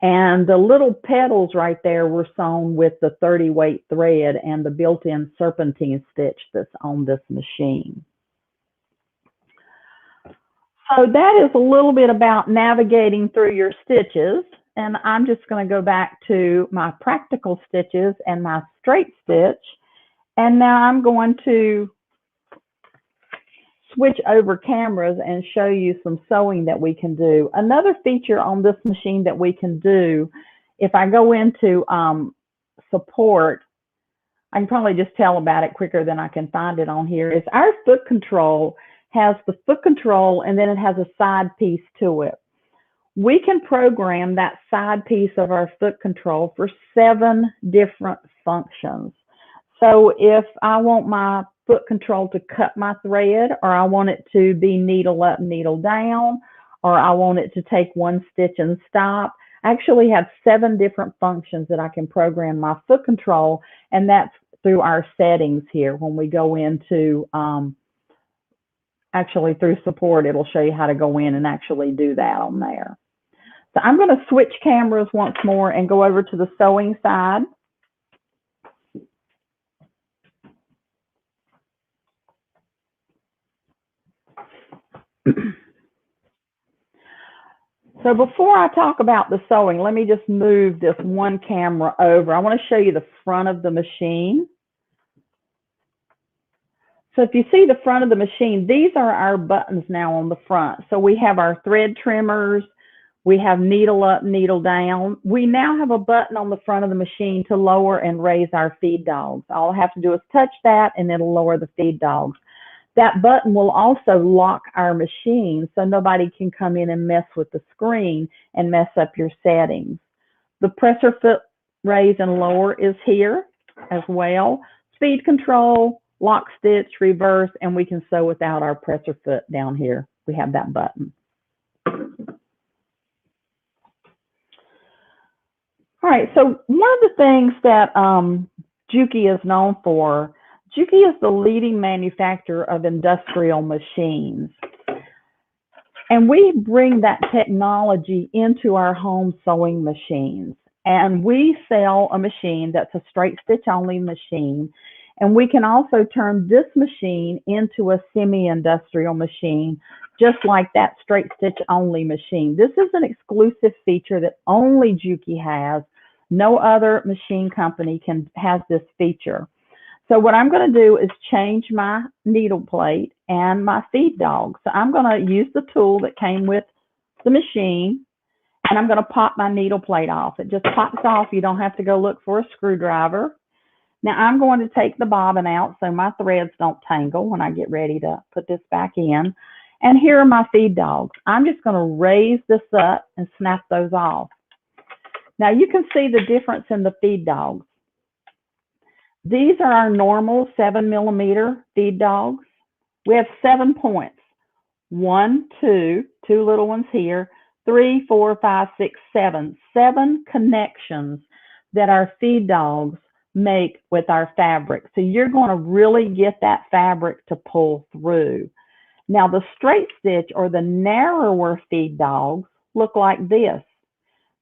And the little petals right there were sewn with the 30 weight thread and the built-in serpentine stitch that's on this machine. So that is a little bit about navigating through your stitches. And I'm just going to go back to my practical stitches and my straight stitch. And now I'm going to switch over cameras and show you some sewing that we can do. Another feature on this machine that we can do, if I go into support, I can probably just tell about it quicker than I can find it on here, is our foot control has the foot control and then it has a side piece to it. We can program that side piece of our foot control for 7 different functions. So if I want my foot control to cut my thread, or I want it to be needle up, needle down, or I want it to take one stitch and stop, I actually have 7 different functions that I can program my foot control, and that's through our settings here. When we go into actually through support, it'll show you how to go in and actually do that on there. So I'm going to switch cameras once more and go over to the sewing side. So before I talk about the sewing, let me just move this one camera over. I want to show you the front of the machine. So if you see the front of the machine, these are our buttons now on the front. So we have our thread trimmers, we have needle up, needle down. We now have a button on the front of the machine to lower and raise our feed dogs. All I have to do is touch that and it'll lower the feed dogs. That button will also lock our machine so nobody can come in and mess with the screen and mess up your settings. The presser foot raise and lower is here as well. Speed control, lock stitch, reverse, and we can sew without our presser foot down here. We have that button. All right, so one of the things that Juki is known for, Juki is the leading manufacturer of industrial machines. And we bring that technology into our home sewing machines. And we sell a machine that's a straight stitch only machine. And we can also turn this machine into a semi-industrial machine, just like that straight stitch only machine. This is an exclusive feature that only Juki has. No other machine company has this feature. So what I'm going to do is change my needle plate and my feed dog. So I'm going to use the tool that came with the machine, and I'm going to pop my needle plate off. It just pops off. You don't have to go look for a screwdriver. Now I'm going to take the bobbin out so my threads don't tangle when I get ready to put this back in. And here are my feed dogs. I'm just going to raise this up and snap those off. Now you can see the difference in the feed dogs. These are our normal 7mm feed dogs. We have 7 points. 1, 2, 2 little ones here, 3, 4, 5, 6, 7. 7 connections that our feed dogs make with our fabric. So you're going to really get that fabric to pull through. Now the straight stitch or the narrower feed dogs look like this.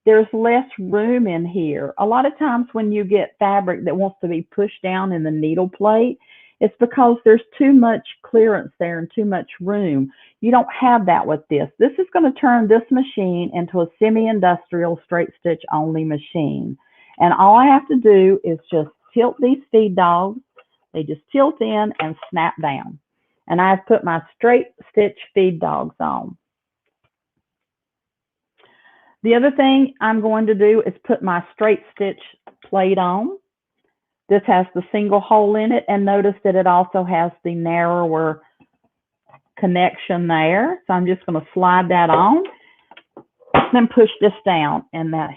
There's less room in here. A lot of times when you get fabric that wants to be pushed down in the needle plate, it's because there's too much clearance there and too much room. You don't have that with this. This is going to turn this machine into a semi-industrial straight stitch only machine. And all I have to do is just tilt these feed dogs. They just tilt in and snap down. And I've put my straight stitch feed dogs on. The other thing I'm going to do is put my straight stitch plate on. This has the single hole in it, and notice that it also has the narrower connection there. So I'm just going to slide that on, then push this down, and that's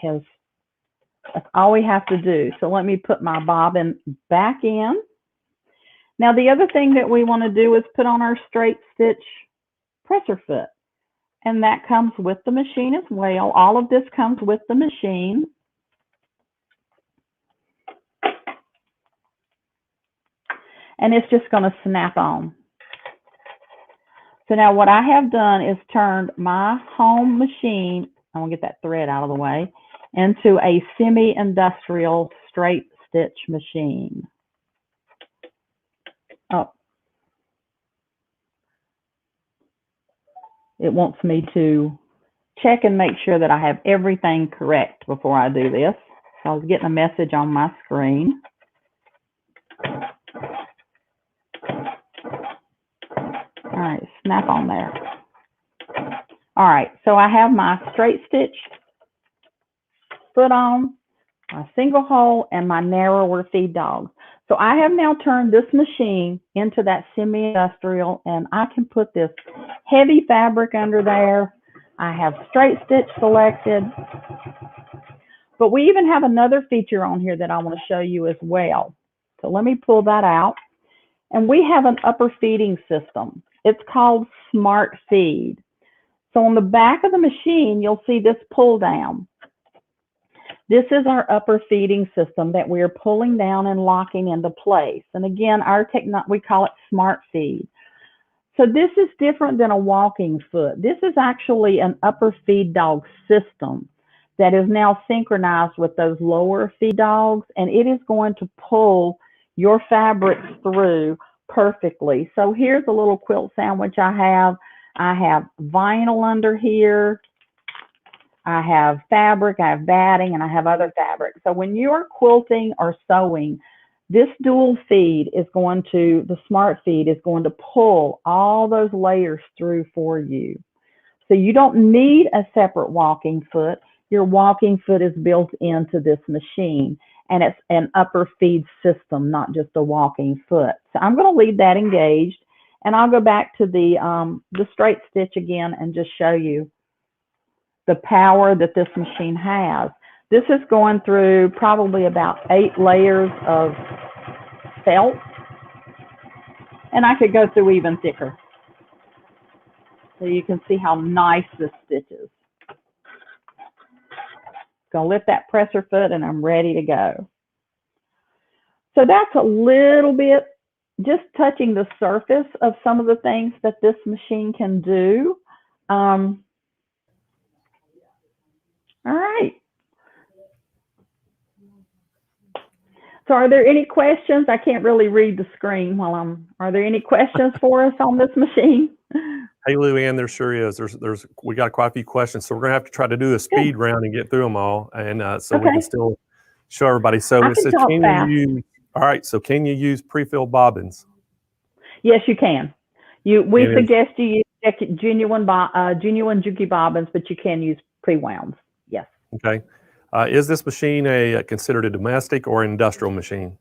all we have to do. So let me put my bobbin back in. Now the other thing that we want to do is put on our straight stitch presser foot, and that comes with the machine as well. All of this comes with the machine. And it's just going to snap on. So now what I have done is turned my home machine, I'm going to get that thread out of the way, into a semi-industrial straight stitch machine. Oh. It wants me to check and make sure that I have everything correct before I do this. So I was getting a message on my screen. All right, snap on there. All right, so I have my straight stitch foot on, my single hole, and my narrower feed dogs. So I have now turned this machine into that semi-industrial, and I can put this heavy fabric under there. I have straight stitch selected, but we even have another feature on here that I want to show you as well. So let me pull that out, and we have an upper feeding system. It's called Smart Feed. So on the back of the machine, you'll see this pull down. This is our upper feeding system that we are pulling down and locking into place. And again, we call it Smart Feed. So this is different than a walking foot. This is actually an upper feed dog system that is now synchronized with those lower feed dogs, and it is going to pull your fabrics through perfectly. So here's a little quilt sandwich I have. I have vinyl under here. I have fabric, I have batting, and I have other fabric. So when you're quilting or sewing, this dual feed is going to, the Smart Feed is going to pull all those layers through for you. So you don't need a separate walking foot. Your walking foot is built into this machine, and it's an upper feed system, not just a walking foot. So I'm going to leave that engaged, and I'll go back to the straight stitch again and just show you the power that this machine has. This is going through probably about 8 layers of felt, and I could go through even thicker. So you can see how nice this stitch is. Gonna lift that presser foot and I'm ready to go. So that's a little bit, just touching the surface of some of the things that this machine can do. All right. So are there any questions? I can't really read the screen while are there any questions for us on this machine? Hey, Lou Ann, there sure is. We got quite a few questions, so we're gonna have to try to do a speed round and get through them all, and so we can still show everybody. So it says, can you use? All right, so can you use pre-filled bobbins? Yes, you can. We suggest you use genuine Juki bobbins, but you can use pre-wounds. Yes. Okay. Is this machine considered a domestic or industrial machine?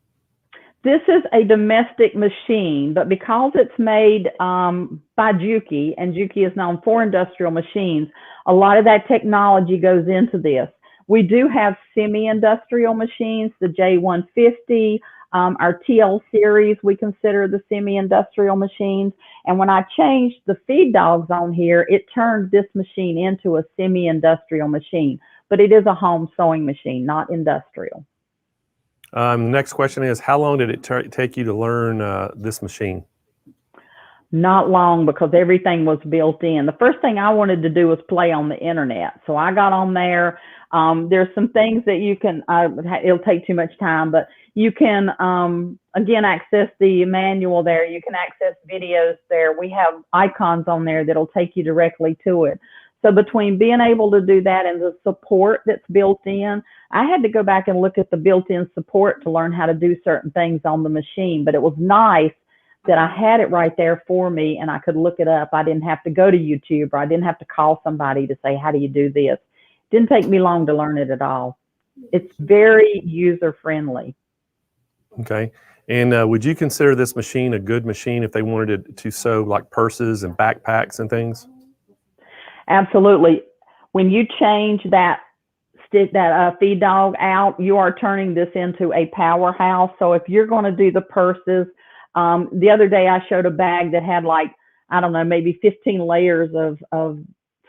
This is a domestic machine, but because it's made by Juki, and Juki is known for industrial machines, a lot of that technology goes into this. We do have semi-industrial machines, the J150, our TL series, we consider the semi-industrial machines. And when I changed the feed dogs on here, it turned this machine into a semi-industrial machine, but it is a home sewing machine, not industrial. Next question is, how long did it take you to learn this machine? Not long, because everything was built in. The first thing I wanted to do was play on the internet. So I got on there. There's some things that you can, it'll take too much time, but you can, again, access the manual there. You can access videos there. We have icons on there that'll take you directly to it. So between being able to do that and the support that's built in, I had to go back and look at the built-in support to learn how to do certain things on the machine. But it was nice that I had it right there for me and I could look it up. I didn't have to go to YouTube, or I didn't have to call somebody to say, how do you do this? Didn't take me long to learn it at all. It's very user friendly. Okay. And would you consider this machine a good machine if they wanted to sew like purses and backpacks and things? Absolutely. When you change that feed dog out, you are turning this into a powerhouse. So if you're going to do the purses, the other day I showed a bag that had like, I don't know, maybe 15 layers of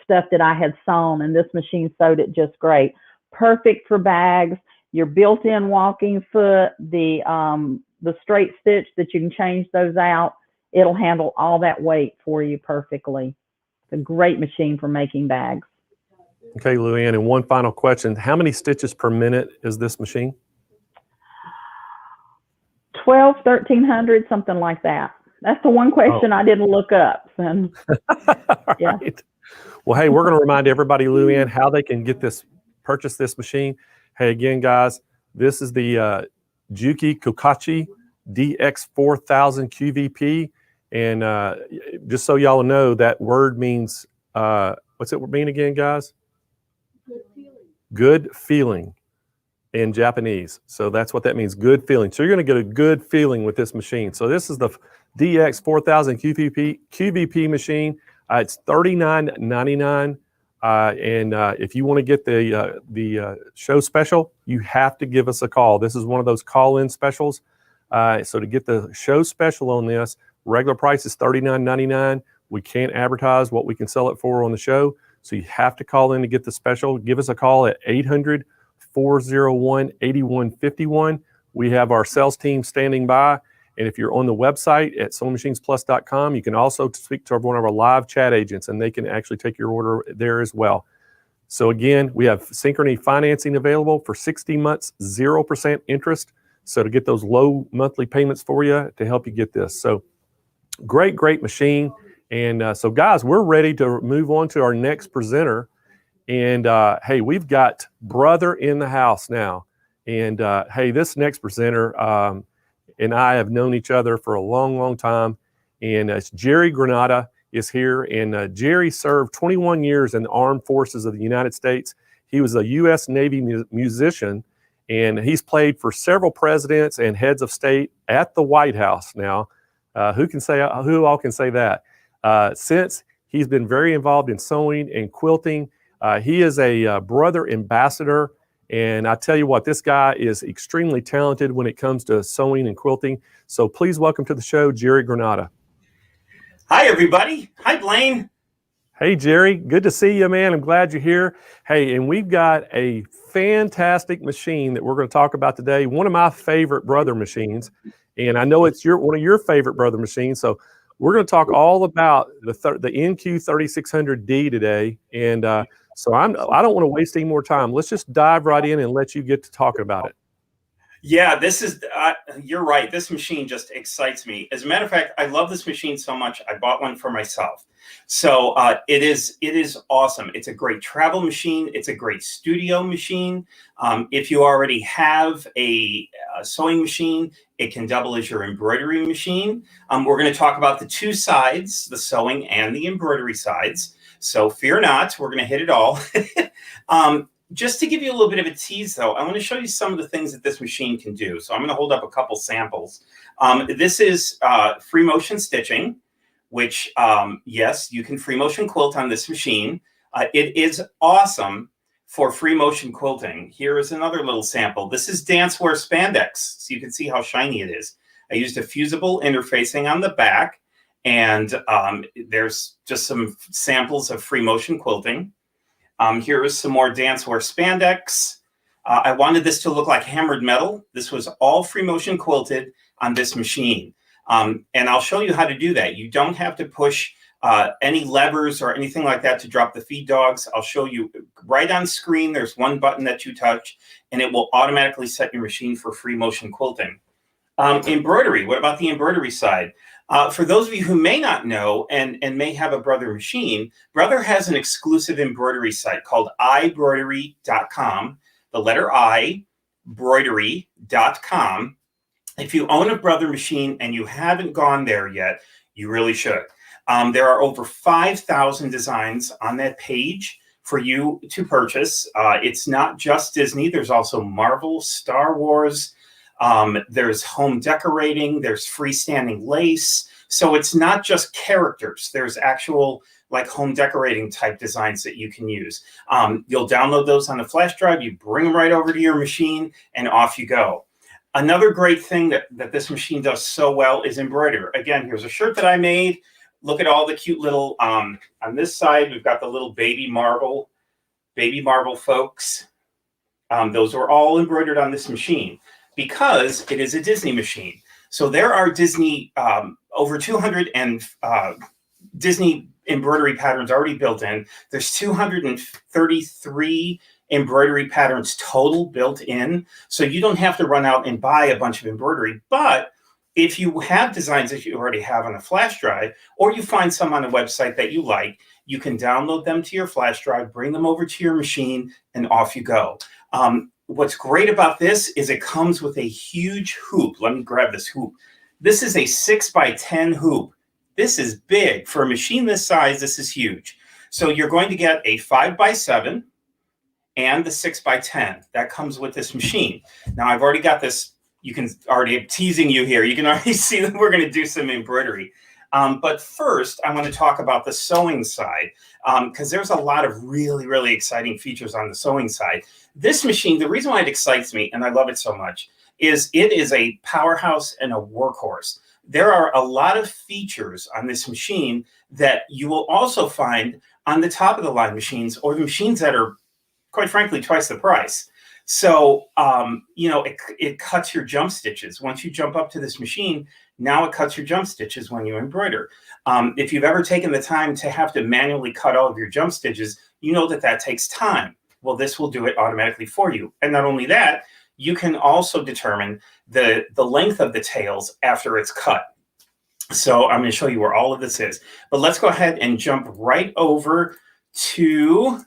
stuff that I had sewn, and this machine sewed it just great. Perfect for bags, your built-in walking foot, the straight stitch that you can change those out. It'll handle all that weight for you perfectly. It's a great machine for making bags. Okay, Luann, and one final question. How many stitches per minute is this machine? 1,300, something like that. That's the one question I didn't look up. And, yeah. Right. Well, hey, we're going to remind everybody, Luann, how they can purchase this machine. Hey, again, guys, this is the Juki 𝓤𝓤𝓵𝓬𝓷𝓰 DX4000 QVP. And just so y'all know, that word means, what's it mean again, guys? Good feeling. Good feeling in Japanese. So that's what that means, good feeling. So you're going to get a good feeling with this machine. So this is the DX4000 QVP machine. It's $39.99. And if you want to get the show special, you have to give us a call. This is one of those call-in specials. So to get the show special on this, regular price is $39.99. We can't advertise what we can sell it for on the show. So you have to call in to get the special. Give us a call at 800-401-8151. We have our sales team standing by. And if you're on the website at SewingMachinesPlus.com, you can also speak to one of our live chat agents, and they can actually take your order there as well. So again, we have Synchrony financing available for 60 months, 0% interest. So to get those low monthly payments for you to help you get this. So great, great machine. And so guys, we're ready to move on to our next presenter. And hey, we've got brother in the house now. And hey, this next presenter and I have known each other for a long, long time. And it's 𝓤𝓼𝓻𝓽𝓵 is here. And Jerry served 21 years in the Armed Forces of the United States. He was a U.S. Navy musician, and he's played for several presidents and heads of state at the White House now. Who all can say that? Since he's been very involved in sewing and quilting. He is a brother ambassador. And I tell you what, this guy is extremely talented when it comes to sewing and quilting. So please welcome to the show, 𝓤𝓼𝓻𝓽𝓵. Hi, everybody. Hi, Blaine. Hey, Jerry. Good to see you, man. I'm glad you're here. Hey, and we've got a fantastic machine that we're going to talk about today. One of my favorite brother machines. And I know it's one of your favorite brother machines. So we're going to talk all about the �NQ3600D today. And so I don't want to waste any more time. Let's just dive right in and let you get to talking about it. Yeah, you're right. This machine just excites me. As a matter of fact, I love this machine so much, I bought one for myself. So it is awesome. It's a great travel machine. It's a great studio machine. If you already have a sewing machine, it can double as your embroidery machine. We're going to talk about the two sides, the sewing and the embroidery sides. So fear not, we're going to hit it all. Just to give you a little bit of a tease, though, I want to show you some of the things that this machine can do. So I'm going to hold up a couple samples. This is free motion stitching, which, yes, you can free motion quilt on this machine. It is awesome for free motion quilting. Here is another little sample. This is dancewear spandex, so you can see how shiny it is. I used a fusible interfacing on the back, and there's just some samples of free motion quilting. Here is some more dancewear spandex. I wanted this to look like hammered metal. This was all free motion quilted on this machine. And I'll show you how to do that. You don't have to push any levers or anything like that to drop the feed dogs. I'll show you right on screen. There's one button that you touch, and it will automatically set your machine for free motion quilting. Embroidery. What about the embroidery side? For those of you who may not know and may have a Brother machine, Brother has an exclusive embroidery site called 𝓤𝓼𝓻𝓽𝓵, the letter I, embroidery.com. If you own a Brother machine and you haven't gone there yet, you really should. There are over 5,000 designs on that page for you to purchase. It's not just Disney. There's also Marvel, Star Wars. There's home decorating. There's freestanding lace. So it's not just characters. There's actual like home decorating type designs that you can use. You'll download those on a flash drive. You bring them right over to your machine and off you go. Another great thing that this machine does so well is embroider. Again, here's a shirt that I made. Look at all the cute little, on this side, we've got the little baby marble folks. Those are all embroidered on this machine because it is a Disney machine. So there are Disney, over 200 and Disney embroidery patterns already built in. There's 233 embroidery patterns total built in. So you don't have to run out and buy a bunch of embroidery. But if you have designs that you already have on a flash drive, or you find some on a website that you like, you can download them to your flash drive, bring them over to your machine, and off you go. What's great about this is it comes with a huge hoop. Let me grab this hoop. This is a 6x10 hoop. This is big. For a machine this size, this is huge. So you're going to get a 5x7 and the 6x10. That comes with this machine. Now, I've already got this. You can already, I'm teasing you here. You can already see that we're going to do some embroidery. But first, I want to talk about the sewing side because there's a lot of really, really exciting features on the sewing side. This machine, the reason why it excites me, and I love it so much, is it is a powerhouse and a workhorse. There are a lot of features on this machine that you will also find on the top of the line machines or the machines that are, quite frankly, twice the price. So, you know, it cuts your jump stitches. Once you jump up to this machine, now it cuts your jump stitches when you embroider. If you've ever taken the time to have to manually cut all of your jump stitches, you know that that takes time. Well, this will do it automatically for you. And not only that, you can also determine the length of the tails after it's cut. So I'm going to show you where all of this is. But let's go ahead and jump right over to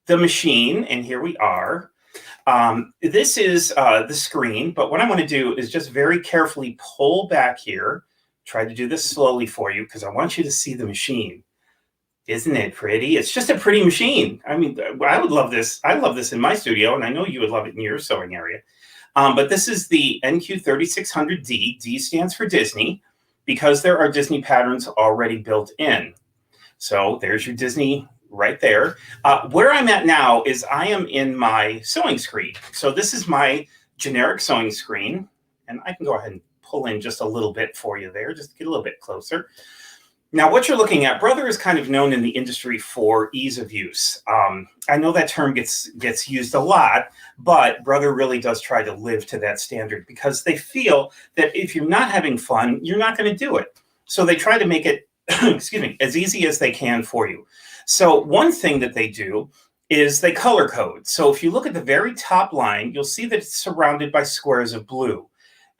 the machine. And here we are. This is the screen, but what I want to do is just very carefully pull back here. Try to do this slowly for you because I want you to see the machine. Isn't it pretty? It's just a pretty machine. I mean, I would love this. I love this in my studio, and I know you would love it in your sewing area. But this is the NQ3600D. D stands for Disney because there are Disney patterns already built in. So there's your Disney right there. Where I'm at now is I am in my sewing screen. So this is my generic sewing screen. And I can go ahead and pull in just a little bit for you there, just to get a little bit closer. Now, what you're looking at, Brother is kind of known in the industry for ease of use. I know that term gets used a lot, but Brother really does try to live to that standard because they feel that if you're not having fun, you're not going to do it. So they try to make it, excuse me, as easy as they can for you. So one thing that they do is they color code. So if you look at the very top line, you'll see that it's surrounded by squares of blue.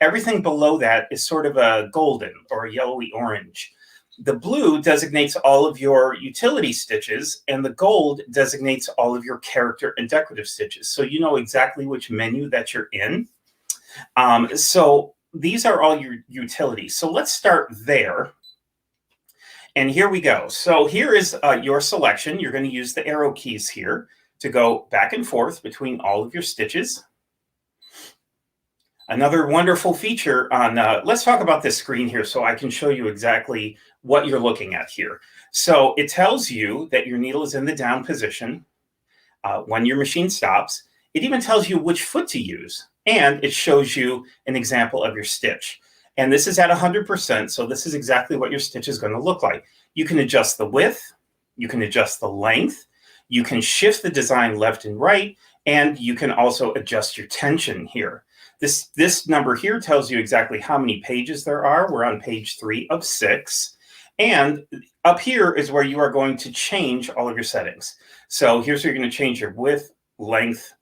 Everything below that is sort of a golden or a yellowy orange. The blue designates all of your utility stitches, and the gold designates all of your character and decorative stitches. So you know exactly which menu that you're in. So these are all your utilities. So let's start there. And here we go. So here is your selection. You're going to use the arrow keys here to go back and forth between all of your stitches. Another wonderful feature on, let's talk about this screen here so I can show you exactly what you're looking at here. So it tells you that your needle is in the down position when your machine stops. It even tells you which foot to use, and it shows you an example of your stitch. And this is at 100%, so this is exactly what your stitch is going to look like. You can adjust the width, you can adjust the length, you can shift the design left and right, and you can also adjust your tension here. This number here tells you exactly how many pages there are. We're on page 3 of 6. And up here is where you are going to change all of your settings. So here's where you're going to change your width, length,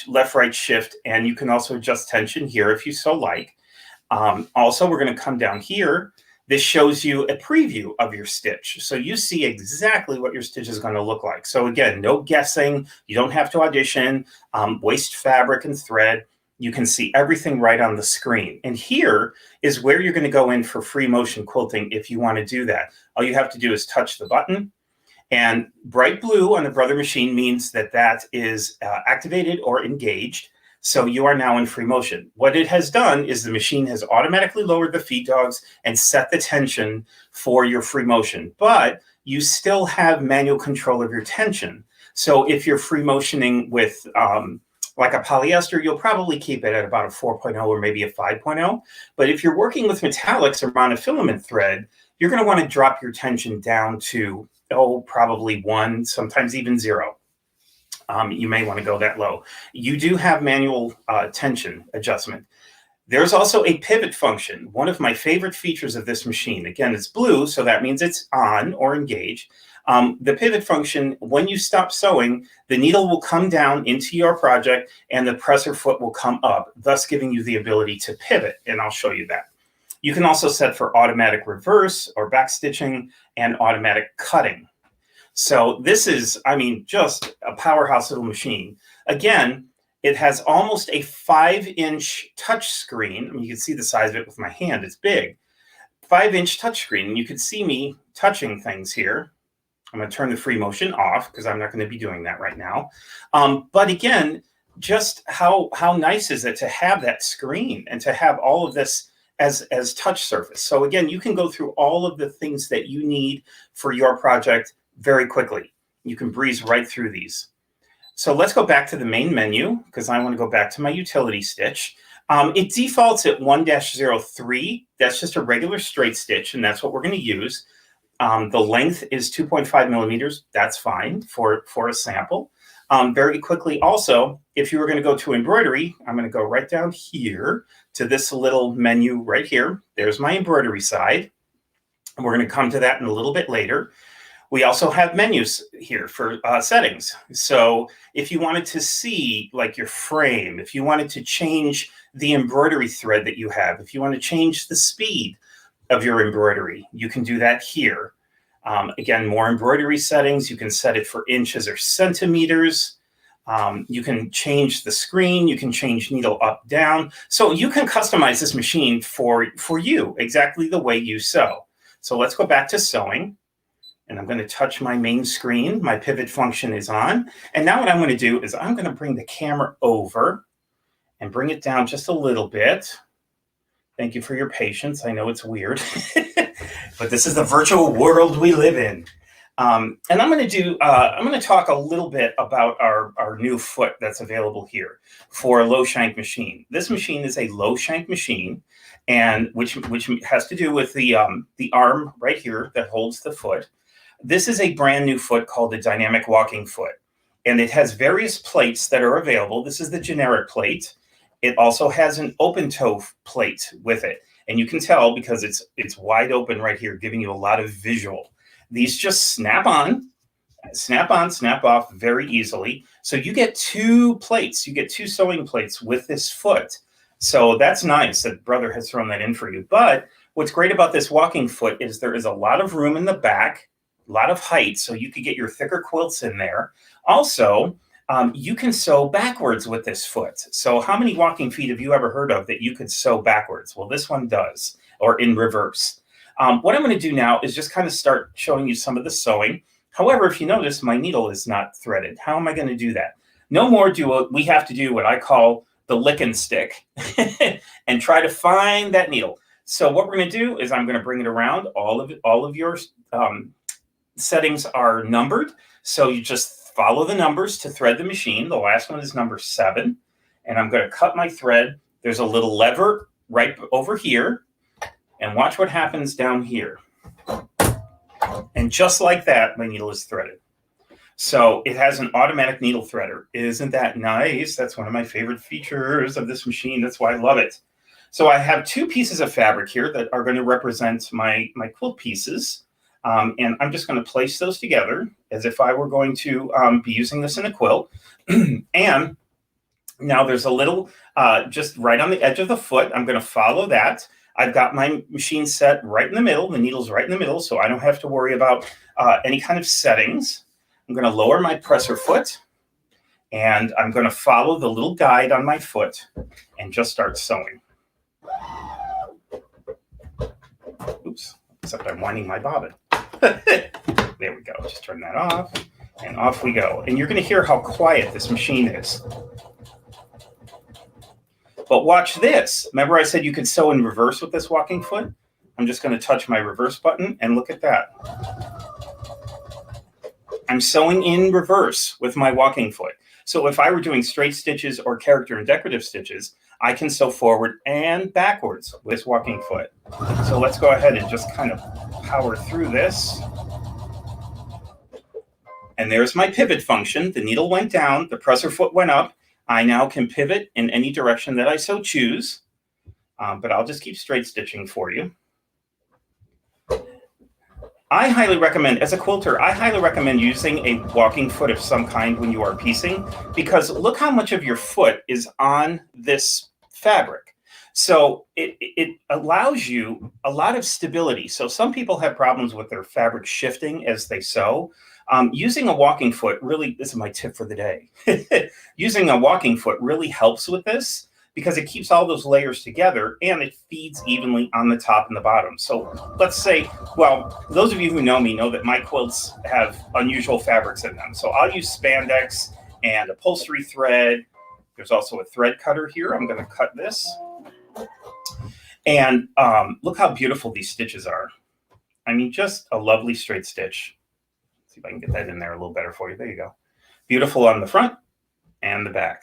left, right, shift, and you can also adjust tension here if you so like. Also, we're going to come down here. This shows you a preview of your stitch. So you see exactly what your stitch is going to look like. So again, no guessing. You don't have to audition, waste fabric and thread. You can see everything right on the screen. And here is where you're going to go in for free motion quilting if you want to do that. All you have to do is touch the button, And bright blue on the Brother machine means that that is activated or engaged. So you are now in free motion. What it has done is the machine has automatically lowered the feed dogs and set the tension for your free motion, but you still have manual control of your tension. So if you're free motioning with like a polyester, you'll probably keep it at about a 4.0 or maybe a 5.0. But if you're working with metallics or monofilament thread, you're going to want to drop your tension down to, probably 1, sometimes even 0. You may want to go that low. You do have manual tension adjustment. There's also a pivot function. One of my favorite features of this machine, again, it's blue, so that means it's on or engaged. The pivot function, when you stop sewing, the needle will come down into your project and the presser foot will come up, thus giving you the ability to pivot, and I'll show you that. You can also set for automatic reverse or back stitching and automatic cutting. So this is, I mean, just a powerhouse little machine. Again, it has almost a 5-inch touch screen. I mean, you can see the size of it with my hand. It's big. 5-inch touch screen. And you can see me touching things here. I'm going to turn the free motion off because I'm not going to be doing that right now. But again, just how nice is it to have that screen and to have all of this as touch surface. So again, you can go through all of the things that you need for your project very quickly. You can breeze right through these. So let's go back to the main menu because I want to go back to my utility stitch. It defaults at 1-03. That's just a regular straight stitch, and that's what we're going to use. The length is 2.5 millimeters. That's fine for a sample. Very quickly also, if you were going to go to embroidery, I'm going to go right down here to this little menu right here. There's my embroidery side. And we're going to come to that in a little bit later. We also have menus here for settings. So if you wanted to see like your frame, if you wanted to change the embroidery thread that you have, if you want to change the speed of your embroidery, you can do that here. Again, more embroidery settings. You can set it for inches or centimeters. You can change the screen. You can change needle up, down. So you can customize this machine for you exactly the way you sew. So let's go back to sewing. And I'm going to touch my main screen. My pivot function is on. And now what I'm going to do is I'm going to bring the camera over and bring it down just a little bit. Thank you for your patience. I know it's weird, but this is the virtual world we live in. And I'm going to talk a little bit about our new foot that's available here for a low shank machine. This machine is a low shank machine, and which has to do with the arm right here that holds the foot. This is a brand new foot called the dynamic walking foot, and it has various plates that are available. This is the generic plate. It also has an open toe plate with it, and you can tell because it's wide open right here, giving you a lot of visual. These just snap on, snap off very easily. So you get 2 plates. You get 2 sewing plates with this foot. So that's nice that Brother has thrown that in for you. But what's great about this walking foot is there is a lot of room in the back, a lot of height, so you could get your thicker quilts in there. Also, you can sew backwards with this foot. So how many walking feet have you ever heard of that you could sew backwards? Well, this one does, or in reverse. What I'm going to do now is just kind of start showing you some of the sewing. However, if you notice, my needle is not threaded. How am I going to do that? No more we have to do what I call the lick and stick and try to find that needle. So what we're going to do is I'm going to bring it around. All of your settings are numbered. So you just follow the numbers to thread the machine. The last one is number 7. And I'm going to cut my thread. There's a little lever right over here. And watch what happens down here. And just like that, my needle is threaded. So it has an automatic needle threader. Isn't that nice? That's one of my favorite features of this machine. That's why I love it. So I have 2 pieces of fabric here that are going to represent my quilt pieces. And I'm just going to place those together as if I were going to be using this in a quilt. And now there's a little, just right on the edge of the foot. I'm going to follow that. I've got my machine set right in the middle. The needle's right in the middle, so I don't have to worry about any kind of settings. I'm going to lower my presser foot, and I'm going to follow the little guide on my foot and just start sewing. Oops, except I'm winding my bobbin. There we go. Just turn that off, and off we go. And you're going to hear how quiet this machine is. But watch this. Remember I said you could sew in reverse with this walking foot? I'm just going to touch my reverse button, and look at that. I'm sewing in reverse with my walking foot. So if I were doing straight stitches or character and decorative stitches, I can sew forward and backwards with this walking foot. So let's go ahead and just kind of power through this. And there's my pivot function. The needle went down, the presser foot went up. I now can pivot in any direction that I so choose, but I'll just keep straight stitching for you. I highly recommend, as a quilter, I highly recommend using a walking foot of some kind when you are piecing, because look how much of your foot is on this fabric. So it allows you a lot of stability. So some people have problems with their fabric shifting as they sew. Using a walking foot really, this is my tip for the day. Using a walking foot really helps with this, because it keeps all those layers together and it feeds evenly on the top and the bottom. So let's say, well, those of you who know me know that my quilts have unusual fabrics in them. So I'll use spandex and upholstery thread. There's also a thread cutter here. I'm going to cut this. And look how beautiful these stitches are. I mean, just a lovely straight stitch. Let's see if I can get that in there a little better for you. There you go. Beautiful on the front and the back.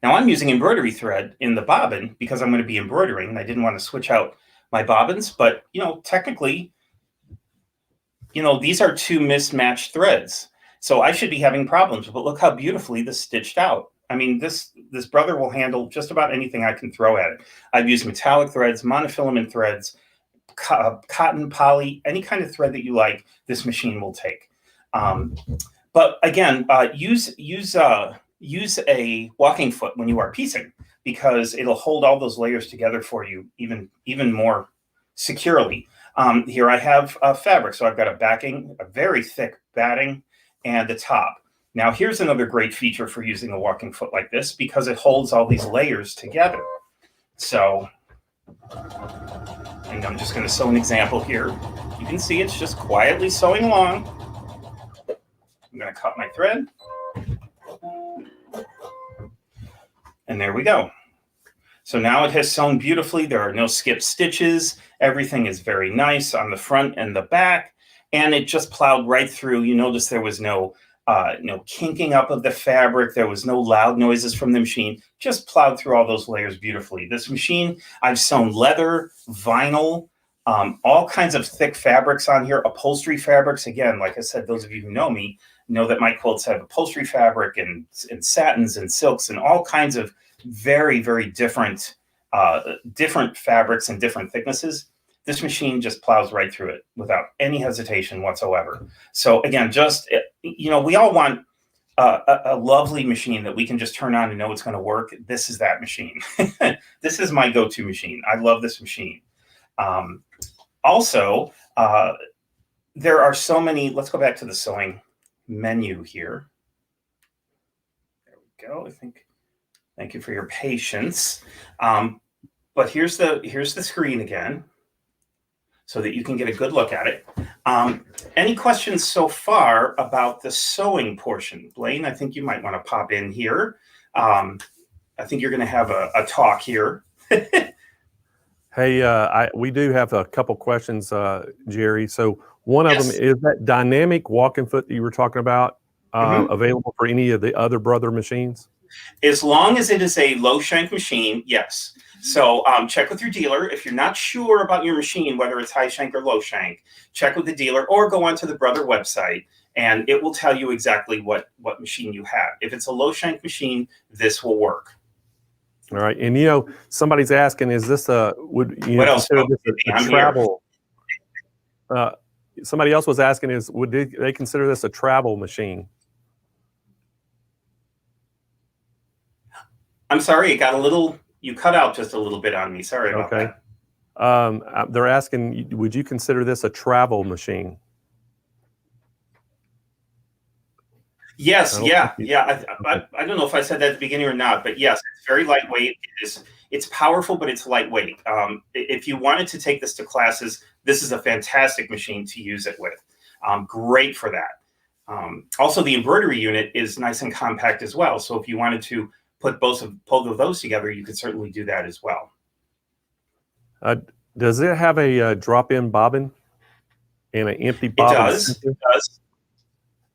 Now I'm using embroidery thread in the bobbin because I'm going to be embroidering, and I didn't want to switch out my bobbins, but technically, these are two mismatched threads. So I should be having problems, but look how beautifully this stitched out. I mean, this brother will handle just about anything I can throw at it. I've used metallic threads, monofilament threads, cotton, poly, any kind of thread that you like, this machine will take. But again, use a walking foot when you are piecing, because it'll hold all those layers together for you even more securely. Here I have fabric, so I've got a backing, a very thick batting, and the top. Now here's another great feature for using a walking foot like this, because it holds all these layers together. So, and I'm just going to sew an example here. You can see it's just quietly sewing along. I'm going to cut my thread. And there we go. So now it has sewn beautifully. There are no skipped stitches. Everything is very nice on the front and the back. And it just plowed right through. You notice there was no kinking up of the fabric. There was no loud noises from the machine. Just plowed through all those layers beautifully. This machine, I've sewn leather, vinyl, all kinds of thick fabrics on here, upholstery fabrics. Again, like I said, those of you who know me know that my quilts have upholstery fabric and satins and silks and all kinds of very, very different fabrics and different thicknesses. This machine just plows right through it without any hesitation whatsoever. So again, just, we all want a lovely machine that we can just turn on and know it's going to work. This is that machine. This is my go-to machine. I love this machine. Also, there are so many, let's go back to the sewing menu here. There we go. Thank you for your patience. But here's the screen again, so that you can get a good look at it. Any questions so far about the sewing portion? Blaine, I think you might want to pop in here. I think you're going to have a talk here. Hey, we do have a couple questions, Jerry. So one of them is that dynamic walking foot that you were talking about available for any of the other brother machines? As long as it is a low shank machine, yes. So check with your dealer. If you're not sure about your machine, whether it's high shank or low shank, check with the dealer or go onto the Brother website, and it will tell you exactly what machine you have. If it's a low shank machine, this will work. All right. And somebody's asking, is this what else? Consider this a travel? Somebody else was asking, would they consider this a travel machine? I'm sorry, it got a little, you cut out just a little bit on me. Sorry about that. They're asking, would you consider this a travel machine? Yes, I don't know if I said that at the beginning or not, but yes, it's very lightweight. It's powerful, but it's lightweight. If you wanted to take this to classes, this is a fantastic machine to use it with. Great for that. Also, the embroidery unit is nice and compact as well. So if you wanted to put both of those together, you could certainly do that as well. Does it have a drop-in bobbin and an empty bobbin? It does. It does.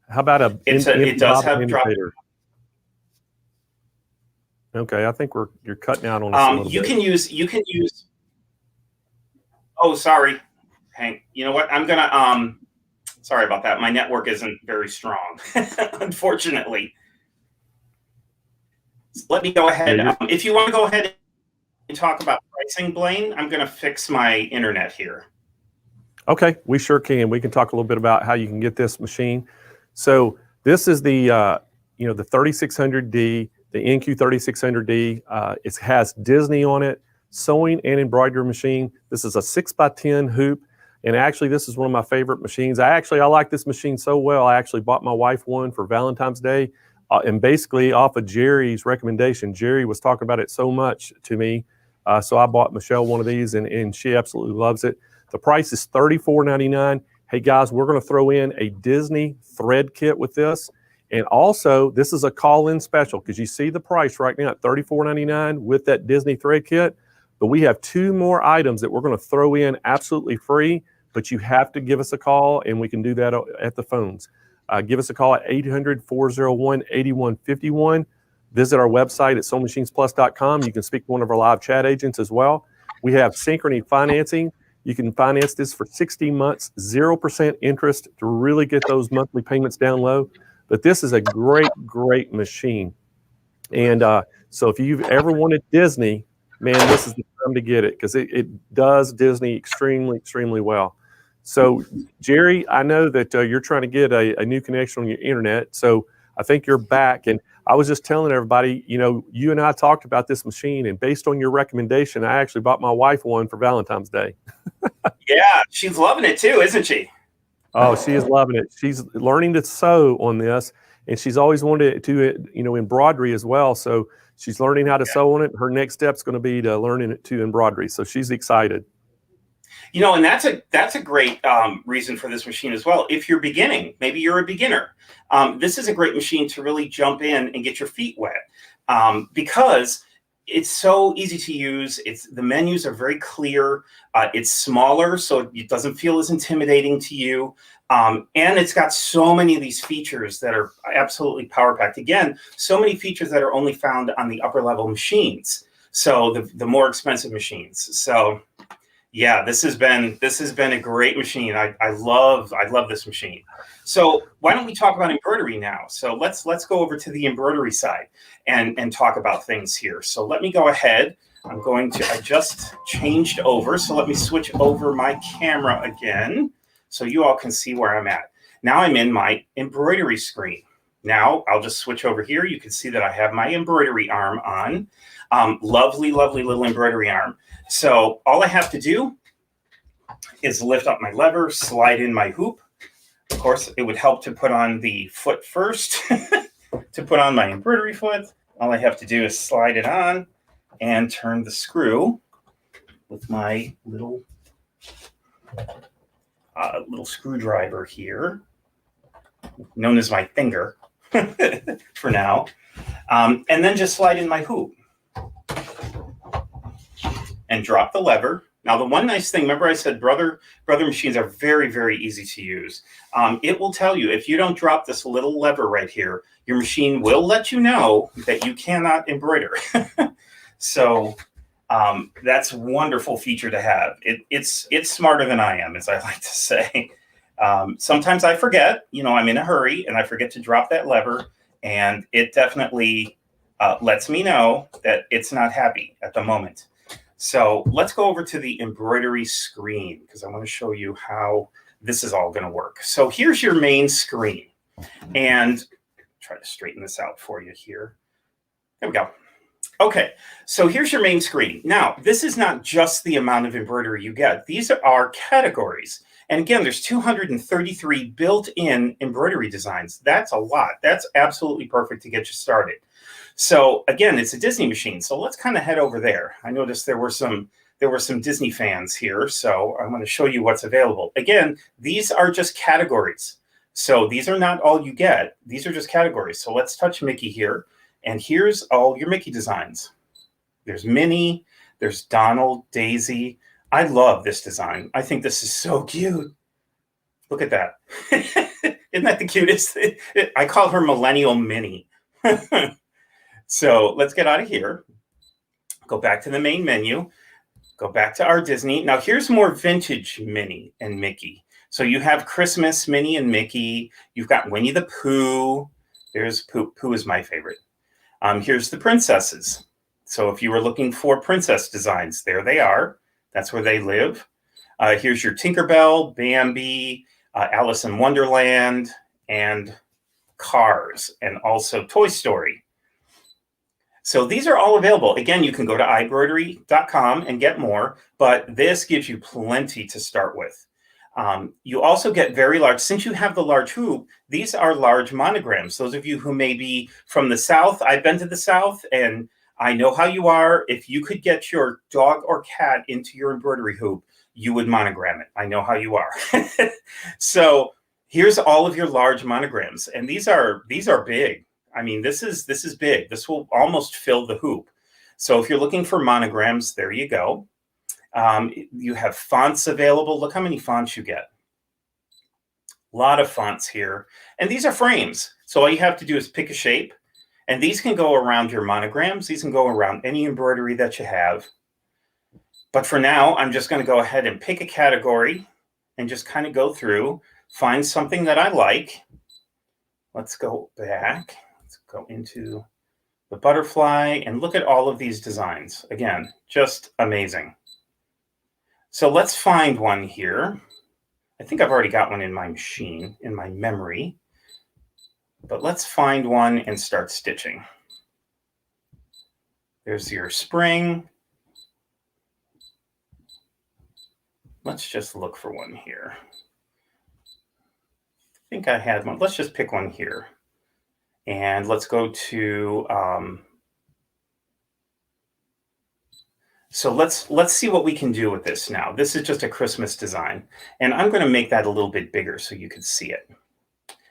How about it does have drop. Okay, I think you're cutting out on us a little bit. You can use. Oh, sorry, Hank. You know what? I'm gonna sorry about that. My network isn't very strong, unfortunately. So let me go ahead. If you want to go ahead and talk about pricing, Blaine, I'm gonna fix my internet here. Okay, we sure can. We can talk a little bit about how you can get this machine. So this is the the 3600D, the 𝓦𝓮𝓵𝓸𝓵𝓬𝓷. It has Disney on it, sewing and embroidery machine. This is a 6x10 hoop, and actually this is one of my favorite machines. I like this machine so well. I actually bought my wife one for Valentine's Day, and basically off of Jerry's recommendation. Jerry was talking about it so much to me, so I bought Michelle one of these, and she absolutely loves it. The price is $34.99. Hey guys, we're going to throw in a Disney thread kit with this. And also, this is a call-in special because you see the price right now at $34.99 with that Disney thread kit. But we have 2 more items that we're going to throw in absolutely free, but you have to give us a call, and we can do that at the phones. Give us a call at 800-401-8151. Visit our website at SewingMachinesPlus.com. You can speak to one of our live chat agents as well. We have Synchrony financing. You can finance this for 60 months, 0% interest to really get those monthly payments down low. But this is a great, great machine. And so if you've ever wanted Disney, man, this is the time to get it because it does Disney extremely, extremely well. So, Jerry, I know that you're trying to get a new connection on your internet. So I think you're back. And I was just telling everybody, you and I talked about this machine, and based on your recommendation, I actually bought my wife one for Valentine's Day. Yeah, she's loving it too, isn't she? Oh, she is loving it. She's learning to sew on this, and she's always wanted to, embroidery as well. So she's learning how to sew on it. Her next step's going to be to learn to embroidery. So she's excited. And that's a great reason for this machine as well. If you're beginning, maybe you're a beginner, this is a great machine to really jump in and get your feet wet because it's so easy to use. The menus are very clear. It's smaller, so it doesn't feel as intimidating to you. And it's got so many of these features that are absolutely power packed. Again, so many features that are only found on the upper level machines. So the more expensive machines. So yeah, this has been a great machine. I love this machine. So why don't we talk about embroidery now? So let's go over to the embroidery side and talk about things here. So let me go ahead. I just changed over. So let me switch over my camera again so you all can see where I'm at. Now I'm in my embroidery screen. Now I'll just switch over here. You can see that I have my embroidery arm on. Lovely, lovely little embroidery arm. So all I have to do is lift up my lever, slide in my hoop. Of course, it would help to put on the foot first. To put on my embroidery foot, all I have to do is slide it on and turn the screw with my little screwdriver here, known as my finger for now, and then just slide in my hoop and drop the lever. Now, the one nice thing, remember I said brother machines are very, very easy to use. It will tell you if you don't drop this little lever right here, your machine will let you know that you cannot embroider. So that's a wonderful feature to have. It's smarter than I am, as I like to say. Sometimes I forget, I'm in a hurry and I forget to drop that lever, and it definitely lets me know that it's not happy at the moment. So let's go over to the embroidery screen because I want to show you how this is all going to work. So here's your main screen, and try to straighten this out for you here. There we go. Okay, so here's your main screen. Now, this is not just the amount of embroidery you get. These are categories. And again, there's 233 built-in embroidery designs. That's a lot. That's absolutely perfect to get you started. So again, it's a Disney machine. So let's kind of head over there. I noticed there were some there were some Disney fans here, so I'm going to show you what's available. Again, these are just categories. So these are not all you get. These are just categories. So let's touch Mickey here. And here's all your Mickey designs. There's Minnie, there's Donald, Daisy. I love this design. I think this is so cute. Look at that. Isn't that the cutest? I call her Millennial Minnie. So let's get out of here. Go back to the main menu. Go back to our Disney. Now here's more vintage Minnie and Mickey. So you have Christmas Minnie and Mickey. You've got Winnie the Pooh. There's Pooh. Pooh is my favorite. Here's the princesses. So if you were looking for princess designs, there they are. That's where they live. Here's your Tinkerbell, Bambi, Alice in Wonderland, and Cars, and also Toy Story. So these are all available. Again, you can go to 𝓤𝓲𝓻𝓽𝓪𝓵 and get more, but this gives you plenty to start with. You also get very large, since you have the large hoop, these are large monograms. Those of you who may be from the South, I've been to the South and I know how you are. If you could get your dog or cat into your embroidery hoop, you would monogram it. I know how you are. So here's all of your large monograms. And these are big. I mean, this is big. This will almost fill the hoop. So if you're looking for monograms, there you go. You have fonts available. Look how many fonts you get. A lot of fonts here. And these are frames. So all you have to do is pick a shape. And these can go around your monograms. These can go around any embroidery that you have. But for now, I'm just going to go ahead and pick a category and just kind of go through, find something that I like. Let's go back. Let's go into the butterfly and look at all of these designs. Again, just amazing. So let's find one here. I think I've already got one in my machine, in my memory. But let's find one and start stitching. There's your spring. Let's just look for one here. I think I had one. Let's just pick one here. And let's go to, so let's see what we can do with this now. This is just a Christmas design. And I'm going to make that a little bit bigger so you can see it.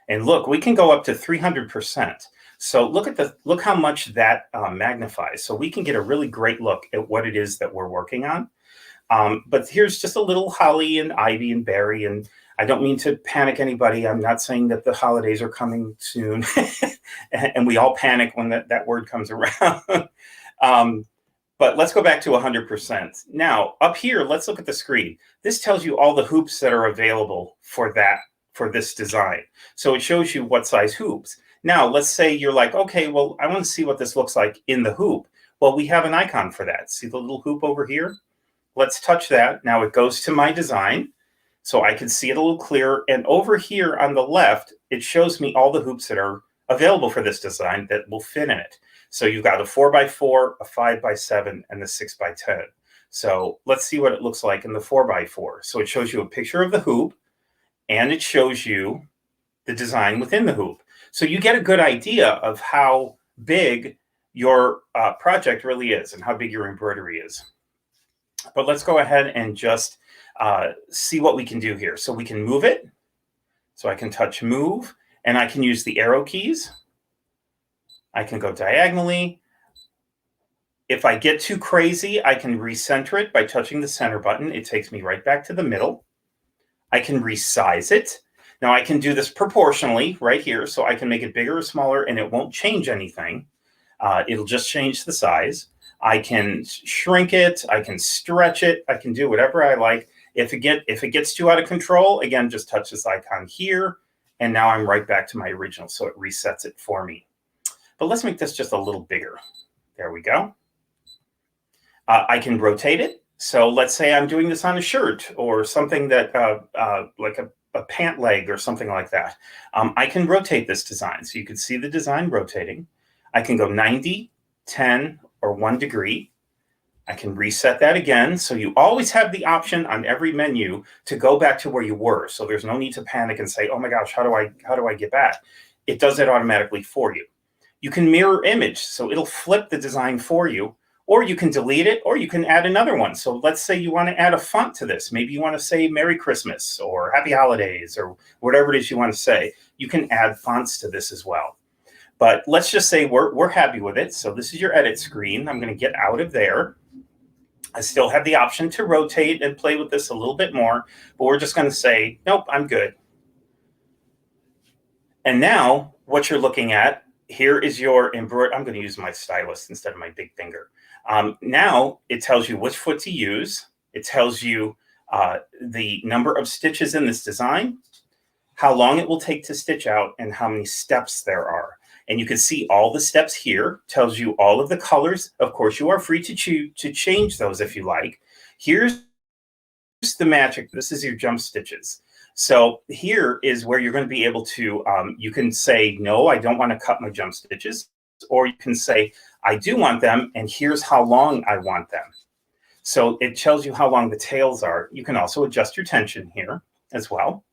And look, we can go up to 300%. So look how much that magnifies. So we can get a really great look at what it is that we're working on. But here's just a little holly and ivy and berry. And I don't mean to panic anybody. I'm not saying that the holidays are coming soon and we all panic when that word comes around. But let's go back to 100%. Now up here, let's look at the screen. This tells you all the hoops that are available for this design. So it shows you what size hoops. Now, let's say you're like, okay, well, I want to see what this looks like in the hoop. Well, we have an icon for that. See the little hoop over here? Let's touch that. Now it goes to my design. So I can see it a little clearer. And over here on the left, it shows me all the hoops that are available for this design that will fit in it. So you've got a 4x4, a 5x7, and the 6x10. So let's see what it looks like in the 4x4. So it shows you a picture of the hoop, and it shows you the design within the hoop. So you get a good idea of how big your project really is and how big your embroidery is. But let's go ahead and just see what we can do here. So we can move it. So I can touch move, and I can use the arrow keys. I can go diagonally. If I get too crazy, I can recenter it by touching the center button. It takes me right back to the middle. I can resize it. Now I can do this proportionally right here. So I can make it bigger or smaller and it won't change anything. It'll just change the size. I can shrink it. I can stretch it. I can do whatever I like. If it gets too out of control, again, just touch this icon here. And now I'm right back to my original. So it resets it for me. But let's make this just a little bigger. There we go. I can rotate it. So let's say I'm doing this on a shirt or something that like a pant leg or something like that. I can rotate this design. So you can see the design rotating. I can go 90, 10, or 1 degree. I can reset that again. So you always have the option on every menu to go back to where you were. So there's no need to panic and say, oh my gosh, how do I get back? It does it automatically for you. You can mirror image. So it'll flip the design for you, Or you can delete it, or you can add another one. So let's say you want to add a font to this. Maybe you want to say Merry Christmas or Happy Holidays or whatever it is you want to say. You can add fonts to this as well. But let's just say we're happy with it. So this is your edit screen. I'm going to get out of there. I still have the option to rotate and play with this a little bit more, but we're just going to say, nope, I'm good. And now what you're looking at, here is your embroidery. I'm going to use my stylus instead of my big finger. Now it tells you which foot to use. It tells you the number of stitches in this design, how long it will take to stitch out, and how many steps there are. And you can see all the steps here, tells you all of the colors. Of course, you are free to change those if you like. Here's the magic. This is your jump stitches. So here is where you're going to be able to, you can say, no, I don't want to cut my jump stitches. Or you can say, I do want them, and here's how long I want them. So it tells you how long the tails are. You can also adjust your tension here as well.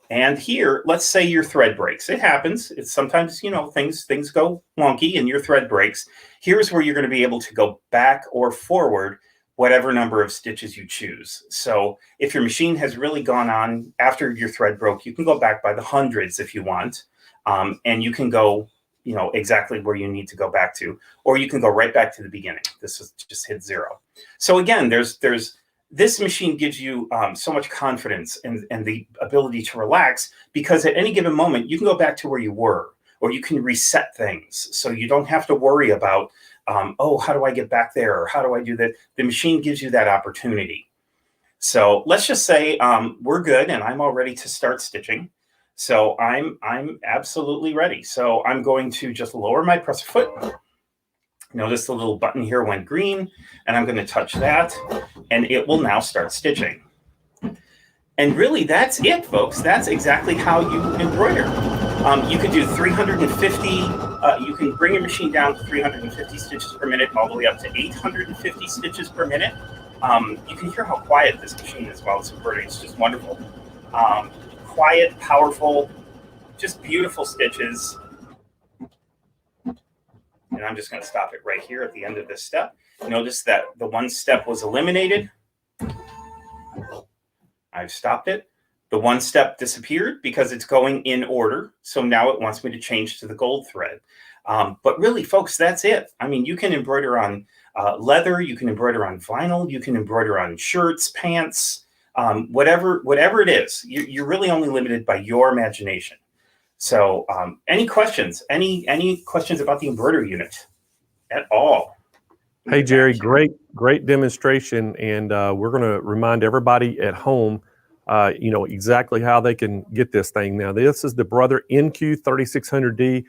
And here, let's say your thread breaks. It happens. It's sometimes, you know, things go wonky and your thread breaks. Here's where you're going to be able to go back or forward whatever number of stitches you choose. So if your machine has really gone on after your thread broke, you can go back by the hundreds if you want. And you can go, you know, exactly where you need to go back to, or you can go right back to the beginning. This is just hit 0. So again, this machine gives you so much confidence and the ability to relax, because at any given moment, you can go back to where you were, or you can reset things. So you don't have to worry about, oh, how do I get back there? Or how do I do that? The machine gives you that opportunity. So let's just say we're good and I'm all ready to start stitching. So I'm absolutely ready. So I'm going to just lower my presser foot. Notice the little button here went green, and I'm going to touch that, and it will now start stitching. And really, that's it, folks. That's exactly how you embroider. You can do 350. You can bring your machine down to 350 stitches per minute, all the way up to 850 stitches per minute. You can hear how quiet this machine is while it's embroidering. It's just wonderful. Quiet, powerful, just beautiful stitches. And I'm just going to stop it right here at the end of this step. Notice that the one step was eliminated. I've stopped it. The one step disappeared because it's going in order. So now it wants me to change to the gold thread. But really, folks, that's it. I mean, you can embroider on leather. You can embroider on vinyl. You can embroider on shirts, pants, whatever it is. You're really only limited by your imagination. So any questions? Any questions about the embroidery unit at all? Hey, Jerry, great demonstration. And we're going to remind everybody at home, you know, exactly how they can get this thing. Now, this is the 𝓦𝓮𝓵𝓬𝓸𝓶𝓮 3600D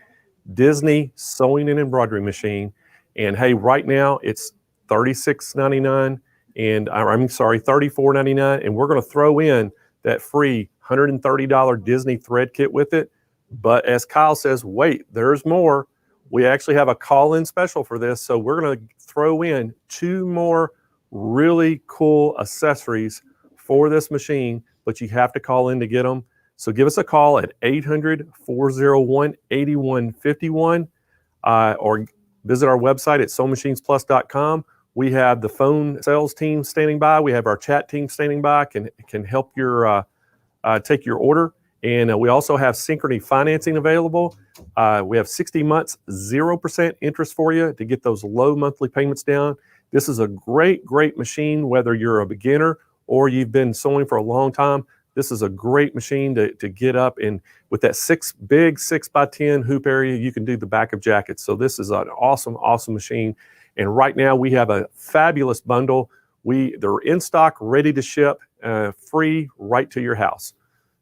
Disney sewing and embroidery machine. And hey, right now it's $36.99 and I'm sorry, $34.99. And we're going to throw in that free $130 Disney thread kit with it. But as Kyle says, wait, there's more. We actually have a call-in special for this. So we're going to throw in 2 more really cool accessories for this machine, but you have to call in to get them. So give us a call at 800-401-8151 or visit our website at SewingMachinesPlus.com. We have the phone sales team standing by. We have our chat team standing by, can help your take your order. And we also have Synchrony financing available. We have 60 months, 0% interest for you to get those low monthly payments down. This is a great machine, whether you're a beginner or you've been sewing for a long time. This is a great machine to get up, and with that big 6x10 hoop area, you can do the back of jackets. So this is an awesome machine. And right now we have a fabulous bundle. They're in stock, ready to ship, free right to your house.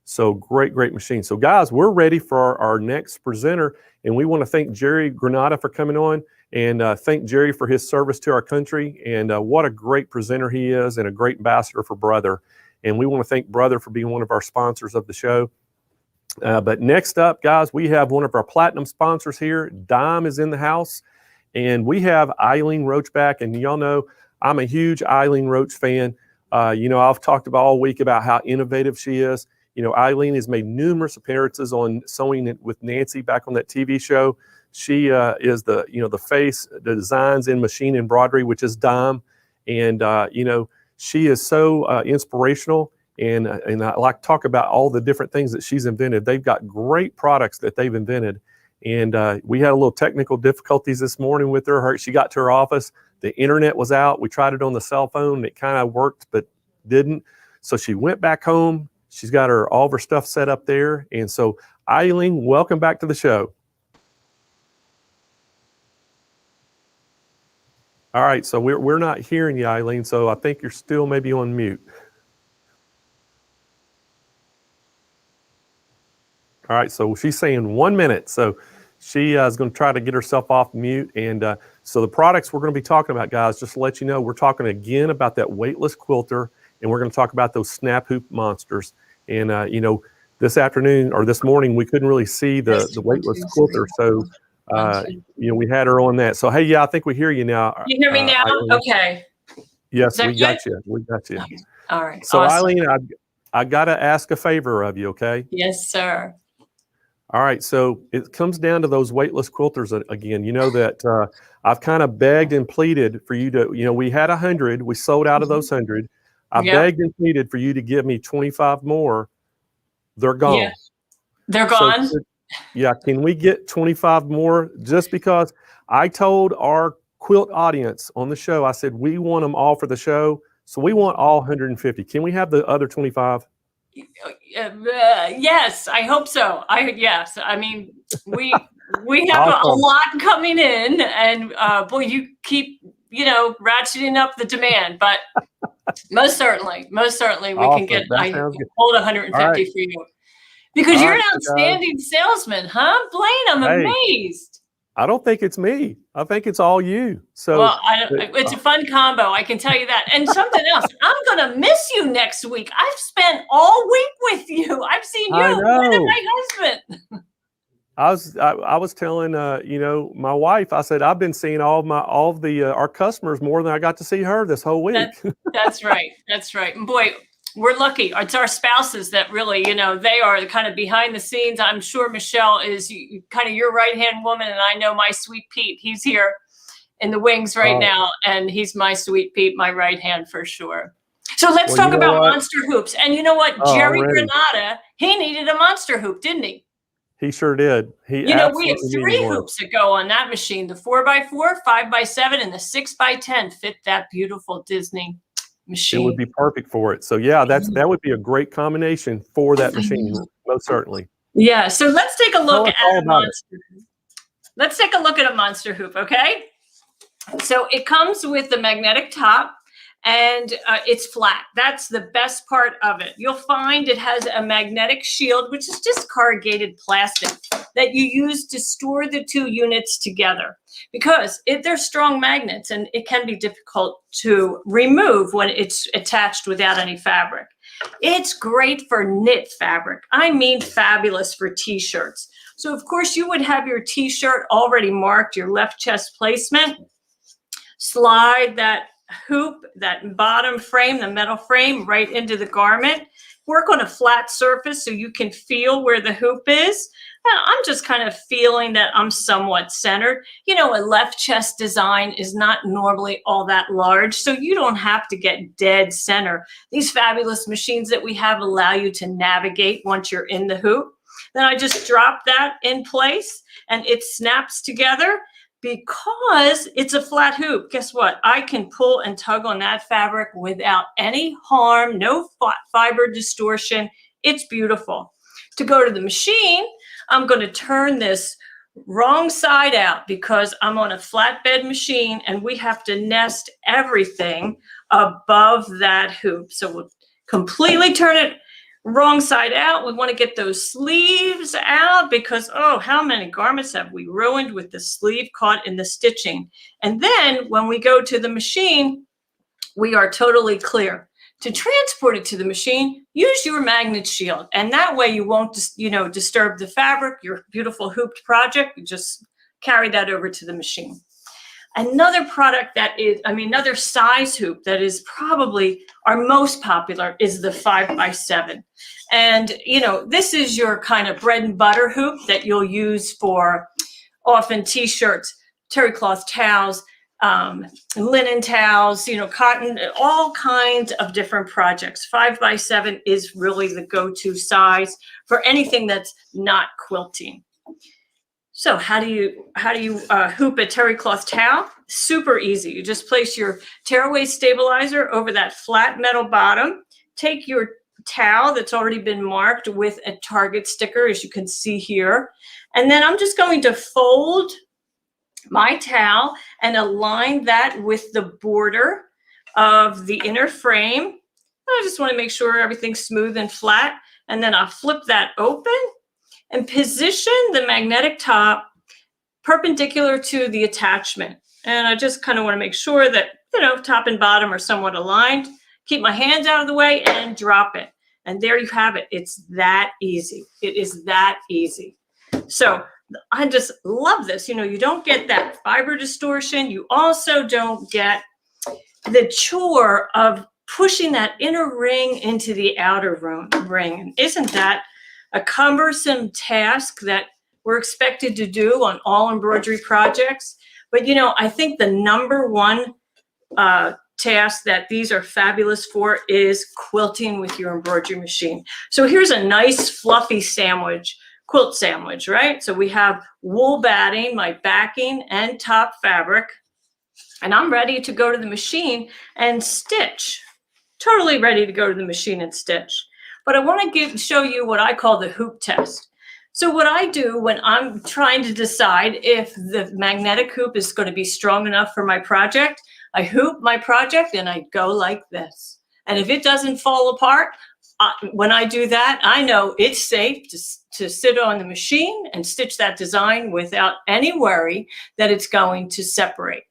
So great machine. So guys, we're ready for our next presenter, and we want to thank Jerry Granata for coming on, and thank Jerry for his service to our country, and what a great presenter he is, and a great ambassador for Brother. And we want to thank Brother for being one of our sponsors of the show. But next up, guys, we have one of our platinum sponsors here. Dime is in the house, and we have Eileen Roche back, and y'all know I'm a huge Eileen Roche fan. You know, I've talked about all week about how innovative she is. You know, Eileen has made numerous appearances on Sewing with Nancy back on that TV show. She is the face, the designs in machine embroidery, which is dime. And, she is so inspirational. And I like to talk about all the different things that she's invented. They've got great products that they've invented. And we had a little technical difficulties this morning with her. She got to her office. The internet was out. We tried it on the cell phone. It kind of worked, but didn't. So she went back home. She's got all of her stuff set up there. And so, Eileen, welcome back to the show. All right, so we're not hearing you, Eileen, so I think you're still maybe on mute. All right, so she's saying 1 minute. So she is going to try to get herself off mute. And so the products we're going to be talking about, guys, just to let you know, we're talking again about that weightless quilter, and we're going to talk about those snap hoop monsters. And, this afternoon or this morning, we couldn't really see the weightless quilter. So, we had her on that. So, hey, yeah, I think we hear you now. You hear me now? Eileen. Okay. Yes, we got you. We got you. Okay. All right. So, awesome. Eileen, I got to ask a favor of you, okay? Yes, sir. All right. So it comes down to those weightless quilters again. You know that I've kind of begged and pleaded for you to, we had 100. We sold out of those 100. I begged and pleaded for you to give me 25 more. They're gone. Yeah. They're gone? So, can we get 25 more? Just because I told our quilt audience on the show, I said, we want them all for the show. So we want all 150. Can we have the other 25? Yes, I hope so. Yes. I mean, we have Awesome. a lot coming in, and boy, you keep, ratcheting up the demand, but most certainly we Awesome. can get, That I sounds good. hold 150 All right. for you. Because All you're right, an outstanding salesman, huh, Blaine? I'm amazed. I don't think it's me. I think it's all you. So Well, it's a fun combo, I can tell you that. And something else, I'm going to miss you next week. I've spent all week with you. I've seen you I and know. my husband. I was telling my wife, I said, I've been seeing all of our customers more than I got to see her this whole week. That's right. That's right. And boy, we're lucky. It's our spouses that really, they are kind of behind the scenes. I'm sure Michelle is kind of your right-hand woman, and I know my sweet Pete. He's here in the wings right now, and he's my sweet Pete, my right hand for sure. So let's talk about monster hoops. And you know what? Jerry Granada, he needed a monster hoop, didn't he? He sure did. We have 3 hoops that go on that machine: the 4x4, 5x7, and the 6x10 fit that beautiful Disney machine. It would be perfect for it. So that would be a great combination for that machine, most certainly. Yeah. So let's take a look at a monster. Let's take a look at a monster hoop. Okay. So it comes with the magnetic top, and it's flat. That's the best part of it. You'll find it has a magnetic shield, which is just corrugated plastic that you use to store the 2 units together, because they're strong magnets and it can be difficult to remove when it's attached without any fabric. It's great for knit fabric. I mean, fabulous for t-shirts. So of course you would have your t-shirt already marked, your left chest placement. Slide that hoop, that bottom frame, the metal frame, right into the garment. Work on a flat surface so you can feel where the hoop is. Now, I'm just kind of feeling that I'm somewhat centered. A left chest design is not normally all that large, so you don't have to get dead center. These fabulous machines that we have allow you to navigate once you're in the hoop. Then I just drop that in place and it snaps together. Because it's a flat hoop, guess what? I can pull and tug on that fabric without any harm, no fiber distortion. It's beautiful. To go to the machine, I'm going to turn this wrong side out because I'm on a flatbed machine and we have to nest everything above that hoop. So we'll completely turn it wrong side out. We want to get those sleeves out because, how many garments have we ruined with the sleeve caught in the stitching? And then when we go to the machine, we are totally clear. To transport it to the machine, use your magnet shield. And that way you won't, disturb the fabric, your beautiful hooped project. You just carry that over to the machine. Another product another size hoop that is probably our most popular is the 5x7. And, this is your kind of bread and butter hoop that you'll use for often t-shirts, terry cloth towels, linen towels, you know, cotton, all kinds of different projects. 5x7 is really the go-to size for anything that's not quilting. So how do you hoop a terry cloth towel? Super easy. You just place your tearaway stabilizer over that flat metal bottom. Take your towel that's already been marked with a target sticker, as you can see here. And then I'm just going to fold my towel and align that with the border of the inner frame. I just want to make sure everything's smooth and flat. And then I'll flip that open and position the magnetic top perpendicular to the attachment. And I just kind of want to make sure that, you know, top and bottom are somewhat aligned. Keep my hands out of the way and drop it. And there you have it. It's that easy. It is that easy. So I just love this. You know, you don't get that fiber distortion. You also don't get the chore of pushing that inner ring into the outer ring. And isn't that a cumbersome task that we're expected to do on all embroidery projects? But, you know, I think the number one task that these are fabulous for is quilting with your embroidery machine. So here's a nice fluffy sandwich, quilt sandwich, right? So we have wool batting, my backing and top fabric, and I'm ready to go to the machine and stitch. Totally ready to go to the machine and stitch. But I want to show you what I call the hoop test. So what I do when I'm trying to decide if the magnetic hoop is going to be strong enough for my project, I hoop my project and I go like this. And if it doesn't fall apart, when I do that, I know it's safe to sit on the machine and stitch that design without any worry that it's going to separate.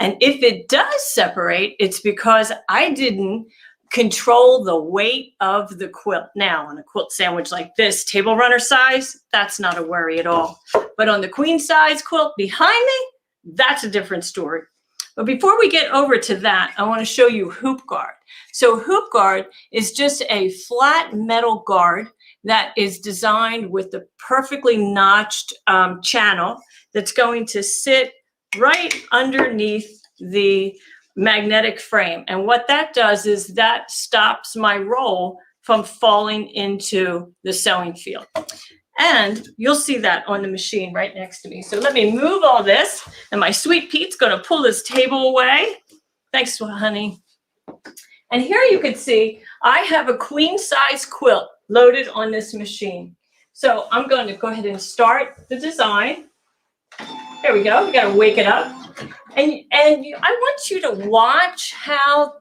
And if it does separate, it's because I didn't control the weight of the quilt. Now, on a quilt sandwich like this, table runner size, that's not a worry at all. But on the queen size quilt behind me, that's a different story. But before we get over to that, I want to show you hoop guard. So hoop guard is just a flat metal guard that is designed with the perfectly notched channel that's going to sit right underneath the magnetic frame. And what that does is that stops my roll from falling into the sewing field. And you'll see that on the machine right next to me. So let me move all this, and my sweet Pete's going to pull this table away. Thanks, honey. And here you can see I have a queen size quilt loaded on this machine. So I'm going to go ahead and start the design. There we go. We got to wake it up. And I want you to watch how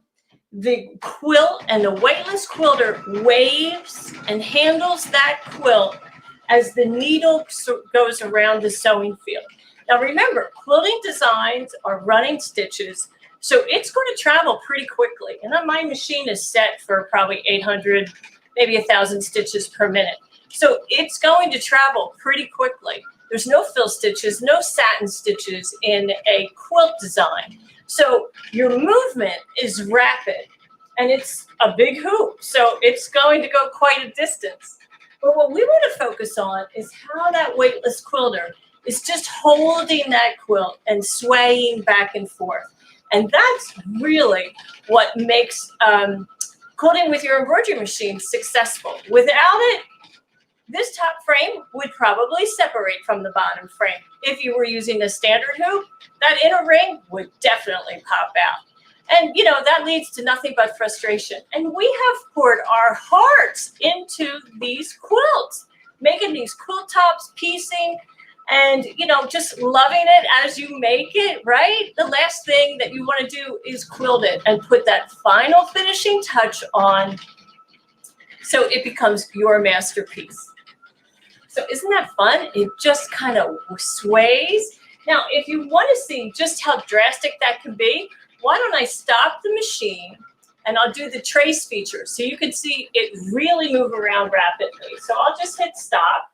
the quilt and the weightless quilter waves and handles that quilt as the needle goes around the sewing field. Now remember, quilting designs are running stitches, so it's going to travel pretty quickly. And my machine is set for probably 800, maybe 1,000 stitches per minute. So it's going to travel pretty quickly. There's no fill stitches, no satin stitches in a quilt design. So your movement is rapid, and it's a big hoop. So it's going to go quite a distance. But what we want to focus on is how that weightless quilter is just holding that quilt and swaying back and forth. And that's really what makes quilting with your embroidery machine successful. Without it, this top frame would probably separate from the bottom frame. If you were using a standard hoop, that inner ring would definitely pop out. And, you know, that leads to nothing but frustration. And we have poured our hearts into these quilts, making these quilt tops, piecing, and, you know, just loving it as you make it, right? The last thing that you want to do is quilt it and put that final finishing touch on so it becomes your masterpiece. So isn't that fun? It just kind of sways. Now, if you want to see just how drastic that can be, why don't I stop the machine and I'll do the trace feature so you can see it really move around rapidly. So I'll just hit stop.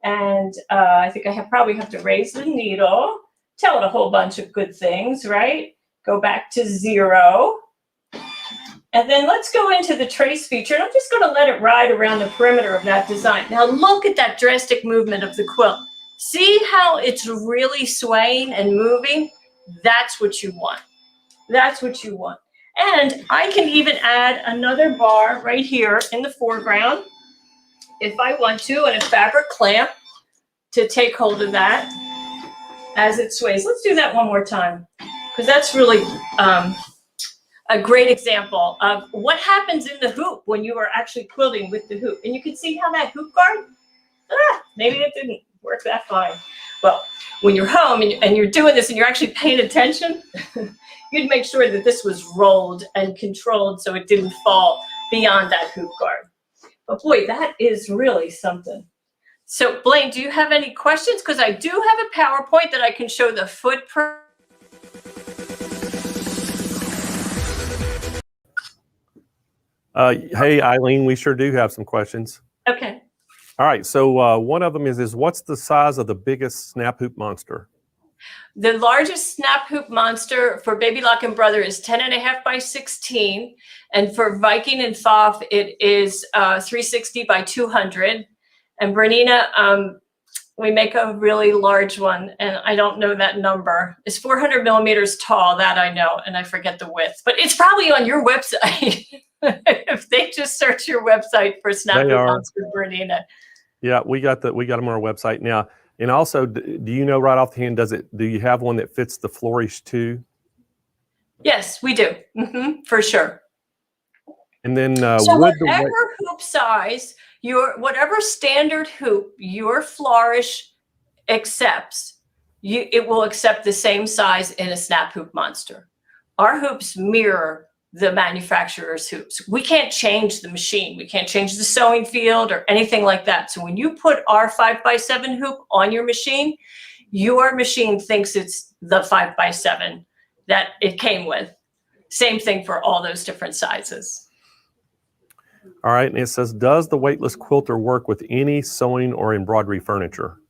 And I think I probably have to raise the needle, tell it a whole bunch of good things, right? Go back to 0. And then let's go into the trace feature. And I'm just going to let it ride around the perimeter of that design. Now look at that drastic movement of the quilt. See how it's really swaying and moving? That's what you want. That's what you want. And I can even add another bar right here in the foreground if I want to, and a fabric clamp to take hold of that as it sways. Let's do that one more time, because that's really a great example of what happens in the hoop when you are actually quilting with the hoop. And you can see how that hoop guard, maybe it didn't work that fine. Well, when you're home and you're doing this and you're actually paying attention, you'd make sure that this was rolled and controlled so it didn't fall beyond that hoop guard. But boy, that is really something. So Blaine, do you have any questions? Because I do have a PowerPoint that I can show the footprint. Hey, Eileen, we sure do have some questions. Okay. All right, so one of them is what's the size of the biggest snap hoop monster? The largest snap hoop monster for Baby Lock and Brother is 10.5 by 16. And for Viking and Thoth, it is 360 by 200. And Bernina, we make a really large one, and I don't know that number. It's 400 millimeters tall, that I know, and I forget the width. But it's probably on your website. If they just search your website for snap hoop monster Bernina. Yeah, we got them on our website now. And also, do you know right off the hand, do you have one that fits the flourish too? Yes, we do, for sure. And then so whatever hoop size, whatever standard hoop your flourish accepts, it will accept the same size in a snap hoop monster. Our hoops mirror the manufacturer's hoops. We can't change the machine. We can't change the sewing field or anything like that. So when you put our 5x7 hoop on your machine thinks it's the 5x7 that it came with. Same thing for all those different sizes. All right, and it says, does the weightless quilter work with any sewing or embroidery furniture?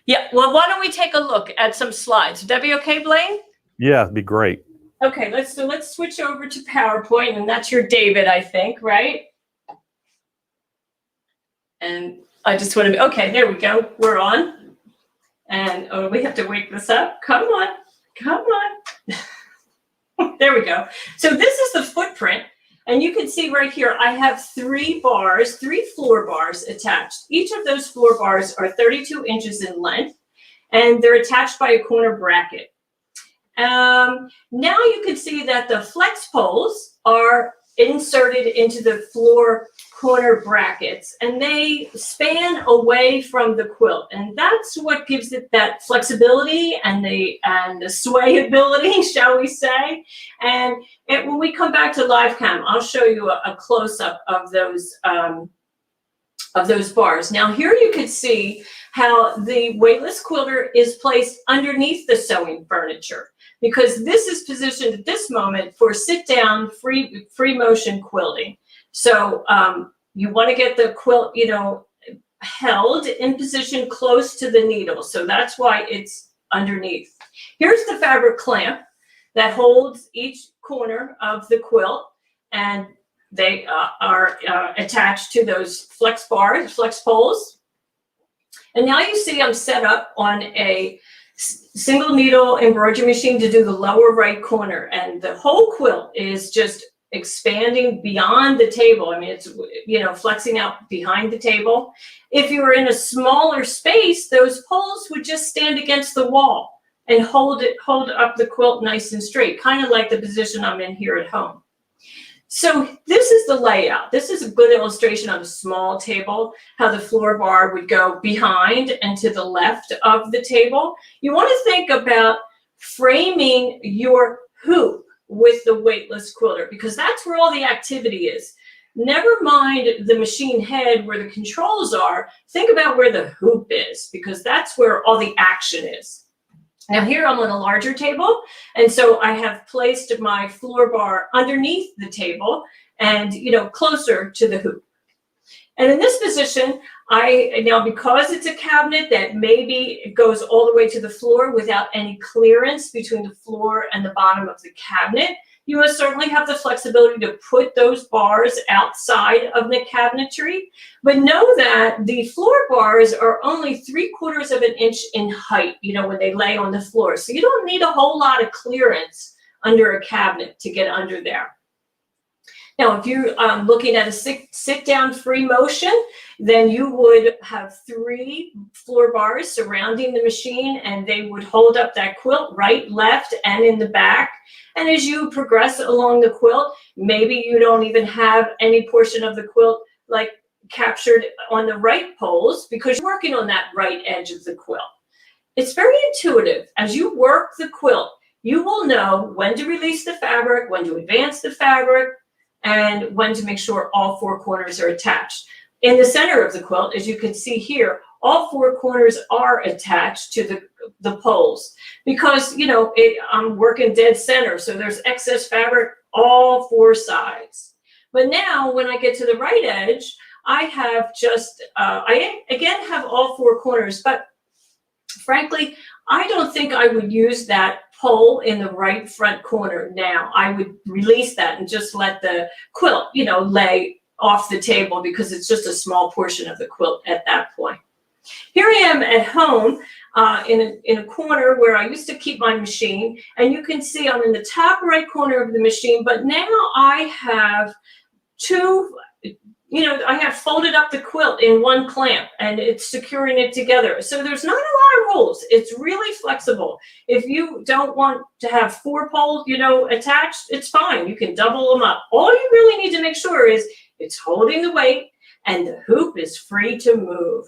Yeah, well, why don't we take a look at some slides? Would that be okay, Blaine? Yeah, it'd be great. Okay, let's switch over to PowerPoint, and that's your David, I think, right? And I just want to, okay, there we go. We're on. And oh, we have to wake this up. Come on, come on. There we go. So this is the footprint. And you can see right here, I have 3 floor bars attached. Each of those floor bars are 32 inches in length, and they're attached by a corner bracket. Now you can see that the flex poles are inserted into the floor corner brackets, and they span away from the quilt, and that's what gives it that flexibility and the swayability, shall we say. And when we come back to live cam, I'll show you a close-up of those bars. Now here you can see how the weightless quilter is placed underneath the sewing furniture, because this is positioned at this moment for sit-down, free motion quilting. So you want to get the quilt, held in position close to the needle. So that's why it's underneath. Here's the fabric clamp that holds each corner of the quilt, and they are attached to those flex poles. And now you see I'm set up on a single needle embroidery machine to do the lower right corner, and the whole quilt is just expanding beyond the table. I mean, it's, flexing out behind the table. If you were in a smaller space, those poles would just stand against the wall and hold up the quilt nice and straight, kind of like the position I'm in here at home. So this is the layout. This is a good illustration of a small table, how the floor bar would go behind and to the left of the table. You want to think about framing your hoop with the weightless quilter, because that's where all the activity is. Never mind the machine head where the controls are. Think about where the hoop is, because that's where all the action is. Now here I'm on a larger table, and so I have placed my floor bar underneath the table and, closer to the hoop. And in this position, now because it's a cabinet that maybe it goes all the way to the floor without any clearance between the floor and the bottom of the cabinet, you most certainly have the flexibility to put those bars outside of the cabinetry. But know that the floor bars are only 3/4 of an inch in height, you know, when they lay on the floor. So you don't need a whole lot of clearance under a cabinet to get under there. Now, if you're looking at a sit-down free motion, then you would have 3 floor bars surrounding the machine, and they would hold up that quilt right, left, and in the back. And as you progress along the quilt, maybe you don't even have any portion of the quilt like captured on the right poles because you're working on that right edge of the quilt. It's very intuitive. As you work the quilt, you will know when to release the fabric, when to advance the fabric, and when to make sure all 4 corners are attached. In the center of the quilt, as you can see here, all 4 corners are attached to the poles because, you know, I'm working dead center, so there's excess fabric all 4 sides. But now when I get to the right edge, I have just, I again have all 4 corners, but frankly, I don't think I would use that pole in the right front corner now. I would release that and just let the quilt, you know, lay off the table because it's just a small portion of the quilt at that point. Here I am at home in a corner where I used to keep my machine, and you can see I'm in the top right corner of the machine, but now I have 2, you know, I have folded up the quilt in 1 clamp and it's securing it together. So there's not a lot of rules. It's really flexible. If you don't want to have 4 poles, you know, attached, it's fine. You can double them up. All you really need to make sure is it's holding the weight and the hoop is free to move.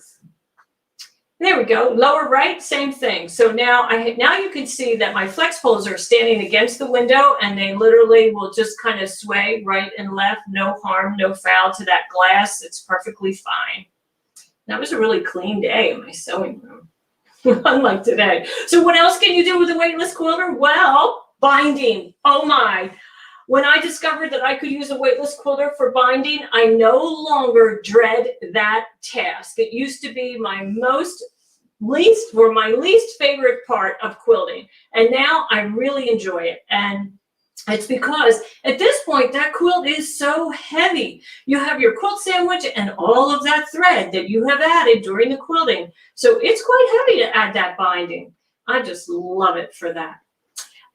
There we go. Lower right, same thing. So now you can see that my flex poles are standing against the window, and they literally will just kind of sway right and left. No harm, no foul to that glass. It's perfectly fine. That was a really clean day in my sewing room, unlike today. So what else can you do with a weightless quilter? Well, binding. Oh my. When I discovered that I could use a weightless quilter for binding, I no longer dread that task. It used to be my least favorite part of quilting. And now I really enjoy it. And it's because at this point, that quilt is so heavy. You have your quilt sandwich and all of that thread that you have added during the quilting. So it's quite heavy to add that binding. I just love it for that.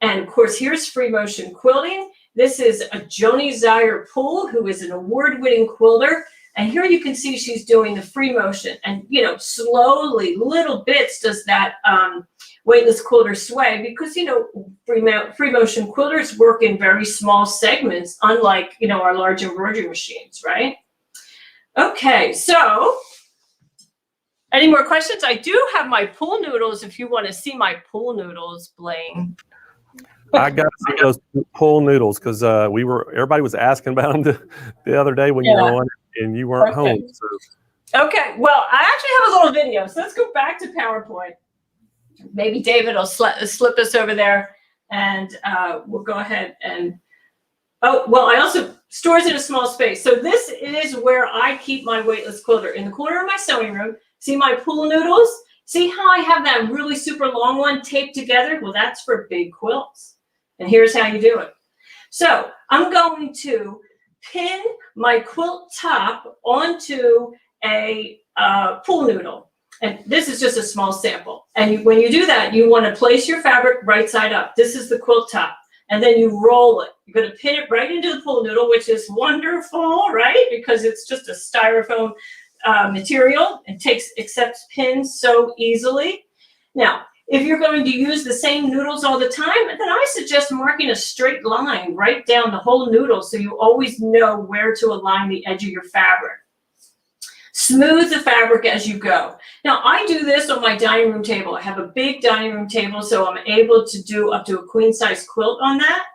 And of course, here's free motion quilting. This is a Joni Zire-Poole, who is an award-winning quilter. And here you can see she's doing the free motion. And, you know, slowly, little bits does that weightless quilter sway because, you know, free motion quilters work in very small segments, unlike, you know, our large embroidery machines, right? Okay, so any more questions? I do have my pool noodles if you want to see my pool noodles, Blaine. I got to see those pool noodles because everybody was asking about them the other day when you were on and you weren't home. So. Okay, well, I actually have a little video, so let's go back to PowerPoint. Maybe David will slip us over there, and we'll go ahead and. Oh, well, I also stores in a small space. So this is where I keep my weightless quilter in the corner of my sewing room. See my pool noodles? See how I have that really super long one taped together? Well, that's for big quilts. And here's how you do it. So I'm going to pin my quilt top onto a pool noodle. And this is just a small sample. And when you do that, you want to place your fabric right side up. This is the quilt top. And then you roll it. You're going to pin it right into the pool noodle, which is wonderful, right? Because it's just a styrofoam material. It accepts pins so easily. Now, if you're going to use the same noodles all the time, then I suggest marking a straight line right down the whole noodle so you always know where to align the edge of your fabric. Smooth the fabric as you go. Now, I do this on my dining room table. I have a big dining room table, so I'm able to do up to a queen-size quilt on that.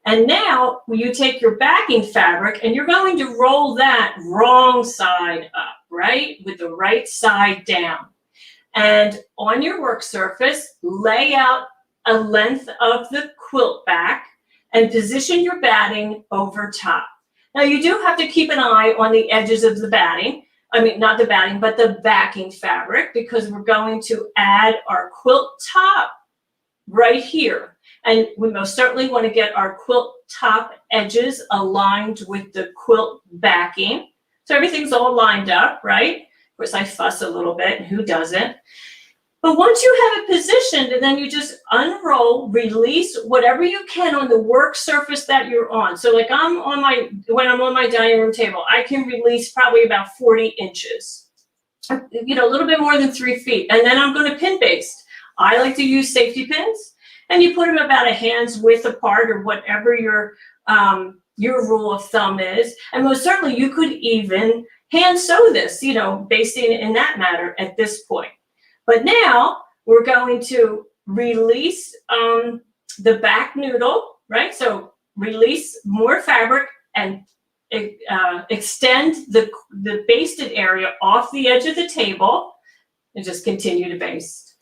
And now, you take your backing fabric, and you're going to roll that wrong side up, right? With the right side down. And on your work surface, lay out a length of the quilt back and position your batting over top. Now you do have to keep an eye on the edges of the batting. I mean, not the batting, but the backing fabric, because we're going to add our quilt top right here. And we most certainly want to get our quilt top edges aligned with the quilt backing. So everything's all lined up, right? Of course, I fuss a little bit, and who doesn't? But once you have it positioned, and then you just unroll, release whatever you can on the work surface that you're on. So like when I'm on my dining room table, I can release probably about 40 inches, you know, a little bit more than 3 feet. And then I'm going to pin baste. I like to use safety pins, and you put them about a hand's width apart, or whatever your rule of thumb is. And most certainly you could even hand sew this, you know, basting in that matter at this point. But now we're going to release the back noodle, right? So release more fabric and extend the basted area off the edge of the table, and just continue to baste.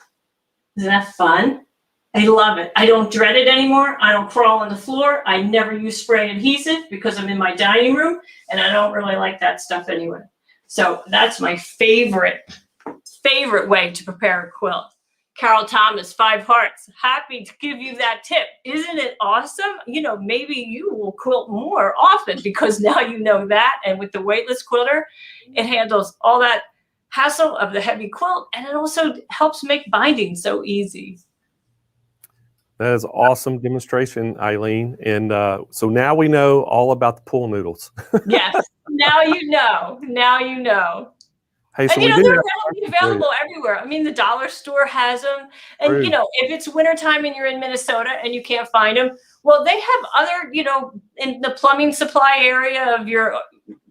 Isn't that fun? I love it. I don't dread it anymore. I don't crawl on the floor. I never use spray adhesive because I'm in my dining room, and I don't really like that stuff anyway. So that's my favorite way to prepare a quilt. Carol Thomas, 5 hearts, happy to give you that tip. Isn't it awesome? You know, maybe you will quilt more often because now you know that. And with the weightless quilter, it handles all that hassle of the heavy quilt, and it also helps make binding so easy. That is awesome demonstration, Eileen. And so now we know all about the pool noodles. Yes, now you know. Now you know. Hey, so and you know, they're readily available everywhere. I mean, the dollar store has them. And, you know, if it's wintertime and you're in Minnesota and you can't find them, well, they have other, you know, in the plumbing supply area of your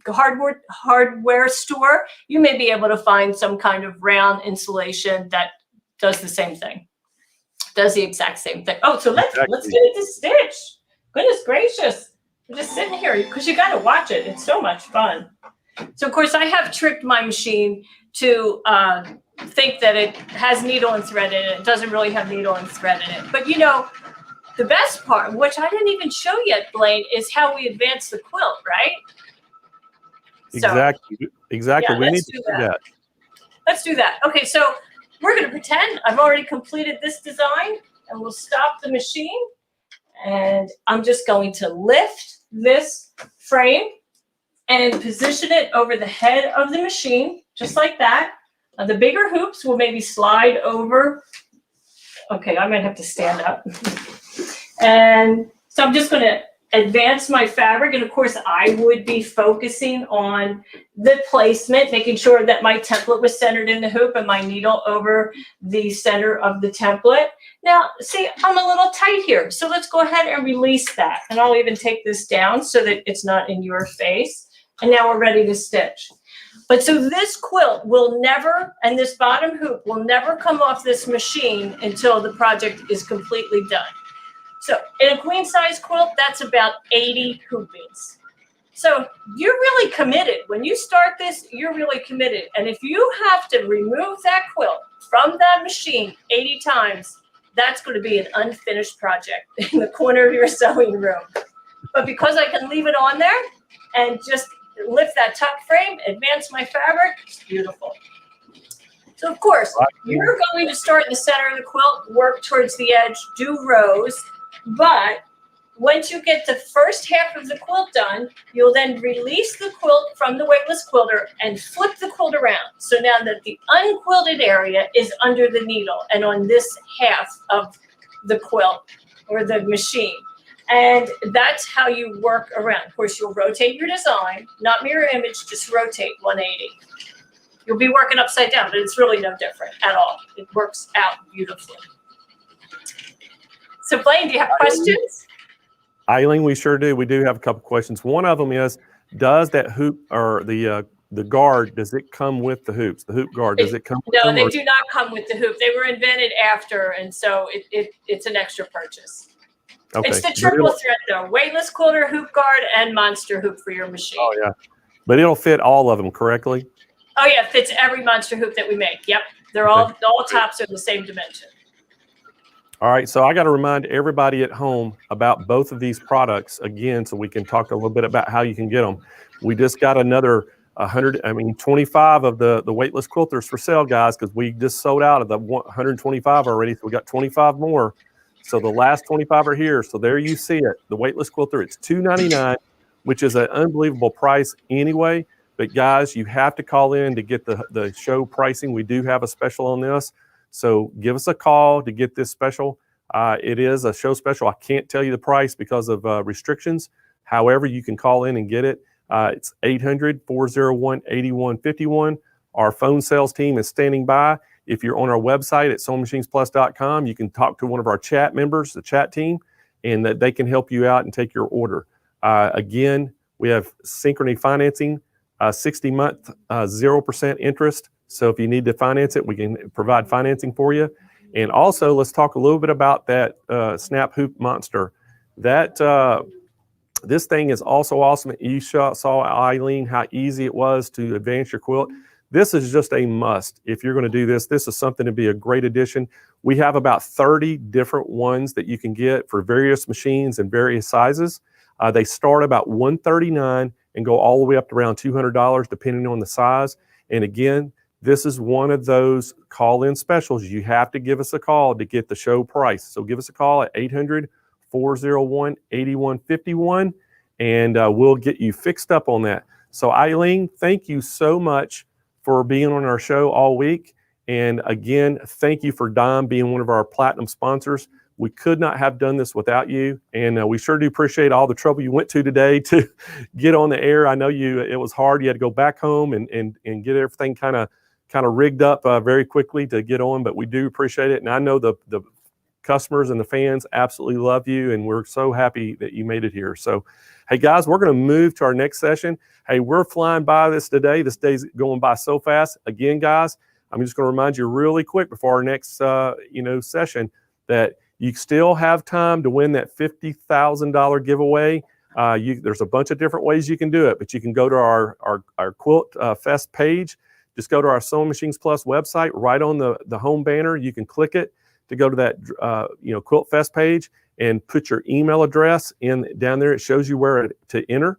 hardware store, you may be able to find some kind of round insulation that does the same thing. Does the exact same thing. Oh, so let's get it to stitch. Goodness gracious. I'm just sitting here because you got to watch it. It's so much fun. So, of course, I have tricked my machine to think that it has needle and thread in it. It doesn't really have needle and thread in it. But, you know, the best part, which I didn't even show yet, Blaine, is how we advance the quilt, right? Exactly. So, exactly. Yeah, We need to do that. Let's do that. Okay, so we're going to pretend I've already completed this design, and we'll stop the machine. And I'm just going to lift this frame and position it over the head of the machine, just like that. Now, the bigger hoops will maybe slide over. Okay, I might have to stand up. And so I'm just going to advance my fabric. And of course, I would be focusing on the placement, making sure that my template was centered in the hoop and my needle over the center of the template. Now, see, I'm a little tight here. So let's go ahead and release that. And I'll even take this down so that it's not in your face. And now we're ready to stitch. But so this quilt will never, and this bottom hoop will never come off this machine until the project is completely done. So in a queen size quilt, that's about 80 hoopings. So you're really committed. When you start this, you're really committed. And if you have to remove that quilt from that machine 80 times, that's going to be an unfinished project in the corner of your sewing room. But because I can leave it on there and just lift that tuck frame, advance my fabric, it's beautiful. So of course, you're going to start in the center of the quilt, work towards the edge, do rows. But once you get the first half of the quilt done, you'll then release the quilt from the weightless quilter and flip the quilt around. So now that the unquilted area is under the needle and on this half of the quilt or the machine. And that's how you work around. Of course, you'll rotate your design, not mirror image, just rotate 180. You'll be working upside down, but it's really no different at all. It works out beautifully. So Blaine, do you have questions? Eileen, we sure do. We do have a couple questions. One of them is, does that hoop or the guard, does it come with the hoops? The hoop guard, does it come with No, them? they do not come with the hoop. They were invented after, and so it's an extra purchase. Okay. It's the triple thread though. Weightless quilter, hoop guard, and monster hoop for your machine. Oh, yeah. But it'll fit all of them correctly? Oh, yeah. It fits every monster hoop that we make. Yep. They're all tops are the same dimension. All right, so I got to remind everybody at home about both of these products again, so we can talk a little bit about how you can get them. We just got another 25 of the weightless quilters for sale, guys, because we just sold out of the 125 already. So we got 25 more. So the last 25 are here. So there you see it, the weightless quilter. It's $299, which is an unbelievable price anyway. But guys, you have to call in to get the show pricing. We do have a special on this. So give us a call to get this special. It is a show special. I can't tell you the price because of restrictions. However, you can call in and get it. It's 800-401-8151. Our phone sales team is standing by. If you're on our website at SewingMachinesPlus.com, you can talk to one of our chat members, the chat team, and that they can help you out and take your order. Again, we have Synchrony financing, 60-month, 0% interest. So if you need to finance it, we can provide financing for you. And also, let's talk a little bit about that snap hoop monster. This thing is also awesome. You saw, Eileen, how easy it was to advance your quilt. This is just a must. If you're going to do this, this is something to be a great addition. We have about 30 different ones that you can get for various machines and various sizes. They start about $139 and go all the way up to around $200 depending on the size. And again, this is one of those call-in specials. You have to give us a call to get the show price. So give us a call at 800-401-8151, and we'll get you fixed up on that. So Eileen, thank you so much for being on our show all week. And again, thank you for Dime being one of our platinum sponsors. We could not have done this without you. And we sure do appreciate all the trouble you went to today to get on the air. I know it was hard. You had to go back home and get everything kind of rigged up very quickly to get on, but we do appreciate it. And I know the customers and the fans absolutely love you, and we're so happy that you made it here. So, hey guys, we're going to move to our next session. Hey, we're flying by this today. This day's going by so fast. Again, guys, I'm just going to remind you really quick before our next session that you still have time to win that $50,000 giveaway. There's a bunch of different ways you can do it, but you can go to our Quilt Fest page. Just go to our Sewing Machines Plus website. Right on the home banner, you can click it to go to that Quilt Fest page and put your email address in down there. It shows you where to enter.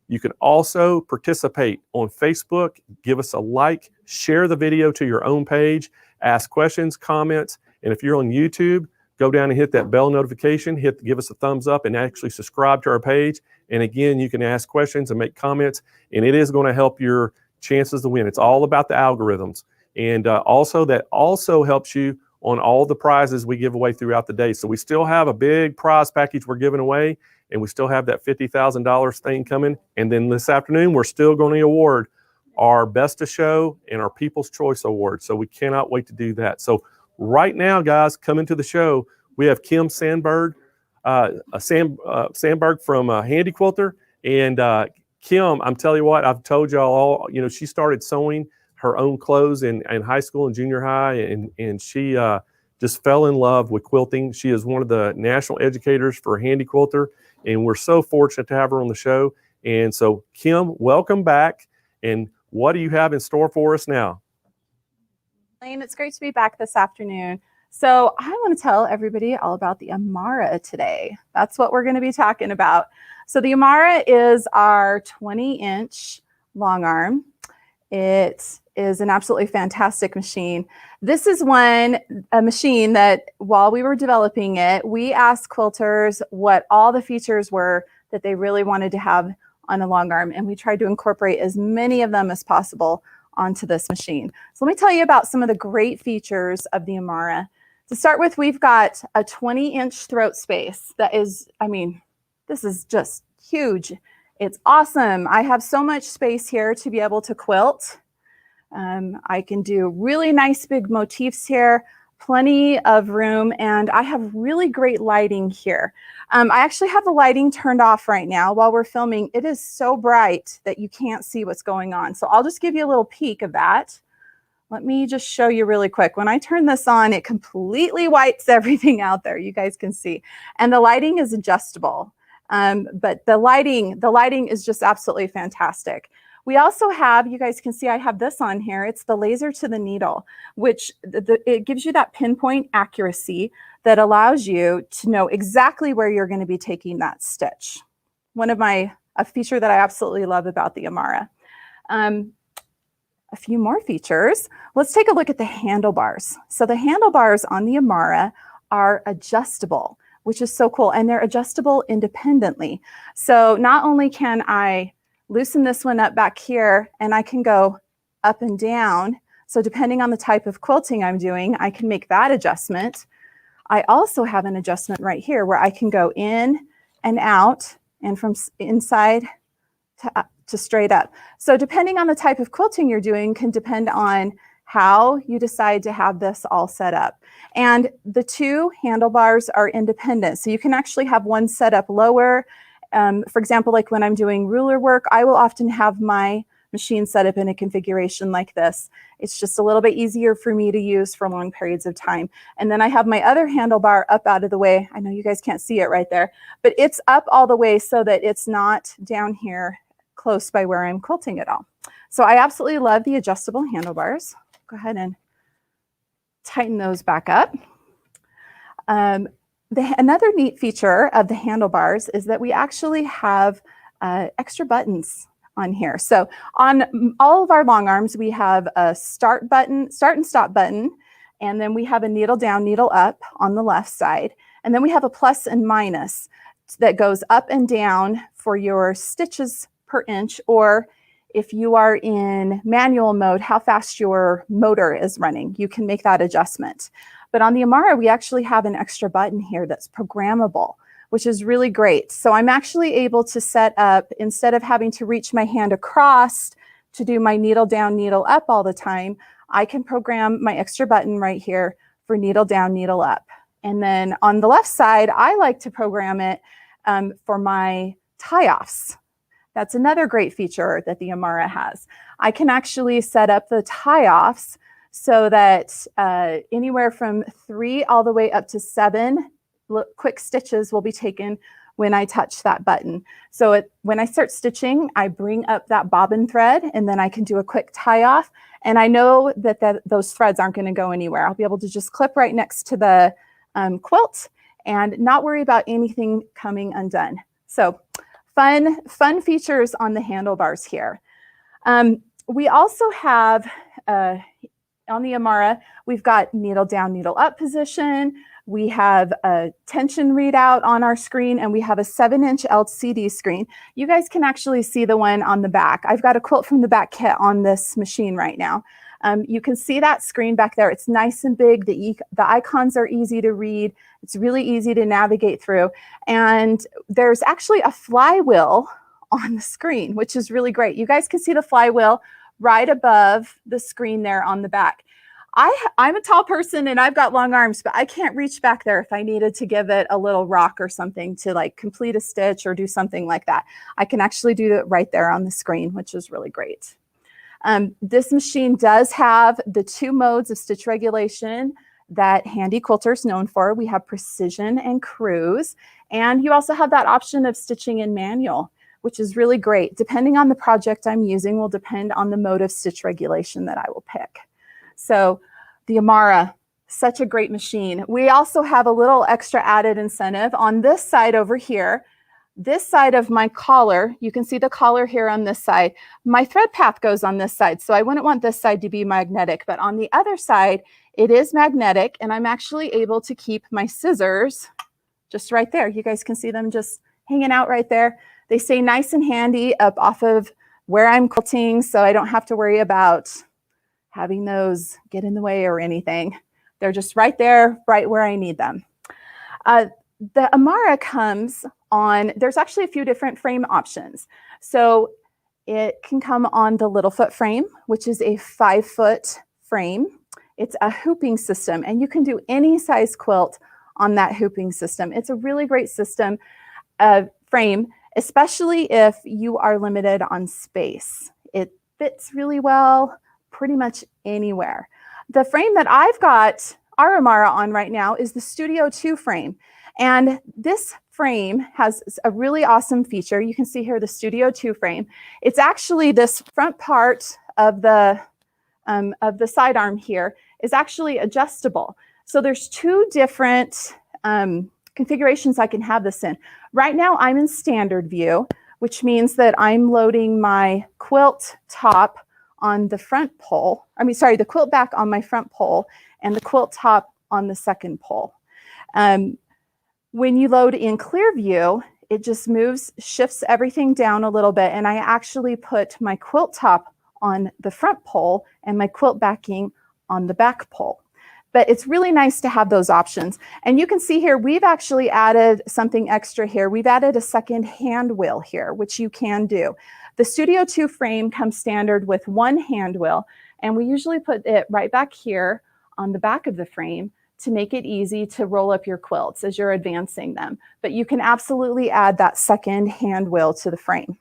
You can also participate on Facebook. Give us a like, share the video to your own page, ask questions, comments, and if you're on YouTube, go down and hit that bell notification, give us a thumbs up, and actually subscribe to our page. And again, you can ask questions and make comments, and it is going to help your chances to win. It's all about the algorithms. And also that also helps you on all the prizes we give away throughout the day. So we still have a big prize package we're giving away, and we still have that $50,000 thing coming. And then this afternoon, we're still going to award our Best of Show and our People's Choice Award. So we cannot wait to do that. So right now, guys, coming to the show, we have Kim Sandberg from Handi Quilter. And Kim, I'm telling you what, I've told y'all all, she started sewing her own clothes in high school and junior high, and she just fell in love with quilting. She is one of the national educators for Handi Quilter, and we're so fortunate to have her on the show. And so, Kim, welcome back. And what do you have in store for us now? Blaine, it's great to be back this afternoon. So I want to tell everybody all about the Amara today. That's what we're going to be talking about. So the Amara is our 20-inch long arm. It is an absolutely fantastic machine. This is a machine that while we were developing it, we asked quilters what all the features were that they really wanted to have on a long arm, and we tried to incorporate as many of them as possible onto this machine. So let me tell you about some of the great features of the Amara. To start with, we've got a 20-inch throat space that is, this is just huge. It's awesome. I have so much space here to be able to quilt. I can do really nice big motifs here, plenty of room, and I have really great lighting here. I actually have the lighting turned off right now while we're filming. It is so bright that you can't see what's going on. So I'll just give you a little peek of that. Let me just show you really quick. When I turn this on, it completely whites everything out there. You guys can see. And the lighting is adjustable. But the lighting is just absolutely fantastic. We also have, you guys can see I have this on here. It's the laser to the needle, which it gives you that pinpoint accuracy that allows you to know exactly where you're going to be taking that stitch. A feature that I absolutely love about the Amara. A few more features. Let's take a look at the handlebars. So the handlebars on the Amara are adjustable, which is so cool, and they're adjustable independently. So not only can I loosen this one up back here, and I can go up and down. So depending on the type of quilting I'm doing, I can make that adjustment. I also have an adjustment right here where I can go in and out and from inside to straight up. So depending on the type of quilting you're doing can depend on how you decide to have this all set up. And the two handlebars are independent. So you can actually have one set up lower. For example, like when I'm doing ruler work, I will often have my machine set up in a configuration like this. It's just a little bit easier for me to use for long periods of time. And then I have my other handlebar up out of the way. I know you guys can't see it right there, but it's up all the way so that it's not down here close by where I'm quilting at all. So I absolutely love the adjustable handlebars. Go ahead and tighten those back up. Another neat feature of the handlebars is that we actually have extra buttons on here. So on all of our long arms, we have a start and stop button, and then we have a needle down, needle up on the left side. And then we have a plus and minus that goes up and down for your stitches per inch, or if you are in manual mode, how fast your motor is running. You can make that adjustment. But on the Amara, we actually have an extra button here that's programmable, which is really great. So I'm actually able to set up, instead of having to reach my hand across to do my needle down, needle up all the time, I can program my extra button right here for needle down, needle up. And then on the left side, I like to program it for my tie-offs. That's another great feature that the Amara has. I can actually set up the tie-offs so that anywhere from 3 all the way up to 7 quick stitches will be taken when I touch that button. So when I start stitching, I bring up that bobbin thread, and then I can do a quick tie off. And I know that those threads aren't going to go anywhere. I'll be able to just clip right next to the quilt and not worry about anything coming undone. So fun features on the handlebars here. We also have, on the Amara, we've got needle down, needle up position. We have a tension readout on our screen, and we have a 7-inch LCD screen. You guys can actually see the one on the back. I've got a quilt from the back kit on this machine right now. You can see that screen back there. It's nice and big. The icons are easy to read. It's really easy to navigate through. And there's actually a flywheel on the screen, which is really great. You guys can see the flywheel right above the screen there on the back. I'm a tall person and I've got long arms, but I can't reach back there if I needed to give it a little rock or something to like complete a stitch or do something like that. I can actually do it right there on the screen, which is really great. This machine does have the 2 modes of stitch regulation that Handi Quilter is known for. We have precision and cruise, and you also have that option of stitching in manual, which is really great. Depending on the project I'm using will depend on the mode of stitch regulation that I will pick. So the Amara, such a great machine. We also have a little extra added incentive on this side over here. This side of my collar, you can see the collar here on this side. My thread path goes on this side, so I wouldn't want this side to be magnetic, but on the other side, it is magnetic, and I'm actually able to keep my scissors just right there. You guys can see them just hanging out right there. They stay nice and handy up off of where I'm quilting, so I don't have to worry about having those get in the way or anything. They're just right there, right where I need them. The Amara comes on, there's actually a few different frame options. So it can come on the little foot frame, which is a 5-foot frame. It's a hooping system, and you can do any size quilt on that hooping system. It's a really great system frame, especially if you are limited on space. It fits really well pretty much anywhere. The frame that I've got our Amara on right now is the Studio 2 frame. And this frame has a really awesome feature. You can see here the Studio 2 frame. It's actually this front part of the sidearm here is actually adjustable. So there's two different configurations I can have this in. Right now I'm in standard view, which means that I'm loading my quilt top on the front pole. The quilt back on my front pole and the quilt top on the second pole. When you load in clear view, it just shifts everything down a little bit, and I actually put my quilt top on the front pole and my quilt backing on the back pole. But it's really nice to have those options. And you can see here, we've actually added something extra here. We've added a second hand wheel here, which you can do. The Studio 2 frame comes standard with one hand wheel, and we usually put it right back here on the back of the frame to make it easy to roll up your quilts as you're advancing them. But you can absolutely add that second hand wheel to the frame.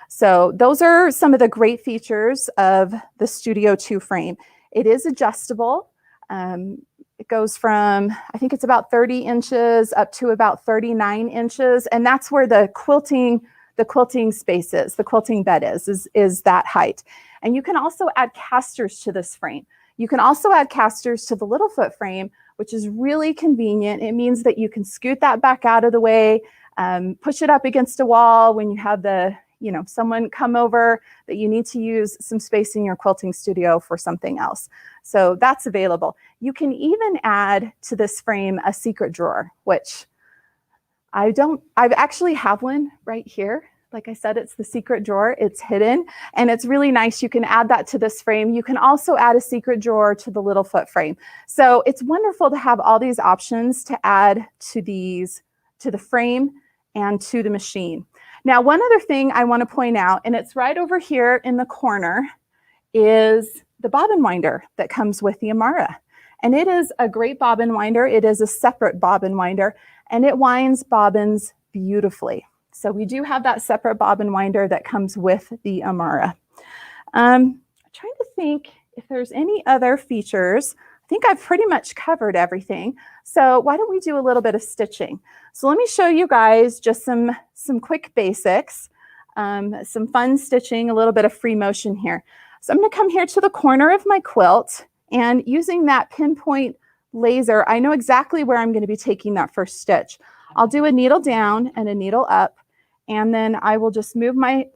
So those are some of the great features of the Studio 2 frame. It is adjustable. It goes from, I think it's about 30 inches up to about 39 inches. And that's where the quilting space is, the quilting bed is that height. And you can also add casters to this frame. You can also add casters to the little foot frame, which is really convenient. It means that you can scoot that back out of the way, push it up against a wall when you have someone come over that you need to use some space in your quilting studio for something else. So that's available. You can even add to this frame a secret drawer, which I actually have one right here. Like I said, it's the secret drawer. It's hidden and it's really nice. You can add that to this frame. You can also add a secret drawer to the little foot frame. So it's wonderful to have all these options to add to the frame and to the machine. Now, one other thing I want to point out, and it's right over here in the corner, is the bobbin winder that comes with the Amara. And it is a great bobbin winder. It is a separate bobbin winder, and it winds bobbins beautifully. So we do have that separate bobbin winder that comes with the Amara. I'm trying to think if there's any other features. I think I've pretty much covered everything. So why don't we do a little bit of stitching? So let me show you guys just some quick basics, some fun stitching, a little bit of free motion here. So I'm going to come here to the corner of my quilt, and using that pinpoint laser, I know exactly where I'm going to be taking that first stitch. I'll do a needle down and a needle up, and then I will just move my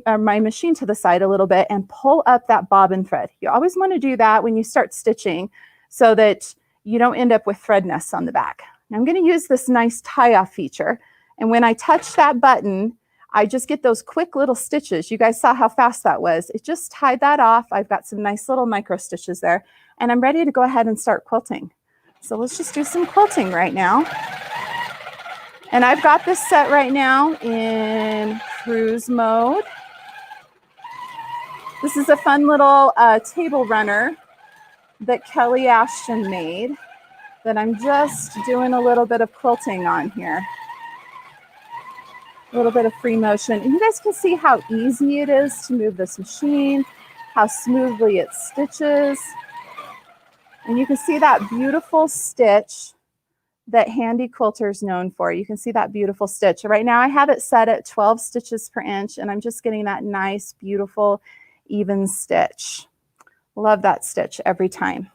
my machine to the side a little bit and pull up that bobbin thread. You always want to do that when you start stitching so that you don't end up with thread nests on the back. Now I'm going to use this nice tie-off feature, and when I touch that button, I just get those quick little stitches. You guys saw how fast that was. It just tied that off. I've got some nice little micro stitches there, and I'm ready to go ahead and start quilting. So let's just do some quilting right now. And I've got this set right now in cruise mode. This is a fun little table runner that Kelly Ashton made that I'm just doing a little bit of quilting on here. A little bit of free motion. And you guys can see how easy it is to move this machine, how smoothly it stitches. And you can see that beautiful stitch that Handi Quilter is known for. You can see that beautiful stitch. Right now I have it set at 12 stitches per inch, and I'm just getting that nice, beautiful, even stitch. Love that stitch every time.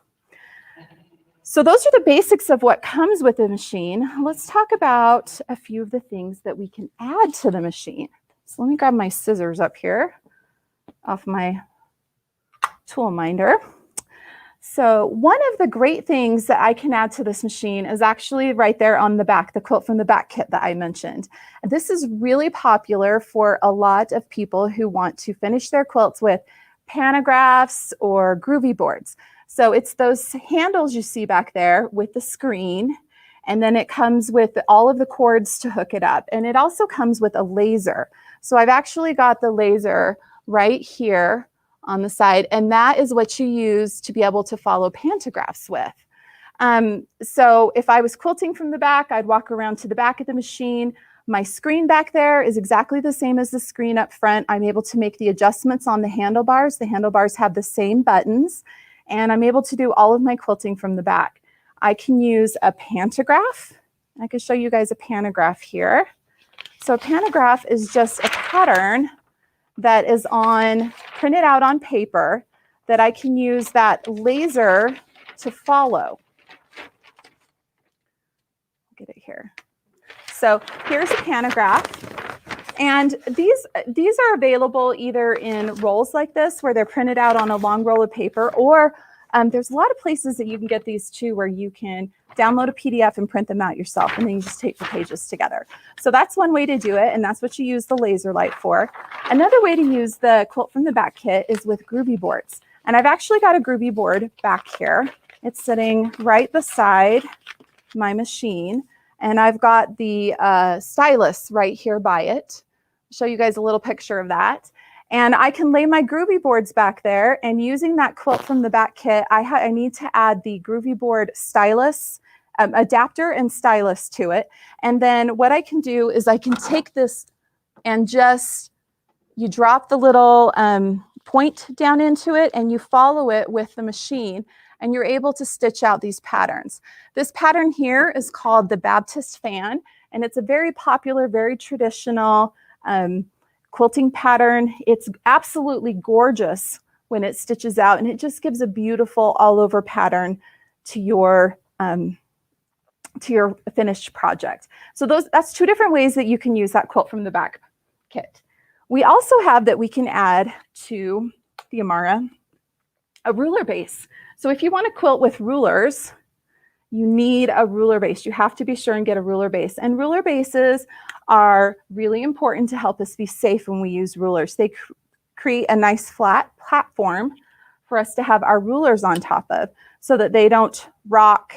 So those are the basics of what comes with the machine. Let's talk about a few of the things that we can add to the machine. So let me grab my scissors up here off my tool minder. So one of the great things that I can add to this machine is actually right there on the back, the quilt from the back kit that I mentioned. And this is really popular for a lot of people who want to finish their quilts with pantographs or groovy boards. So it's those handles you see back there with the screen, and then it comes with all of the cords to hook it up. And it also comes with a laser. So I've actually got the laser right here on the side, and that is what you use to be able to follow pantographs with. So if I was quilting from the back, I'd walk around to the back of the machine. My screen back there is exactly the same as the screen up front. I'm able to make the adjustments on the handlebars. The handlebars have the same buttons, and I'm able to do all of my quilting from the back. I can use a pantograph. I can show you guys a pantograph here. So a pantograph is just a pattern that is printed out on paper that I can use that laser to follow. get it here. So here's a pantograph. And these are available either in rolls like this where they're printed out on a long roll of paper, or there's a lot of places that you can get these too where you can download a PDF and print them out yourself, and then you just tape the pages together. So that's one way to do it, and that's what you use the laser light for. Another way to use the quilt from the back kit is with groovy boards. And I've actually got a groovy board back here. It's sitting right beside my machine, and I've got the stylus right here by it. I'll show you guys a little picture of that. And I can lay my groovy boards back there, and using that quilt from the back kit, I need to add the groovy board stylus, adapter and stylus to it. And then what I can do is I can take this and just, you drop the little point down into it and you follow it with the machine, and you're able to stitch out these patterns. This pattern here is called the Baptist fan, and it's a very popular, very traditional quilting pattern. It's absolutely gorgeous when it stitches out, and it just gives a beautiful all over pattern to your finished project. So that's two different ways that you can use that quilt from the back kit. We also have that we can add to the Amara a ruler base. So if you want to quilt with rulers, you need a ruler base. You have to be sure and get a ruler base. And ruler bases are really important to help us be safe when we use rulers. They create a nice flat platform for us to have our rulers on top of so that they don't rock,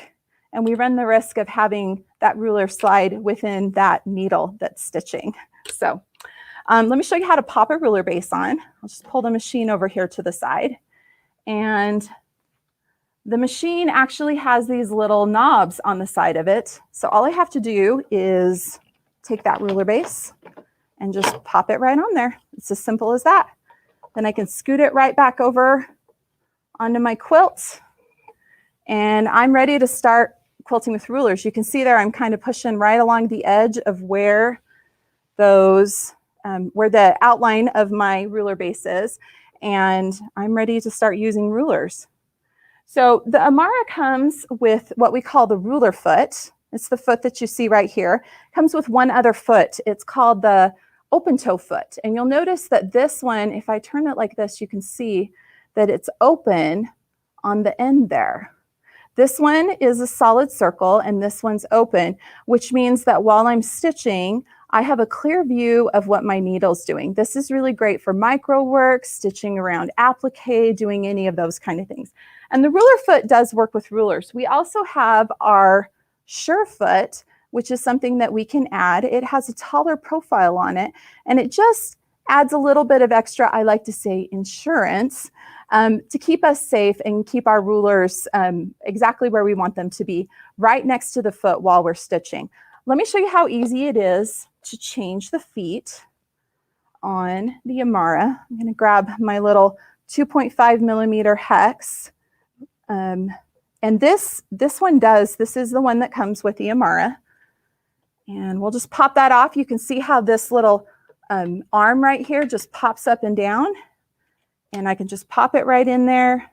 and we run the risk of having that ruler slide within that needle that's stitching. So let me show you how to pop a ruler base on. I'll just pull the machine over here to the side. And the machine actually has these little knobs on the side of it. So all I have to do is take that ruler base and just pop it right on there. It's as simple as that. Then I can scoot it right back over onto my quilt, and I'm ready to start quilting with rulers. You can see there I'm kind of pushing right along the edge of where those, where the outline of my ruler base is, and I'm ready to start using rulers. So the Amara comes with what we call the ruler foot. It's the foot that you see right here. It comes with one other foot. It's called the open toe foot. And you'll notice that this one, if I turn it like this, you can see that it's open on the end there. This one is a solid circle and this one's open, which means that while I'm stitching, I have a clear view of what my needle's doing. This is really great for micro work, stitching around applique, doing any of those kind of things. And the ruler foot does work with rulers. We also have our sure foot, which is something that we can add. It has a taller profile on it, and it just adds a little bit of extra, I like to say, insurance to keep us safe and keep our rulers exactly where we want them to be, right next to the foot while we're stitching. Let me show you how easy it is to change the feet on the Amara. I'm going to grab my little 2.5 millimeter hex. And this one does, this is the one that comes with the Amara. And we'll just pop that off. You can see how this little arm right here just pops up and down. And I can just pop it right in there,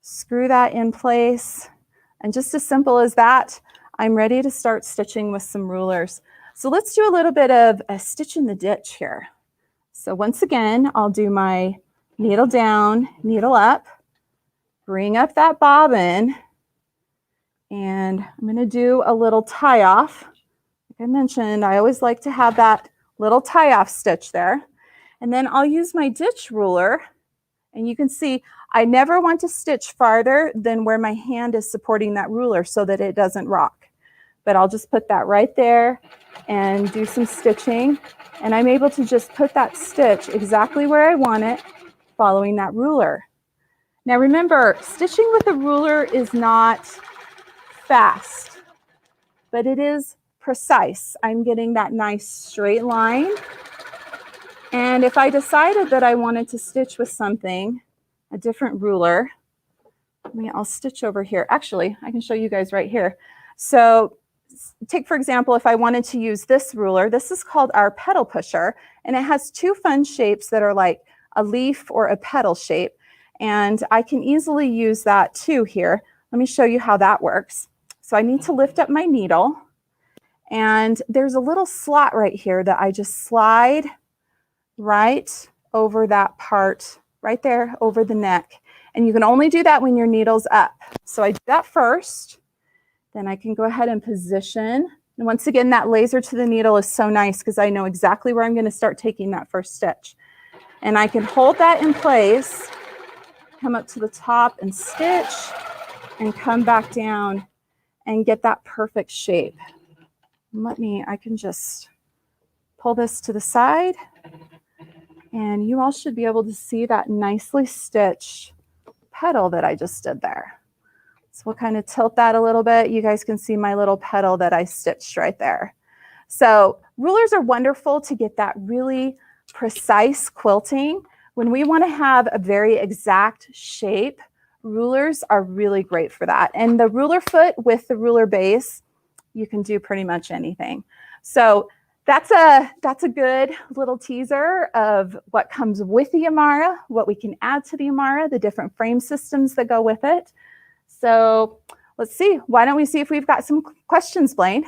screw that in place. And just as simple as that, I'm ready to start stitching with some rulers. So let's do a little bit of a stitch in the ditch here. So once again, I'll do my needle down, needle up, bring up that bobbin, and I'm going to do a little tie off. Like I mentioned, I always like to have that little tie off stitch there. And then I'll use my ditch ruler, and you can see I never want to stitch farther than where my hand is supporting that ruler so that it doesn't rock. But I'll just put that right there and do some stitching, and I'm able to just put that stitch exactly where I want it, following that ruler. Now remember, stitching with a ruler is not fast, but it is precise. I'm getting that nice straight line. And if I decided that I wanted to stitch with something, a different ruler, I'll stitch over here. Actually, I can show you guys right here. So take, for example, if I wanted to use this ruler, this is called our petal pusher, and it has two fun shapes that are like a leaf or a petal shape. And I can easily use that too here. Let me show you how that works. So I need to lift up my needle, And there's a little slot right here that I just slide right over that part, right there over the neck. And you can only do that when your needle's up. So I do that first. Then I can go ahead and position. And once again, that laser to the needle is so nice because I know exactly where I'm going to start taking that first stitch. And I can hold that in place, come up to the top and stitch, and come back down and get that perfect shape. I can just pull this to the side, and you all should be able to see that nicely stitched petal that I just did there. So we'll kind of tilt that a little bit. You guys can see my little petal that I stitched right there. So rulers are wonderful to get that really precise quilting. When we want to have a very exact shape, rulers are really great for that. And the ruler foot with the ruler base, you can do pretty much anything. So that's a good little teaser of what comes with the Amara, what we can add to the Amara, the different frame systems that go with it. So let's see. Why don't we see if we've got some questions, Blaine?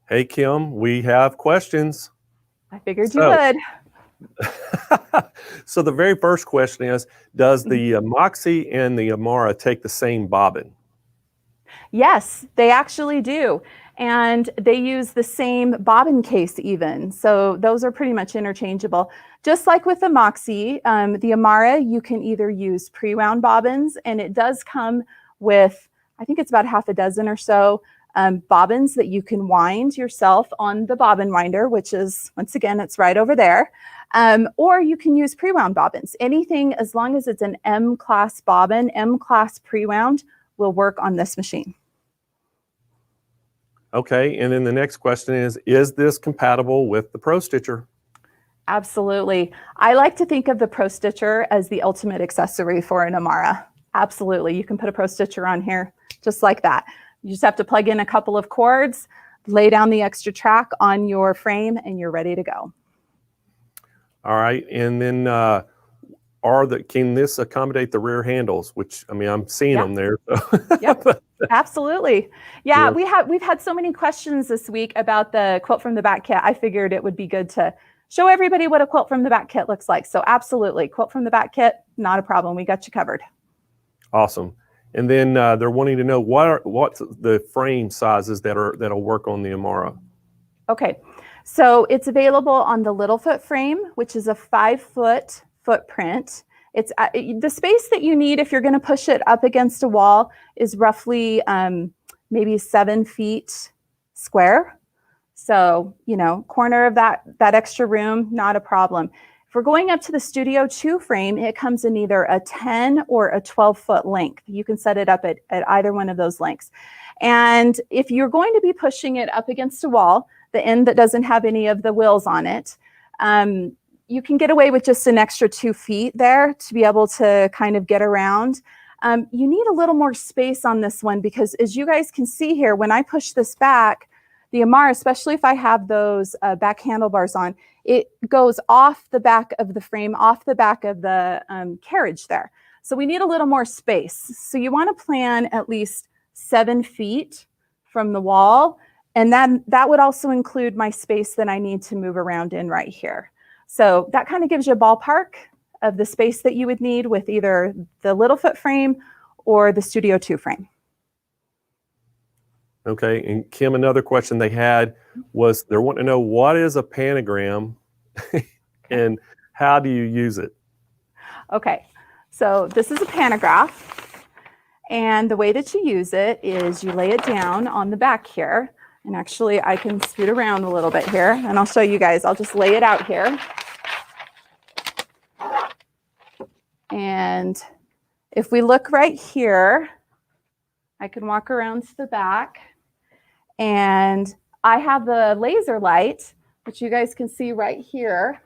Hey, Kim, we have questions. I figured you would. So the very first question is, does the Moxie and the Amara take the same bobbin? Yes, they actually do. And they use the same bobbin case even. So those are pretty much interchangeable. Just like with the Moxie, the Amara, you can either use pre-wound bobbins, and it does come with, I think it's about half a dozen or so bobbins that you can wind yourself on the bobbin winder, which is, once again, it's right over there. Or you can use pre-wound bobbins. Anything, as long as it's an M-class bobbin, M-class pre-wound, will work on this machine. Okay, and then the next question is this compatible with the Pro Stitcher? Absolutely. I like to think of the Pro Stitcher as the ultimate accessory for an Amara. Absolutely. You can put a Pro Stitcher on here just like that. You just have to plug in a couple of cords, lay down the extra track on your frame, and you're ready to go. All right, and then can this accommodate the rear handles? Which, I mean, I'm seeing them there. So. Yep, absolutely. Yeah, we've had so many questions this week about the quilt from the back kit. I figured it would be good to show everybody what a quilt from the back kit looks like. So absolutely, quilt from the back kit, not a problem. We got you covered. Awesome. And then they're wanting to know what's the frame sizes that'll work on the Amara. Okay, so it's available on the little foot frame, which is a 5-foot footprint. It's the space that you need if you're going to push it up against a wall is roughly maybe 7 feet square. So, you know, corner of that extra room, not a problem. If we're going up to the Studio 2 frame, it comes in either a 10 or a 12-foot length. You can set it up at either one of those lengths. And if you're going to be pushing it up against a wall, the end that doesn't have any of the wheels on it, you can get away with just an extra 2 feet there to be able to kind of get around. You need a little more space on this one because, as you guys can see here, when I push this back, the Amara, especially if I have those back handlebars on, it goes off the back of the frame, off the back of the carriage there. So we need a little more space. So you want to plan at least 7 feet from the wall. And that would also include my space that I need to move around in right here. So that kind of gives you a ballpark of the space that you would need with either the little foot frame or the Studio 2 frame. Okay, and Kim, another question they had was they're wanting to know, what is a panogram and how do you use it? Okay, so this is a pantograph, and the way that you use it is you lay it down on the back here, and actually I can scoot around a little bit here, and I'll show you guys. I'll just lay it out here. And if we look right here, I can walk around to the back, and I have the laser light, which you guys can see right here.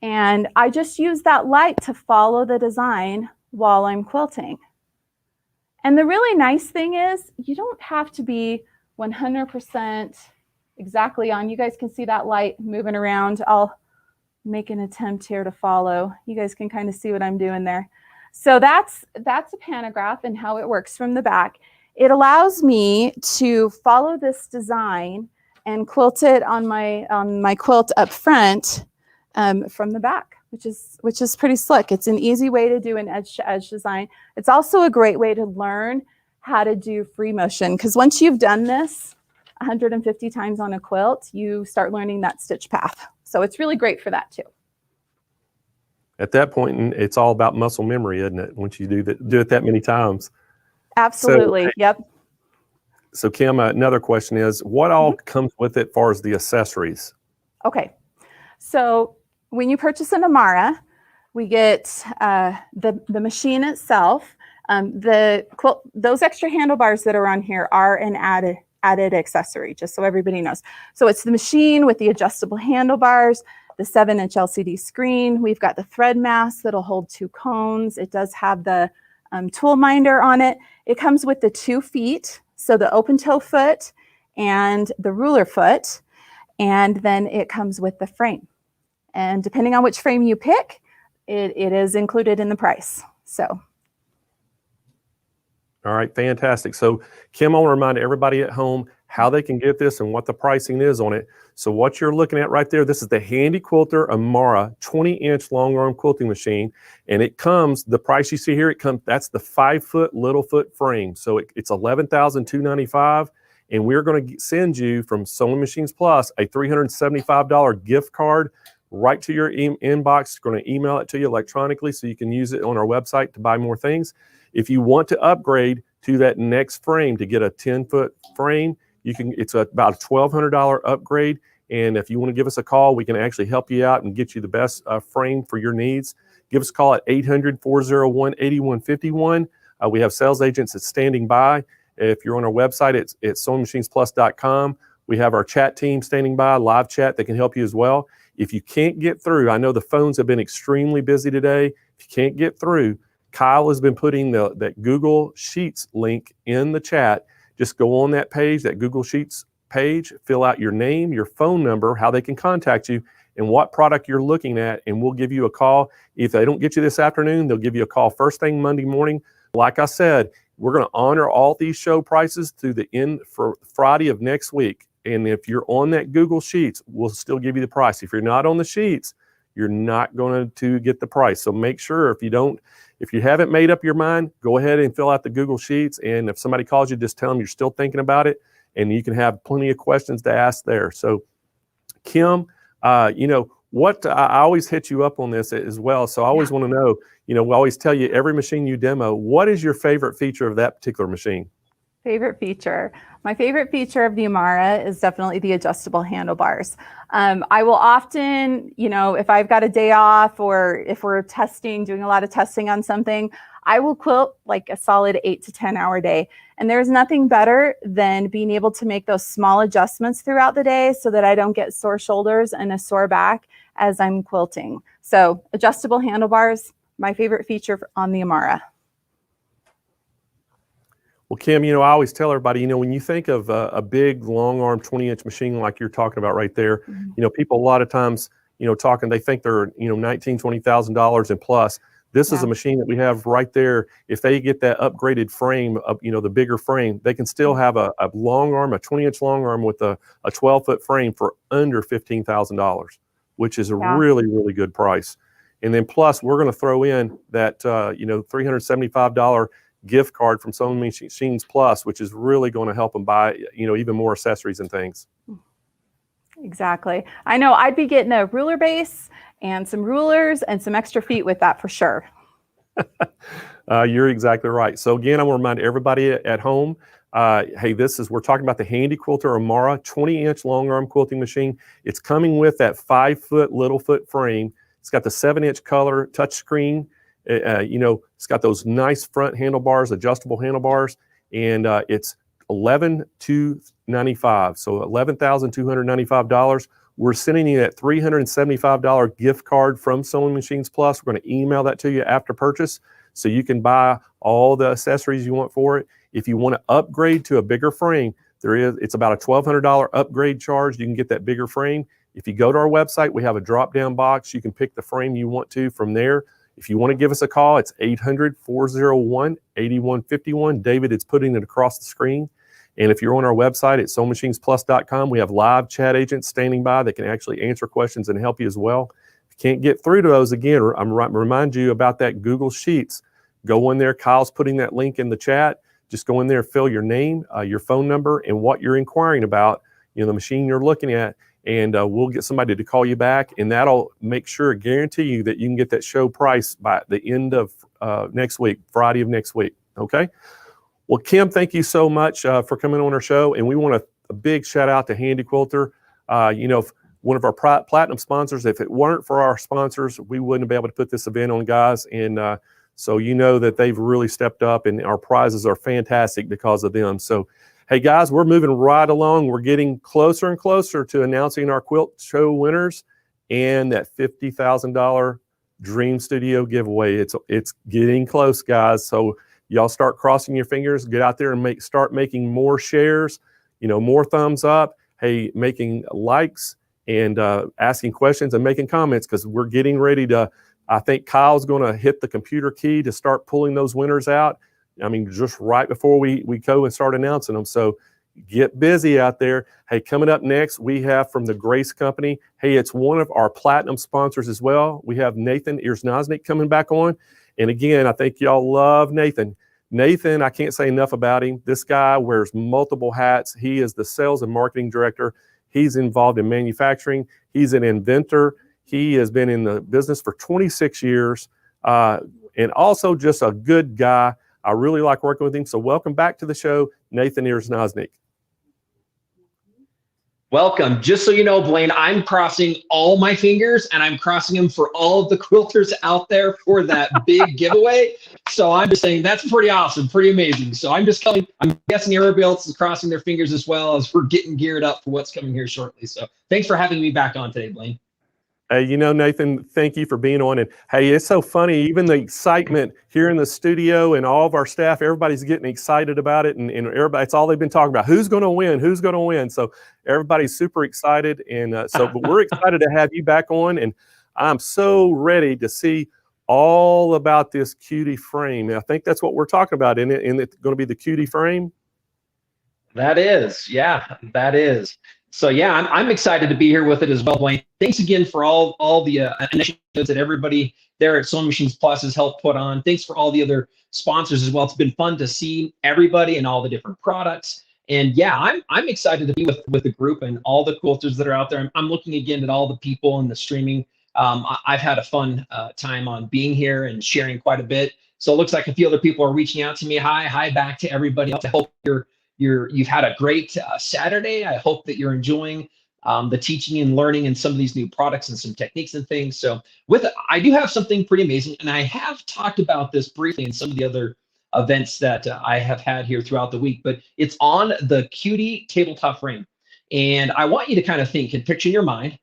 And I just use that light to follow the design while I'm quilting. And the really nice thing is you don't have to be 100% exactly on. You guys can see that light moving around. I'll make an attempt here to follow. You guys can kind of see what I'm doing there. So that's a pantograph and how it works from the back. it allows me to follow this design and quilt it on my quilt up front from the back, which is pretty slick. It's an easy way to do an edge-to-edge design. It's also a great way to learn how to do free motion, because once you've done this 150 times on a quilt, you start learning that stitch path. So it's really great for that too. At that point, it's all about muscle memory, isn't it? Once you do it that many times. Absolutely. So, yep. So Kim, another question is, what all comes with it as far as the accessories? Okay. So when you purchase an Amara, we get the machine itself. Those extra handlebars that are on here are an added accessory, just so everybody knows. So it's the machine with the adjustable handlebars, the 7-inch LCD screen. We've got the thread mass that'll hold 2 cones. It does have the tool minder on it. It comes with the 2 feet, so the open toe foot and the ruler foot, and then it comes with the frame. And depending on which frame you pick, it is included in the price. So. All right, fantastic. So Kim, I want to remind everybody at home how they can get this and what the pricing is on it. So what you're looking at right there, this is the Handi Quilter Amara 20-inch long arm quilting machine. And it comes, the price you see here, that's the 5-foot little foot frame. So it's $11,295. And we're going to send you from Sewing Machines Plus a $375 gift card right to your inbox. We're going to email it to you electronically so you can use it on our website to buy more things. If you want to upgrade to that next frame to get a 10-foot frame, it's about a $1,200 upgrade. And if you want to give us a call, we can actually help you out and get you the best frame for your needs. Give us a call at 800-401-8151. We have sales agents that's standing by. If you're on our website, it's SewingMachinesPlus.com. We have our chat team standing by, live chat that can help you as well. If you can't get through, I know the phones have been extremely busy today. If you can't get through, Kyle has been putting that Google Sheets link in the chat. Just go on that page, that Google Sheets page, fill out your name, your phone number, how they can contact you, and what product you're looking at, and we'll give you a call. If they don't get you this afternoon, they'll give you a call first thing Monday morning. Like I said, we're going to honor all these show prices through the end for Friday of next week. And if you're on that Google Sheets, we'll still give you the price. If you're not on the sheets, you're not going to get the price. So make sure if you haven't made up your mind, go ahead and fill out the Google Sheets. And if somebody calls you, just tell them you're still thinking about it, and you can have plenty of questions to ask there. So Kim, I always hit you up on this as well. So I always want to know, we always tell you every machine you demo, what is your favorite feature of that particular machine? Favorite feature. My favorite feature of the Amara is definitely the adjustable handlebars. I will often, if I've got a day off or if we're doing a lot of testing on something, I will quilt like a solid 8 to 10 hour day. And there's nothing better than being able to make those small adjustments throughout the day so that I don't get sore shoulders and a sore back as I'm quilting. So adjustable handlebars, my favorite feature on the Amara. Well, Kim, I always tell everybody, when you think of a big, long arm 20-inch machine like you're talking about right there, people a lot of times, they think they're, $19,000, $20,000 and plus. This is a machine that we have right there. If they get that upgraded frame, the bigger frame, they can still have a long arm, a 20-inch long arm with a 12-foot frame for under $15,000, which is a really, really good price. And then plus, we're going to throw in that, $375 gift card from Sewing Machines Plus, which is really going to help them buy, even more accessories and things. Exactly. I know I'd be getting a ruler base and some rulers and some extra feet with that for sure. You're exactly right. So again, I want to remind everybody at home, hey, we're talking about the Handi Quilter Amara 20-inch long arm quilting machine. It's coming with that 5-foot little foot frame. It's got the 7-inch color touchscreen. It's got those nice front handlebars, adjustable handlebars, and it's $11,295. So $11,295. We're sending you that $375 gift card from Sewing Machines Plus. We're going to email that to you after purchase, so you can buy all the accessories you want for it. If you want to upgrade to a bigger frame, it's about a $1,200 upgrade charge. You can get that bigger frame. If you go to our website, we have a drop-down box. You can pick the frame you want to from there. If you want to give us a call, it's 800-401-8151. David is putting it across the screen. And if you're on our website at SewingMachinesPlus.com, we have live chat agents standing by that can actually answer questions and help you as well. If you can't get through to those, again, I'm remind you about that Google Sheets. Go in there. Kyle's putting that link in the chat. Just go in there, fill your name, your phone number, and what you're inquiring about, the machine you're looking at, and we'll get somebody to call you back, and that'll make sure, guarantee you that you can get that show price by the end of next week, Friday of next week, okay? Well, Kim, thank you so much for coming on our show, and we want a big shout out to Handi Quilter. One of our platinum sponsors. If it weren't for our sponsors, we wouldn't be able to put this event on, guys, and so that they've really stepped up, and our prizes are fantastic because of them. So, hey, guys, we're moving right along. We're getting closer and closer to announcing our quilt show winners and that $50,000 Dream Studio giveaway. It's getting close, guys. So y'all start crossing your fingers, get out there and start making more shares, more thumbs up, hey, making likes and asking questions and making comments, because we're getting ready to, I think Kyle's going to hit the computer key to start pulling those winners out. I mean, just right before we go and start announcing them. So get busy out there. Hey, coming up next, we have from the Grace Company. Hey, it's one of our platinum sponsors as well. We have Nathan Erznoznik coming back on. And again, I think y'all love Nathan. Nathan, I can't say enough about him. This guy wears multiple hats. He is the sales and marketing director. He's involved in manufacturing. He's an inventor. He has been in the business for 26 years and also just a good guy. I really like working with him. So welcome back to the show, Nathan Erznoznik. Welcome. Just so you know, Blaine, I'm crossing all my fingers, and I'm crossing them for all of the quilters out there for that big giveaway. So I'm just saying that's pretty awesome, pretty amazing. So I'm guessing everybody else is crossing their fingers as well, as we're getting geared up for what's coming here shortly. So thanks for having me back on today, Blaine. Hey, Nathan, thank you for being on. And hey, it's so funny, even the excitement here in the studio and all of our staff, everybody's getting excited about it. And everybody, it's all they've been talking about. Who's going to win? Who's going to win? So everybody's super excited. And but we're excited to have you back on. And I'm so ready to see all about this cutie frame. And I think that's what we're talking about. Isn't it going to be the cutie frame? That is. Yeah, that is. So yeah, I'm excited to be here with it as well, Blaine. Thanks again for all the initiatives that everybody there at Sewing Machines Plus has helped put on. Thanks for all the other sponsors as well. It's been fun to see everybody and all the different products. And yeah, I'm excited to be with the group and all the quilters that are out there. I'm looking again at all the people in the streaming. I've had a fun time on being here and sharing quite a bit. So it looks like a few other people are reaching out to me. Hi back to everybody else. I hope you've had a great Saturday. I hope that you're enjoying the teaching and learning and some of these new products and some techniques and things. So I do have something pretty amazing, and I have talked about this briefly in some of the other events that I have had here throughout the week, but it's on the Cutie tabletop frame. And I want you to kind of think and picture in your mind,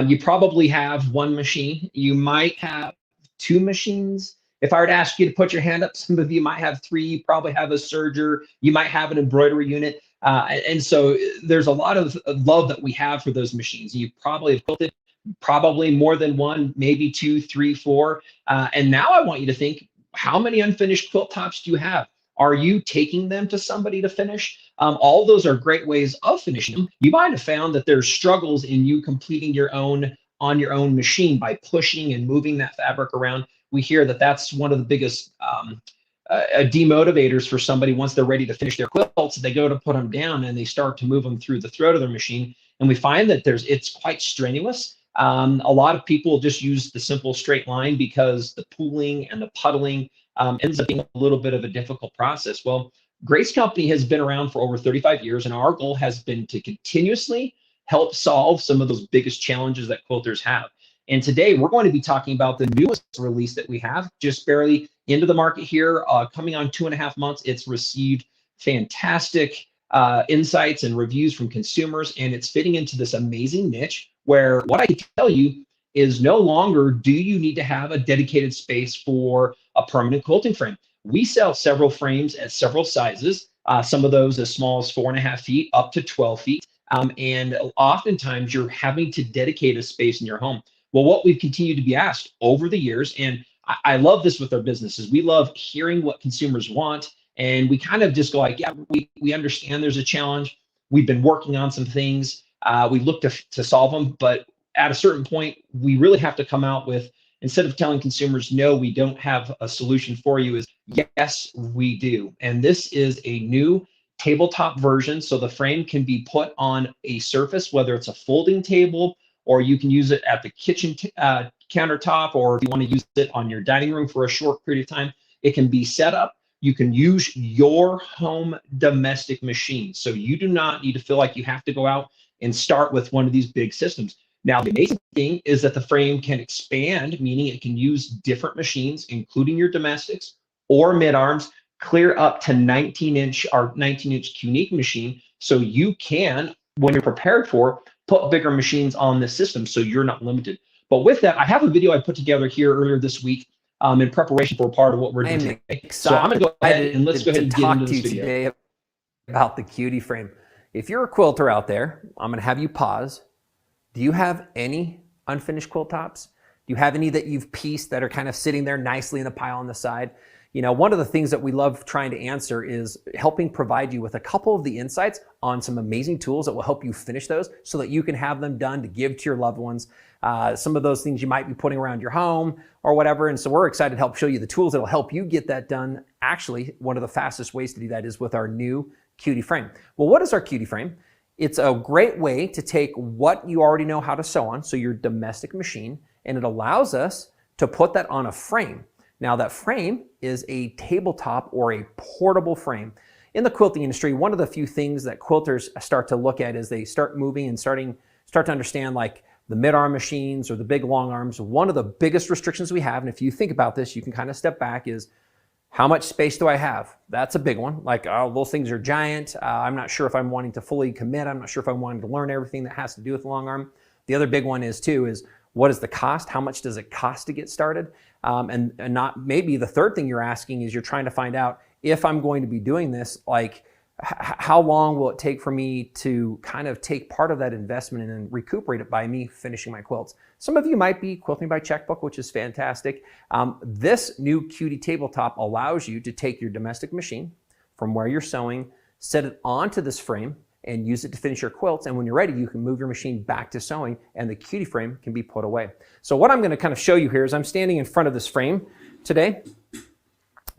you probably have one machine. You might have two machines. If I were to ask you to put your hand up, some of you might have three. You probably have a serger. You might have an embroidery unit. And so there's a lot of love that we have for those machines. You probably have quilted probably more than one, maybe two, three, four. And now I want you to think, how many unfinished quilt tops do you have? Are you taking them to somebody to finish? All those are great ways of finishing them. You might have found that there's struggles in you completing your own on your own machine by pushing and moving that fabric around. We hear that that's one of the biggest demotivators for somebody. Once they're ready to finish their quilts, they go to put them down and they start to move them through the throat of their machine. And we find that it's quite strenuous. A lot of people just use the simple straight line because the pooling and the puddling ends up being a little bit of a difficult process. Well, Grace Company has been around for over 35 years, and our goal has been to continuously help solve some of those biggest challenges that quilters have. And today we're going to be talking about the newest release that we have, just barely into the market here, coming on 2.5 months. It's received fantastic insights and reviews from consumers, and it's fitting into this amazing niche where what I can tell you is no longer do you need to have a dedicated space for a permanent quilting frame. We sell several frames at several sizes, some of those as small as 4.5 feet up to 12 feet. And oftentimes you're having to dedicate a space in your home. Well, what we've continued to be asked over the years, and I love this with our businesses. We love hearing what consumers want, and we kind of just go like, yeah, we understand there's a challenge. We've been working on some things. We look to solve them, but at a certain point, we really have to come out with, instead of telling consumers, no, we don't have a solution for you, is yes, we do. And this is a new tabletop version. So the frame can be put on a surface, whether it's a folding table, or you can use it at the kitchen countertop, or if you want to use it on your dining room for a short period of time, it can be set up. You can use your home domestic machine. So you do not need to feel like you have to go out and start with one of these big systems. Now, the amazing thing is that the frame can expand, meaning it can use different machines, including your domestics or mid-arms, clear up to 19-inch or 19-inch Q-Nique machine. So you can, when you're prepared for, put bigger machines on this system so you're not limited. But with that, I have a video I put together here earlier this week in preparation for part of what we're doing today. So I'm going to go ahead and let's go ahead and get into this video. Today about the cutie frame. If you're a quilter out there, I'm going to have you pause. Do you have any unfinished quilt tops? Do you have any that you've pieced that are kind of sitting there nicely in a pile on the side? You know, one of the things that we love trying to answer is helping provide you with a couple of the insights on some amazing tools that will help you finish those so that you can have them done to give to your loved ones. Some of those things you might be putting around your home or whatever. And so we're excited to help show you the tools that will help you get that done. Actually, one of the fastest ways to do that is with our new cutie frame. Well, what is our cutie frame? It's a great way to take what you already know how to sew on, so your domestic machine, and it allows us to put that on a frame. Now that frame is a tabletop or a portable frame. In the quilting industry, one of the few things that quilters start to look at is they start moving and start to understand, like the mid-arm machines or the big long arms. One of the biggest restrictions we have, and if you think about this, you can kind of step back, is how much space do I have? That's a big one. Like, oh, those things are giant. I'm not sure if I'm wanting to fully commit. I'm not sure if I'm wanting to learn everything that has to do with the long arm. The other big one is what is the cost? How much does it cost to get started? And not maybe the third thing you're asking is you're trying to find out, if I'm going to be doing this, like how long will it take for me to kind of take part of that investment and then recuperate it by me finishing my quilts? Some of you might be quilting by checkbook, which is fantastic. This new cutie tabletop allows you to take your domestic machine from where you're sewing, set it onto this frame, and use it to finish your quilts. And when you're ready, you can move your machine back to sewing and the cutie frame can be put away. So what I'm going to kind of show you here is I'm standing in front of this frame today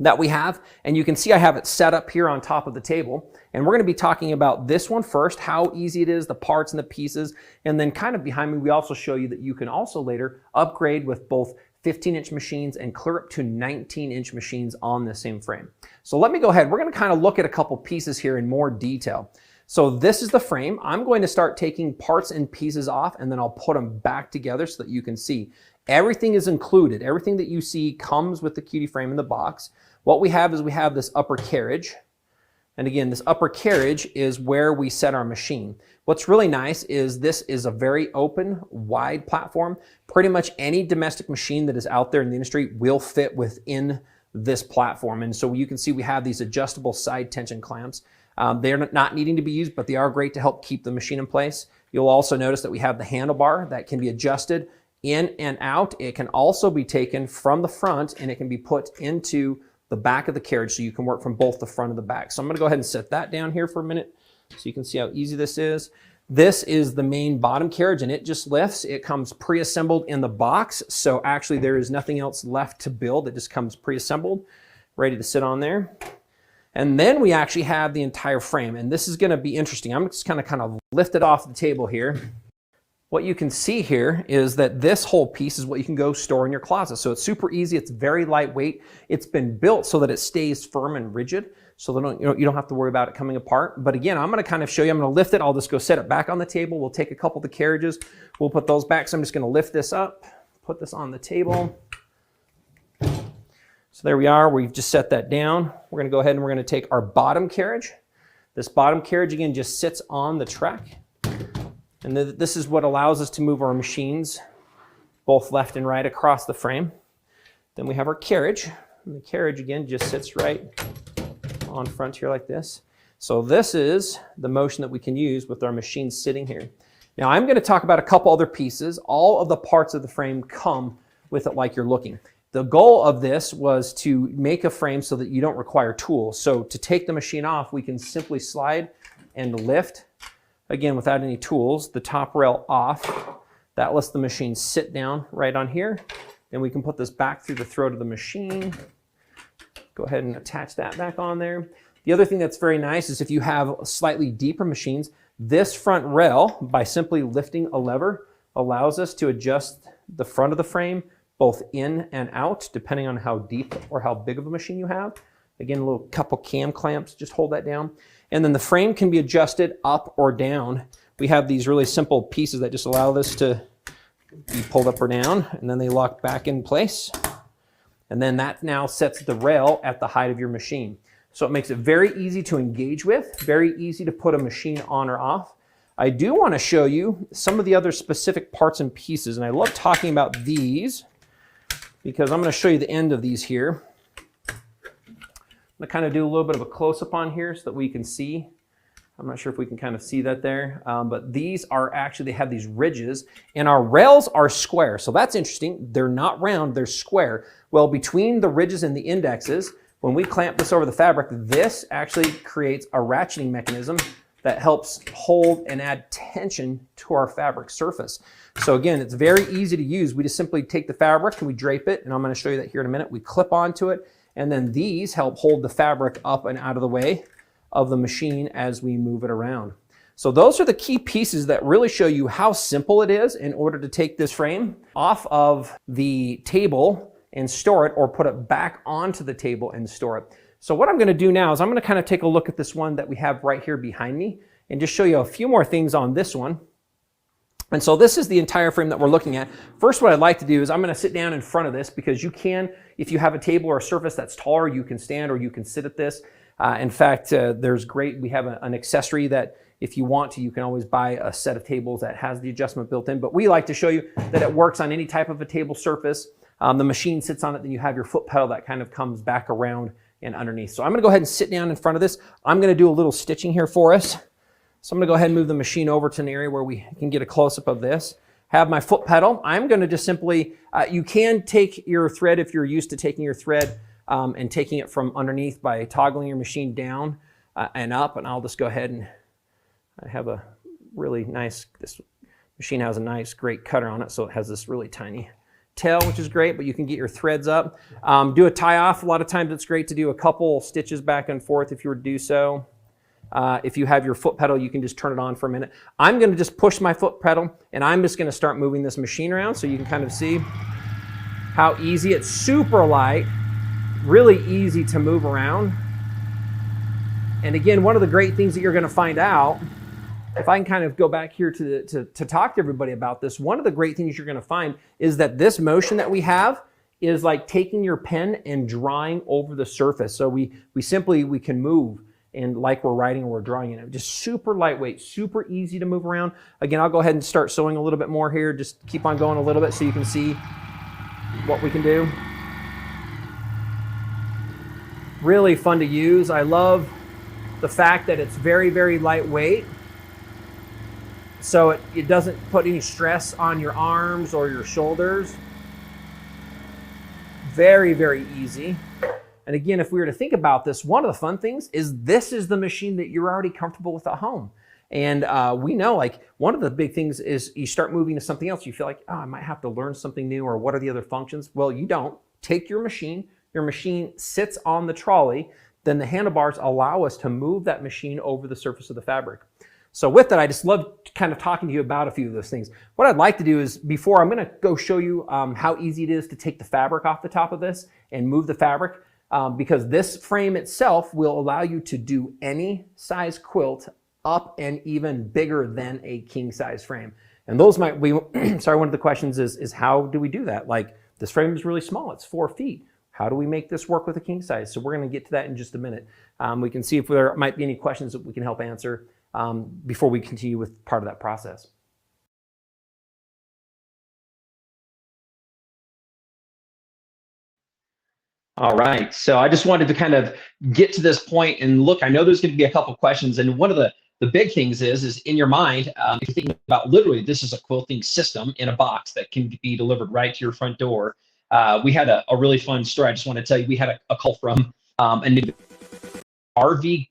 that we have, and you can see I have it set up here on top of the table. And we're going to be talking about this one first, how easy it is, the parts and the pieces, and then kind of behind me, we also show you that you can also later upgrade with both 15-inch machines and clear up to 19-inch machines on the same frame. So let me go ahead. We're going to kind of look at a couple pieces here in more detail. So this is the frame. I'm going to start taking parts and pieces off, and then I'll put them back together so that you can see. Everything is included. Everything that you see comes with the cutie frame in the box. What we have is we have this upper carriage. And again, this upper carriage is where we set our machine. What's really nice is this is a very open, wide platform. Pretty much any domestic machine that is out there in the industry will fit within this platform. And so you can see we have these adjustable side tension clamps. They're not needing to be used, but they are great to help keep the machine in place. You'll also notice that we have the handlebar that can be adjusted in and out. It can also be taken from the front and it can be put into the back of the carriage, so you can work from both the front and the back. So I'm going to go ahead and set that down here for a minute so you can see how easy this is. This is the main bottom carriage and it just lifts. It comes pre-assembled in the box. So actually there is nothing else left to build. It just comes pre-assembled, ready to sit on there. And then we actually have the entire frame, and this is going to be interesting. I'm just kind of lift it off the table here. What you can see here is that this whole piece is what you can go store in your closet. So it's super easy. It's very lightweight. It's been built so that it stays firm and rigid, so that you don't have to worry about it coming apart. But again, I'm going to kind of show you. I'm going to lift it. I'll just go set it back on the table. We'll take a couple of the carriages. We'll put those back. So I'm just going to lift this up, put this on the table. So there we are. We've just set that down. We're going to go ahead and we're going to take our bottom carriage. This bottom carriage, again, just sits on the track. And this is what allows us to move our machines both left and right across the frame. Then we have our carriage. And the carriage, again, just sits right on front here like this. So this is the motion that we can use with our machine sitting here. Now I'm going to talk about a couple other pieces. All of the parts of the frame come with it like you're looking. The goal of this was to make a frame so that you don't require tools. So to take the machine off, we can simply slide and lift, again, without any tools, the top rail off. That lets the machine sit down right on here. Then we can put this back through the throat of the machine. Go ahead and attach that back on there. The other thing that's very nice is if you have slightly deeper machines, this front rail, by simply lifting a lever, allows us to adjust the front of the frame both in and out, depending on how deep or how big of a machine you have. Again, a little couple cam clamps, just hold that down. And then the frame can be adjusted up or down. We have these really simple pieces that just allow this to be pulled up or down, and then they lock back in place. And then that now sets the rail at the height of your machine. So it makes it very easy to engage with, very easy to put a machine on or off. I do want to show you some of the other specific parts and pieces, and I love talking about these because I'm going to show you the end of these here. I'm going to kind of do a little bit of a close-up on here so that we can see. I'm not sure if we can kind of see that there, but these are actually, they have these ridges, and our rails are square. So that's interesting. They're not round, they're square. Well, between the ridges and the indexes, when we clamp this over the fabric, this actually creates a ratcheting mechanism that helps hold and add tension to our fabric surface. So again, it's very easy to use. We just simply take the fabric and we drape it, and I'm going to show you that here in a minute. We clip onto it, and then these help hold the fabric up and out of the way of the machine as we move it around. So those are the key pieces that really show you how simple it is in order to take this frame off of the table and store it, or put it back onto the table and store it. So what I'm going to do now is I'm going to kind of take a look at this one that we have right here behind me and just show you a few more things on this one. And so this is the entire frame that we're looking at. First, what I'd like to do is I'm going to sit down in front of this, because you can, if you have a table or a surface that's taller, you can stand or you can sit at this. In fact, we have an accessory that if you want to, you can always buy a set of tables that has the adjustment built in. But we like to show you that it works on any type of a table surface. The machine sits on it, then you have your foot pedal that kind of comes back around and underneath. So I'm going to go ahead and sit down in front of this. I'm going to do a little stitching here for us. So I'm going to go ahead and move the machine over to an area where we can get a close-up of this. Have my foot pedal. I'm going to just simply, you can take your thread if you're used to taking your thread and taking it from underneath by toggling your machine down and up. And I'll just go ahead and I have a really nice, this machine has a nice, great cutter on it. So it has this really tiny tail, which is great, but you can get your threads up. Do a tie off. A lot of times it's great to do a couple stitches back and forth if you were to do so. If you have your foot pedal, you can just turn it on for a minute. I'm going to just push my foot pedal, and I'm just going to start moving this machine around so you can kind of see how easy. It's super light, really easy to move around. And again, one of the great things that you're going to find out, if I can kind of go back here to talk to everybody about this, one of the great things you're going to find is that this motion that we have is like taking your pen and drawing over the surface. So we can move and like we're writing or we're drawing in it. Just super lightweight, super easy to move around. Again, I'll go ahead and start sewing a little bit more here. Just keep on going a little bit so you can see what we can do. Really fun to use. I love the fact that it's very, very lightweight. So it doesn't put any stress on your arms or your shoulders. Very, very easy. And again, if we were to think about this, one of the fun things is this is the machine that you're already comfortable with at home. And we know, like, one of the big things is you start moving to something else. You feel like, oh, I might have to learn something new, or what are the other functions? Well, you don't. Take your machine sits on the trolley, then the handlebars allow us to move that machine over the surface of the fabric. So with that, I just love kind of talking to you about a few of those things. What I'd like to do is, before I'm going to go show you how easy it is to take the fabric off the top of this and move the fabric, because this frame itself will allow you to do any size quilt up and even bigger than a king size frame. And those might be, sorry, one of the questions is how do we do that? Like, this frame is really small, it's 4 feet. How do we make this work with a king size? So we're going to get to that in just a minute. We can see if there might be any questions that we can help answer before we continue with part of that process. All right, so I just wanted to kind of get to this point and look, I know there's going to be a couple questions, and one of the big things is in your mind, if you're thinking about literally this is a quilting system in a box that can be delivered right to your front door. we had a really fun story. I just want to tell you, we had a call from an RV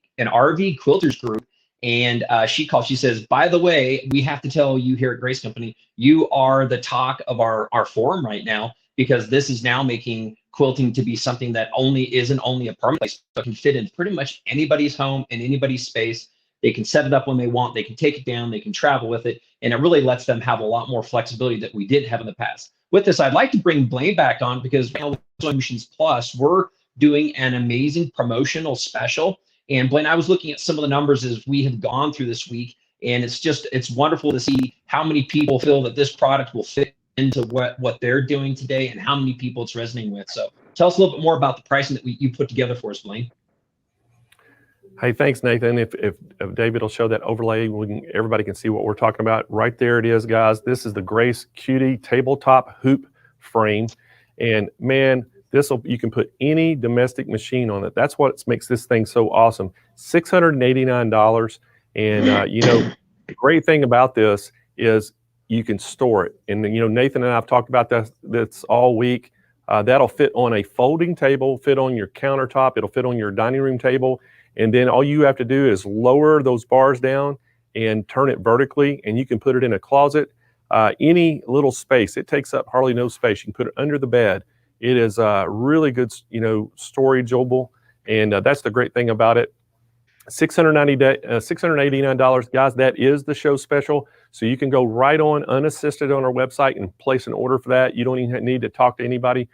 quilters group, and she called. She says, by the way, we have to tell you here at Grace Company, you are the talk of our forum right now, because this is now making quilting to be something that isn't only a permanent place, but can fit in pretty much anybody's home and anybody's space. They can set it up when they want, they can take it down, they can travel with it, and it really lets them have a lot more flexibility that we didn't have in the past. With this, I'd like to bring Blaine back on, because now with Sewing Machines Plus, we're doing an amazing promotional special. And Blaine, I was looking at some of the numbers as we have gone through this week, and it's wonderful to see how many people feel that this product will fit into what they're doing today, and how many people it's resonating with. So tell us a little bit more about the pricing that you put together for us, Blaine. Hey, thanks, Nathan. If David will show that overlay, everybody can see what we're talking about. Right there it is, guys. This is the Grace Cutie tabletop hoop frame. And man, you can put any domestic machine on it. That's what makes this thing so awesome. $689. And you know, the great thing about this is you can store it. And you know, Nathan and I have talked about this all week. That'll fit on a folding table, fit on your countertop. It'll fit on your dining room table. And then all you have to do is lower those bars down and turn it vertically, and you can put it in a closet, any little space. It takes up hardly no space. You can put it under the bed. It is really good, you know, storageable, and that's the great thing about it. $689, guys. That is the show special. So you can go right on unassisted on our website and place an order for that. You don't even need to talk to anybody.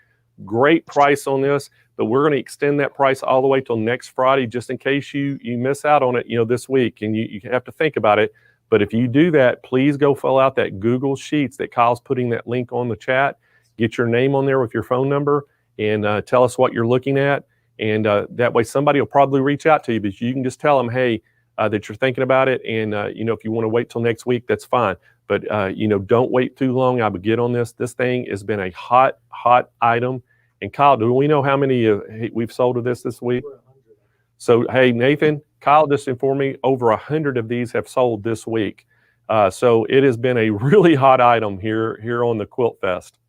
Great price on this, but we're going to extend that price all the way till next Friday, just in case you miss out on it, you know, this week, and you have to think about it. But if you do that, please go fill out that Google Sheets that Kyle's putting that link on the chat. Get your name on there with your phone number, and tell us what you're looking at. And that way somebody will probably reach out to you, but you can just tell them, hey, that you're thinking about it. And, you know, if you want to wait till next week, that's fine. But, you know, don't wait too long. I would get on this. This thing has been a hot item. And Kyle, do we know how many we've sold of this week? So, hey, Nathan, Kyle just informed me over 100 of these have sold this week. So it has been a really hot item here on the Quilt Fest.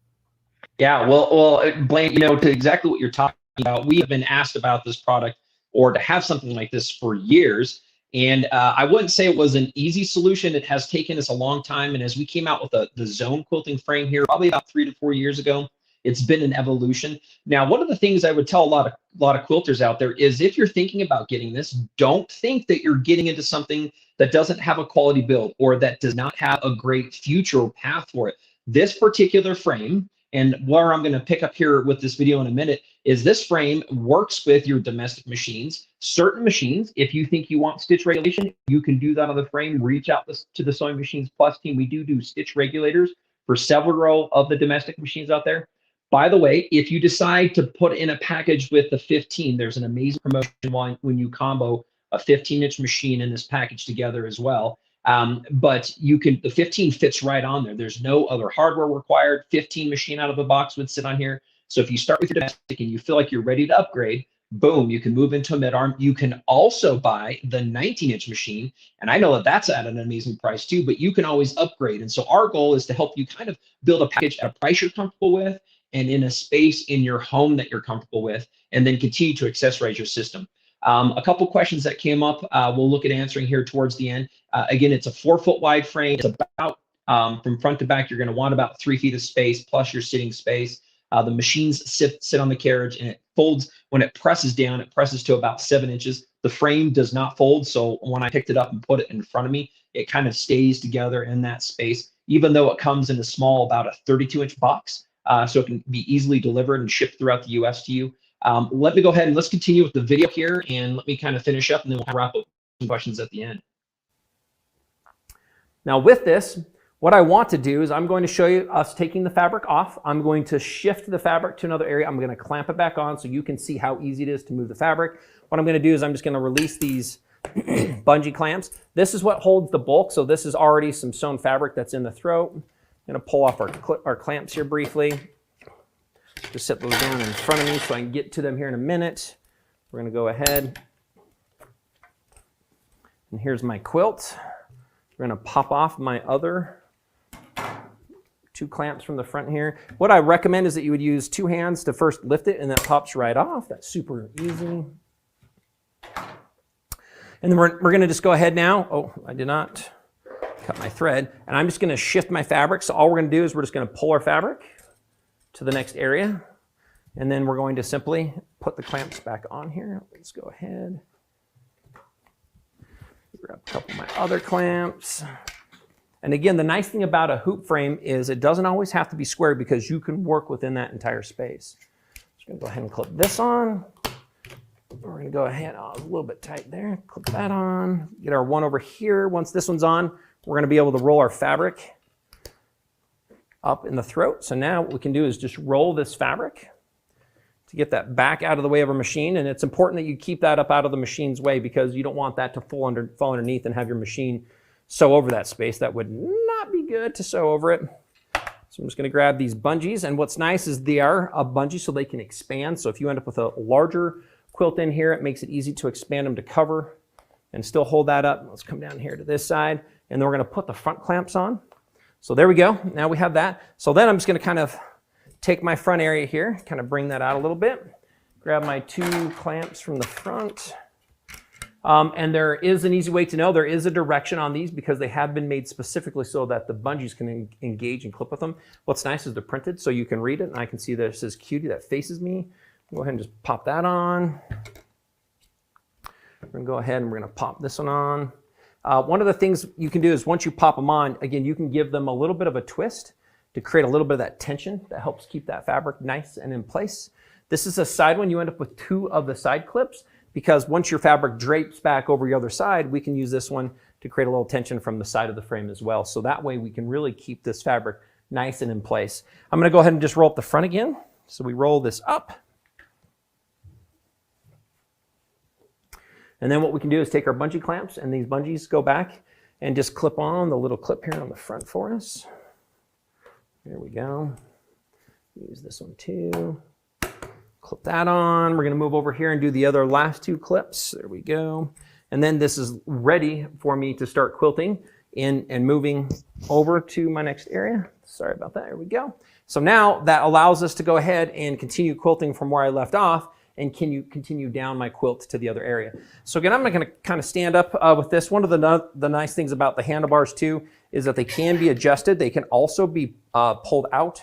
Yeah, well, Blaine, you know, to exactly what you're talking about, we have been asked about this product or to have something like this for years. And I wouldn't say it was an easy solution. It has taken us a long time. And as we came out with the zone quilting frame here, probably about 3 to 4 years ago, it's been an evolution. Now, one of the things I would tell a lot of quilters out there is, if you're thinking about getting this, don't think that you're getting into something that doesn't have a quality build or that does not have a great future path for it. This particular frame, and where I'm going to pick up here with this video in a minute, is this frame works with your domestic machines. Certain machines, if you think you want stitch regulation, you can do that on the frame. Reach out to the Sewing Machines Plus team. We do stitch regulators for several of the domestic machines out there. By the way, if you decide to put in a package with the 15, there's an amazing promotion when you combo a 15-inch machine in this package together as well. But the 15 fits right on there. There's no other hardware required. 15 machine out of the box would sit on here. So if you start with your domestic and you feel like you're ready to upgrade, boom, you can move into a mid-arm. You can also buy the 19-inch machine. And I know that that's at an amazing price too, but you can always upgrade. And so our goal is to help you kind of build a package at a price you're comfortable with, and in a space in your home that you're comfortable with, and then continue to accessorize your system. A couple questions that came up, we'll look at answering here towards the end. Again, it's a 4-foot wide frame. It's about, from front to back, you're gonna want about 3 feet of space plus your sitting space. The machines sit on the carriage, and it folds. When it presses down, it presses to about 7 inches. The frame does not fold, so when I picked it up and put it in front of me, it kind of stays together in that space, even though it comes in a small, about a 32-inch box. So it can be easily delivered and shipped throughout the US to you. Let me go ahead and let's continue with the video here, and let me kind of finish up, and then we'll wrap up some questions at the end. Now with this, what I want to do is I'm going to show you us taking the fabric off. I'm going to shift the fabric to another area. I'm going to clamp it back on so you can see how easy it is to move the fabric. What I'm going to do is I'm just going to release these bungee clamps. This is what holds the bulk. So this is already some sewn fabric that's in the throat. I'm going to pull off our clamps here briefly. Just set those down in front of me so I can get to them here in a minute. We're going to go ahead. And here's my quilt. We're going to pop off my other 2 clamps from the front here. What I recommend is that you would use 2 hands to first lift it, and that pops right off. That's super easy. And then we're going to just go ahead now. Oh, I did not cut my thread. And I'm just going to shift my fabric. So all we're going to do is we're just going to pull our fabric to the next area. And then we're going to simply put the clamps back on here. Let's go ahead. Grab a couple of my other clamps. And again, the nice thing about a hoop frame is it doesn't always have to be square because you can work within that entire space. Just going to go ahead and clip this on. We're going to go ahead, oh, a little bit tight there, clip that on, get our one over here. Once this one's on, we're going to be able to roll our fabric up in the throat. So now what we can do is just roll this fabric to get that back out of the way of our machine. And it's important that you keep that up out of the machine's way because you don't want that to fall underneath and have your machine sew over that space. That would not be good to sew over it. So I'm just going to grab these bungees. And what's nice is they are a bungee so they can expand. So if you end up with a larger quilt in here, it makes it easy to expand them to cover and still hold that up. Let's come down here to this side, and then we're going to put the front clamps on. So there we go. Now we have that. So then I'm just going to kind of take my front area here, kind of bring that out a little bit, grab my 2 clamps from the front. And there is an easy way to know. There is a direction on these because they have been made specifically so that the bungees can engage and clip with them. What's nice is they're printed so you can read it, and I can see that it says cutie that faces me. Go ahead and just pop that on. We're going to go ahead and we're going to pop this one on. One of the things you can do is once you pop them on, again, you can give them a little bit of a twist to create a little bit of that tension that helps keep that fabric nice and in place. This is a side one. You end up with 2 of the side clips because once your fabric drapes back over your other side, we can use this one to create a little tension from the side of the frame as well. So that way we can really keep this fabric nice and in place. I'm going to go ahead and just roll up the front again. So we roll this up. And then what we can do is take our bungee clamps, and these bungees go back and just clip on the little clip here on the front for us. There we go. Use this one too. Clip that on. We're going to move over here and do the other last 2 clips. There we go. And then this is ready for me to start quilting in and moving over to my next area. Sorry about that. There we go. So now that allows us to go ahead and continue quilting from where I left off and can you continue down my quilt to the other area. So again, I'm going to kind of stand up with this. One of the nice things about the handlebars too is that they can be adjusted. They can also be pulled out,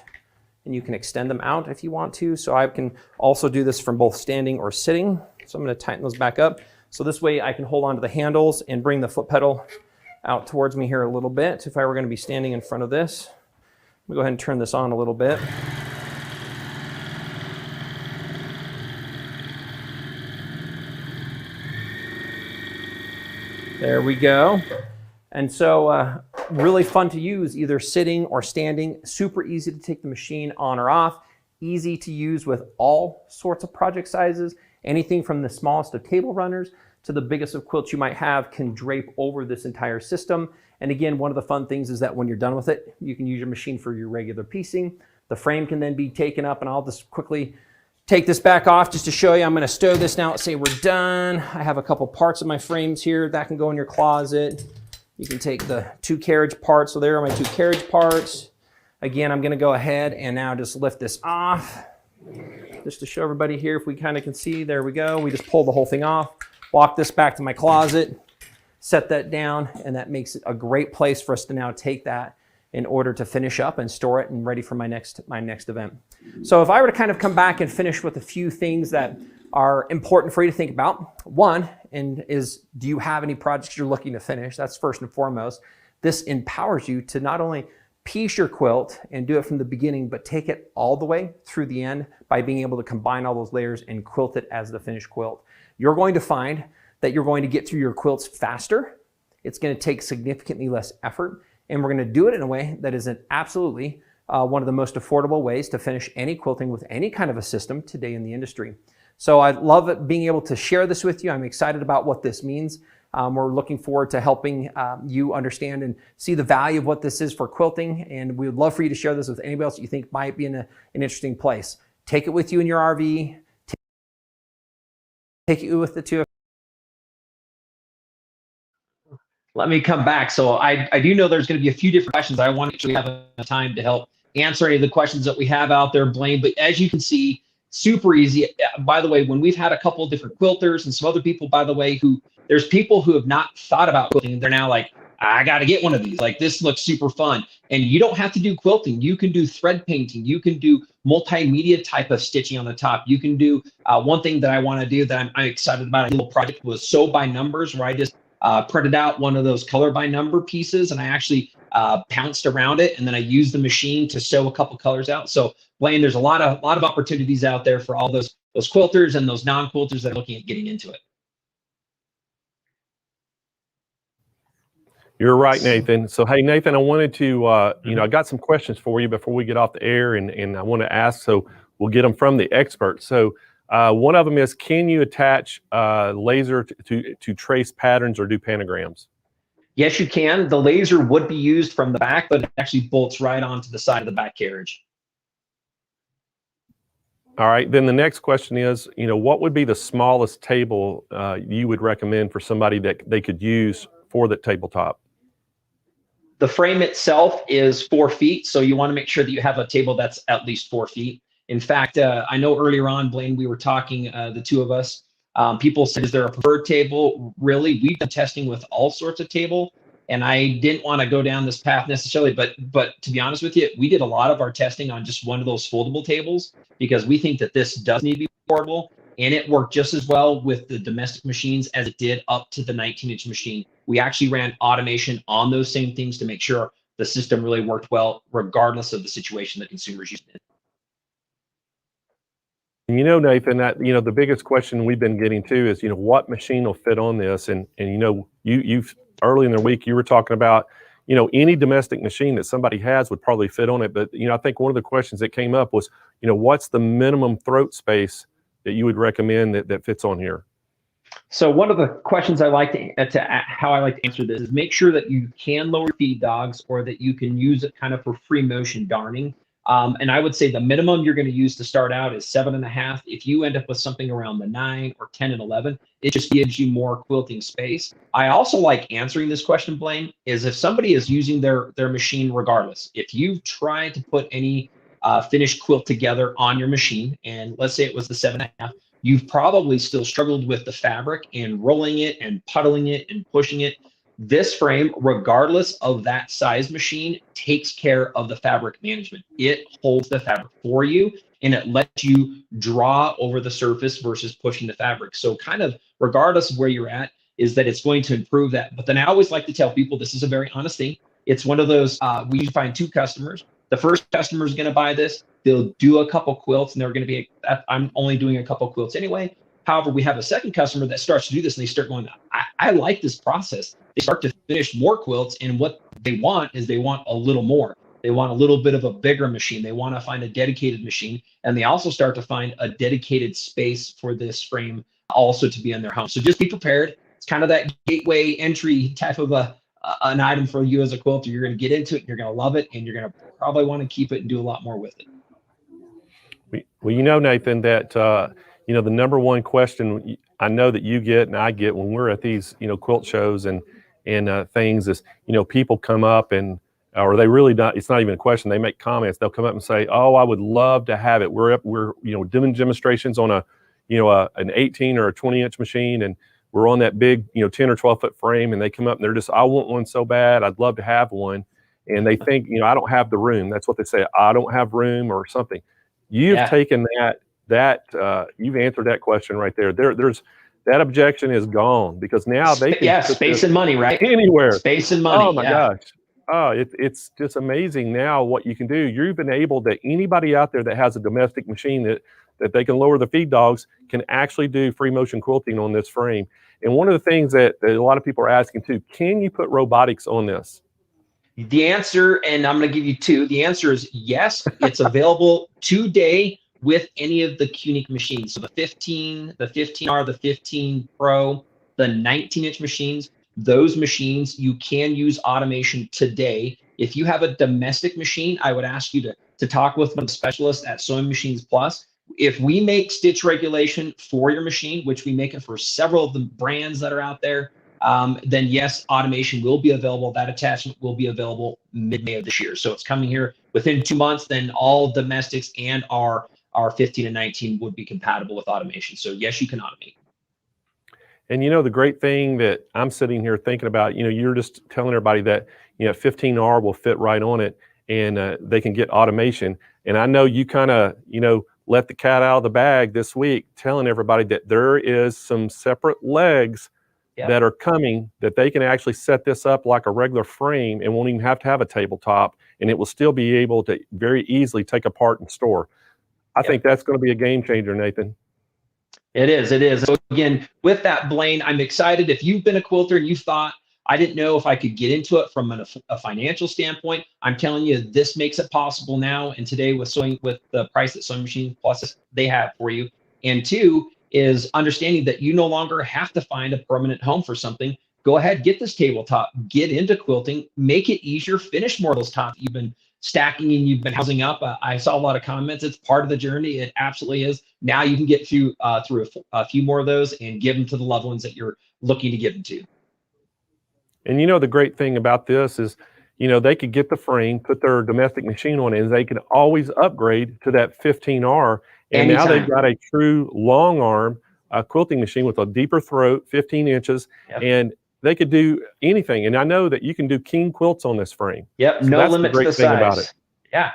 and you can extend them out if you want to. So I can also do this from both standing or sitting. So I'm going to tighten those back up. So this way I can hold onto the handles and bring the foot pedal out towards me here a little bit. If I were going to be standing in front of this, let me go ahead and turn this on a little bit. There we go. And so really fun to use either sitting or standing, super easy to take the machine on or off, easy to use with all sorts of project sizes. Anything from the smallest of table runners to the biggest of quilts you might have can drape over this entire system. And again, one of the fun things is that when you're done with it, you can use your machine for your regular piecing. The frame can then be taken up, and I'll just quickly take this back off just to show you. I'm going to stow this now. Let's say we're done. I have a couple parts of my frames here that can go in your closet. You can take the 2 carriage parts. So there are my 2 carriage parts. Again, I'm going to go ahead and now just lift this off. Just to show everybody here, if we kind of can see, there we go. We just pull the whole thing off, walk this back to my closet, set that down, and that makes it a great place for us to now take that in order to finish up and store it and ready for my next event. So if I were to kind of come back and finish with a few things that are important for you to think about, one, is do you have any projects you're looking to finish? That's first and foremost. This empowers you to not only piece your quilt and do it from the beginning, but take it all the way through the end by being able to combine all those layers and quilt it as the finished quilt. You're going to find that you're going to get through your quilts faster. It's going to take significantly less effort, and we're going to do it in a way that is absolutely one of the most affordable ways to finish any quilting with any kind of a system today in the industry. So I love being able to share this with you. I'm excited about what this means. We're looking forward to helping you understand and see the value of what this is for quilting, and we would love for you to share this with anybody else that you think might be in an interesting place. Take it with you in your RV. Take it with the 2. Let me come back. So I do know there's going to be a few different questions. I want to actually have time to help answer any of the questions that we have out there, Blaine. But as you can see, super easy. By the way, when we've had a couple of different quilters and some other people, by the way, there's people who have not thought about quilting. They're now like, I got to get one of these. Like, this looks super fun. And you don't have to do quilting. You can do thread painting. You can do multimedia type of stitching on the top. You can do one thing that I want to do that I'm excited about. A little project was sew by numbers, where I just printed out one of those color by number pieces, and I actually pounced around it, and then I used the machine to sew a couple colors out. So Blaine, there's a lot of opportunities out there for all those quilters and those non-quilters that are looking at getting into it. You're right, Nathan. So, hey, Nathan, I wanted to, I got some questions for you before we get off the air, and I want to ask, so we'll get them from the experts. So one of them is, can you attach laser to trace patterns or do pentagrams? Yes, you can. The laser would be used from the back, but it actually bolts right onto the side of the back carriage. All right. Then the next question is, what would be the smallest table you would recommend for somebody that they could use for the tabletop? The frame itself is 4 feet, so you want to make sure that you have a table that's at least 4 feet. In fact, I know earlier on, Blaine, we were talking, the two of us, people said, is there a preferred table? Really, we've been testing with all sorts of table, and I didn't want to go down this path necessarily, but to be honest with you, we did a lot of our testing on just one of those foldable tables, because we think that this does need to be portable, and it worked just as well with the domestic machines as it did up to the 19-inch machine. We actually ran automation on those same things to make sure the system really worked well, regardless of the situation that consumers used it. And Nathan, that the biggest question we've been getting to is, what machine will fit on this? And you've early in the week you were talking about, any domestic machine that somebody has would probably fit on it. But I think one of the questions that came up was, what's the minimum throat space that you would recommend that fits on here? So one of the questions I like how I like to answer this is, make sure that you can lower feed dogs, or that you can use it kind of for free motion darning. And I would say the minimum you're going to use to start out is 7.5. If you end up with something around the 9 or 10 and 11, it just gives you more quilting space. I also like answering this question, Blaine, is if somebody is using their machine regardless, if you've tried to put any finished quilt together on your machine, and let's say it was the 7.5, you've probably still struggled with the fabric and rolling it and puddling it and pushing it. This frame, regardless of that size machine, takes care of the fabric management. It holds the fabric for you, and it lets you draw over the surface versus pushing the fabric. So kind of regardless of where you're at, is that it's going to improve that. But then I always like to tell people, this is a very honest thing. It's one of those, we find 2 customers. The first customer is going to buy this. They'll do a couple quilts, and they're going to be, I'm only doing a couple quilts anyway. However, we have a second customer that starts to do this, and they start going, I like this process. They start to finish more quilts, and what they want is they want a little more. They want a little bit of a bigger machine. They want to find a dedicated machine, and they also start to find a dedicated space for this frame also to be in their home. So just be prepared. It's kind of that gateway entry type of an item for you as a quilter. You're going to get into it, and you're going to love it, and you're going to probably want to keep it and do a lot more with it. Well, Nathan, that the number one question I know that you get and I get when we're at these quilt shows and things is, people come up and, or they really not, it's not even a question, they make comments. They'll come up and say, oh, I would love to have it. We're doing demonstrations on an 18 or a 20-inch machine, and we're on that big 10 or 12 foot frame, and they come up and they're just, I want one so bad, I'd love to have one. And they think, I don't have the room. That's what they say, I don't have room or something. You've taken that you've answered that question right there. There's that objection is gone, because now they can space and money, right? Anywhere. Space and money. Oh my gosh. Oh, it's just amazing now what you can do. You've enabled that anybody out there that has a domestic machine that they can lower the feed dogs can actually do free motion quilting on this frame. And one of the things that a lot of people are asking too, can you put robotics on this? The answer, and I'm going to give you 2. The answer is yes. It's available today with any of the 𝓤𝓽𝓵 machines. So the 15R, the 15 Pro, the 19-inch machines, those machines, you can use automation today. If you have a domestic machine, I would ask you to talk with one of the specialists at Sewing Machines Plus. If we make stitch regulation for your machine, which we make it for several of the brands that are out there, then yes, automation will be available. That attachment will be available mid-May of this year. So it's coming here within 2 months. Then all domestics and our 15 and 19 would be compatible with automation. So yes, you can automate. And you know, the great thing that I'm sitting here thinking about, you know, you're just telling everybody that, you know, 15R will fit right on it, and they can get automation. And I know you kind of, you know, let the cat out of the bag this week, telling everybody that there is some separate legs that are coming, that they can actually set this up like a regular frame and won't even have to have a tabletop, and it will still be able to very easily take apart and store. I think that's going to be a game changer, Nathan. It is. It is. So again, with that, Blaine, I'm excited. If you've been a quilter and you thought, I didn't know if I could get into it from a financial standpoint, I'm telling you, this makes it possible now. And today with the price that Sewing Machine Plus they have for you. And two is understanding that you no longer have to find a permanent home for something. Go ahead, get this tabletop, get into quilting, make it easier, finish more of those tops you've been stacking and you've been housing up. I saw a lot of comments. It's part of the journey. It absolutely is. Now you can get through a few more of those and give them to the loved ones that you're looking to give them to. And you know, the great thing about this is, you know, they could get the frame, put their domestic machine on it, and they could always upgrade to that 15R. And Anytime. Now they've got a true long arm quilting machine with a deeper throat, 15 inches, and they could do anything. And I know that you can do king quilts on this frame. Yep, So no that's limit the great to the thing size. about it. Yeah.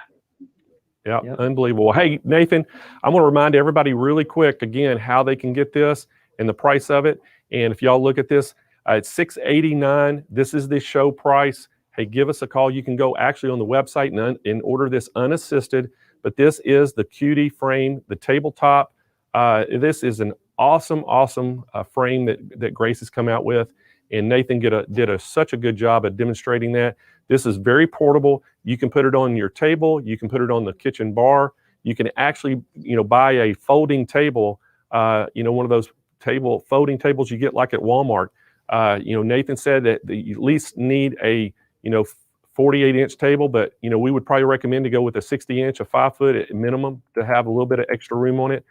Yep, unbelievable. Hey, Nathan, I'm going to remind everybody really quick again how they can get this and the price of it. And if y'all look at this, it's $689. This is the show price. Hey, give us a call. You can go actually on the website and order this unassisted. But this is the QD frame, the tabletop. This is an awesome frame that Grace has come out with. And Nathan did such a good job at demonstrating that. This is very portable. You can put it on your table. You can put it on the kitchen bar. You can actually, you know, buy a folding table, you know, one of those folding tables you get like at Walmart. You know, Nathan said that you at least need a, you know, 48-inch table, but, you know, we would probably recommend to go with a 60-inch, a 5-foot at minimum to have a little bit of extra room on it.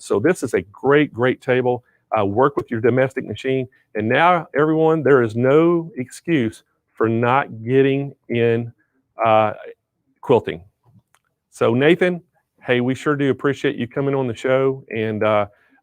So this is a great table. Work with your domestic machine. And now, everyone, there is no excuse for not getting in quilting. So Nathan, hey, we sure do appreciate you coming on the show. And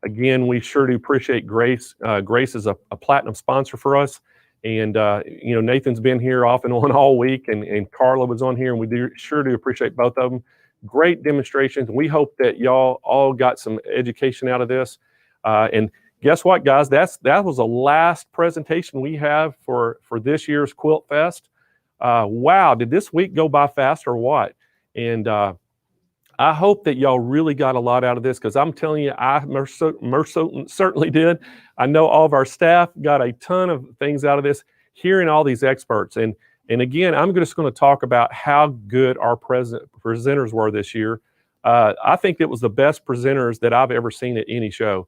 again, we sure do appreciate Grace. Grace is a platinum sponsor for us. And, you know, Nathan's been here off and on all week, and Carla was on here, and we sure do appreciate both of them. Great demonstrations. We hope that y'all all got some education out of this. And guess what, guys? That was the last presentation we have for this year's Quilt Fest. Wow, did this week go by fast or what? And I hope that y'all really got a lot out of this, because I'm telling you, I certainly did. I know all of our staff got a ton of things out of this, hearing all these experts. And again, I'm just going to talk about how good our presenters were this year. I think it was the best presenters that I've ever seen at any show.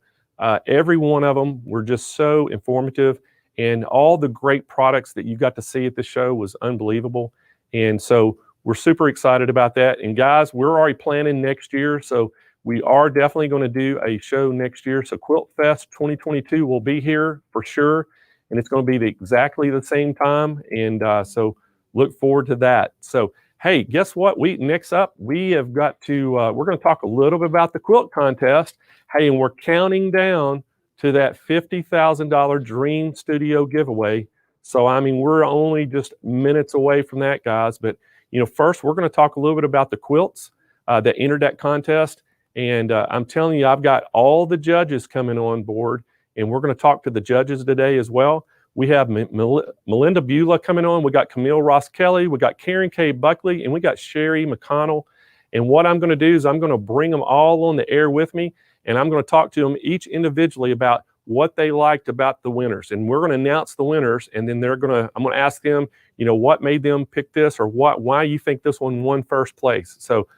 Every one of them were just so informative, and all the great products that you got to see at the show was unbelievable. And so we're super excited about that. And guys, we're already planning next year. So we are definitely going to do a show next year. So Quilt Fest 2022 will be here for sure. And it's going to be exactly the same time. And so look forward to that. So, hey, guess what? Next up, we have got to, we're going to talk a little bit about the quilt contest. Hey, and we're counting down to that $50,000 Dream Studio giveaway. So, I mean, we're only just minutes away from that, guys. But, you know, first, we're going to talk a little bit about the quilts that entered that contest. And I'm telling you, I've got all the judges coming on board, and we're going to talk to the judges today as well. We have Melinda Beulah coming on. We got Camille Ross Kelly. We got Karen K. Buckley, and we got Sherry McConnell. And what I'm going to do is I'm going to bring them all on the air with me, and I'm going to talk to them each individually about what they liked about the winners. And we're going to announce the winners, and then I'm going to ask them, you know, what made them pick this, or why you think this one won first place. So,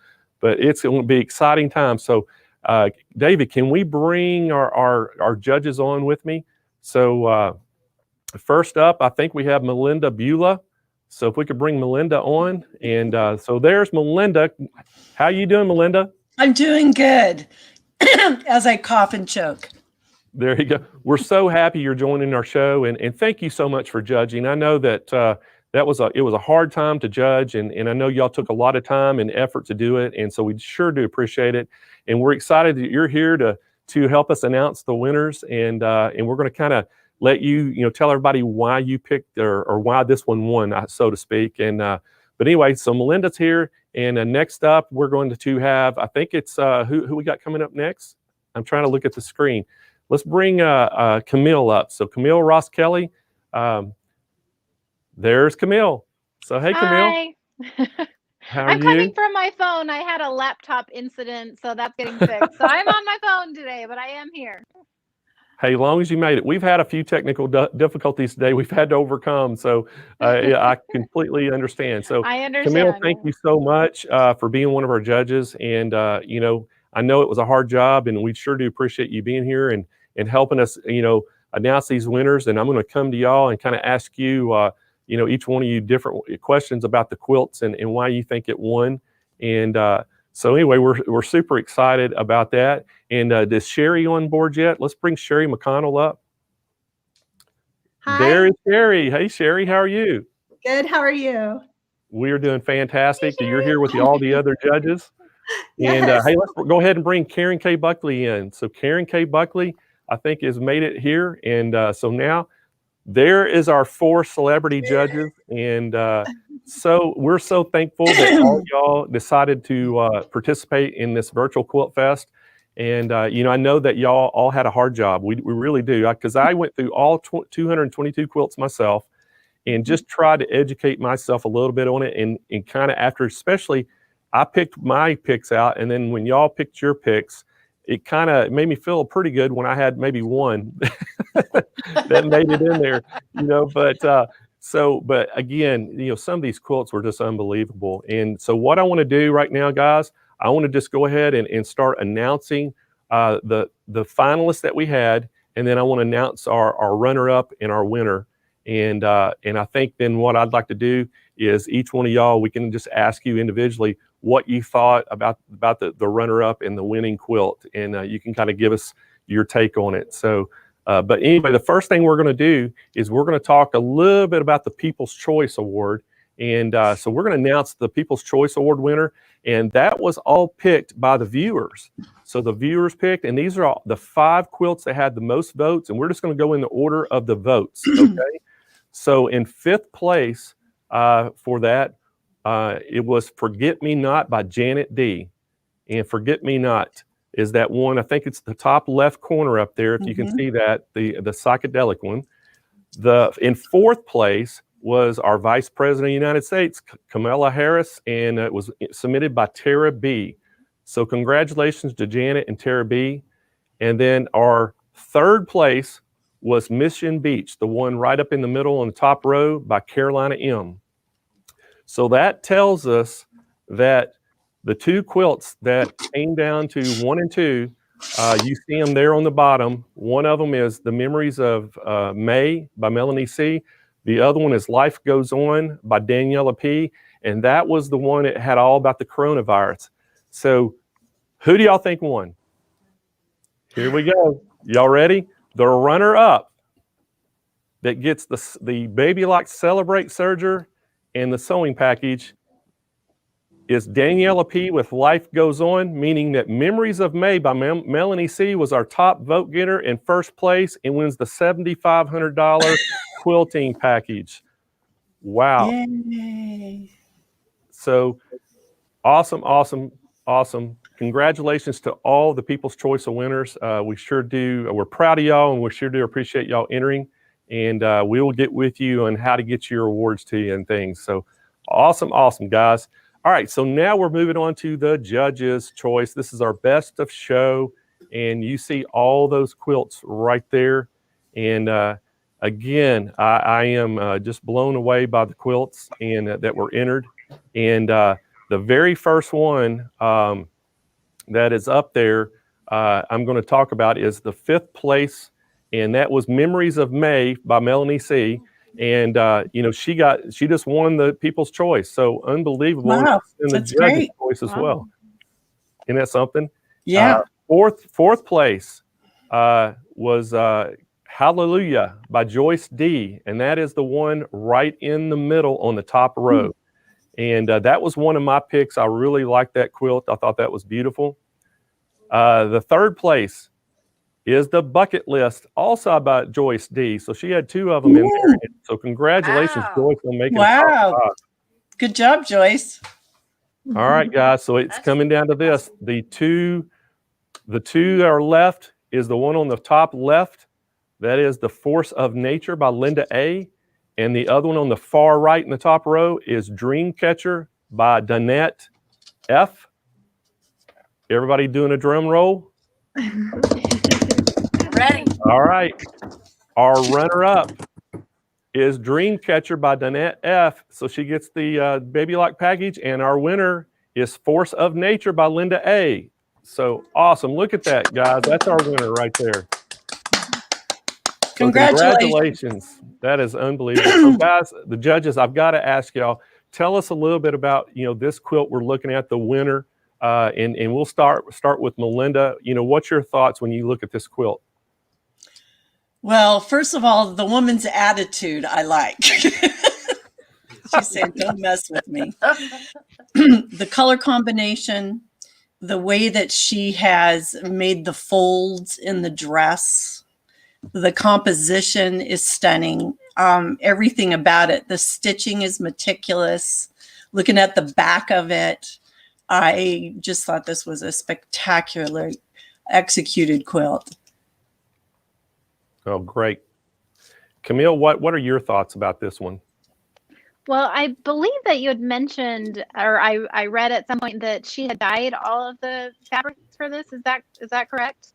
but it's going to be exciting time. So, David, can we bring our judges on with me? So, first up, I think we have Melinda Beulah. So if we could bring Melinda on. And so there's Melinda. How you doing, Melinda? I'm doing good as I cough and choke. There you go. We're so happy you're joining our show, and thank you so much for judging. I know that it was a hard time to judge, and I know y'all took a lot of time and effort to do it, and so we sure do appreciate it. And we're excited that you're here to help us announce the winners, and we're going to kind of let you tell everybody why you picked or why this one won, so to speak. And but anyway, so Melinda's here, and next up we're going to have, I think it's who we got coming up next. I'm trying to look at the screen. Let's bring Camille up. So Camille Ross Kelly, there's Camille. So hey, Camille. Hi. How are I'm you? coming from my phone. I had a laptop incident, so that's getting fixed. So I'm on my phone today, but I am here. Hey, as long as you made it. We've had a few technical difficulties today we've had to overcome, so I completely understand. So I understand. Camille, thank you so much for being one of our judges. And I know it was a hard job, and we sure do appreciate you being here and helping us, announce these winners. And I'm going to come to y'all and kind of ask you, each one of you different questions about the quilts and why you think it won. And so anyway, we're super excited about that. And is Sherry on board yet? Let's bring Sherry McConnell up. Hi. There is Sherry. Hey, Sherry, how are you? Good. How are you? We are doing fantastic. You're here with all the other judges. Yes. And hey, let's go ahead and bring Karen K. Buckley in. So Karen K. Buckley, I think, has made it here. And so now there is our 4 celebrity judges. And so we're so thankful that all y'all decided to participate in this virtual Quilt Fest. And, I know that y'all all had a hard job. We really do. Because I went through all 222 quilts myself and just tried to educate myself a little bit on it. And kind of after, especially, I picked my picks out. And then when y'all picked your picks, it kind of made me feel pretty good when I had maybe one that made it in there, but again, some of these quilts were just unbelievable. And so what I want to do right now, guys, I want to just go ahead and start announcing the finalists that we had. And then I want to announce our runner-up and our winner. And I think then what I'd like to do is each one of y'all, we can just ask you individually what you thought about the runner-up and the winning quilt. And you can kind of give us your take on it. So, but anyway, the first thing we're going to do is we're going to talk a little bit about the People's Choice Award. And so we're going to announce the People's Choice Award winner. And that was all picked by the viewers. So the viewers picked, and these are all the 5 quilts that had the most votes. And we're just going to go in the order of the votes. Okay. So in 5th place for that, it was Forget Me Not by Janet D. And Forget Me Not is that one. I think it's the top left corner up there, if you can see that, the psychedelic one. In 4th place was our Vice President of the United States, Kamala Harris, and it was submitted by Tara B. So congratulations to Janet and Tara B. And then our 3rd place was Mission Beach, the one right up in the middle on the top row by Carolina M. So that tells us that the 2 quilts that came down to 1 and 2, you see them there on the bottom. One of them is The Memories of May by Melanie C. The other one is Life Goes On by Daniela P. And that was the one that had all about the coronavirus. So who do y'all think won? Here we go. Y'all ready? The runner-up that gets the Baby Lock Celebrate Serger and the sewing package is Daniela P. with Life Goes On, meaning that Memories of May by Melanie C. was our top vote getter in 1st place and wins the $7,500 quilting package. Wow. Yay. So awesome, awesome, awesome. Congratulations to all the People's Choice of winners. We sure do. We're proud of y'all, and we sure do appreciate y'all entering. And we will get with you on how to get your awards to you and things. So awesome, awesome, guys. All right, so now we're moving on to the judges' choice. This is our best of show, and you see all those quilts right there. And again, I am just blown away by the quilts and that were entered. And the very first one that is up there, I'm going to talk about is the 5th place, and that was Memories of May by Melanie C. And she just won the People's Choice. So unbelievable. Wow, and the that's judges' great. choice as well. Isn't that something? Yeah. Fourth place was Hallelujah by Joyce D. And that is the one right in the middle on the top row. And that was one of my picks. I really liked that quilt. I thought that was beautiful. The third place is the Bucket List, also by Joyce D. So she had 2 of them in there. So congratulations, Joyce, on making a top 5. Good job, Joyce. All right, guys. So it's coming down to this. The two that are left is the one on the top left. That is The Force of Nature by Linda A. And the other one on the far right in the top row is Dreamcatcher by Danette F. Everybody doing a drum roll? Ready. All right. Our runner-up is Dreamcatcher by Danette F. So she gets the baby lock package. And our winner is Force of Nature by Linda A. So awesome. Look at that, guys. That's our winner right there. So congratulations. That is unbelievable. So guys, the judges, I've got to ask y'all, tell us a little bit about, this quilt we're looking at, the winner. And we'll start with Melinda. What's your thoughts when you look at this quilt? Well, first of all, the woman's attitude I like. She said, don't mess with me. The color combination, the way that she has made the folds in the dress, the composition is stunning. Everything about it. The stitching is meticulous. Looking at the back of it, I just thought this was a spectacular executed quilt. Oh, great. Camille, what are your thoughts about this one? Well, I believe that you had mentioned, or I read at some point that she had dyed all of the fabrics for this. Is that correct?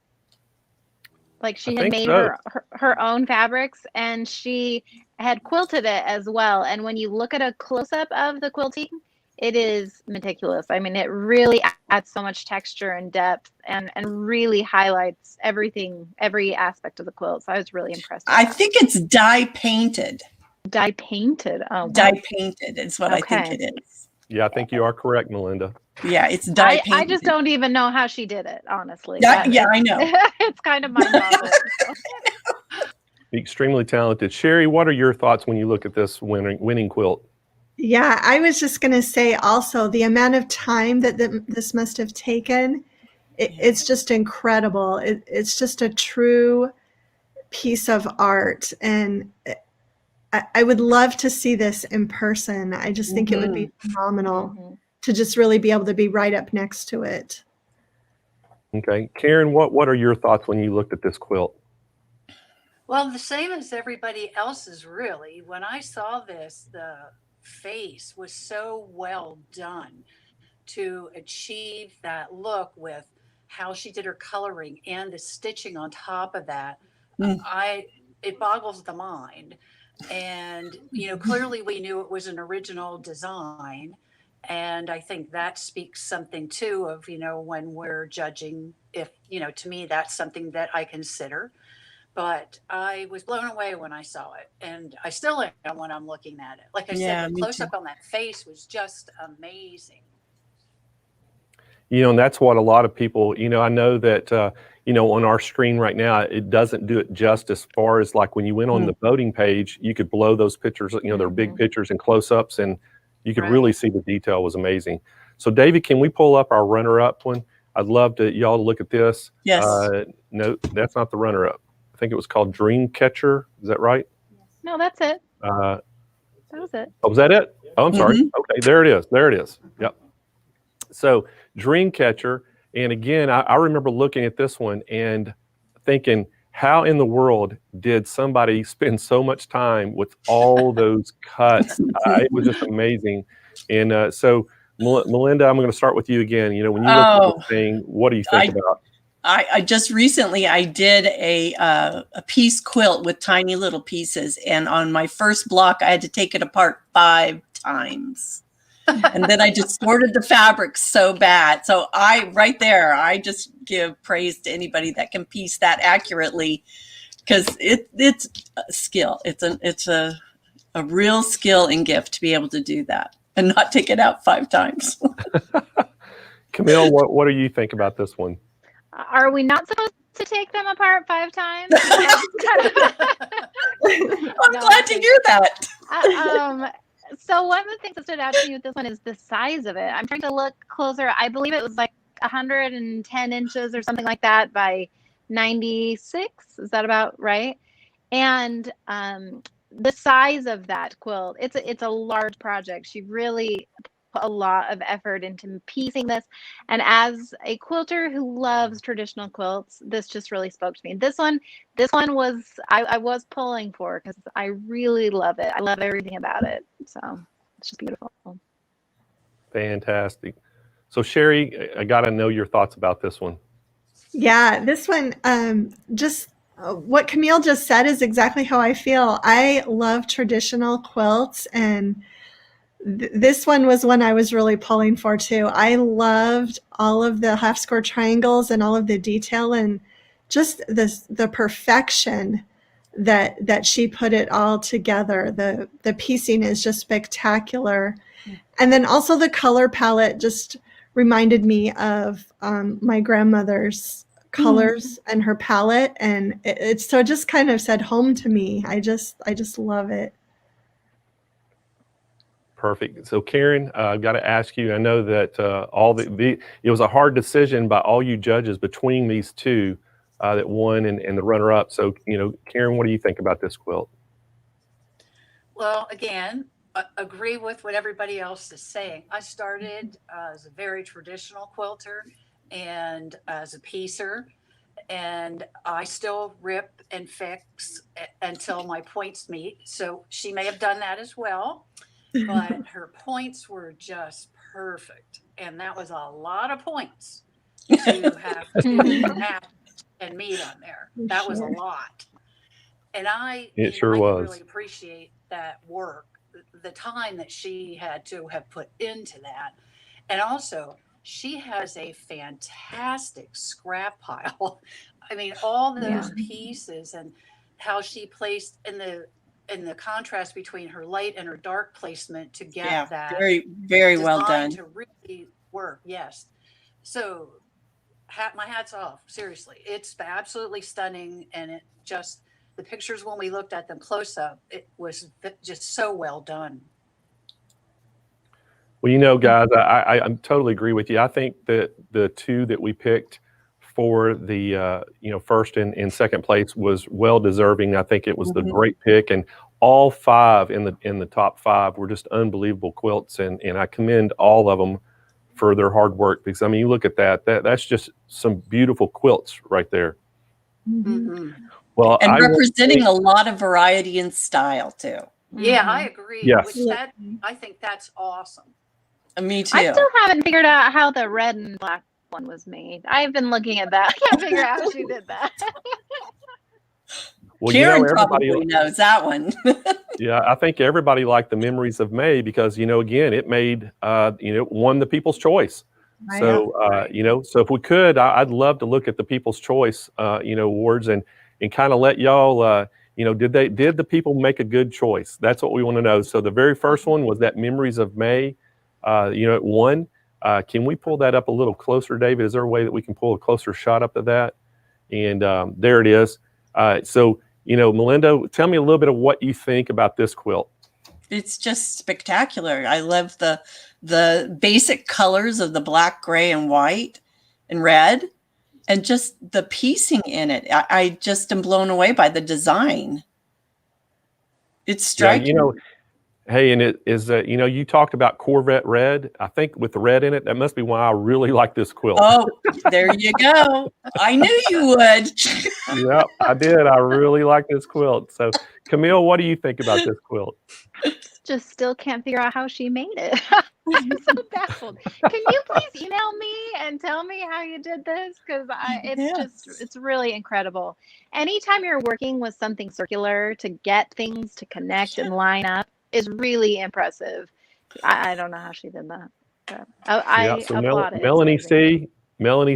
Like she had made her own fabrics, and she had quilted it as well. And when you look at a close-up of the quilting, it is meticulous. I mean, it really adds so much texture and depth, and really highlights everything, every aspect of the quilt. So I was really impressed. I think it's dye painted. Dye painted. Oh, dye painted is what I think it is. Yeah, I think you are correct, Melinda. Yeah, it's dye painted. I just don't even know how she did it, honestly. Yeah, I know. It's kind of mind-boggling. Extremely talented. Sherry, what are your thoughts when you look at this winning quilt? Yeah, I was just going to say also the amount of time that this must have taken, it's just incredible. It's just a true piece of art. And I would love to see this in person. I just think it would be phenomenal to just really be able to be right up next to it. Okay. Karen, what are your thoughts when you looked at this quilt? Well, the same as everybody else's, really. When I saw this, the face was so well done to achieve that look with how she did her coloring and the stitching on top of that. It boggles the mind. And, clearly we knew it was an original design. And I think that speaks something too of, when we're judging, if, to me, that's something that I consider. But I was blown away when I saw it, and I still am when I'm looking at it. Like I said, the close-up on that face was just amazing. And that's what a lot of people, I know that, on our screen right now, it doesn't do it justice as far as like when you went on the voting page, you could blow those pictures, they're big pictures and close-ups, and you could really see the detail was amazing. So David, can we pull up our runner-up one? I'd love y'all to look at this. Yes. No, that's not the runner-up. I think it was called Dreamcatcher. Is that right? No, that's it. That was it. Oh, was that it? Oh, I'm sorry. Okay, there it is. There it is. Yep. So Dreamcatcher. And again, I remember looking at this one and thinking, how in the world did somebody spend so much time with all those cuts? It was just amazing. And so Melinda, I'm going to start with you again. When you look at this thing, what do you think about? I just recently I did a piece quilt with tiny little pieces, and on my first block I had to take it apart 5 times, and then I distorted the fabric so bad. So I just give praise to anybody that can piece that accurately, because it's a skill. It's a real skill and gift to be able to do that and not take it out 5 times. Camille, what do you think about this one? Are we not supposed to take them apart 5 times. I'm glad to hear that. So one of the things that stood out to me with this one is the size of it. I'm trying to look closer. I believe it was like 110 inches or something like that by 96. Is that about right? And the size of that quilt, it's a large project. She really put a lot of effort into piecing this. And as a quilter who loves traditional quilts, this just really spoke to me. This one was, I was pulling for because I really love it. I love everything about it. So it's just beautiful. Fantastic. So Sherry, I got to know your thoughts about this one. Yeah, this one, what Camille just said is exactly how I feel. I love traditional quilts, and this one was one I was really pulling for too. I loved all of the half square triangles and all of the detail and just the perfection that she put it all together. The piecing is just spectacular. And then also the color palette just reminded me of my grandmother's colors and her palette, and it so just kind of said home to me. I just love it. Perfect. So Karen, I've got to ask you, I know that it was a hard decision by all you judges between these two that won and the runner-up. So, Karen, what do you think about this quilt? Well, again, agree with what everybody else is saying. I started as a very traditional quilter and as a piecer, and I still rip and fix until my points meet. So she may have done that as well, but her points were just perfect. And that was a lot of points to have to match and meet on there. That was a lot. And I really appreciate that work, the time that she had to have put into that. And also, she has a fantastic scrap pile. I mean, all those pieces and how she placed in the contrast between her light and her dark placement to get that very, very well done to really work. Yes. So my hat's off. Seriously, it's absolutely stunning, and it just the pictures when we looked at them close up, it was just so well done. Well, guys, I totally agree with you. I think that the two that we picked for the first and second place was well deserving. I think it was the great pick, and all 5 in the top 5 were just unbelievable quilts, and I commend all of them for their hard work, because I mean, you look at that's just some beautiful quilts right there. Well, and representing a lot of variety and style too. Yeah, I agree. Yes. I think that's awesome. Me too. I still haven't figured out how the red and black one was made. I've been looking at that. I can't figure out how she did that. Well, Karen probably knows that one. Yeah, I think everybody liked the Memories of May because, again, it made, won the People's Choice. So, so if we could, I'd love to look at the People's Choice, awards and kind of let y'all, did the people make a good choice? That's what we want to know. So the very first one was that Memories of May, it won. Can we pull that up a little closer, David? Is there a way that we can pull a closer shot up of that? And there it is. So, Melinda, tell me a little bit of what you think about this quilt. It's just spectacular. I love the basic colors of the black, gray, and white and red, and just the piecing in it. I just am blown away by the design. It's striking. Yeah, hey, and it is, you talked about Corvette red. I think with the red in it, that must be why I really like this quilt. Oh, there you go. I knew you would. Yep, I did. I really like this quilt. So, Camille, what do you think about this quilt? Just still can't figure out how she made it. I'm so baffled. Can you please email me and tell me how you did this? Because it's really incredible. Anytime you're working with something circular to get things to connect and line up is really impressive. I don't know how she did that. But I applaud it. Melanie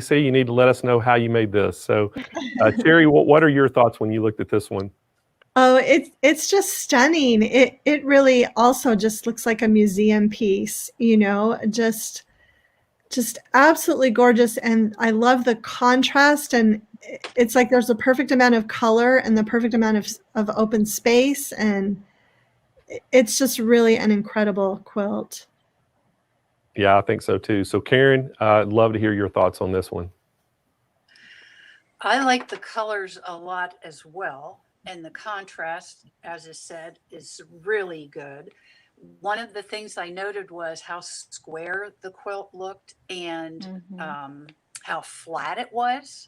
C, you need to let us know how you made this. So, Terry, what are your thoughts when you looked at this one? Oh, it's just stunning. It really also just looks like a museum piece, just just absolutely gorgeous. And I love the contrast, and it's like there's a perfect amount of color and the perfect amount of open space. And it's just really an incredible quilt. Yeah, I think so too. So Karen, I'd love to hear your thoughts on this one. I like the colors a lot as well. And the contrast, as I said, is really good. One of the things I noted was how square the quilt looked and how flat it was,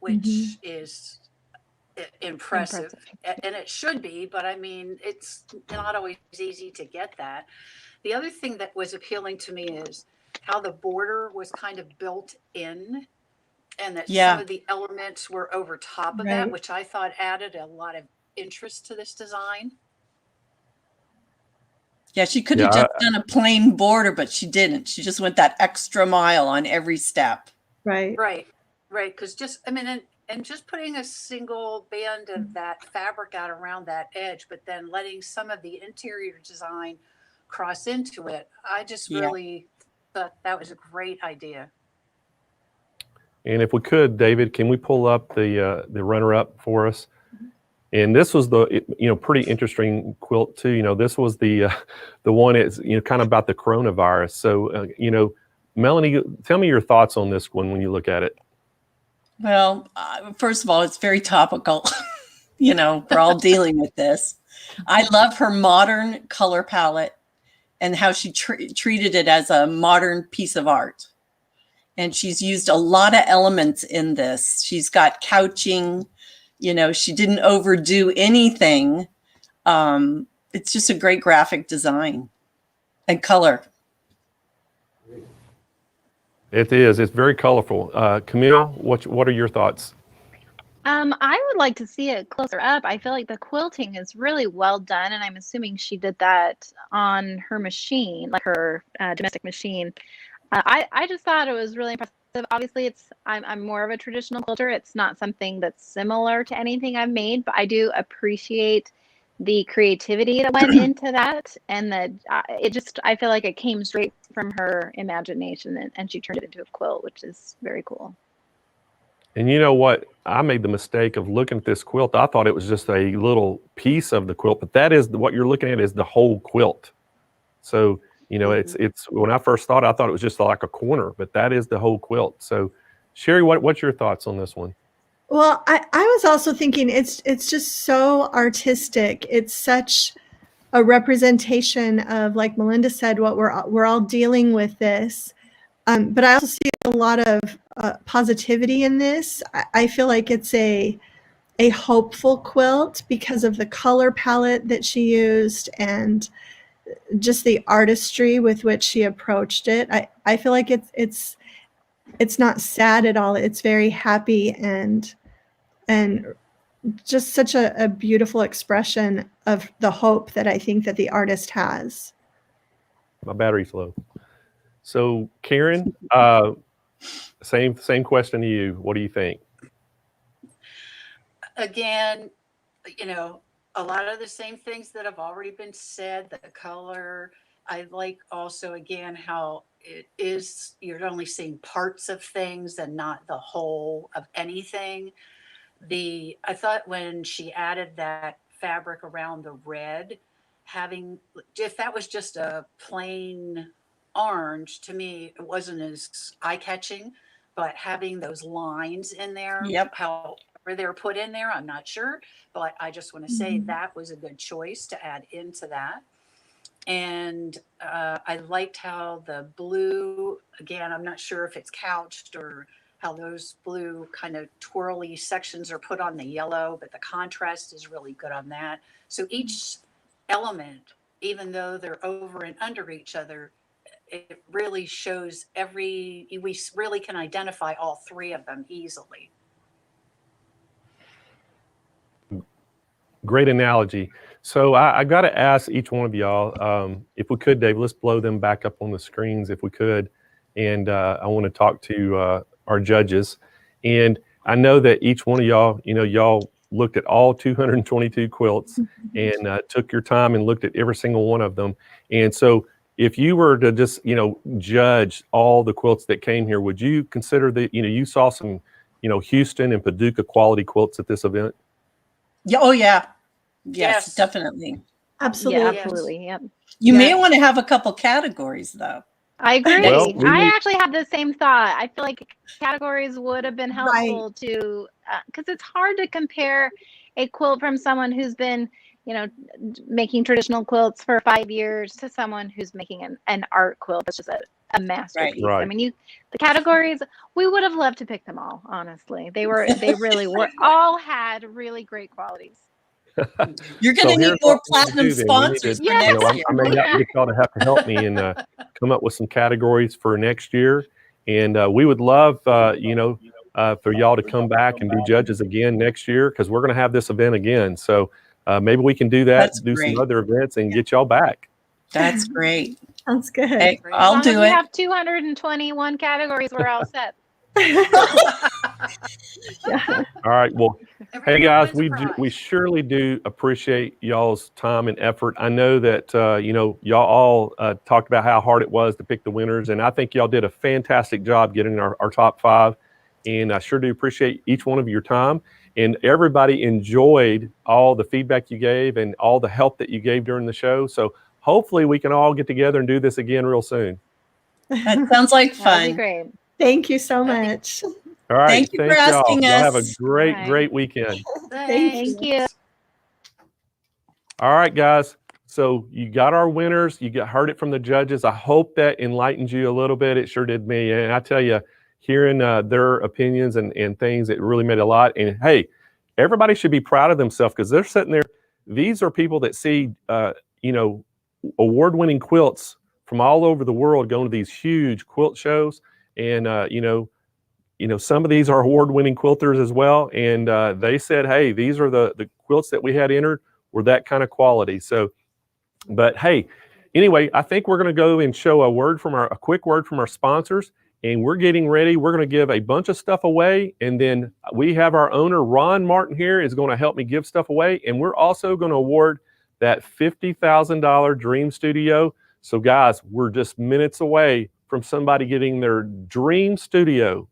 which is impressive. And it should be, but I mean, it's not always easy to get that. The other thing that was appealing to me is how the border was kind of built in, and that some of the elements were over top of that, which I thought added a lot of interest to this design. Yeah, she could have just done a plain border, but she didn't. She just went that extra mile on every step. Right. Because just, I mean, and just putting a single band of that fabric out around that edge, but then letting some of the interior design cross into it. I just really thought that was a great idea. And if we could, David, can we pull up the runner-up for us? And this was the pretty interesting quilt too. This was the one it's kind of about the coronavirus. So Melanie, tell me your thoughts on this one when you look at it. Well, first of all, it's very topical. We're all dealing with this. I love her modern color palette and how she treated it as a modern piece of art. And she's used a lot of elements in this. She's got couching, she didn't overdo anything. It's just a great graphic design and color. It is. It's very colorful. Camille, what are your thoughts? I would like to see it closer up. I feel like the quilting is really well done, and I'm assuming she did that on her machine, like her domestic machine. I just thought it was really impressive. Obviously, I'm more of a traditional quilter. It's not something that's similar to anything I've made, but I do appreciate the creativity that went into that, and that I feel like it came straight from her imagination, and she turned it into a quilt, which is very cool. And you know what? I made the mistake of looking at this quilt. I thought it was just a little piece of the quilt, but that is what you're looking at is the whole quilt. So, it's when I first thought, I thought it was just like a corner, but that is the whole quilt. So Sherry, what's your thoughts on this one? Well, I was also thinking it's just so artistic. It's such a representation of, like Melinda said, what we're all dealing with this. But I also see a lot of positivity in this. I feel like it's a hopeful quilt because of the color palette that she used and just the artistry with which she approached it. I feel like it's not sad at all. It's very happy and just such a beautiful expression of the hope that I think that the artist has. My battery's low. So Karen, same question to you. What do you think? Again, a lot of the same things that have already been said, the color. I like also, again, how it is, you're only seeing parts of things and not the whole of anything. I thought when she added that fabric around the red, if that was just a plain orange, to me, it wasn't as eye-catching, but having those lines in there, how they're put in there, I'm not sure, but I just want to say that was a good choice to add into that. And I liked how the blue, again, I'm not sure if it's couched or how those blue kind of twirly sections are put on the yellow, but the contrast is really good on that. So each element, even though they're over and under each other, it really shows we really can identify all three of them easily. Great analogy. So I got to ask each one of y'all, if we could, Dave, let's blow them back up on the screens if we could. And I want to talk to our judges. And I know that each one of y'all, y'all looked at all 222 quilts and took your time and looked at every single one of them. And so if you were to just, judge all the quilts that came here, would you consider that, you saw some, Houston and Paducah quality quilts at this event? Yeah. Oh yeah. Yes. Definitely. Absolutely. Yeah, absolutely. Yep. You may want to have a couple categories though. I agree. Well, I actually had the same thought. I feel like categories would have been helpful to, because it's hard to compare a quilt from someone who's been, making traditional quilts for 5 years to someone who's making an art quilt. It's just a masterpiece. Right. I mean, the categories, we would have loved to pick them all, honestly. They really were, all had really great qualities. You're going to need more platinum sponsors. I may not get y'all to have to help me and come up with some categories for next year. And we would love, for y'all to come back and be judges again next year, because we're going to have this event again. So maybe we can do that, some other events and get y'all back. That's great. Sounds good. Hey, I'll do it. We have 221 categories. We're all set. All right. Well, hey guys, we surely do appreciate y'all's time and effort. I know that y'all all talked about how hard it was to pick the winners, and I think y'all did a fantastic job getting our top 5. And I sure do appreciate each one of your time. And everybody enjoyed all the feedback you gave and all the help that you gave during the show. So hopefully we can all get together and do this again real soon. That sounds like fun. That'd be great. Thank you so much. All right. Thank you for asking y'all. us. Y'all have a great weekend. Thank you. All right, guys. So you got our winners. You heard it from the judges. I hope that enlightens you a little bit. It sure did me. And I tell you, hearing their opinions and things, it really made a lot. And hey, everybody should be proud of themselves, because they're sitting there. These are people that see, award-winning quilts from all over the world going to these huge quilt shows. And, some of these are award-winning quilters as well. And they said, hey, these are the quilts that we had entered were that kind of quality. So, but hey, anyway, I think we're going to go and show a quick word from our sponsors. And we're getting ready. We're going to give a bunch of stuff away. And then we have our owner, Ron Martin, here is going to help me give stuff away. And we're also going to award that $50,000 Dream Studio. So guys, we're just minutes away from somebody getting their dream studio.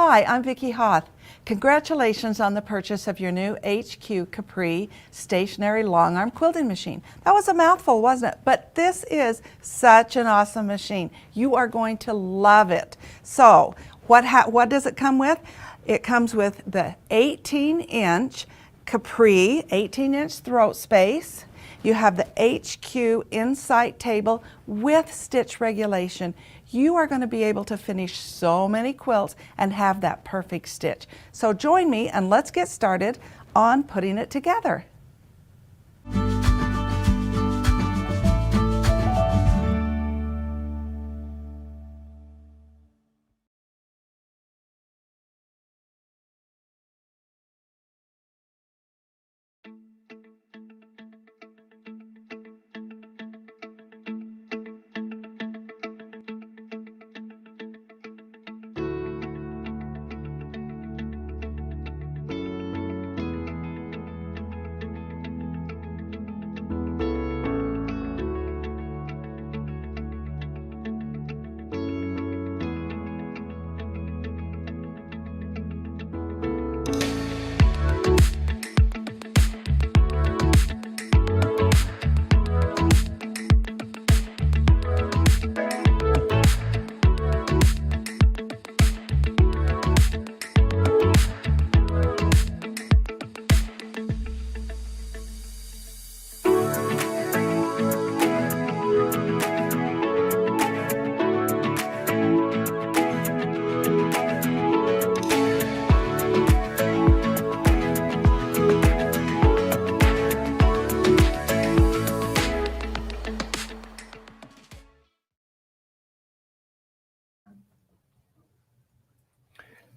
Hi, I'm Vicki Hoth. Congratulations on the purchase of your new 𝓤𝐤𝐸𝐞 stationary long arm quilting machine. That was a mouthful, wasn't it? But this is such an awesome machine. You are going to love it. So what does it come with? It comes with the 18-inch Capri, 18-inch throat space. You have the 𝐏𝐤𝐸𝐸 Insight table with stitch regulation. You are going to be able to finish so many quilts and have that perfect stitch. So join me and let's get started on putting it together.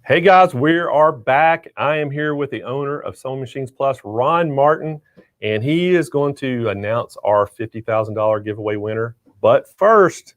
Hey guys, we are back. I am here with the owner of Sewing Machines Plus, Ron Martin, and he is going to announce our $50,000 giveaway winner. But first,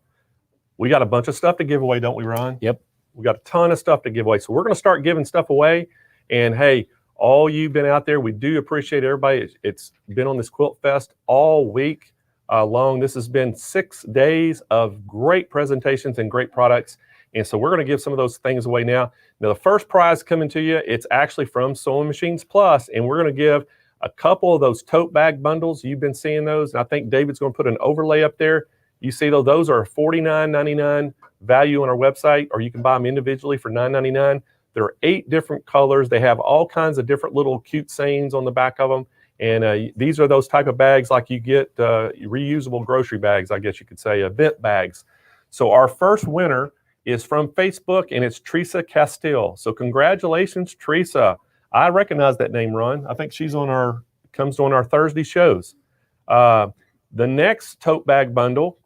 we got a bunch of stuff to give away, don't we, Ron? Yep. We got a ton of stuff to give away. So we're going to start giving stuff away. And hey, all you've been out there, we do appreciate everybody. It's been on this Quilt Fest all week long. This has been 6 days of great presentations and great products. And so we're going to give some of those things away now. Now, the first prize coming to you, it's actually from Sewing Machines Plus, and we're going to give a couple of those tote bag bundles. You've been seeing those, and I think David's going to put an overlay up there. You see those are $49.99 value on our website, or you can buy them individually for $9.99. There are 8 different colors. They have all kinds of different little cute sayings on the back of them. And these are those type of bags like you get reusable grocery bags, I guess you could say, event bags. So our first winner is from Facebook, and it's Teresa Castile. So congratulations, Teresa. I recognize that name, Ron. I think she's comes on our Thursday shows. The next tote bag bundle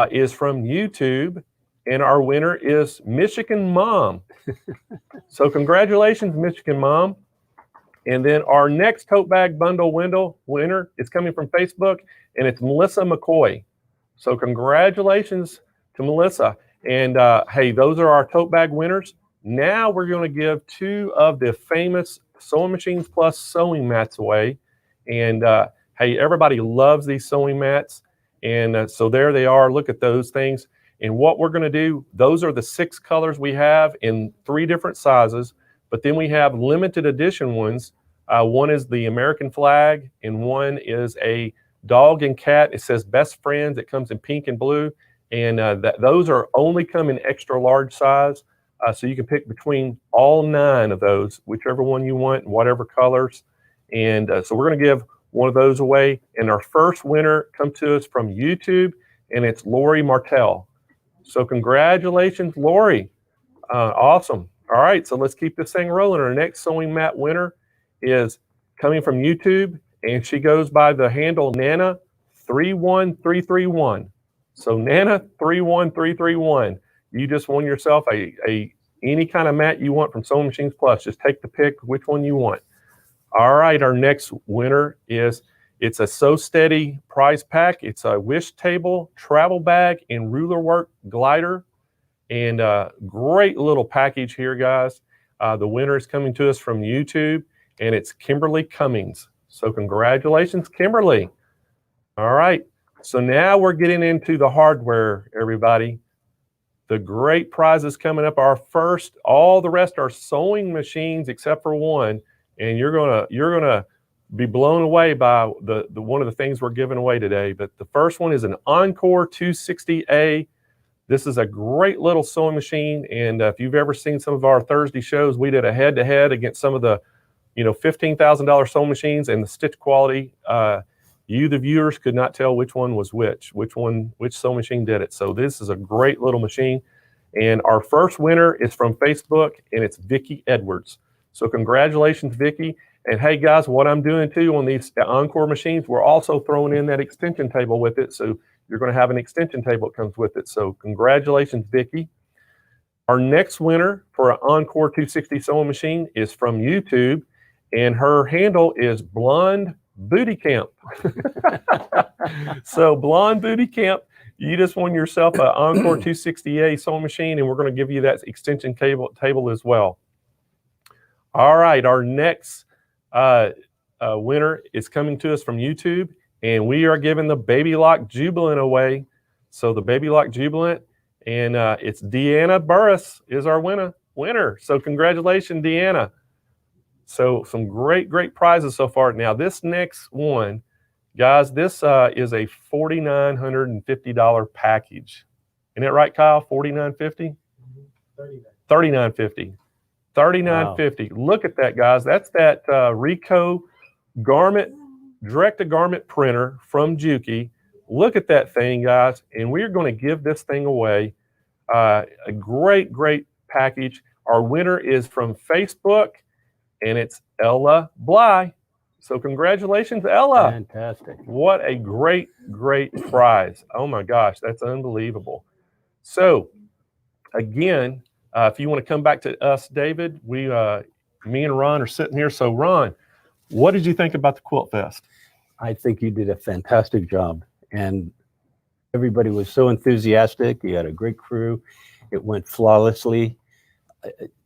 is from YouTube, and our winner is Michigan Mom. So congratulations, Michigan Mom. And then our next tote bag bundle winner is coming from Facebook, and it's Melissa McCoy. So congratulations to Melissa. And hey, those are our tote bag winners. Now we're going to give 2 of the famous Sewing Machines Plus sewing mats away. And hey, everybody loves these sewing mats. And so there they are. Look at those things. And what we're going to do, those are the 6 colors we have in 3 different sizes. But then we have limited edition ones. One is the American flag, and one is a dog and cat. It says best friends. It comes in pink and blue. And those are only come in extra large size. So you can pick between all 9 of those, whichever one you want, and whatever colors. And so we're going to give one of those away. And our first winner comes to us from YouTube, and it's Lori Martell. So congratulations, Lori. Awesome. All right, so let's keep this thing rolling. Our next sewing mat winner is coming from YouTube, and she goes by the handle Nana31331. So Nana31331, you just won yourself any kind of mat you want from Sewing Machines Plus. Just take the pick which one you want. All right, our next winner is, it's a Sew Steady prize pack. It's a wish table, travel bag, and ruler work glider. And great little package here, guys. The winner is coming to us from YouTube, and it's Kimberly Cummings. So congratulations, Kimberly. All right. So now we're getting into the hardware, everybody. the great prizes coming up. Our first, all the rest are sewing machines except for one, and you're gonna be blown away by the one of the things we're giving away today. But the first one is an Encore 260A. This is a great little sewing machine, and if you've ever seen some of our Thursday shows, we did a head-to-head against some of the, $15,000 sewing machines, and the stitch quality. You, the viewers, could not tell which one was which sewing machine did it. So this is a great little machine, and our first winner is from Facebook, and it's Vicki Edwards. So congratulations, Vicki. And hey, guys, what I'm doing too on these Encore machines, we're also throwing in that extension table with it. So you're going to have an extension table that comes with it. So congratulations, Vicki. Our next winner for an Encore 260 sewing machine is from YouTube, and her handle is Blonde Booty Camp. So Blonde Booty Camp, you just won yourself an Encore 260A sewing machine, and we're going to give you that extension table as well. All right, our next winner is coming to us from YouTube, and we are giving the Baby Lock Jubilant away. So the Baby Lock Jubilant, and it's Deanna Burris is our winner. So congratulations, Deanna. So some great prizes so far. Now this next one, guys, this is a $4,950 package. Isn't that right, Kyle? $4,950? $3,950. $3,950. Wow. Look at that, guys. That's that Ricoh garment, direct-to-garment printer from Juki. Look at that thing, guys. And we're going to give this thing away. A great package. Our winner is from Facebook, and it's Ella Bly. So congratulations, Ella. Fantastic. What a great prize. Oh my gosh, that's unbelievable. So again, if you want to come back to us, David, me and Ron are sitting here. So Ron, what did you think about the Quilt Fest? I think you did a fantastic job, and everybody was so enthusiastic. You had a great crew. It went flawlessly.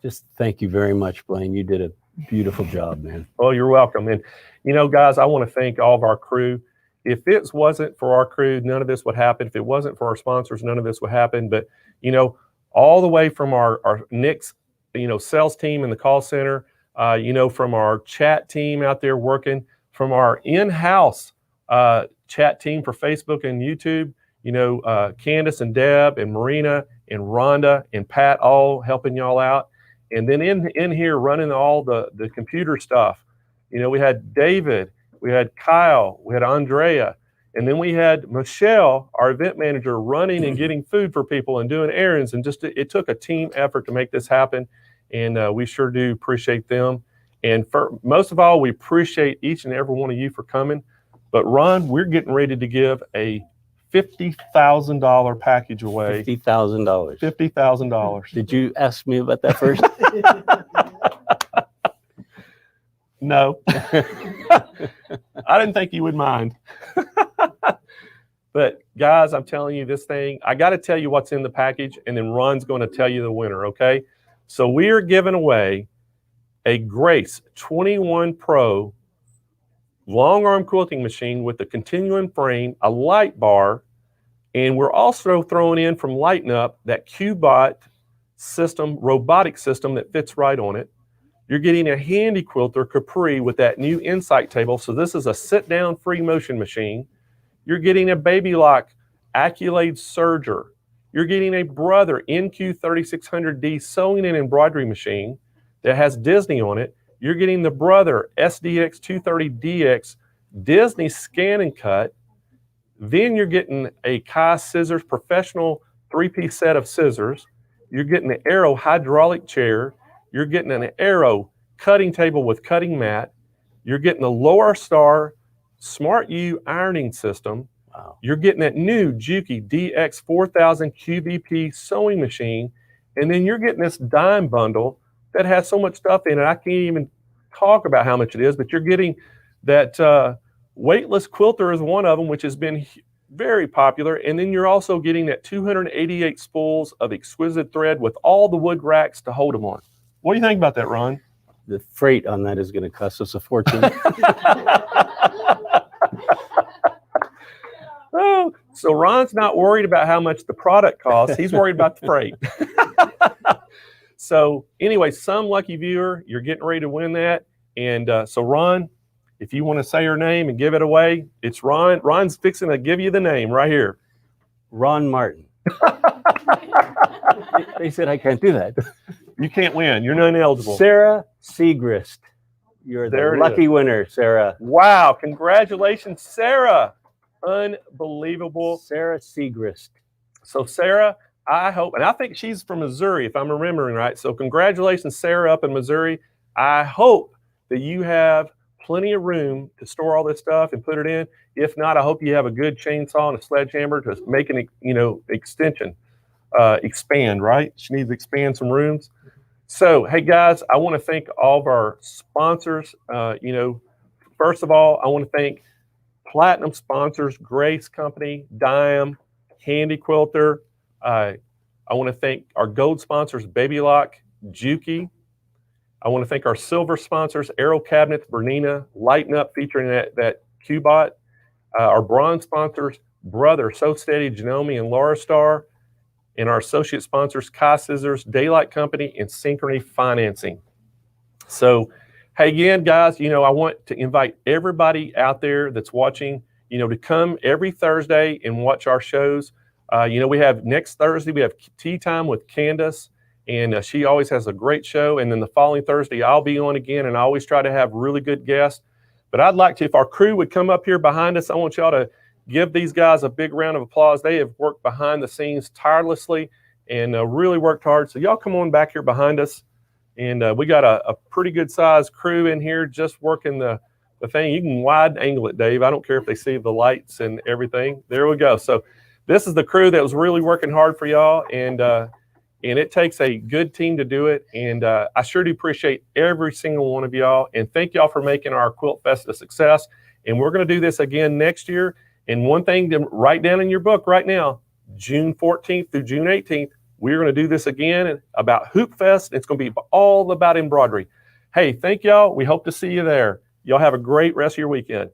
Just thank you very much, Blaine. You did a beautiful job, man. Well, you're welcome. And, guys, I want to thank all of our crew. If it wasn't for our crew, none of this would happen. If it wasn't for our sponsors, none of this would happen. But, all the way from our Nick's, sales team in the call center, from our chat team out there working, from our in-house chat team for Facebook and YouTube, Candace and Deb and Marina and Rhonda and Pat all helping y'all out. And then in here running all the computer stuff, we had David, we had Kyle, we had Andrea, and then we had Michelle, our event manager, running and getting food for people and doing errands. And just it took a team effort to make this happen. And we sure do appreciate them. And most of all, we appreciate each and every one of you for coming. But Ron, we're getting ready to give a $50,000 package away. $50,000. $50,000. Did you ask me about that first? No. I didn't think you would mind. But guys, I'm telling you this thing, I got to tell you what's in the package, and then Ron's going to tell you the winner, okay? So we are giving away a Grace 21 Pro long arm quilting machine with a continuum frame, a light bar, and we're also throwing in from Lighten Up that Q-Bot system, robotic system that fits right on it. You're getting a Handi quilter Capri with that new Insight table. So this is a sit-down free motion machine. You're getting a Baby Lock Accolade Serger. You're getting a Brother NQ3600D sewing and embroidery machine that has Disney on it. You're getting the Brother SDX230DX Disney Scan and Cut. Then you're getting a Kai Scissors professional 3-piece set of scissors. You're getting the Arrow hydraulic chair. You're getting an Arrow cutting table with cutting mat. You're getting the Lower Star Smart U ironing system. Wow. You're getting that new Juki DX4000 QVP sewing machine. And then you're getting this dime bundle that has so much stuff in it. I can't even talk about how much it is, but you're getting that Weightless Quilter is one of them, which has been very popular. And then you're also getting that 288 spools of exquisite thread with all the wood racks to hold them on. What do you think about that, Ron? The freight on that is going to cost us a fortune. Oh, So Ron's not worried about how much the product costs. He's worried about the freight. So anyway, some lucky viewer, you're getting ready to win that. And so Ron, if you want to say her name and give it away, it's Ron. Ron's fixing to give you the name right here. Ron Martin. They said I can't do that. You can't win. You're not eligible. Sarah Segrist. You're the lucky winner, Sarah. Wow. Congratulations, Sarah. Unbelievable. Sarah Segrist. So Sarah, I hope, and I think she's from Missouri, if I'm remembering right. So congratulations, Sarah, up in Missouri. I hope that you have plenty of room to store all this stuff and put it in. If not, I hope you have a good chainsaw and a sledgehammer to make an, extension, expand, right? She needs to expand some rooms. So, hey guys, I want to thank all of our sponsors. First of all, I want to thank platinum sponsors, Grace Company, Dime, Handy Quilter. I want to thank our gold sponsors, Baby Lock, Juki. I want to thank our silver sponsors, 𝓕𝓮𝓵𝓬𝓸𝓶𝓮, Lighten Up, featuring that 𝐏𝐫𝐞𝐬𝐞. Our bronze sponsors, Brother, So Steady, Janome, and Laura Star. And our associate sponsors, Kai Scissors, Daylight Company, and Synchrony Financing. So, hey, again, guys, I want to invite everybody out there that's watching, to come every Thursday and watch our shows. We have next Thursday, we have Tea Time with Candace, and she always has a great show. And then the following Thursday, I'll be on again, and I always try to have really good guests. But I'd like to, if our crew would come up here behind us, I want y'all to give these guys a big round of applause. They have worked behind the scenes tirelessly and really worked hard. So y'all come on back here behind us. And we got a pretty good sized crew in here just working the thing. You can wide angle it, Dave. I don't care if they see the lights and everything. There we go. So this is the crew that was really working hard for y'all. And it takes a good team to do it. And I sure do appreciate every single one of y'all. And thank y'all for making our Quilt Fest a success. And we're going to do this again next year. And one thing to write down in your book right now, June 14th through June 18th, we're going to do this again about Hoop Fest. It's going to be all about embroidery. Hey, thank y'all. We hope to see you there. Y'all have a great rest of your weekend.